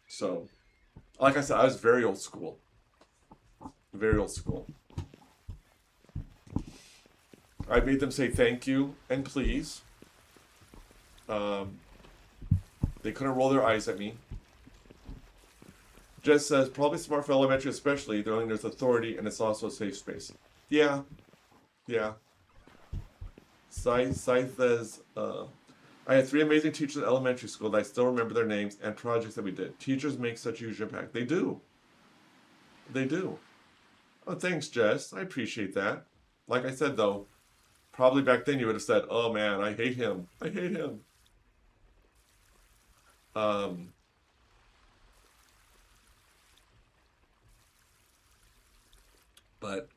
[SPEAKER 1] So, like I said, I was very old school. Very old school. I made them say thank you and please. They couldn't roll their eyes at me. Jess says, probably smart for elementary especially, there's authority and it's also a safe space. Yeah. Scythe says, I had 3 amazing teachers in elementary school that I still remember their names and projects that we did. Teachers make such a huge impact. They do. Oh, thanks, Jess. I appreciate that. Like I said, though, probably back then you would have said, oh man, I hate him. But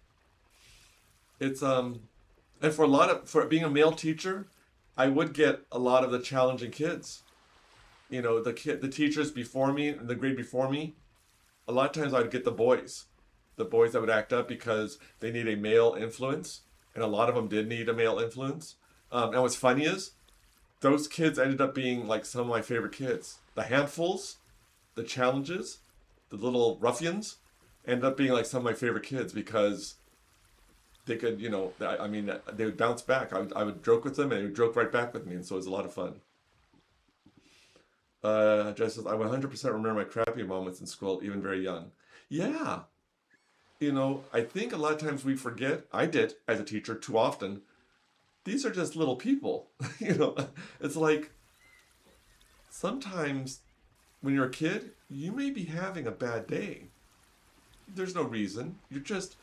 [SPEAKER 1] it's, and for being a male teacher, I would get a lot of the challenging kids. The teachers before me, in the grade before me, a lot of times I'd get the boys that would act up because they need a male influence. And a lot of them did need a male influence. And what's funny is, those kids ended up being like some of my favorite kids. The handfuls, the challenges, the little ruffians, ended up being like some of my favorite kids because they could, they would bounce back. I would joke with them and they would joke right back with me. And so it was a lot of fun. Jess says, I 100% remember my crappy moments in school, even very young. Yeah. I think a lot of times we forget, I did as a teacher too often, these are just little people. It's like sometimes when you're a kid, you may be having a bad day. There's no reason. You just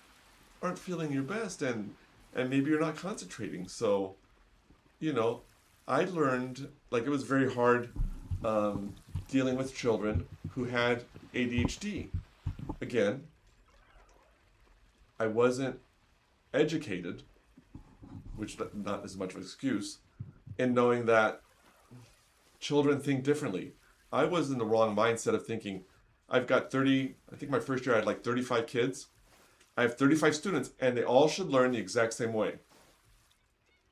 [SPEAKER 1] aren't feeling your best and maybe you're not concentrating. So, I learned, it was very hard dealing with children who had ADHD. Again, I wasn't educated, which not as much of an excuse, in knowing that children think differently. I was in the wrong mindset of thinking, I've got 30, I think my first year I had 35 kids. I have 35 students and they all should learn the exact same way.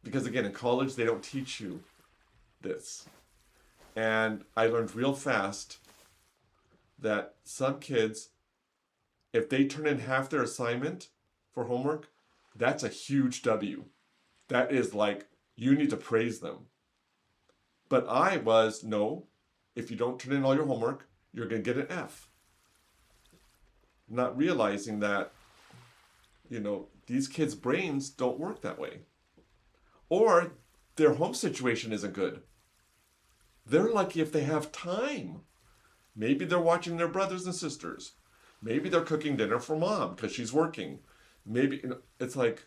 [SPEAKER 1] Because again, in college, they don't teach you this. And I learned real fast that some kids, if they turn in half their assignment for homework, that's a huge W. That is you need to praise them. But I was, no, if you don't turn in all your homework, you're going to get an F. Not realizing that, these kids' brains don't work that way. Or their home situation isn't good. They're lucky if they have time. Maybe they're watching their brothers and sisters. Maybe they're cooking dinner for mom because she's working. Maybe, it's like,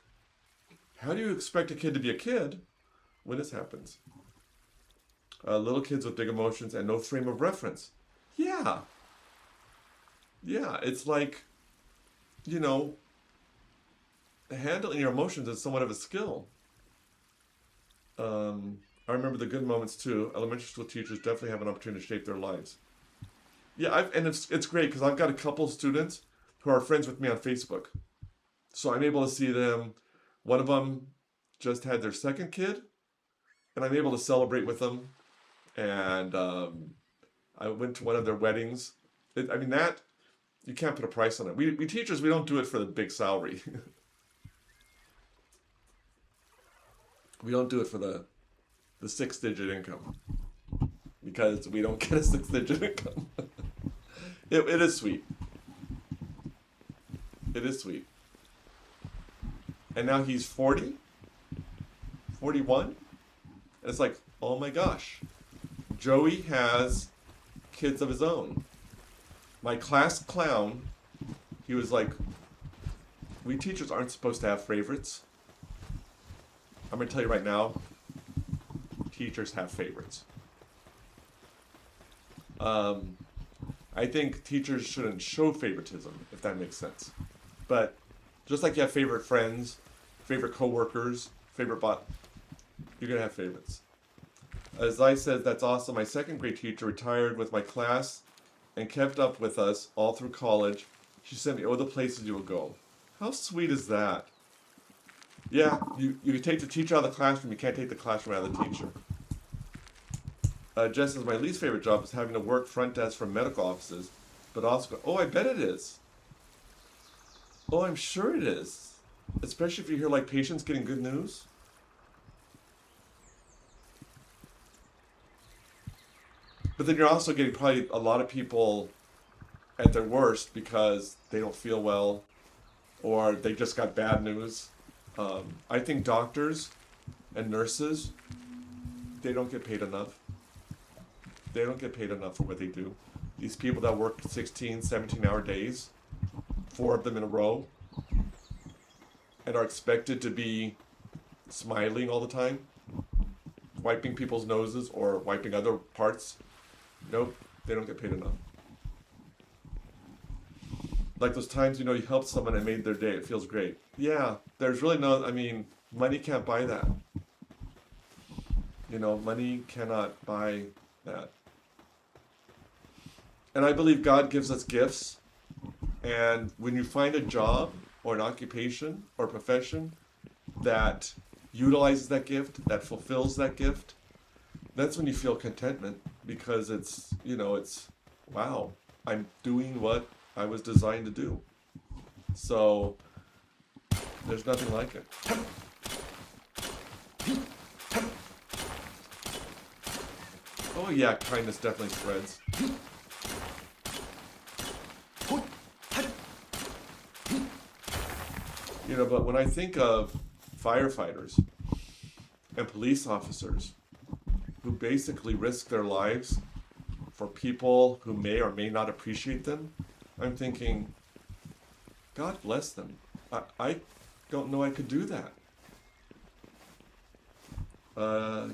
[SPEAKER 1] how do you expect a kid to be a kid when this happens? Little kids with big emotions and no frame of reference. Yeah. Yeah, it's like, handling your emotions is somewhat of a skill. I remember the good moments too. Elementary school teachers definitely have an opportunity to shape their lives. Yeah, it's great because I've got a couple students who are friends with me on Facebook. So I'm able to see them. One of them just had their second kid, and I'm able to celebrate with them. And I went to one of their weddings. That, you can't put a price on it. We teachers, we don't do it for the big salary. We don't do it for the 6-digit income. Because we don't get a 6-digit income. It is sweet. It is sweet. And now he's 40? 41? And it's like, oh my gosh. Joey has kids of his own. My class clown, he was like, we teachers aren't supposed to have favorites. I'm going to tell you right now, teachers have favorites. I think teachers shouldn't show favoritism, if that makes sense. But just like you have favorite friends, favorite coworkers, favorite you're going to have favorites. As I said, that's awesome. My second grade teacher retired with my class and kept up with us all through college. She sent me all the places you will go. How sweet is that? Yeah, you can take the teacher out of the classroom, you can't take the classroom out of the teacher. Jess says, my least favorite job is having to work front desk for medical offices, but also, I bet it is. Oh, I'm sure it is. Especially if you hear like patients getting good news. But then you're also getting probably a lot of people at their worst because they don't feel well or they just got bad news. I think doctors and nurses, they don't get paid enough. They don't get paid enough for what they do. These people that work 16, 17-hour days, 4 of them in a row, and are expected to be smiling all the time, wiping people's noses or wiping other parts. Nope, they don't get paid enough. Like those times, you helped someone and made their day. It feels great. Yeah, there's really money can't buy that. Money cannot buy that. And I believe God gives us gifts. And when you find a job or an occupation or a profession that utilizes that gift, that fulfills that gift, that's when you feel contentment because it's, wow, I'm doing what I was designed to do. So there's nothing like it. Oh yeah, kindness definitely spreads. But when I think of firefighters and police officers who basically risk their lives for people who may or may not appreciate them, I'm thinking, God bless them. I don't know I could do that.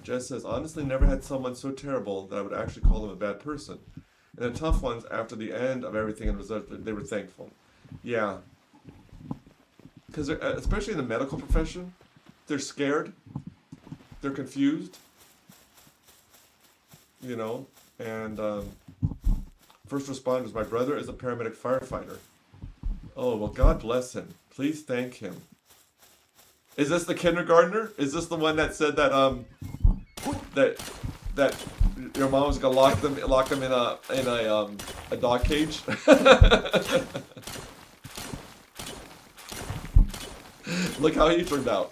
[SPEAKER 1] Jess says, honestly, never had someone so terrible that I would actually call them a bad person. And the tough ones, after the end of everything and result, they were thankful. Yeah. Because especially in the medical profession, they're scared. They're confused. And first responders, my brother is a paramedic firefighter. Oh, well, God bless him. Please thank him. Is this the kindergartner? Is this the one that said that that your mom was gonna lock them in a dog cage? Look how he turned out.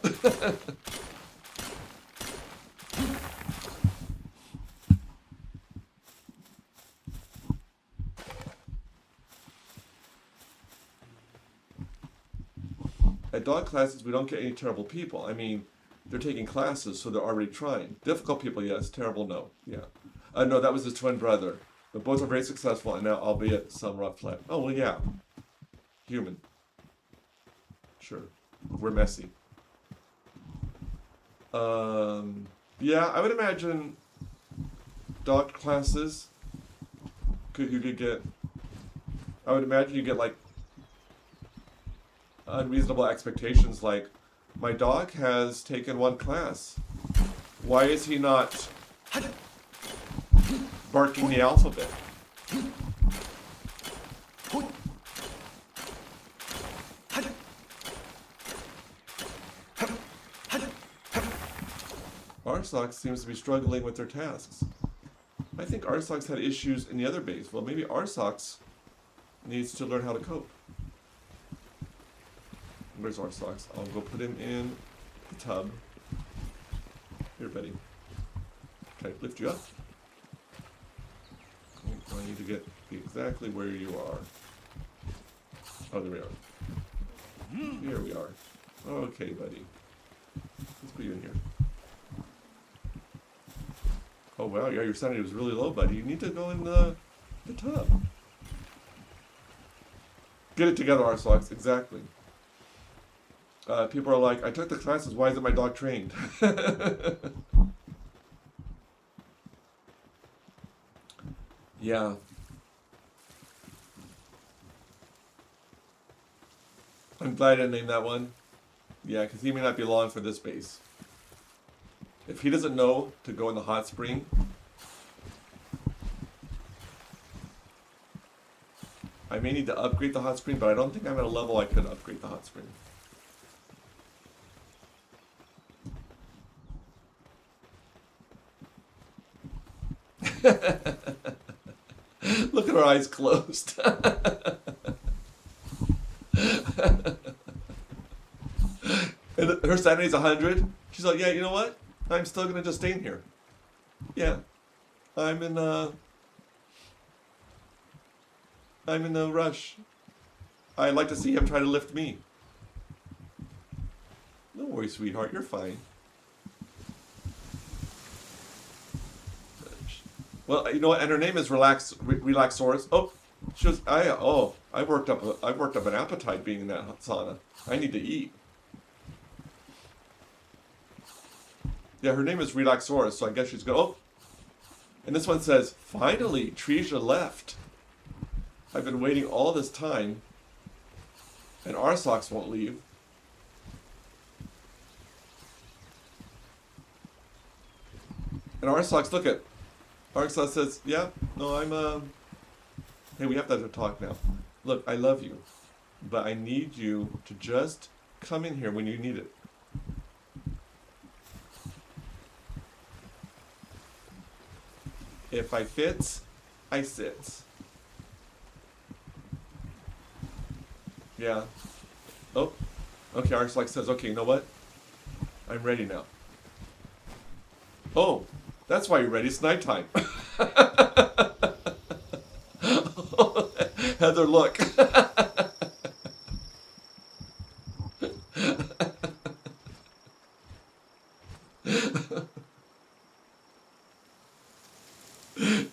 [SPEAKER 1] At dog classes, we don't get any terrible people. I mean, they're taking classes, so they're already trying. Difficult people, yes. Terrible, no. Yeah. No, that was his twin brother. But both are very successful, and now albeit some rough play. Oh, well, yeah. Human. Sure. We're messy. Yeah, I would imagine dog classes. You could get. I would imagine you get like unreasonable expectations, like my dog has taken one class. Why is he not barking the alphabet? Arsox seems to be struggling with their tasks. I think Arsox had issues in the other base. Well, maybe Arsox needs to learn how to cope. Where's Arsox? I'll go put him in the tub. Here, buddy. Can I lift you up? I need to get exactly where you are. Oh, there we are. Here we are. Okay, buddy. Let's put you in here. Oh, wow, yeah, your sanity was really low, buddy. You need to go in the tub. Get it together, Arsox. Exactly. People are like, I took the classes. Why isn't my dog trained? Yeah. I'm glad I didn't name that one. Yeah, because he may not be long for this base. If he doesn't know to go in the hot spring, I may need to upgrade the hot spring, but I don't think I'm at a level I could upgrade the hot spring. Look at her eyes closed. And her sanity's 100. She's like, yeah, you know what? I'm still gonna just stay in here. Yeah, I'm in a rush. I'd like to see him try to lift me. No worries, sweetheart. You're fine. Well, you know what? And her name is Relaxsaurus. Oh, she was. I worked up an appetite being in that sauna. I need to eat. Yeah, her name is Relaxsaurus, so I guess she's going. Oh, and this one says, "Finally, Tresia left. I've been waiting all this time, and Arsox won't leave." And Arsox, look at. Arsox says, "Yeah, no, I'm Hey, we have to talk now. Look, I love you, but I need you to just come in here when you need it." If I fits, I sits. Yeah. Oh, okay, Arsox says, okay, you know what? I'm ready now. Oh, that's why you're ready. It's nighttime. Heather, look.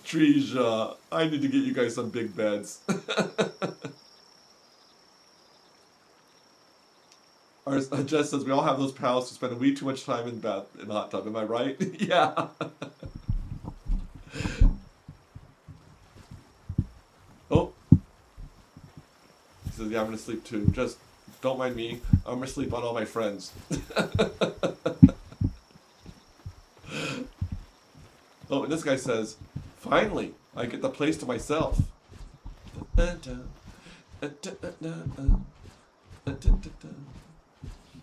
[SPEAKER 1] Tresia, I need to get you guys some big beds. Jess says we all have those pals who spend way too much time in the hot tub. Am I right? Yeah. Oh. He says, yeah, I'm gonna sleep too. Just don't mind me. I'm gonna sleep on all my friends. Oh, and this guy says, finally, I get the place to myself.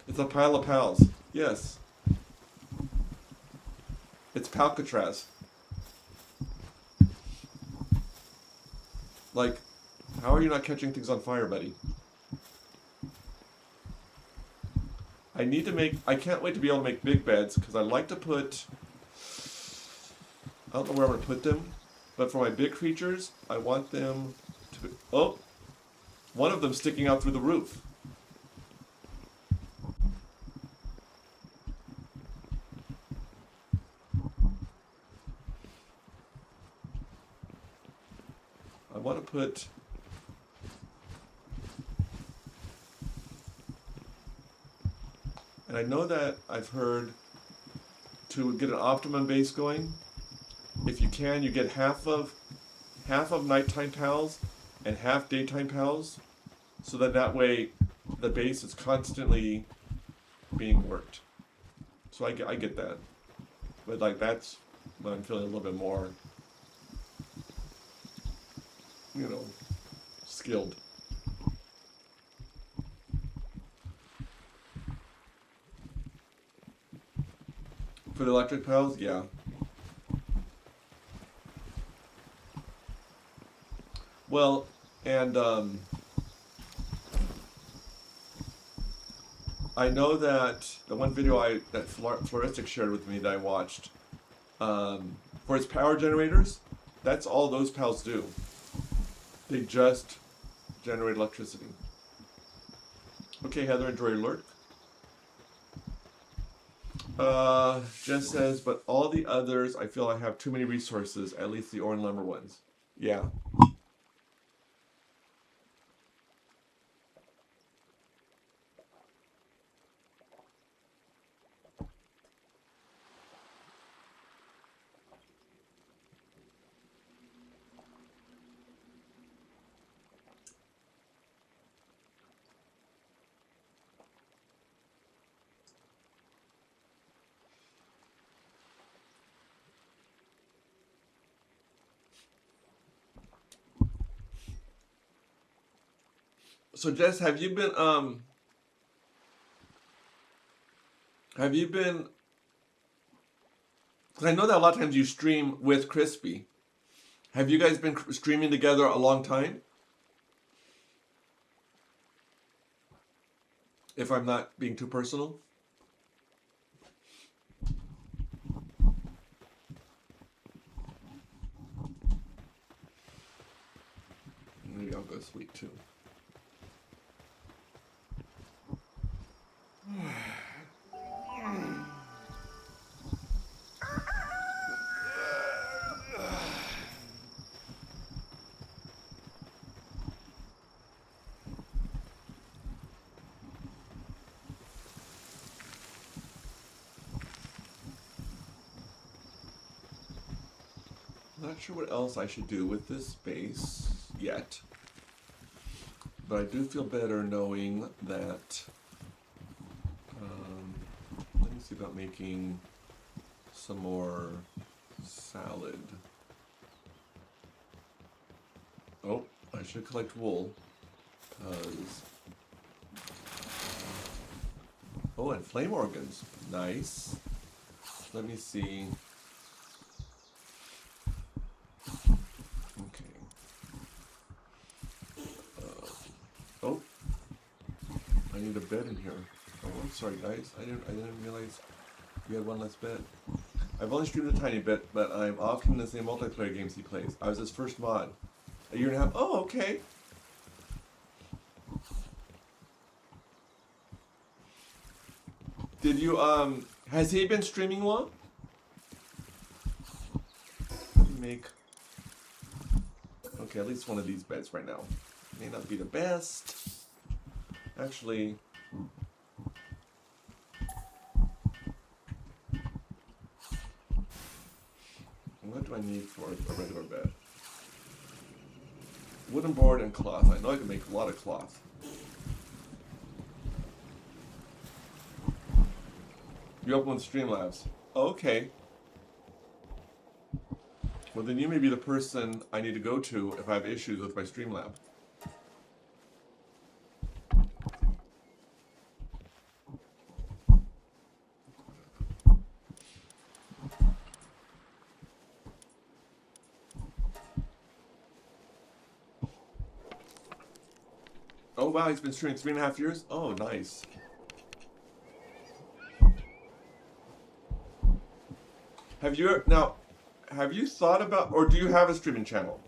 [SPEAKER 1] It's a pile of pals. Yes. It's Palcatraz. Like, how are you not catching things on fire, buddy? I can't wait to be able to make big beds, because I like to put, I don't know where I'm going to put them, but for my big creatures, I want them to be, oh, one of them sticking out through the roof. want to put... And I know that I've heard to get an optimum base going, if you can, you get half of nighttime pals and half daytime pals, so that way the base is constantly being worked. So I get that, but like that's when I'm feeling a little bit more, you know, skilled. For the electric pals, yeah. Well, and I know that the one video that Floristic shared with me that I watched, for its power generators, that's all those pals do. They just generate electricity. Okay, Heather, enjoy your lurk. Jess says, but all the others, I feel I have too many resources, at least the ore and lumber ones. Yeah. So Jess, have you been, because I know that a lot of times you stream with Crispy. Have you guys been streaming together a long time? If I'm not being too personal. Maybe I'll go sleep too. Not sure what else I should do with this space yet, but I do feel better knowing that. Let me see about making some more salad. Oh, I should collect wool, because... Oh, and flame organs. Nice. Let me see. Okay. Oh, I need a bed in here. Oh, I'm sorry, guys. I didn't realize we had one less bed. I've only streamed a tiny bit, but I'm often in the same multiplayer games he plays. I was his first mod. A year and a half. Oh, okay. Did you, has he been streaming long? Let me make... Okay, at least one of these beds right now. May not be the best. Actually... What do I need for a regular bed? Wooden board and cloth. I know I can make a lot of cloth. You open with Streamlabs. Oh, okay. Well, then you may be the person I need to go to if I have issues with my Streamlab. Oh wow, he's been streaming 3.5 years? Oh, nice. Have you thought about, or do you have a streaming channel?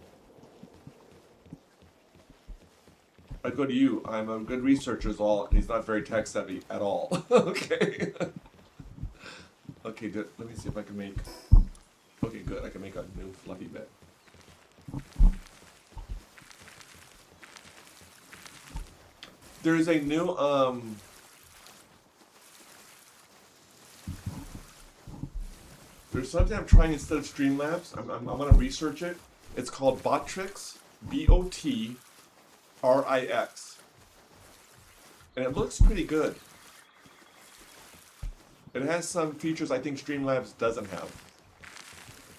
[SPEAKER 1] I go to you. I'm a good researcher as all, and he's not very tech savvy at all. Okay. Okay, let me see if I can make... Okay, good. I can make a new fluffy bed. There's a new there's something I'm trying instead of Streamlabs. I'm gonna research it. It's called Botrix, Botrix, and it looks pretty good. It has some features I think Streamlabs doesn't have,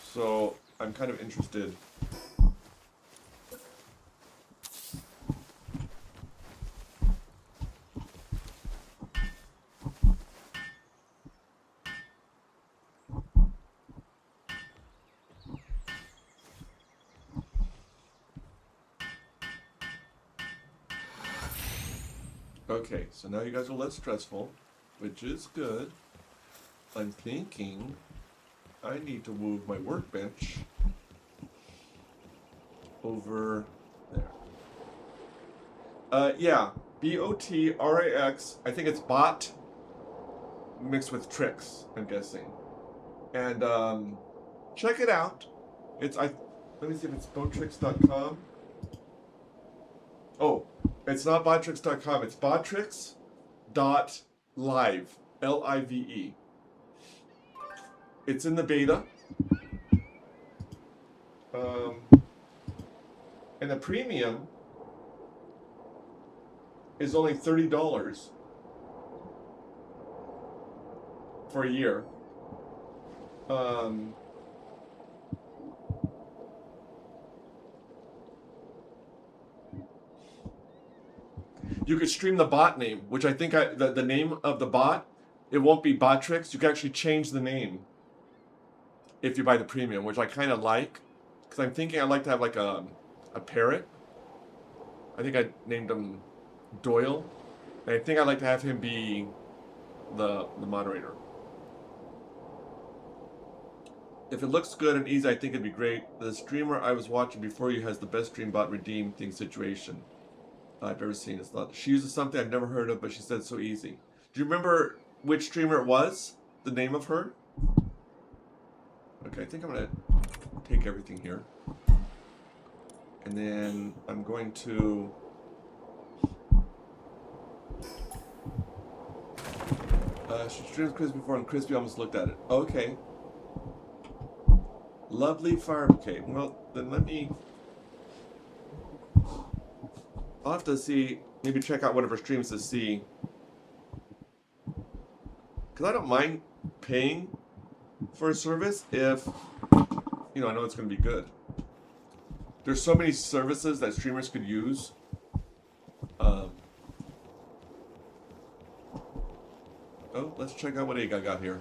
[SPEAKER 1] so I'm kind of interested. Okay, so now you guys are less stressful, which is good. I'm thinking I need to move my workbench over there. Yeah, Botrix. I think it's bot mixed with tricks, I'm guessing. And check it out. Let me see if it's botrix.com. Oh, it's not botrix.com, it's botrix.live, Live. It's in the beta. And the premium is only $30 for a year. You could stream the bot name, which I think the name of the bot, it won't be Botrix. You can actually change the name if you buy the premium, which I kind of like, because I'm thinking I'd like to have like a parrot. I think I named him Doyle, and I think I'd like to have him be the moderator. If it looks good and easy, I think it'd be great. The streamer I was watching before you has the best stream bot redeem thing situation I've ever seen. It's not. She uses something I've never heard of, but she said it's so easy. Do you remember which streamer it was? The name of her? Okay, I think I'm gonna take everything here, and then I'm going to she streamed Crispy before, and Crispy almost looked at it. Okay. Lovely fire. Okay, well then let me. I'll have to see, maybe check out one of her streams to see. Because I don't mind paying for a service if, you know, I know it's going to be good. There's so many services that streamers could use. Oh, let's check out what egg I got here.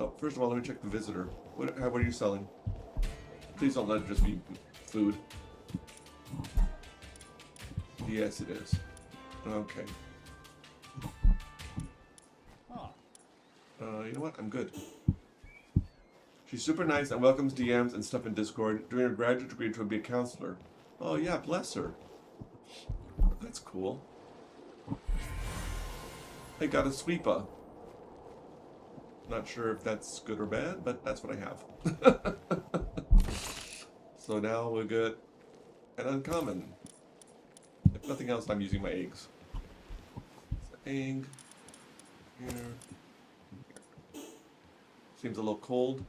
[SPEAKER 1] Oh, first of all, let me check the visitor. What are you selling? Please don't let it just be food. Yes, it is. Okay.
[SPEAKER 3] Oh.
[SPEAKER 1] You know what? I'm good. She's super nice and welcomes DMs and stuff in Discord. During her graduate degree to be a counselor. Oh yeah, bless her. That's cool. I got a sweeper. Not sure if that's good or bad, but that's what I have. So now we're good. And uncommon. If nothing else, I'm using my eggs. So egg. Here. Seems a little cold,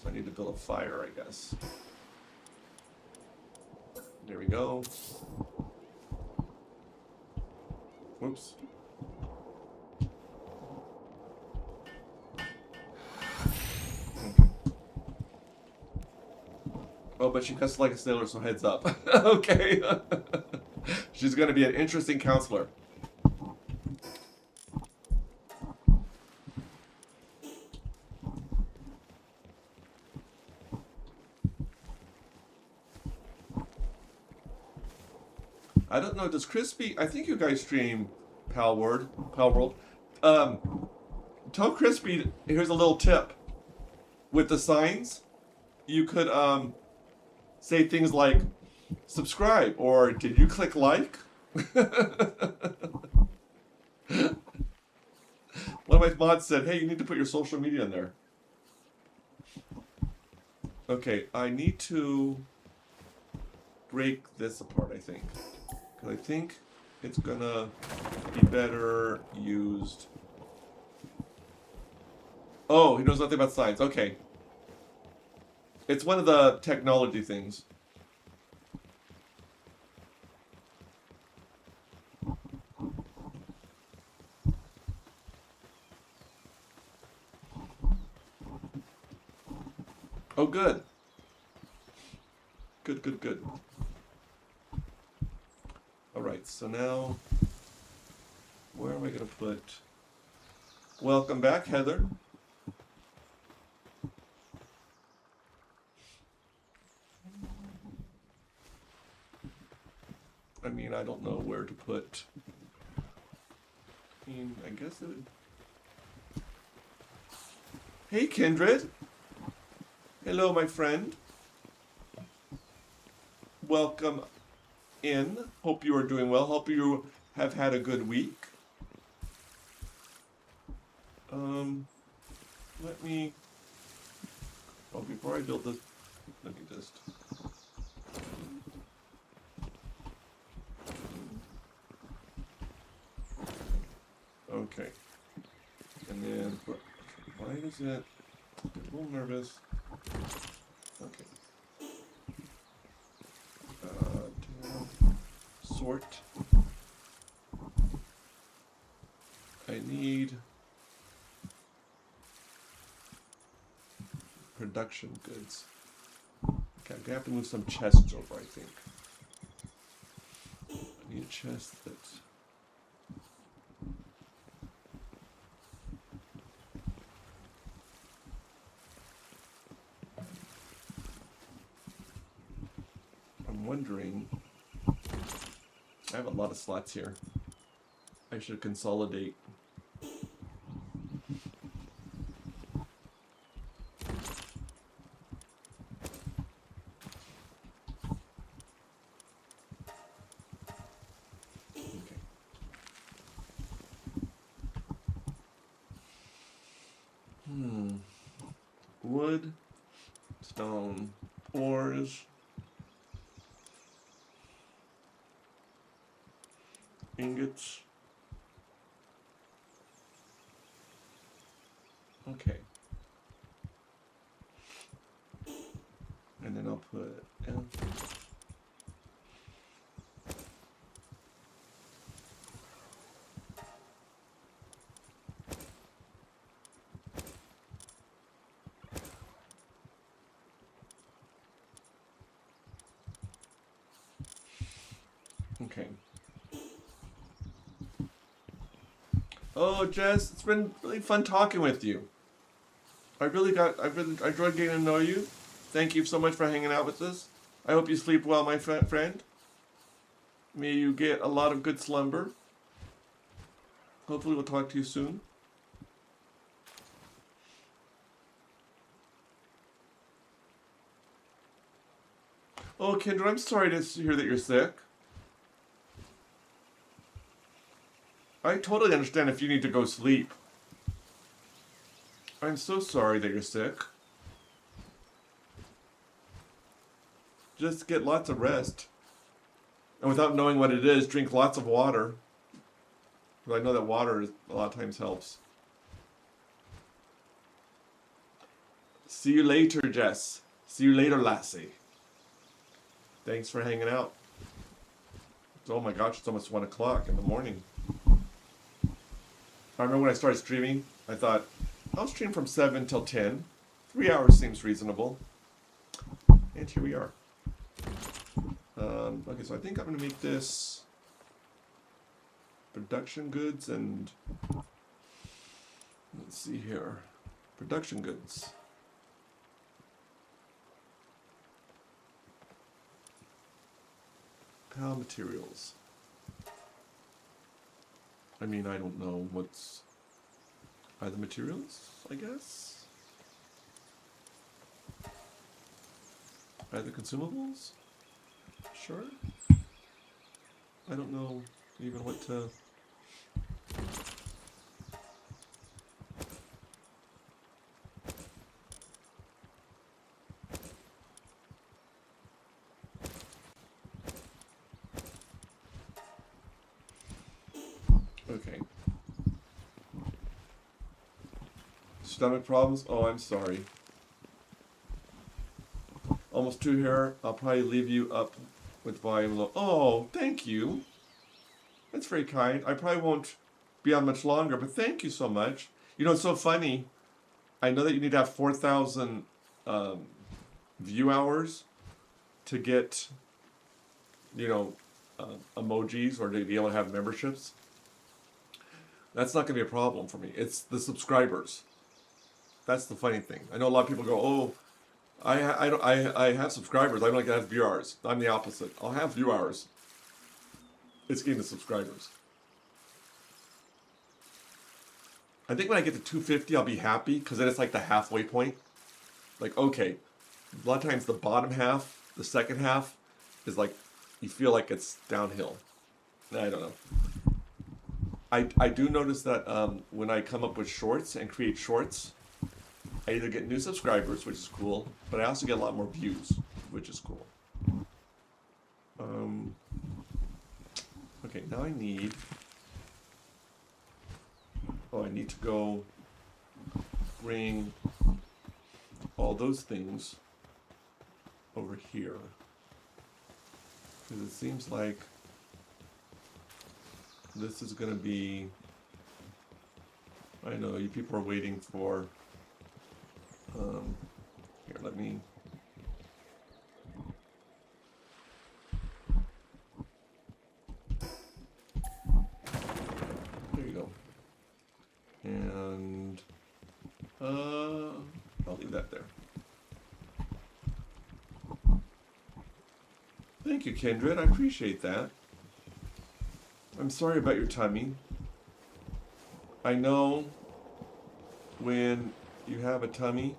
[SPEAKER 1] so I need to build a fire, I guess. There we go. Whoops. Oh, but she cuts like a sailor, so heads up. Okay. She's going to be an interesting counselor. I don't know, does Crispy, I think you guys stream Palworld. Tell Crispy, here's a little tip. With the signs, you could say things like, subscribe, or did you click like? One of my mods said, hey, you need to put your social media in there. Okay, I need to break this apart, I think. Because I think it's gonna be better used. Oh, he knows nothing about science. Okay. It's one of the technology things. Oh, good. Good, good, good. Alright, so now, where am I going to put... Welcome back, Heather. I mean, I don't know where to put... I mean, I guess it would... Hey, Kindred. Hello, my friend. Welcome in. Hope you are doing well. Hope you have had a good week. Let me... Oh, before I build this, let me just... Okay. And then, why is it... I'm a little nervous. Okay. Sort. I need production goods. Okay, I'm gonna have to move some chests over, I think. I need a chest that's... I'm wondering... I have a lot of slots here. I should consolidate. Wood, stone, ores, ingots. Okay. And then I'll put F. Okay. Oh, Jess, it's been really fun talking with you. I've really enjoyed getting to know you. Thank you so much for hanging out with us. I hope you sleep well, my friend. May you get a lot of good slumber. Hopefully we'll talk to you soon. Oh, Kendra, I'm sorry to hear that you're sick. I totally understand if you need to go sleep. I'm so sorry that you're sick. Just get lots of rest. And without knowing what it is, drink lots of water. Because I know that water a lot of times helps. See you later, Jess. See you later, Lassie. Thanks for hanging out. Oh my gosh, it's almost 1 o'clock in the morning. I remember when I started streaming, I thought, I'll stream from 7 till 10. 3 hours seems reasonable. And here we are. Okay, so I think I'm going to make this production goods and... Let's see here. Production goods. Pal materials. I mean, I don't know what's... Are the materials, I guess? Are the consumables? Sure. I don't know even what to... stomach problems? Oh, I'm sorry. Almost 2 here. I'll probably leave you up with volume low. Oh, thank you. That's very kind. I probably won't be on much longer, but thank you so much. You know, it's so funny. I know that you need to have 4,000 view hours to get, you know, emojis or to be able to have memberships. That's not going to be a problem for me. It's the subscribers. That's the funny thing. I know a lot of people go, oh, I have subscribers. I don't like to have view hours. I'm the opposite. I'll have view hours. It's getting the subscribers. I think when I get to 250, I'll be happy because then it's like the halfway point. Like, okay, a lot of times the bottom half, the second half, is like, you feel like it's downhill. I don't know. I do notice that when I come up with shorts and create shorts, I either get new subscribers, which is cool, but I also get a lot more views, which is cool. Okay, now I need to go bring all those things over here. Because it seems like this is going to be, I know, you people are waiting for, here, let me, there you go. And, I'll leave that there. Thank you, Kindred, I appreciate that. I'm sorry about your tummy. I know when you have a tummy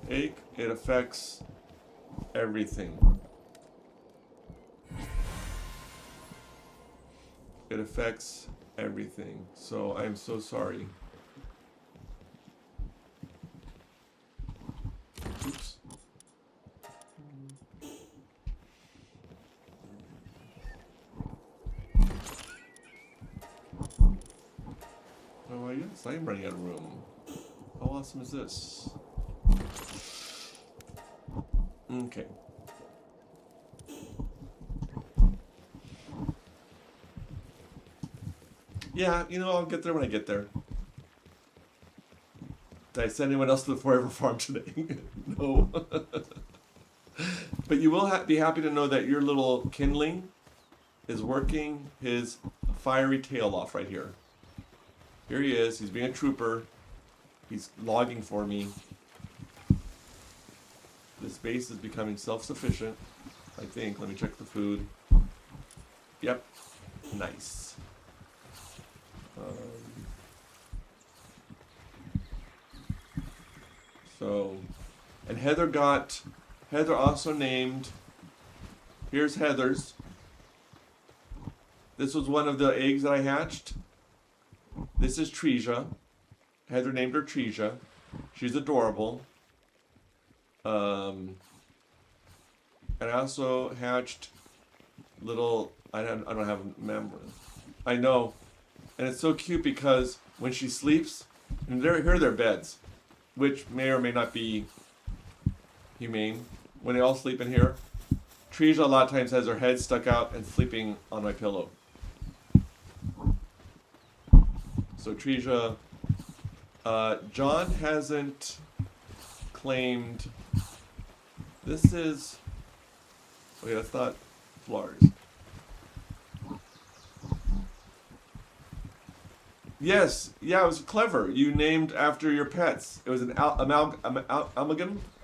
[SPEAKER 1] ache, it affects everything. It affects everything. So I'm so sorry. Oops. Oh, yes, I am running out of room. How awesome is this? Okay. Yeah, you know, I'll get there when I get there. Did I send anyone else to the Forever Farm today? No. But you will be happy to know that your little kindling is working his fiery tail off right here. Here he is. He's being a trooper. He's logging for me. This base is becoming self-sufficient, I think. Let me check the food. Yep. Nice. And Heather also named, here's Heather's. This was one of the eggs that I hatched. This is Treja. Heather named her Treja. She's adorable. And I also hatched little, I don't have a member. I know. And it's so cute because when she sleeps, and here are their beds, which may or may not be humane. When they all sleep in here, Treja a lot of times has her head stuck out and sleeping on my pillow. So Treja, John hasn't claimed, this is, okay, that's not flowers. Yes, yeah, it was clever. You named after your pets. It was an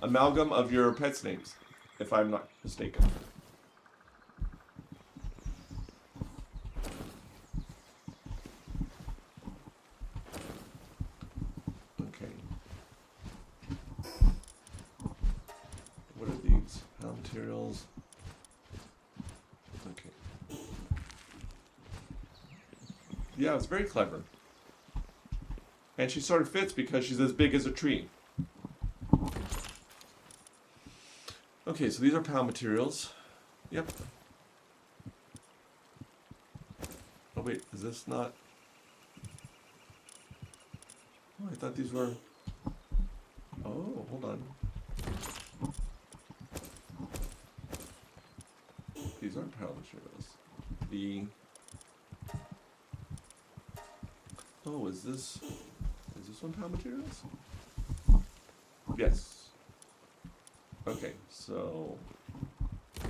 [SPEAKER 1] amalgam of your pets' names, if I'm not mistaken. Okay. What are these? How materials? Okay. Yeah, it's very clever. And she sort of fits because she's as big as a tree. Okay, so these are PAL materials. Yep. Oh wait, is this not? Oh, I thought these were. materials. The oh, is this one palm materials? Yes. Okay, so the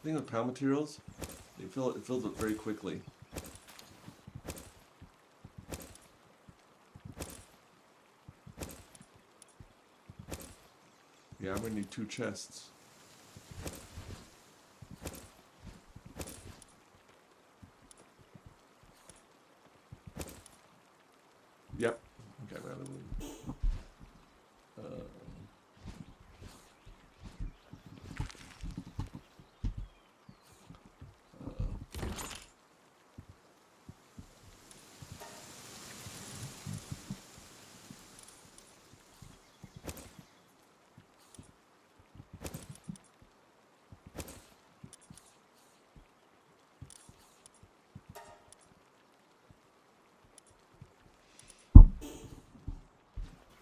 [SPEAKER 1] thing with palm materials, it fills up very quickly. Yeah, I'm gonna need 2 chests. Yep. Okay, I'm out of room.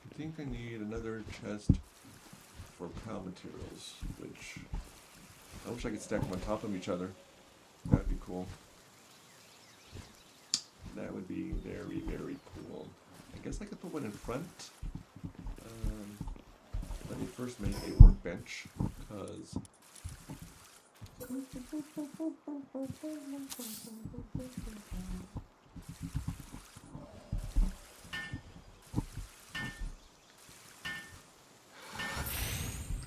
[SPEAKER 1] I think I need another chest for palm materials, which I wish I could stack them on top of each other. That'd be cool. That would be very, very cool. I guess I could put one in front. Let me first make a workbench, because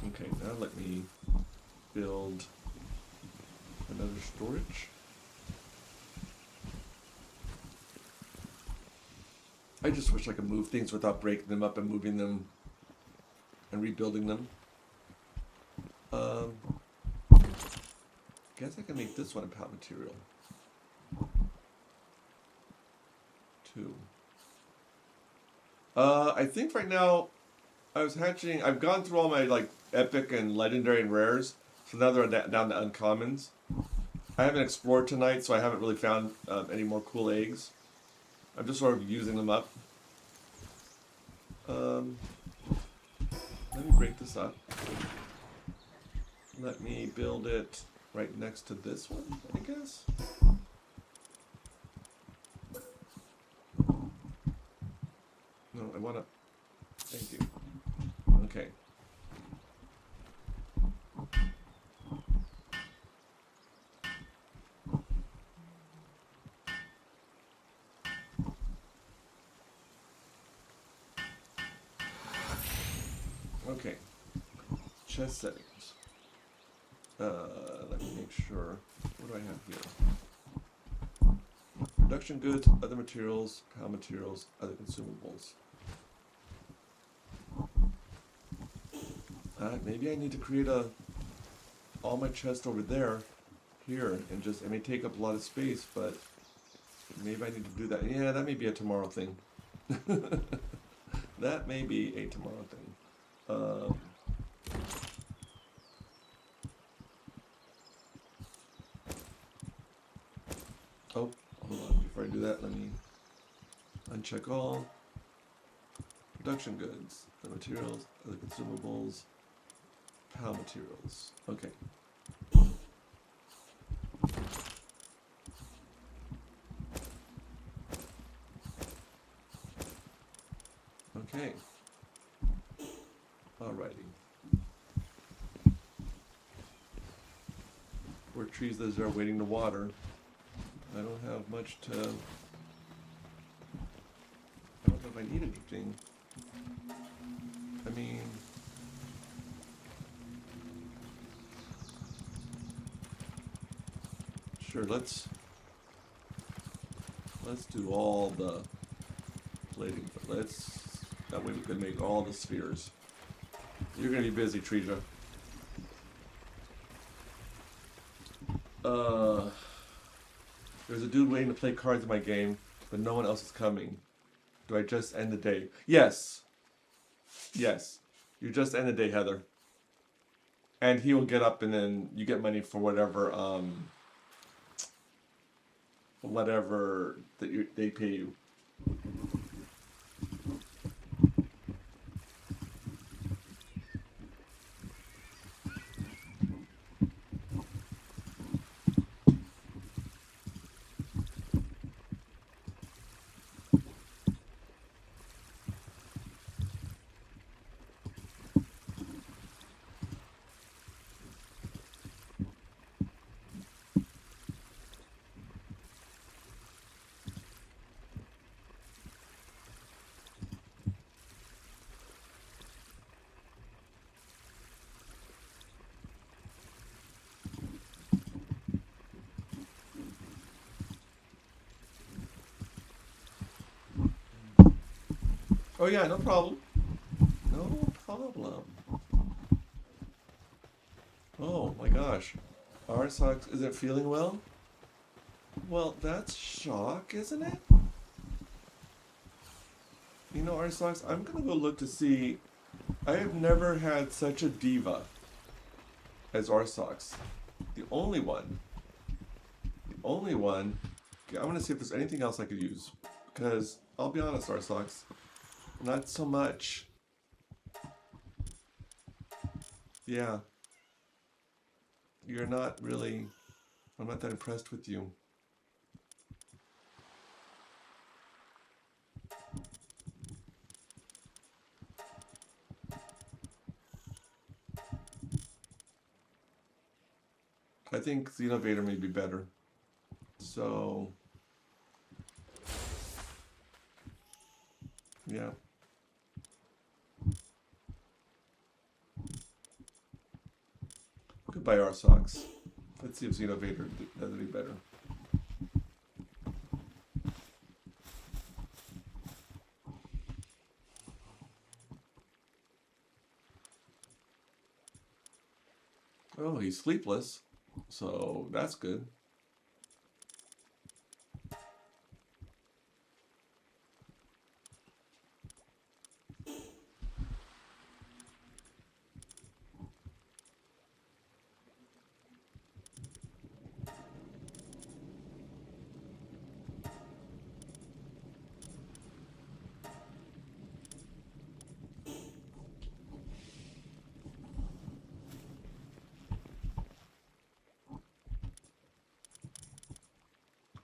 [SPEAKER 1] okay, now let me build another storage. I just wish I could move things without breaking them up and moving them and rebuilding them. Guess I can make this one a palm material. 2. I think right now I was hatching. I've gone through all my like epic and legendary and rares, so now they're down to uncommons. I haven't explored tonight, so I haven't really found any more cool eggs. I'm just sort of using them up. Let me break this up. Let me build it right next to this one, I guess. No, I wanna. Thank you. Okay. Okay. Chest settings. Let me make sure. What do I have here? Production goods, other materials, palm materials, other consumables. Maybe I need to create all my chests over there, here, and just, it may take up a lot of space, but maybe I need to do that. Yeah, that may be a tomorrow thing. That may be a tomorrow thing. Oh, hold on. Before I do that, let me uncheck all. Production goods, the materials, other consumables, palm materials. Okay. Okay. Alrighty. Poor trees that are waiting to water. I don't have much to. I don't know if I need anything. I mean, sure. Let's do all the plating. But that way we can make all the spheres. You're gonna be busy, Treja. There's a dude waiting to play cards in my game, but no one else is coming. Do I just end the day? Yes. Yes. You just end the day, Heather. And he will get up and then you get money for whatever that they pay you. Oh yeah, no problem. No problem. Oh my gosh. Our socks isn't feeling well? Well, that's shock, isn't it? You know, our socks, I'm gonna go look to see. I have never had such a diva as our socks. The only one. The only one. Okay, I'm gonna see if there's anything else I could use. Because I'll be honest, our socks, not so much. Yeah. You're not really. I'm not that impressed with you. I think Xenovator may be better. So, yeah. Goodbye, our socks. Let's see if Xenovator does any better. Oh, he's sleepless. So that's good.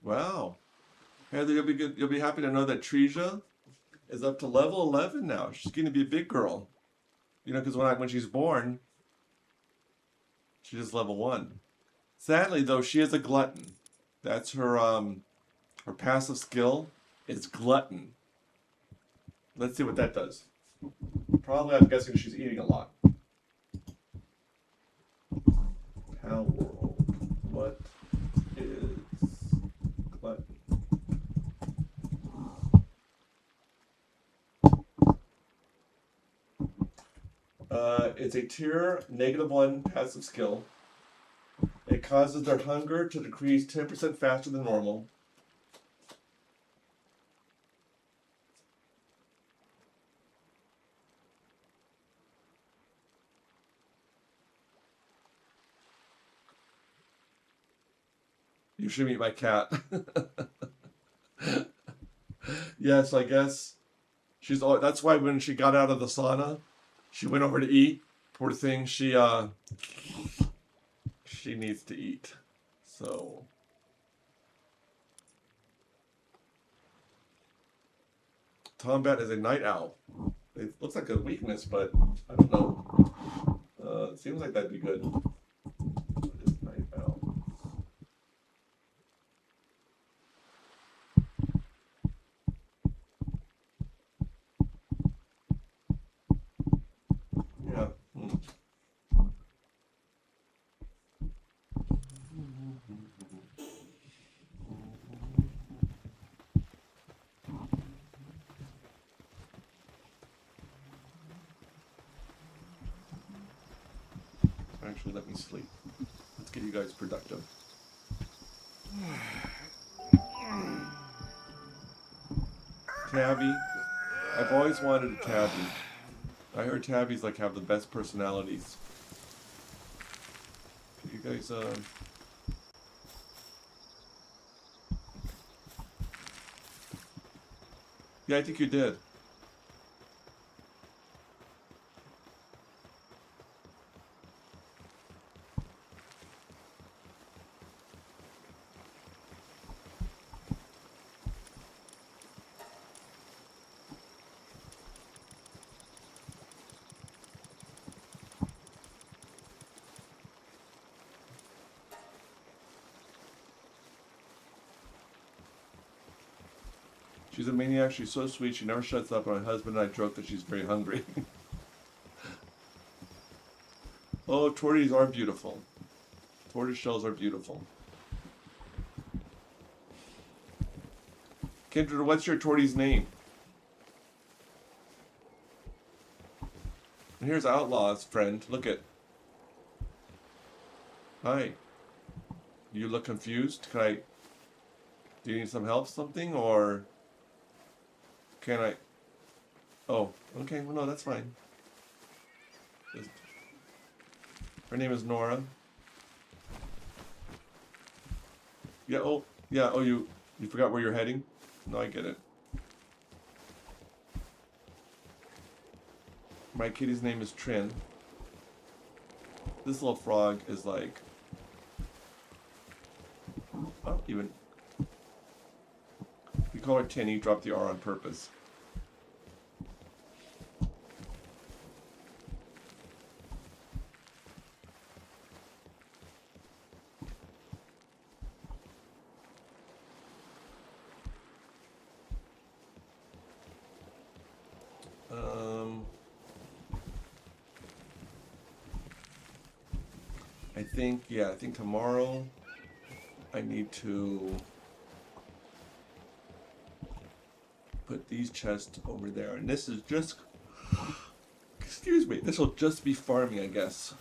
[SPEAKER 1] Wow. Heather, you'll be good. You'll be happy to know that Treja is up to level 11 now. She's going to be a big girl. You know, because when she's born, she's just level 1. Sadly, though, she is a glutton. That's her passive skill is glutton. Let's see what that does. Probably, I'm guessing she's eating a lot. Palworld. What is glutton? It's a tier -1 passive skill. It causes their hunger to decrease 10% faster than normal. You should meet my cat. Yes, I guess she's. That's why when she got out of the sauna, she went over to eat. Poor thing, she needs to eat. So Tombat is a night owl. It looks like a weakness, but I don't know. It seems like that'd be good. What is night owl? Yeah. Actually, let me sleep. Let's get you guys productive. Tabby. I've always wanted a tabby. I heard tabbies like have the best personalities. You guys, yeah, I think you did. She's a maniac. She's so sweet. She never shuts up. And my husband and I joke that she's very hungry. Oh, torties are beautiful. Tortoise shells are beautiful. Kendra, what's your tortie's name? And here's Outlaw's friend. Look at. Hi. You look confused. Can I? Do you need some help, something, or can I? Oh, okay. Well, no, that's fine. Her name is Nora. Yeah. Oh, yeah. Oh, you forgot where you're heading? No, I get it. My kitty's name is Trin. This little frog is like. Oh, even. We call her Tinny. Drop the R on purpose. I think tomorrow I need to put these chests over there. And this is just, excuse me, this will just be farming, I guess.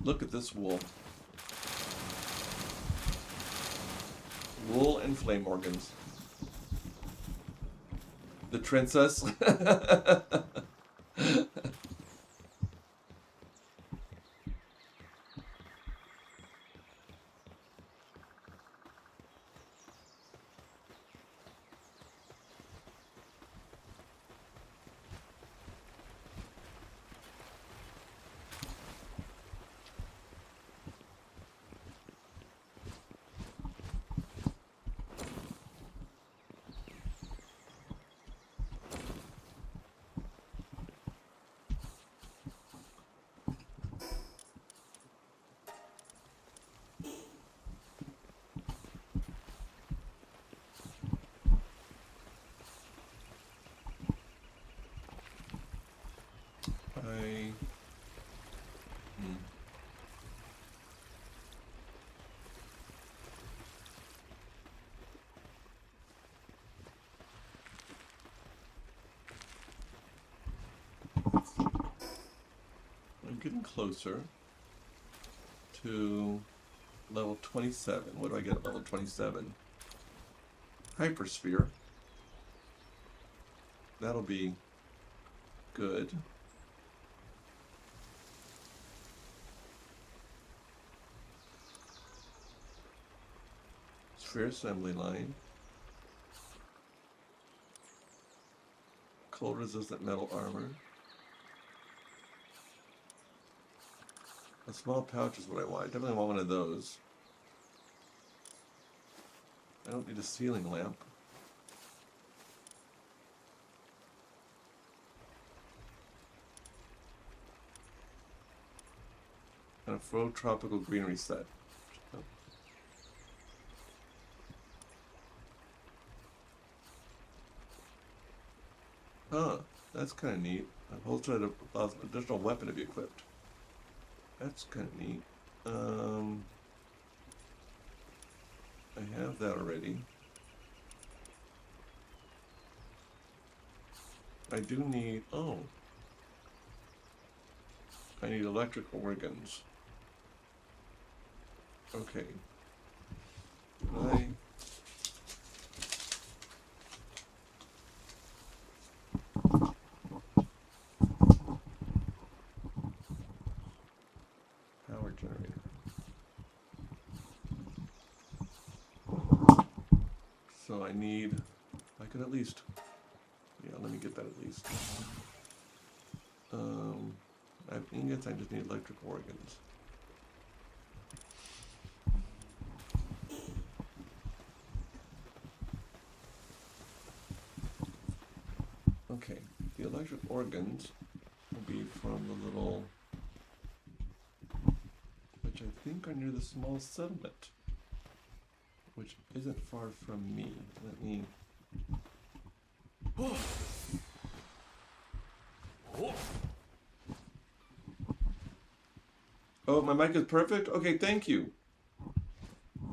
[SPEAKER 1] Look at this wool. Wool and flame organs. The princess. I'm getting closer to level 27. What do I get at level 27? Hypersphere. That'll be good. Sphere assembly line. Cold resistant metal armor. A small pouch is what I want. I definitely want one of those. I don't need a ceiling lamp. And a faux tropical greenery set. Huh, that's kind of neat. A holster that allows an additional weapon to be equipped. That's kind of neat. I have that already. I do need, oh. I need electric organs. Okay. Power generator. So I need, I could at least, yeah, let me get that at least. I have ingots, I just need electric organs. Okay, the electric organs will be from the little, which I think are near the small settlement, which isn't far from me. Let me. Oh, my mic is perfect? Okay, thank you.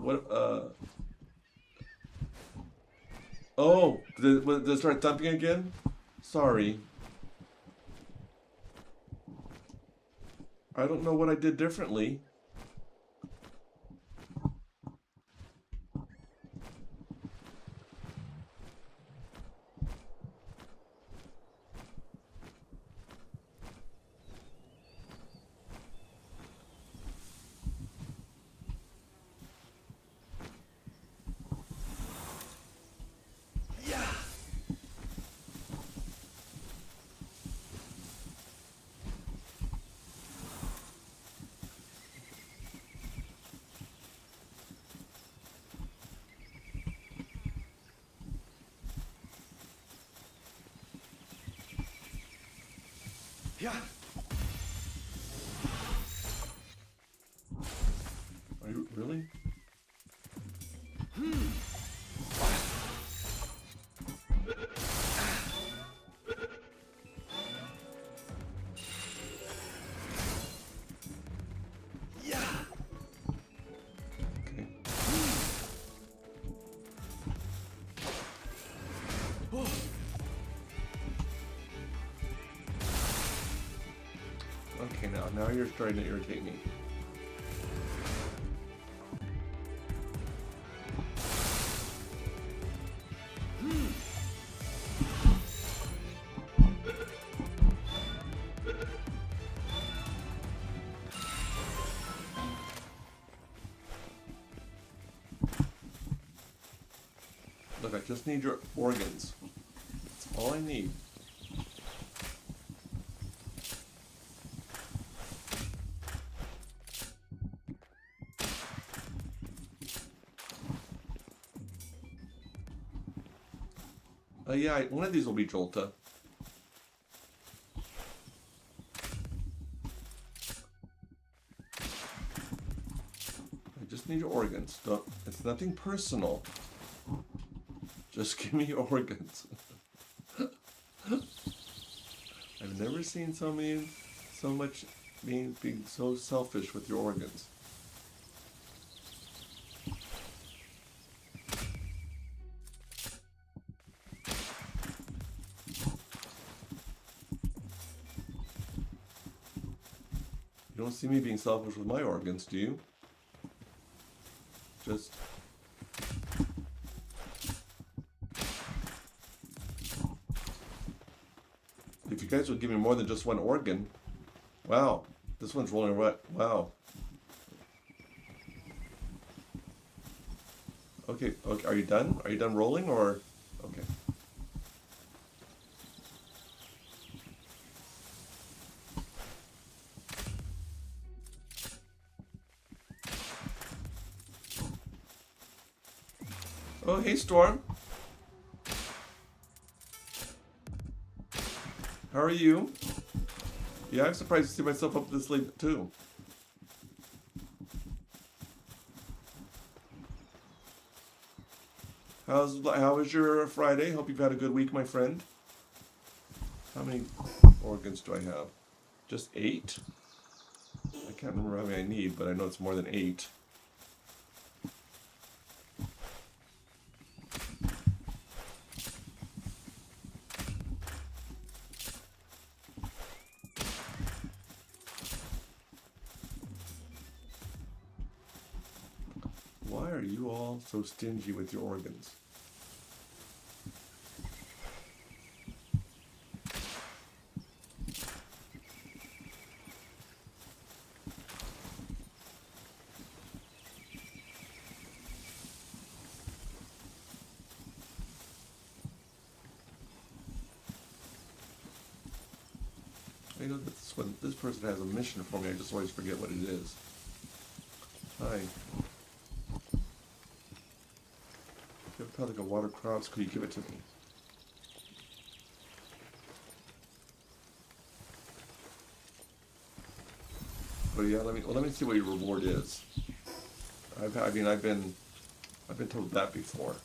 [SPEAKER 1] What, Oh, did it start thumping again? Sorry. I don't know what I did differently.
[SPEAKER 3] Yeah.
[SPEAKER 1] Are you really? Okay. Okay, now you're starting to irritate me. Look, I just need your organs. That's all I need. Yeah, one of these will be Jolta. I just need your organs. Don't, it's nothing personal. Just give me your organs. I've never seen so much being so selfish with your organs. You don't see me being selfish with my organs, do you? Just... If you guys would give me more than just one organ... Wow, this one's rolling right. Wow. Okay, are you done? Are you done rolling, or... Okay. Oh, hey, Storm. How are you? Yeah, I'm surprised to see myself up this late, too. How was your Friday? Hope you've had a good week, my friend. How many organs do I have? Just 8? I can't remember how many I need, but I know it's more than 8. Why are you all so stingy with your organs? I know this person has a mission for me. I just always forget what it is. Hi. You have like a water crops. Could you give it to me? But yeah, let me see what your reward is. I've been told that before.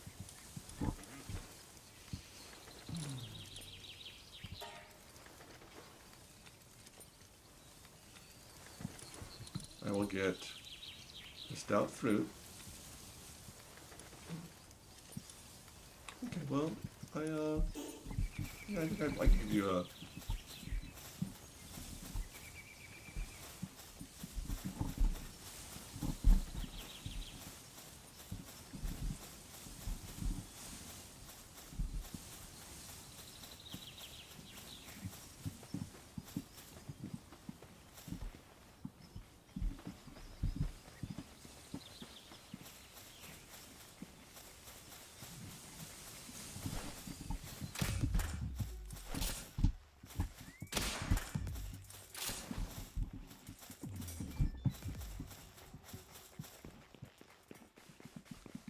[SPEAKER 1] get the stout fruit. Okay, well, yeah, I think I'd like to give you a...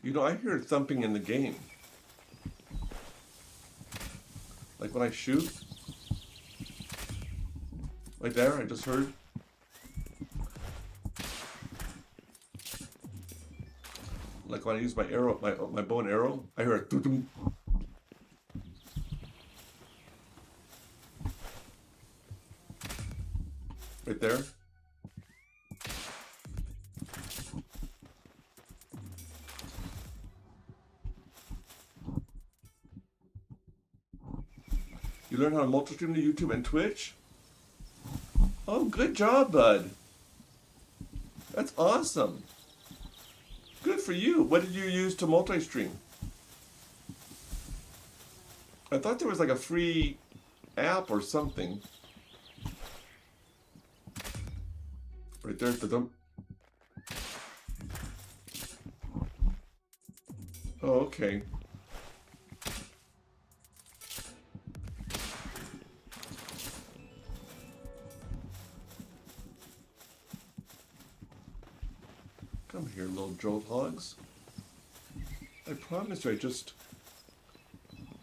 [SPEAKER 1] You know, I hear thumping in the game. Like when I shoot. Right there, I just heard. Like when I use my arrow, my bow and arrow, I hear a doo-doo. Right there. You learn how to multi-stream to YouTube and Twitch? Oh, good job, bud. That's awesome. Good for you. What did you use to multi-stream? I thought there was like a free app or something. Right there at the dump. Oh, okay. Come here, little jolt hogs. I promise you,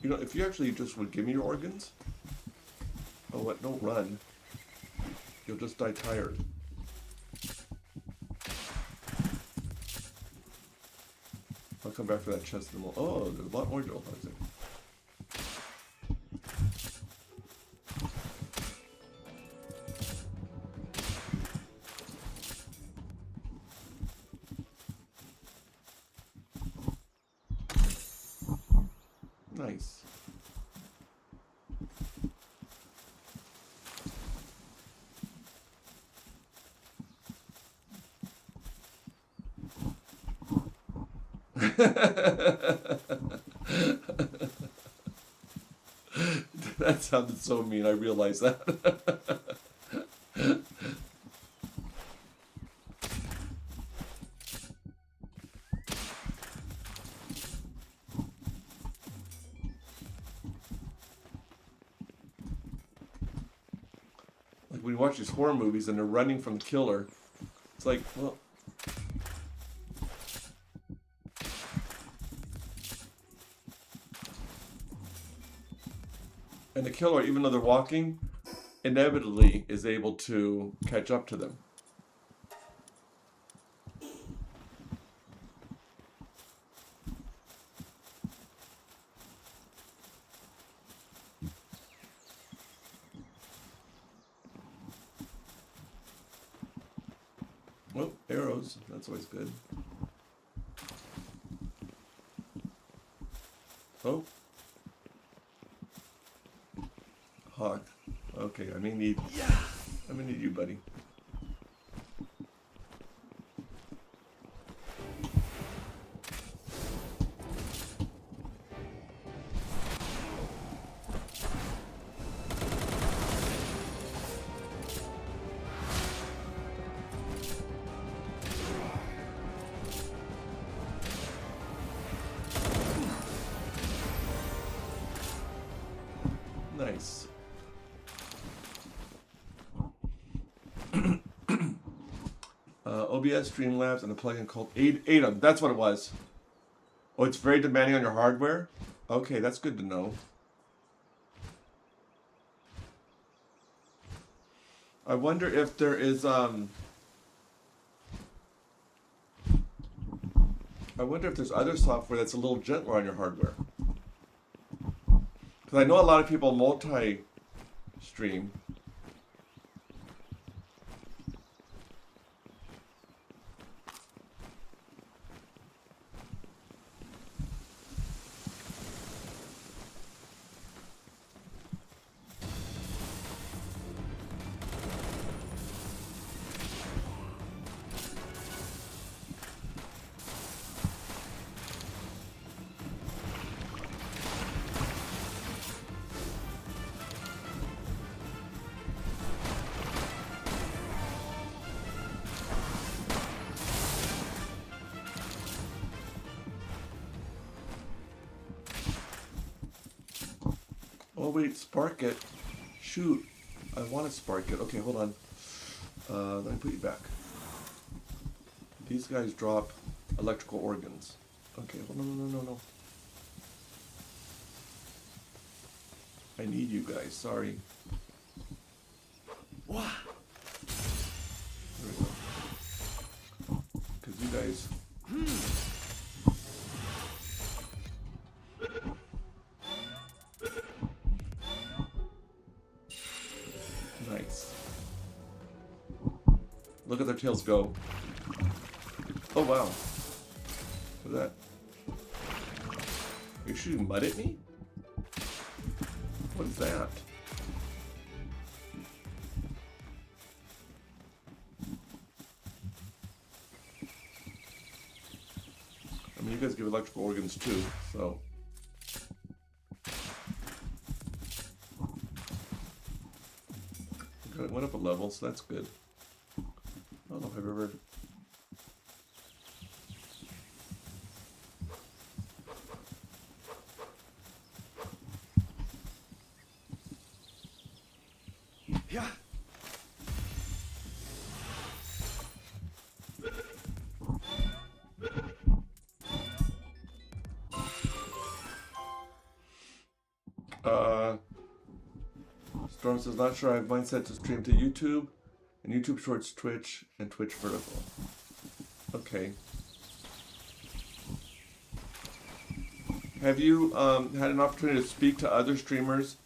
[SPEAKER 1] you know, if you actually just would give me your organs. Oh, what? Don't run. You'll just die tired. I'll come back for that chest in a moment. Oh, there's a lot more jolt hogs there. Nice. That sounded so mean, I realize that. Like when you watch these horror movies and they're running from the killer, it's like, well... And the killer, even though they're walking, inevitably is able to catch up to them. Oh, arrows. That's always good. Oh. Hawk. Okay, I may need you, buddy. Nice. OBS, Streamlabs, and a plugin called Atom. That's what it was. Oh, it's very demanding on your hardware? Okay, that's good to know. I wonder if there is, I wonder if there's other software that's a little gentler on your hardware. Because I know a lot of people multi-stream. Oh wait, spark it. Shoot. I want to spark it. Okay, hold on. Let me put you back. These guys drop electrical organs. Okay, hold on, no. I need you guys, sorry.
[SPEAKER 3] Wow.
[SPEAKER 1] There we go. Because you guys... Nice. Look at their tails go. Oh wow. What's that? Are you shooting mud at me? What is that? I mean, you guys give electrical organs too, so... Okay, it went up a level, so that's good. I don't know if I've ever...
[SPEAKER 3] Yeah.
[SPEAKER 1] Storm says, not sure I have mindset to stream to YouTube, and YouTube Shorts, Twitch, and Twitch Vertical. Okay. Have you had an opportunity to speak to other streamers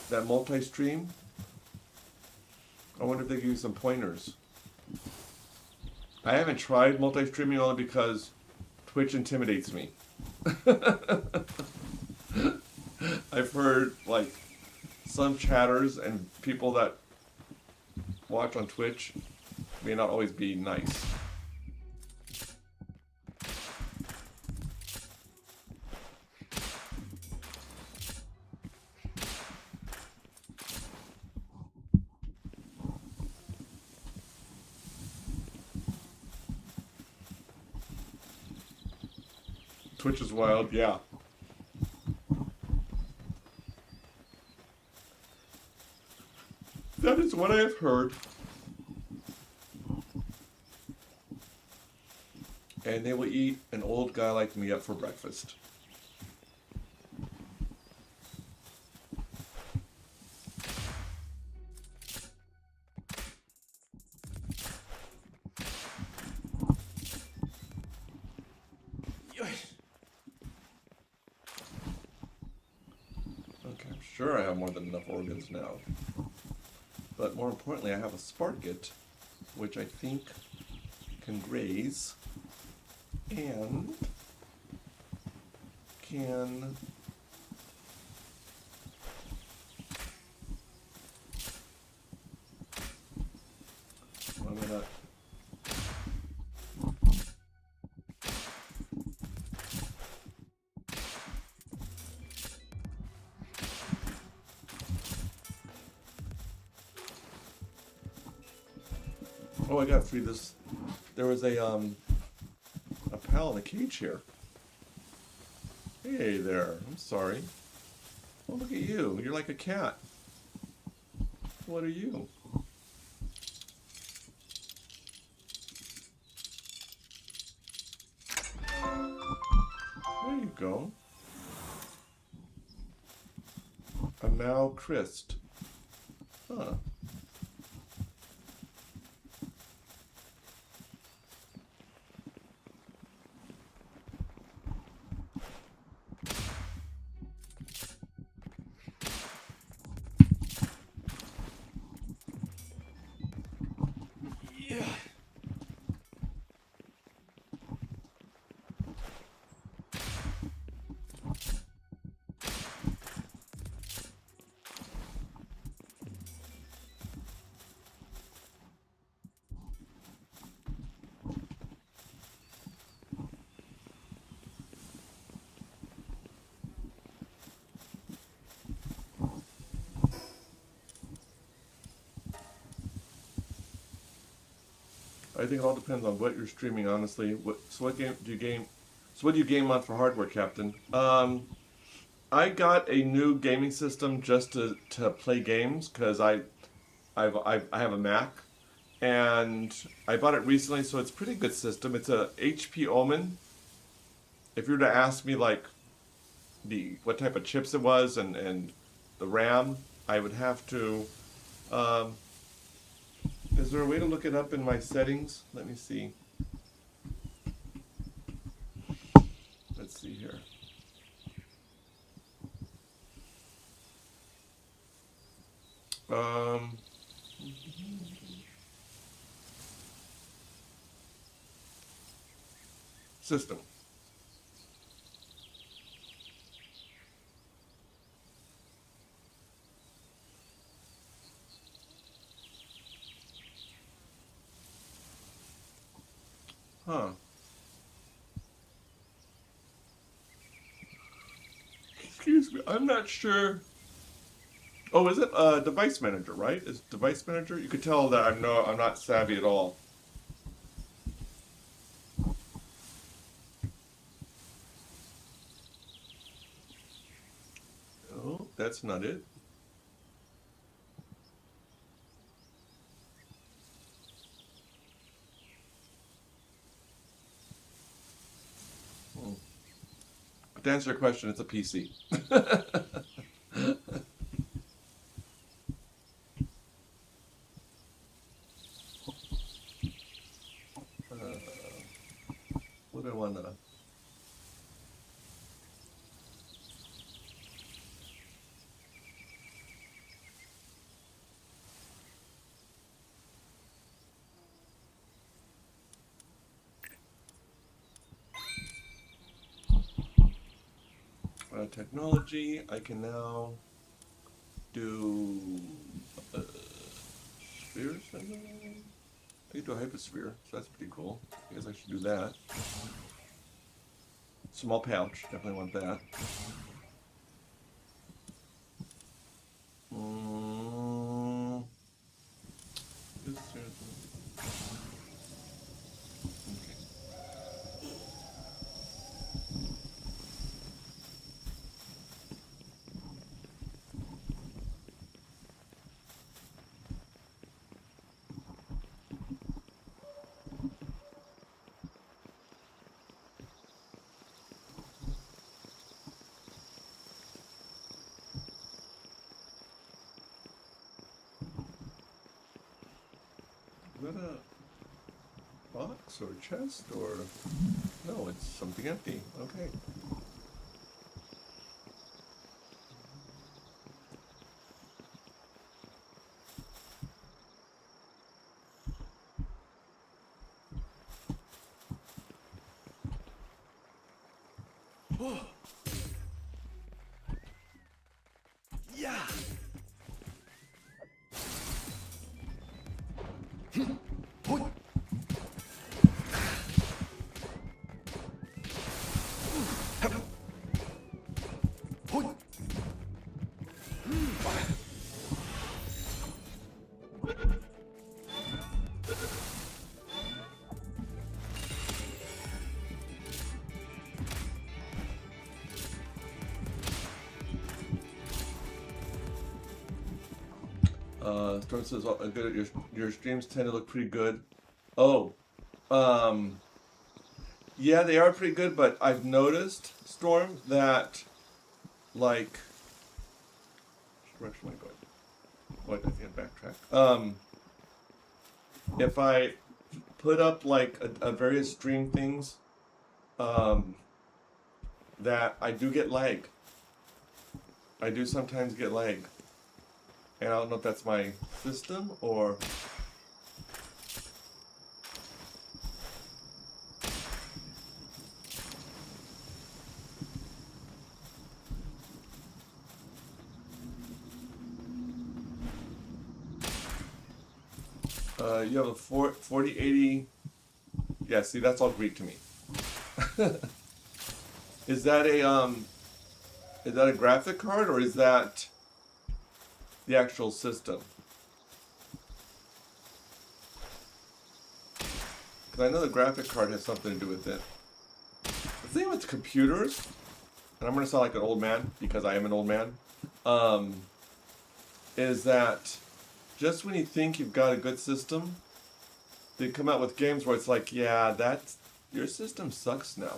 [SPEAKER 1] that multi-stream? I wonder if they give you some pointers. I haven't tried multi-streaming only because Twitch intimidates me. I've heard, like, some chatters and people that watch on Twitch may not always be nice. Twitch is wild, yeah. That is what I have heard. And they will eat an old guy like me up for breakfast. Okay, I'm sure I have more than enough organs now. But more importantly, I have a sparket, which I think can graze and can I'm gonna oh, I gotta free this. There was a pal in a cage here. Hey there. I'm sorry. Oh, look at you. You're like a cat. What are you? There you go. A Mao Christ. Huh. I think it all depends on what you're streaming, honestly. So what game do you game? So what do you game on for hardware, Captain? I got a new gaming system just to play games because I have a Mac, and I bought it recently, so it's a pretty good system. It's a HP Omen. If you were to ask me like what type of chips it was and the RAM, I would have to. Is there a way to look it up in my settings? Let me see. Let's see here. System. Huh. Excuse me, I'm not sure. Oh, is it device manager, right? Is device manager? You could tell that I'm not savvy at all. Oh, that's not it. To answer your question, it's a PC. What do I want to... technology, I can now do spheres. I can do a hyposphere, so that's pretty cool. I guess I should do that. Small pouch, definitely want that. Is that a box or a chest or... No, it's something empty. Okay.
[SPEAKER 3] Yeah.
[SPEAKER 1] Storm says, oh, good. Your streams tend to look pretty good. Oh, yeah, they are pretty good, but I've noticed, Storm, that, like, which direction am I going? What, I think I backtrack. If I put up, like, a various stream things, that I do get lag. I do sometimes get lag. And I don't know if that's my system or... you have a 4080... Yeah, see, that's all Greek to me. Is that a graphic card or is that the actual system? Because I know the graphic card has something to do with it. The thing with computers and I'm gonna sound like an old man because I am an old man, is that just when you think you've got a good system, they come out with games where it's like, yeah, that's your system sucks now.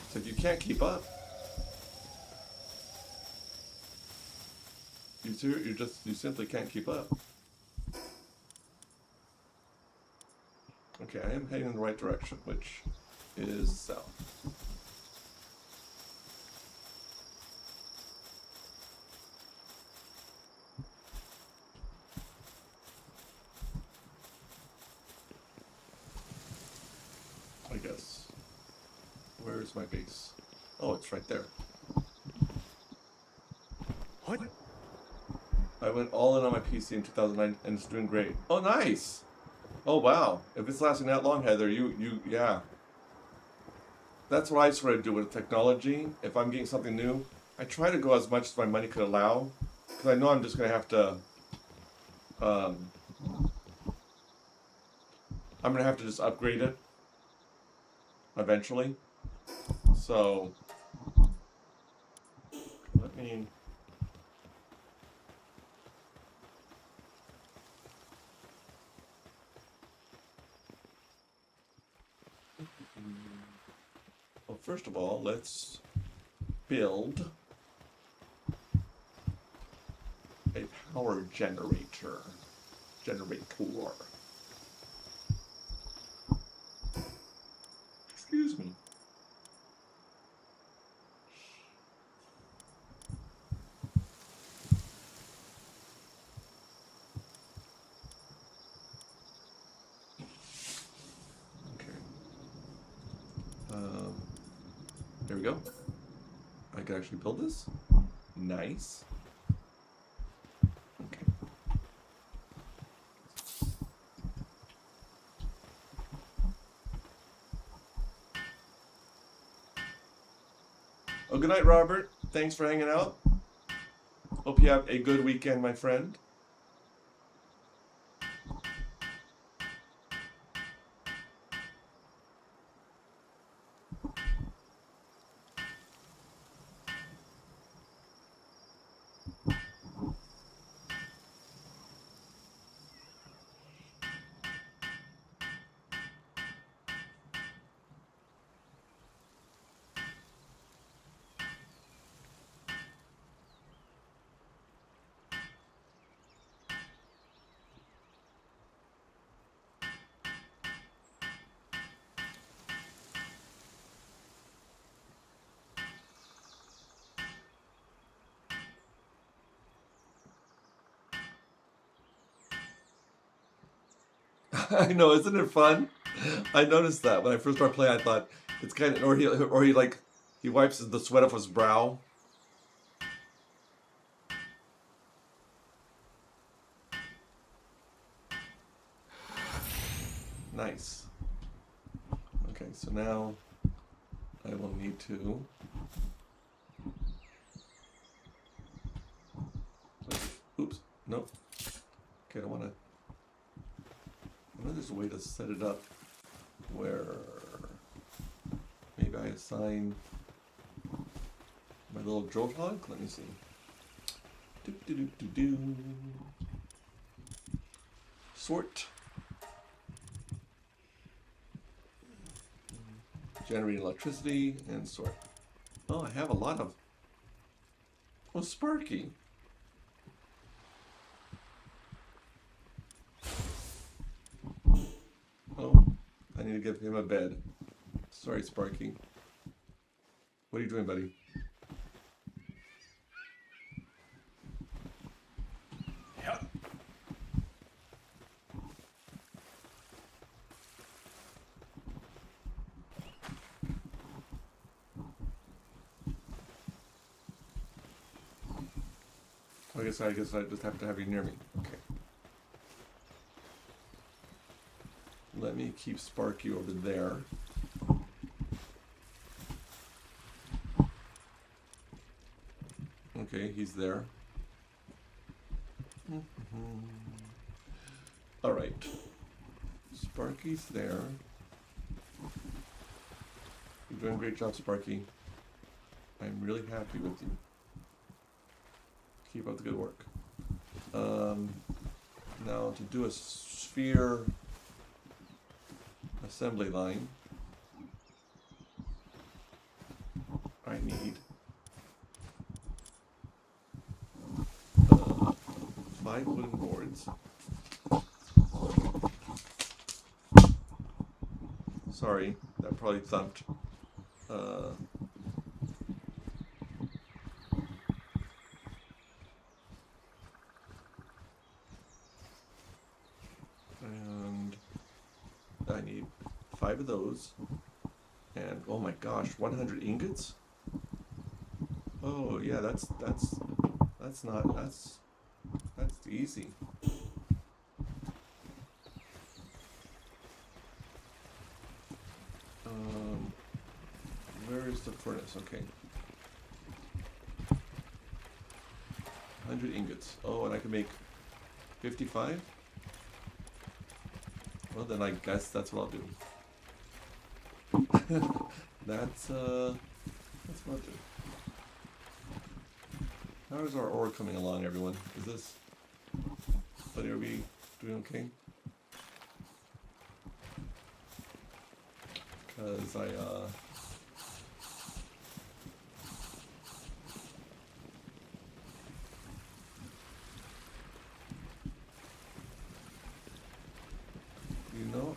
[SPEAKER 1] It's like you can't keep up. You simply can't keep up. Okay, I am heading in the right direction, which is south. I guess. Where's my base? Oh, it's right there.
[SPEAKER 3] What?
[SPEAKER 1] I went all in on my PC in 2009 and it's doing great. Oh, nice! Oh, wow. If it's lasting that long, Heather, yeah. That's what I sort of do with technology. If I'm getting something new, I try to go as much as my money could allow. Because I know I'm just going to have to, I'm going to have to just upgrade it eventually. So, let me... Well, first of all, let's build a power generator. Excuse me. Okay. There we go. I can actually build this. Nice. Okay. Oh, good night, Robert. Thanks for hanging out. Hope you have a good weekend, my friend. I know, isn't it fun? I noticed that when I first started playing. I thought it's kind of, or he wipes the sweat off his brow. Nice. Okay, so now I will need to. Oops. Nope. Okay, I want to. I know there's a way to set it up where maybe I assign my little drill hog. Let me see. Sort. Generate electricity and sort. Oh, I have a lot of. Oh, Sparky. Oh, I need to give him a bed. Sorry, Sparky. What are you doing, buddy?
[SPEAKER 3] Yep.
[SPEAKER 1] I guess I just have to have you near me. Okay. Let me keep Sparky over there. Okay, he's there. All right. Sparky's there. You're doing a great job, Sparky. I'm really happy with you. Keep up the good work. Now to do a sphere assembly line, I need 5 wooden boards. Sorry, that probably thumped. And I need 5 of those. And oh my gosh, 100 ingots? Oh yeah, that's easy. Where is the furnace? Okay. 100 ingots. Oh, and I can make 55? Well, then I guess that's what I'll do. That's what I'll do. How is our ore coming along, everyone? Is this... Buddy, are we doing okay? Because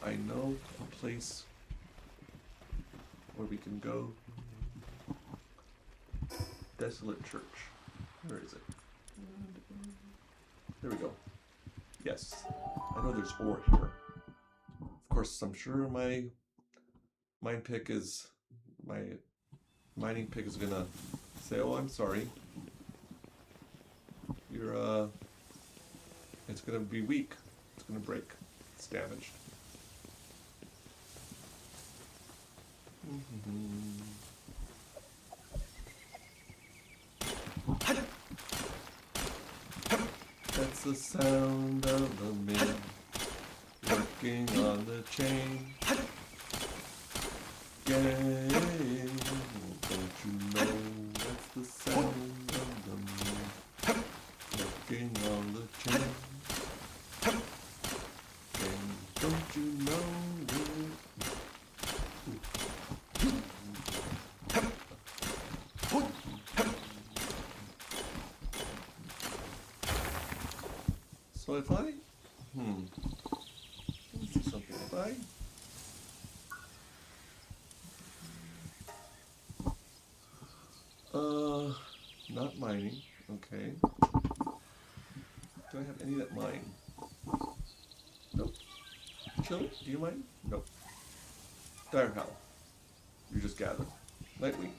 [SPEAKER 1] I know a place where we can go. Desolate Church. Where is it? There we go. Yes. I know there's ore here. Of course, I'm sure my mining pick is gonna say, "Oh, I'm sorry. It's gonna be weak. It's gonna break. It's damaged." That's the sound of the mill working on the chain. Yeah, don't you know that's the sound of the mill working on the chain? And don't you know So if I, let me see something. If I, not mining, okay. Do I have any that mine? Nope. Chili, do you mine? Nope. Dire Howl, you just gather. Nightwing.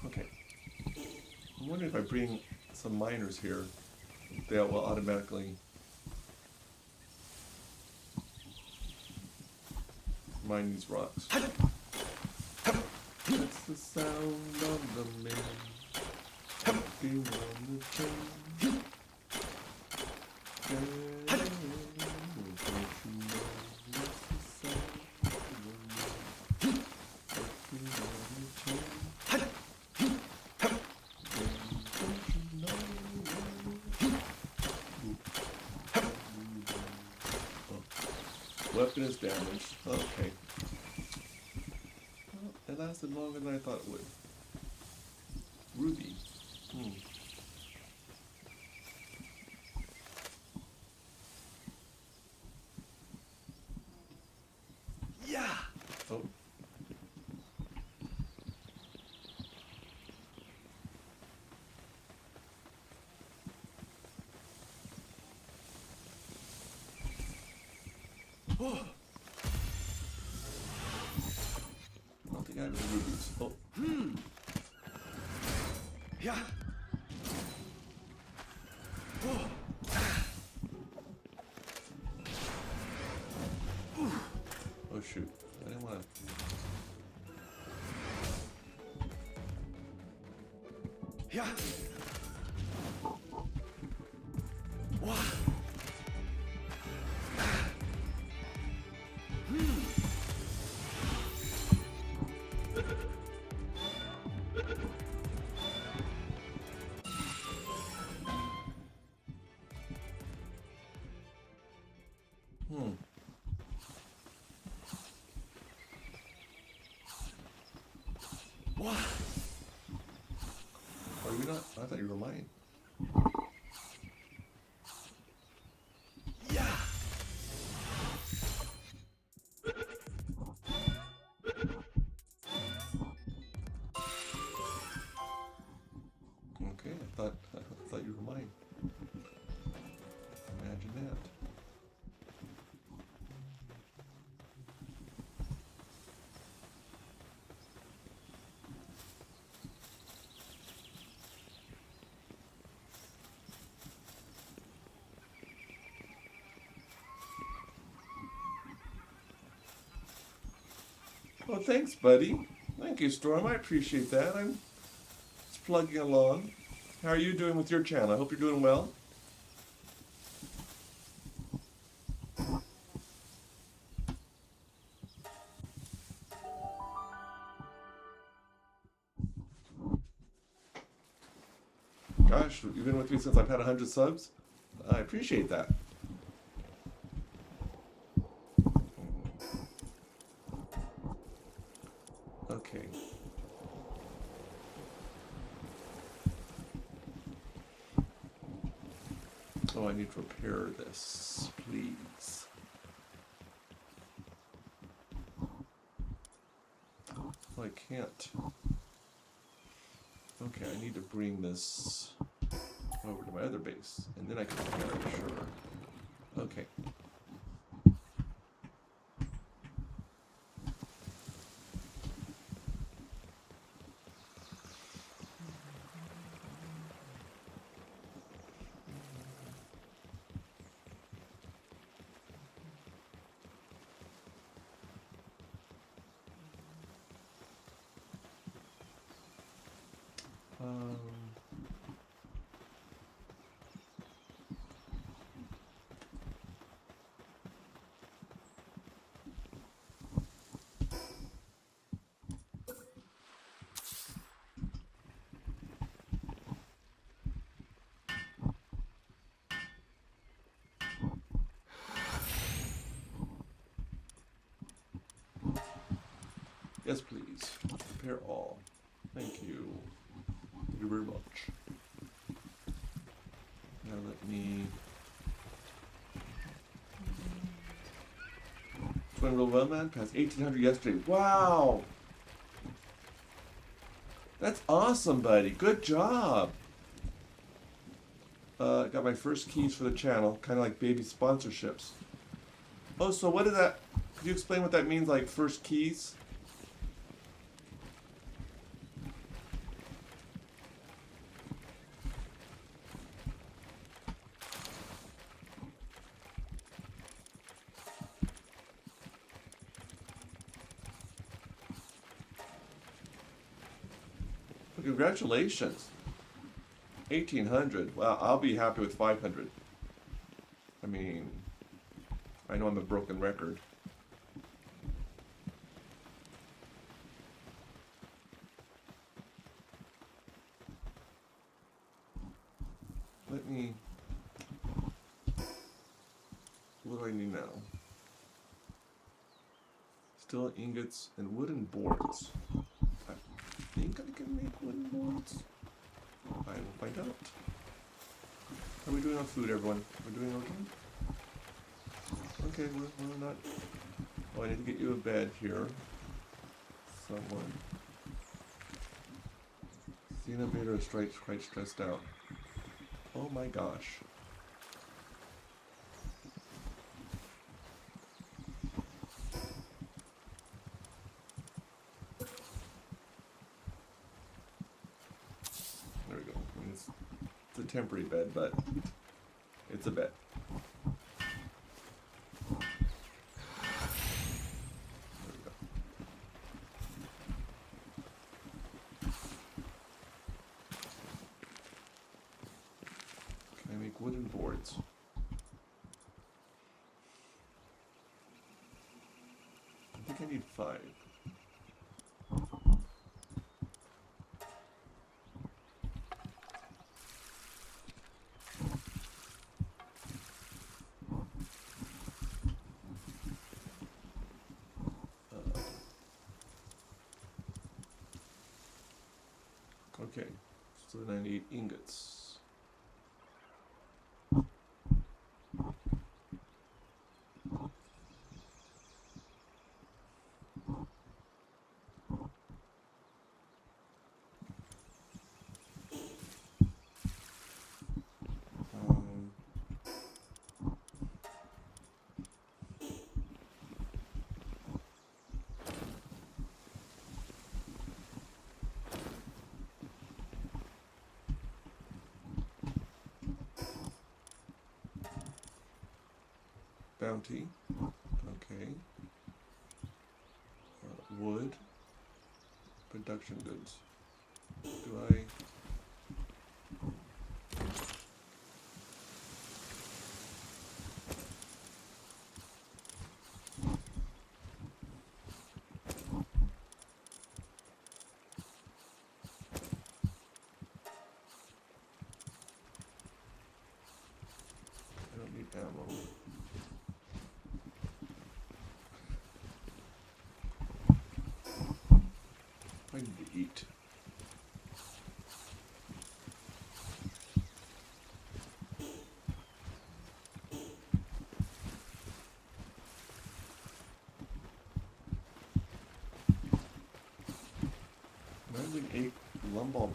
[SPEAKER 1] Okay. I'm wondering if I bring some miners here, they will automatically mine these rocks. That's the sound of the mill working on the chain. Don't you know that's the sound of the mill working on the chain? Don't you know? Weapon is damaged. Okay. Well, it lasted longer than I thought it would. Ruby.
[SPEAKER 3] Yeah.
[SPEAKER 1] Oh.
[SPEAKER 3] Oh.
[SPEAKER 1] I don't think I have any rubies. Oh.
[SPEAKER 3] Yeah. Oh.
[SPEAKER 1] Oh shoot. I didn't want to.
[SPEAKER 3] Yeah. Wow. Wah.
[SPEAKER 1] Are you not? I thought you were mine.
[SPEAKER 3] Yeah.
[SPEAKER 1] Okay, I thought you were mine. Imagine that. Well, thanks, buddy. Thank you, Storm. I appreciate that. I'm just plugging along. How are you doing with your channel? I hope you're doing well. Gosh, you've been with me since I've had 100 subs? I appreciate that. Okay. Oh, I need to repair this, please. Oh, I can't. Okay, I need to bring this over to my other base, and then I can repair it, sure. Okay. Um, yes, please. Repair all. Thank you. Thank you very much. Now let me... Doing real well, man. Passed 1,800 yesterday. Wow! That's awesome, buddy. Good job. Got my first keys for the channel. Kind of like baby sponsorships. Oh, so what is that? Could you explain what that means, like first keys? Congratulations. 1,800. Wow, I'll be happy with 500. I mean, I know I'm a broken record. Let me... What do I need now? Still ingots and wooden boards. I think I can make wooden boards. I will find out. How are we doing on food, everyone? We're doing okay? Okay, we're not... Oh, I need to get you a bed here. Someone. Xena Beta is quite stressed out. Oh my gosh. There we go. It's a temporary bed, but it's a bed. Wooden boards. I think I need 5. Okay, so then I need ingots. Bounty. Okay. Wood. Production goods. Do I... I don't need ammo. I need to eat. Imagine ate lumball.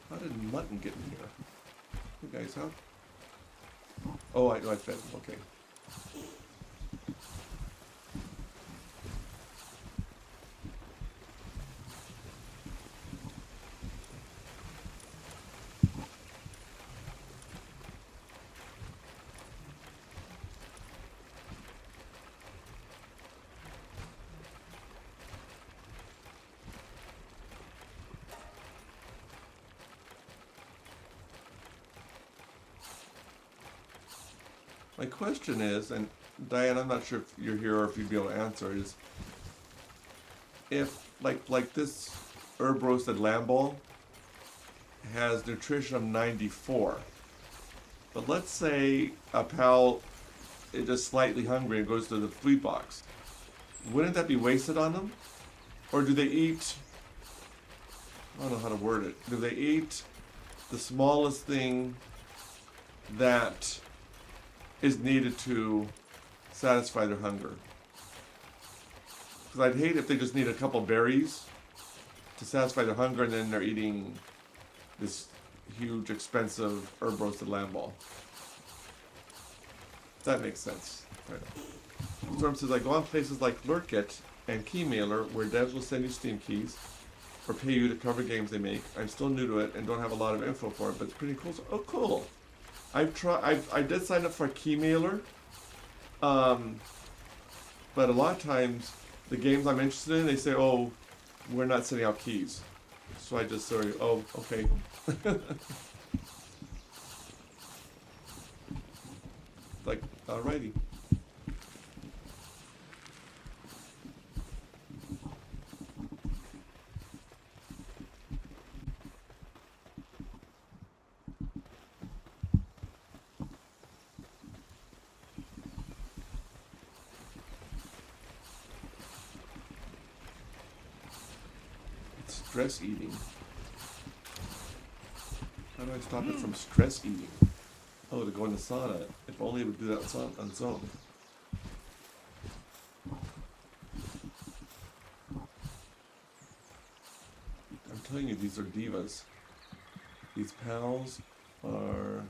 [SPEAKER 1] How did mutton get in here? You guys, how? Oh, I fed him. Okay. My question is, and Diane, I'm not sure if you're here or if you'd be able to answer, is if like this herb roasted lamb ball has nutrition of 94, but let's say a pal is just slightly hungry and goes to the food box, wouldn't that be wasted on them? Or do they eat, I don't know how to word it, do they eat the smallest thing that is needed to satisfy their hunger? Because I'd hate if they just need a couple berries to satisfy their hunger and then they're eating this huge, expensive herb roasted lamb ball. That makes sense. Right. Storm says, I go on places like Lurk and Keymailer where devs will send you Steam keys or pay you to cover games they make. I'm still new to it and don't have a lot of info for it, but it's pretty cool. So, oh, cool. I did sign up for a Keymailer, but a lot of times the games I'm interested in, they say, oh, we're not sending out keys. So I just sort of, oh, okay. Like, alrighty. Stress eating. How do I stop it from stress eating? Oh, to go in the sauna. If only it would do that on its own. I'm telling you, these are divas. These pals are...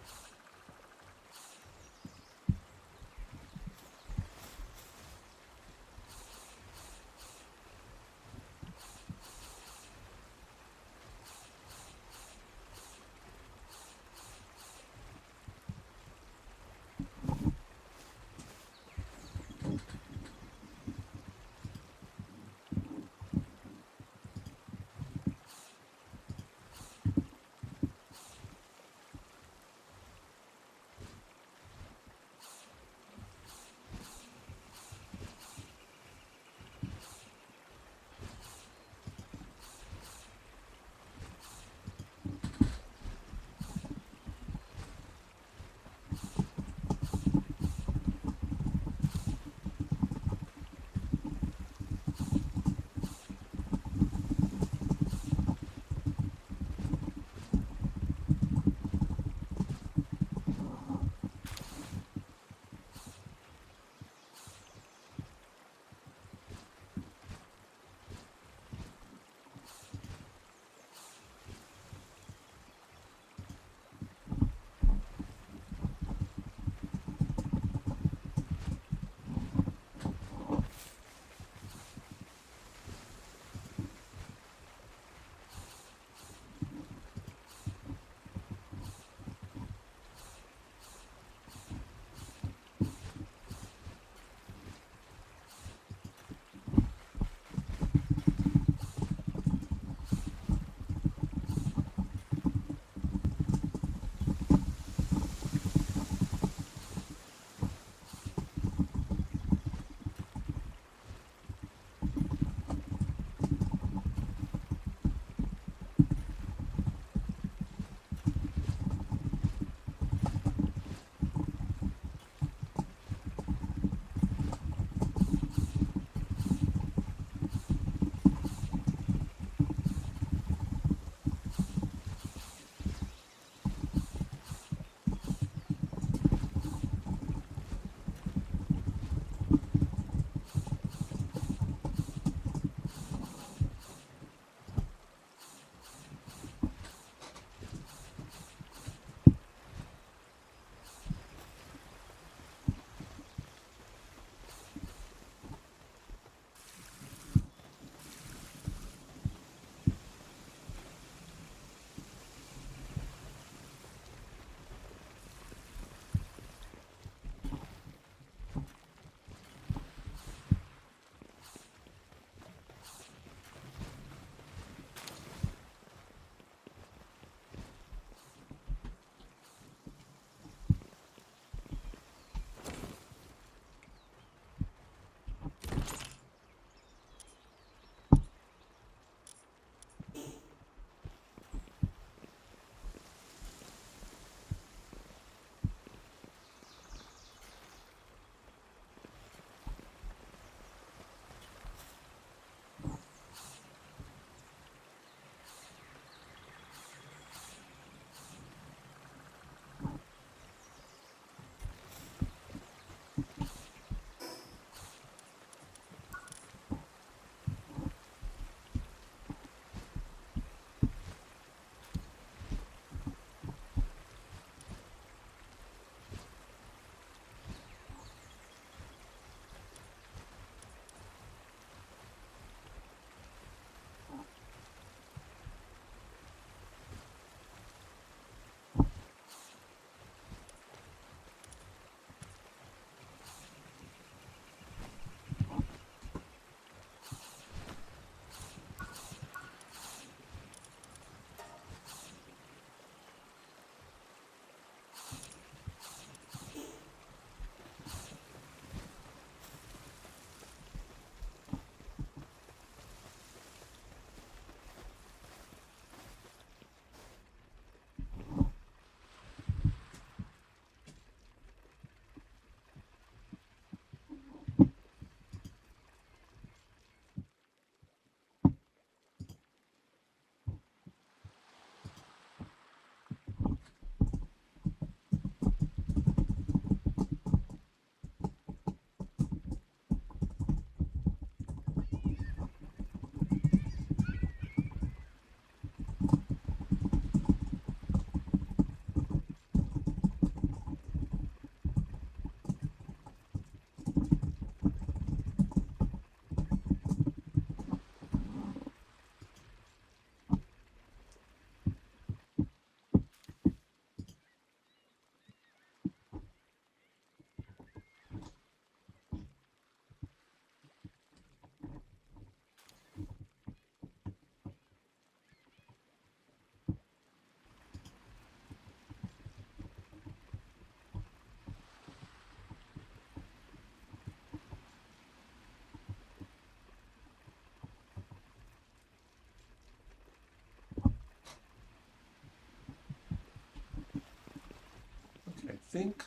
[SPEAKER 1] think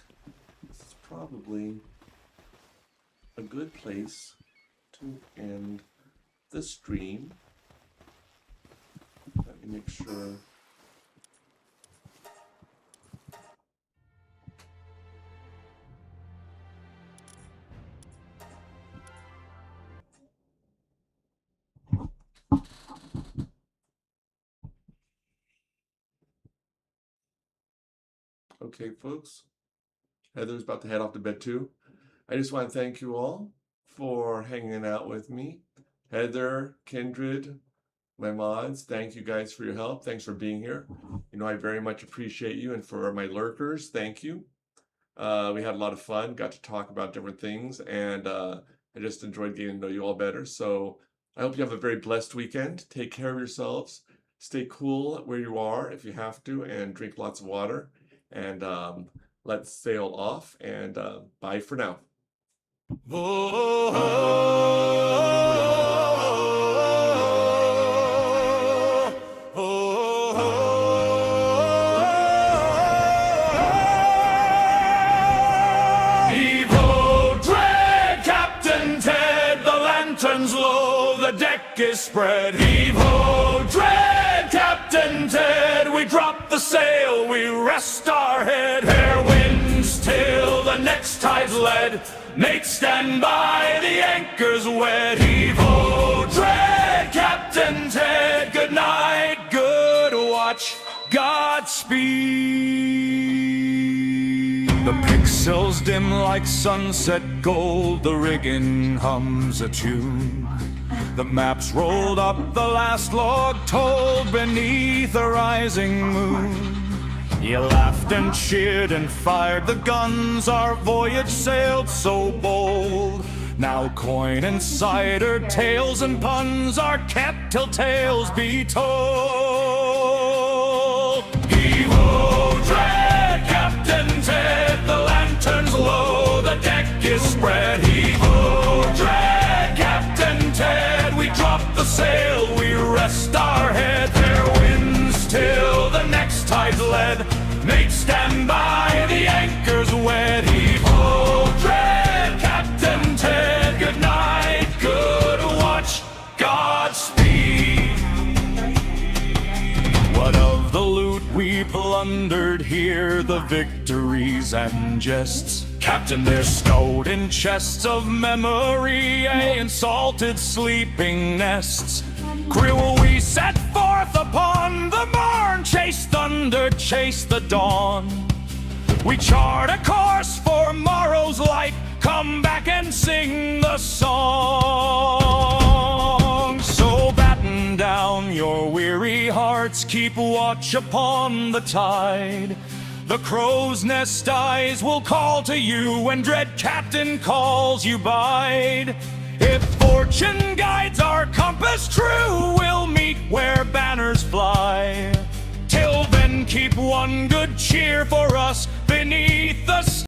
[SPEAKER 1] this is probably a good place to end the stream. Let me make sure. Okay, folks. Heather's about to head off to bed too. I just want to thank you all for hanging out with me. Heather, Kindred, my mods, thank you guys for your help. Thanks for being here. You know, I very much appreciate you. And for my lurkers, thank you. We had a lot of fun, got to talk about different things, and I just enjoyed getting to know you all better. So I hope you have a very blessed weekend. Take care of yourselves. Stay cool where you are if you have to, and drink lots of water. And let's sail off, and bye for now.
[SPEAKER 4] Heave-ho, dread Captain Ted, the lanterns low, the deck is spread. Heave-ho, dread Captain Ted, we drop the sail, we rest our head. Fair winds till the next tide's led, mates stand by, the anchor's wed. Heave-ho, dread Captain Ted, good night, good watch, Godspeed. The pixels dim like sunset gold, the rigging hums a tune. The maps rolled up, the last log told beneath a rising moon. You laughed and cheered and fired the guns, our voyage sailed so bold. Now coin and cider, tales and puns are kept till tales be told. Heave-ho, dread Captain Ted, the lanterns low, the deck is spread. Heave-ho, dread Captain Ted, we drop the sail, we rest our head. Fair winds till the next tide's led, mates stand by, the anchor's wed. Heave-ho, dread Captain Ted, good night, good watch, Godspeed. What of the loot we plundered here, the victories and jests? Captain, they're stowed in chests of memory, in salted sleeping nests. Crew, we set forth upon the morn, chase thunder, chase the dawn. We chart a course for morrow's light, come back and sing the song. So batten down your weary hearts, keep watch upon the tide. The crow's nest eyes will call to you when dread Captain calls you bide. If fortune guides our compass true, we'll meet where banners fly. Till then, keep one good cheer for us beneath the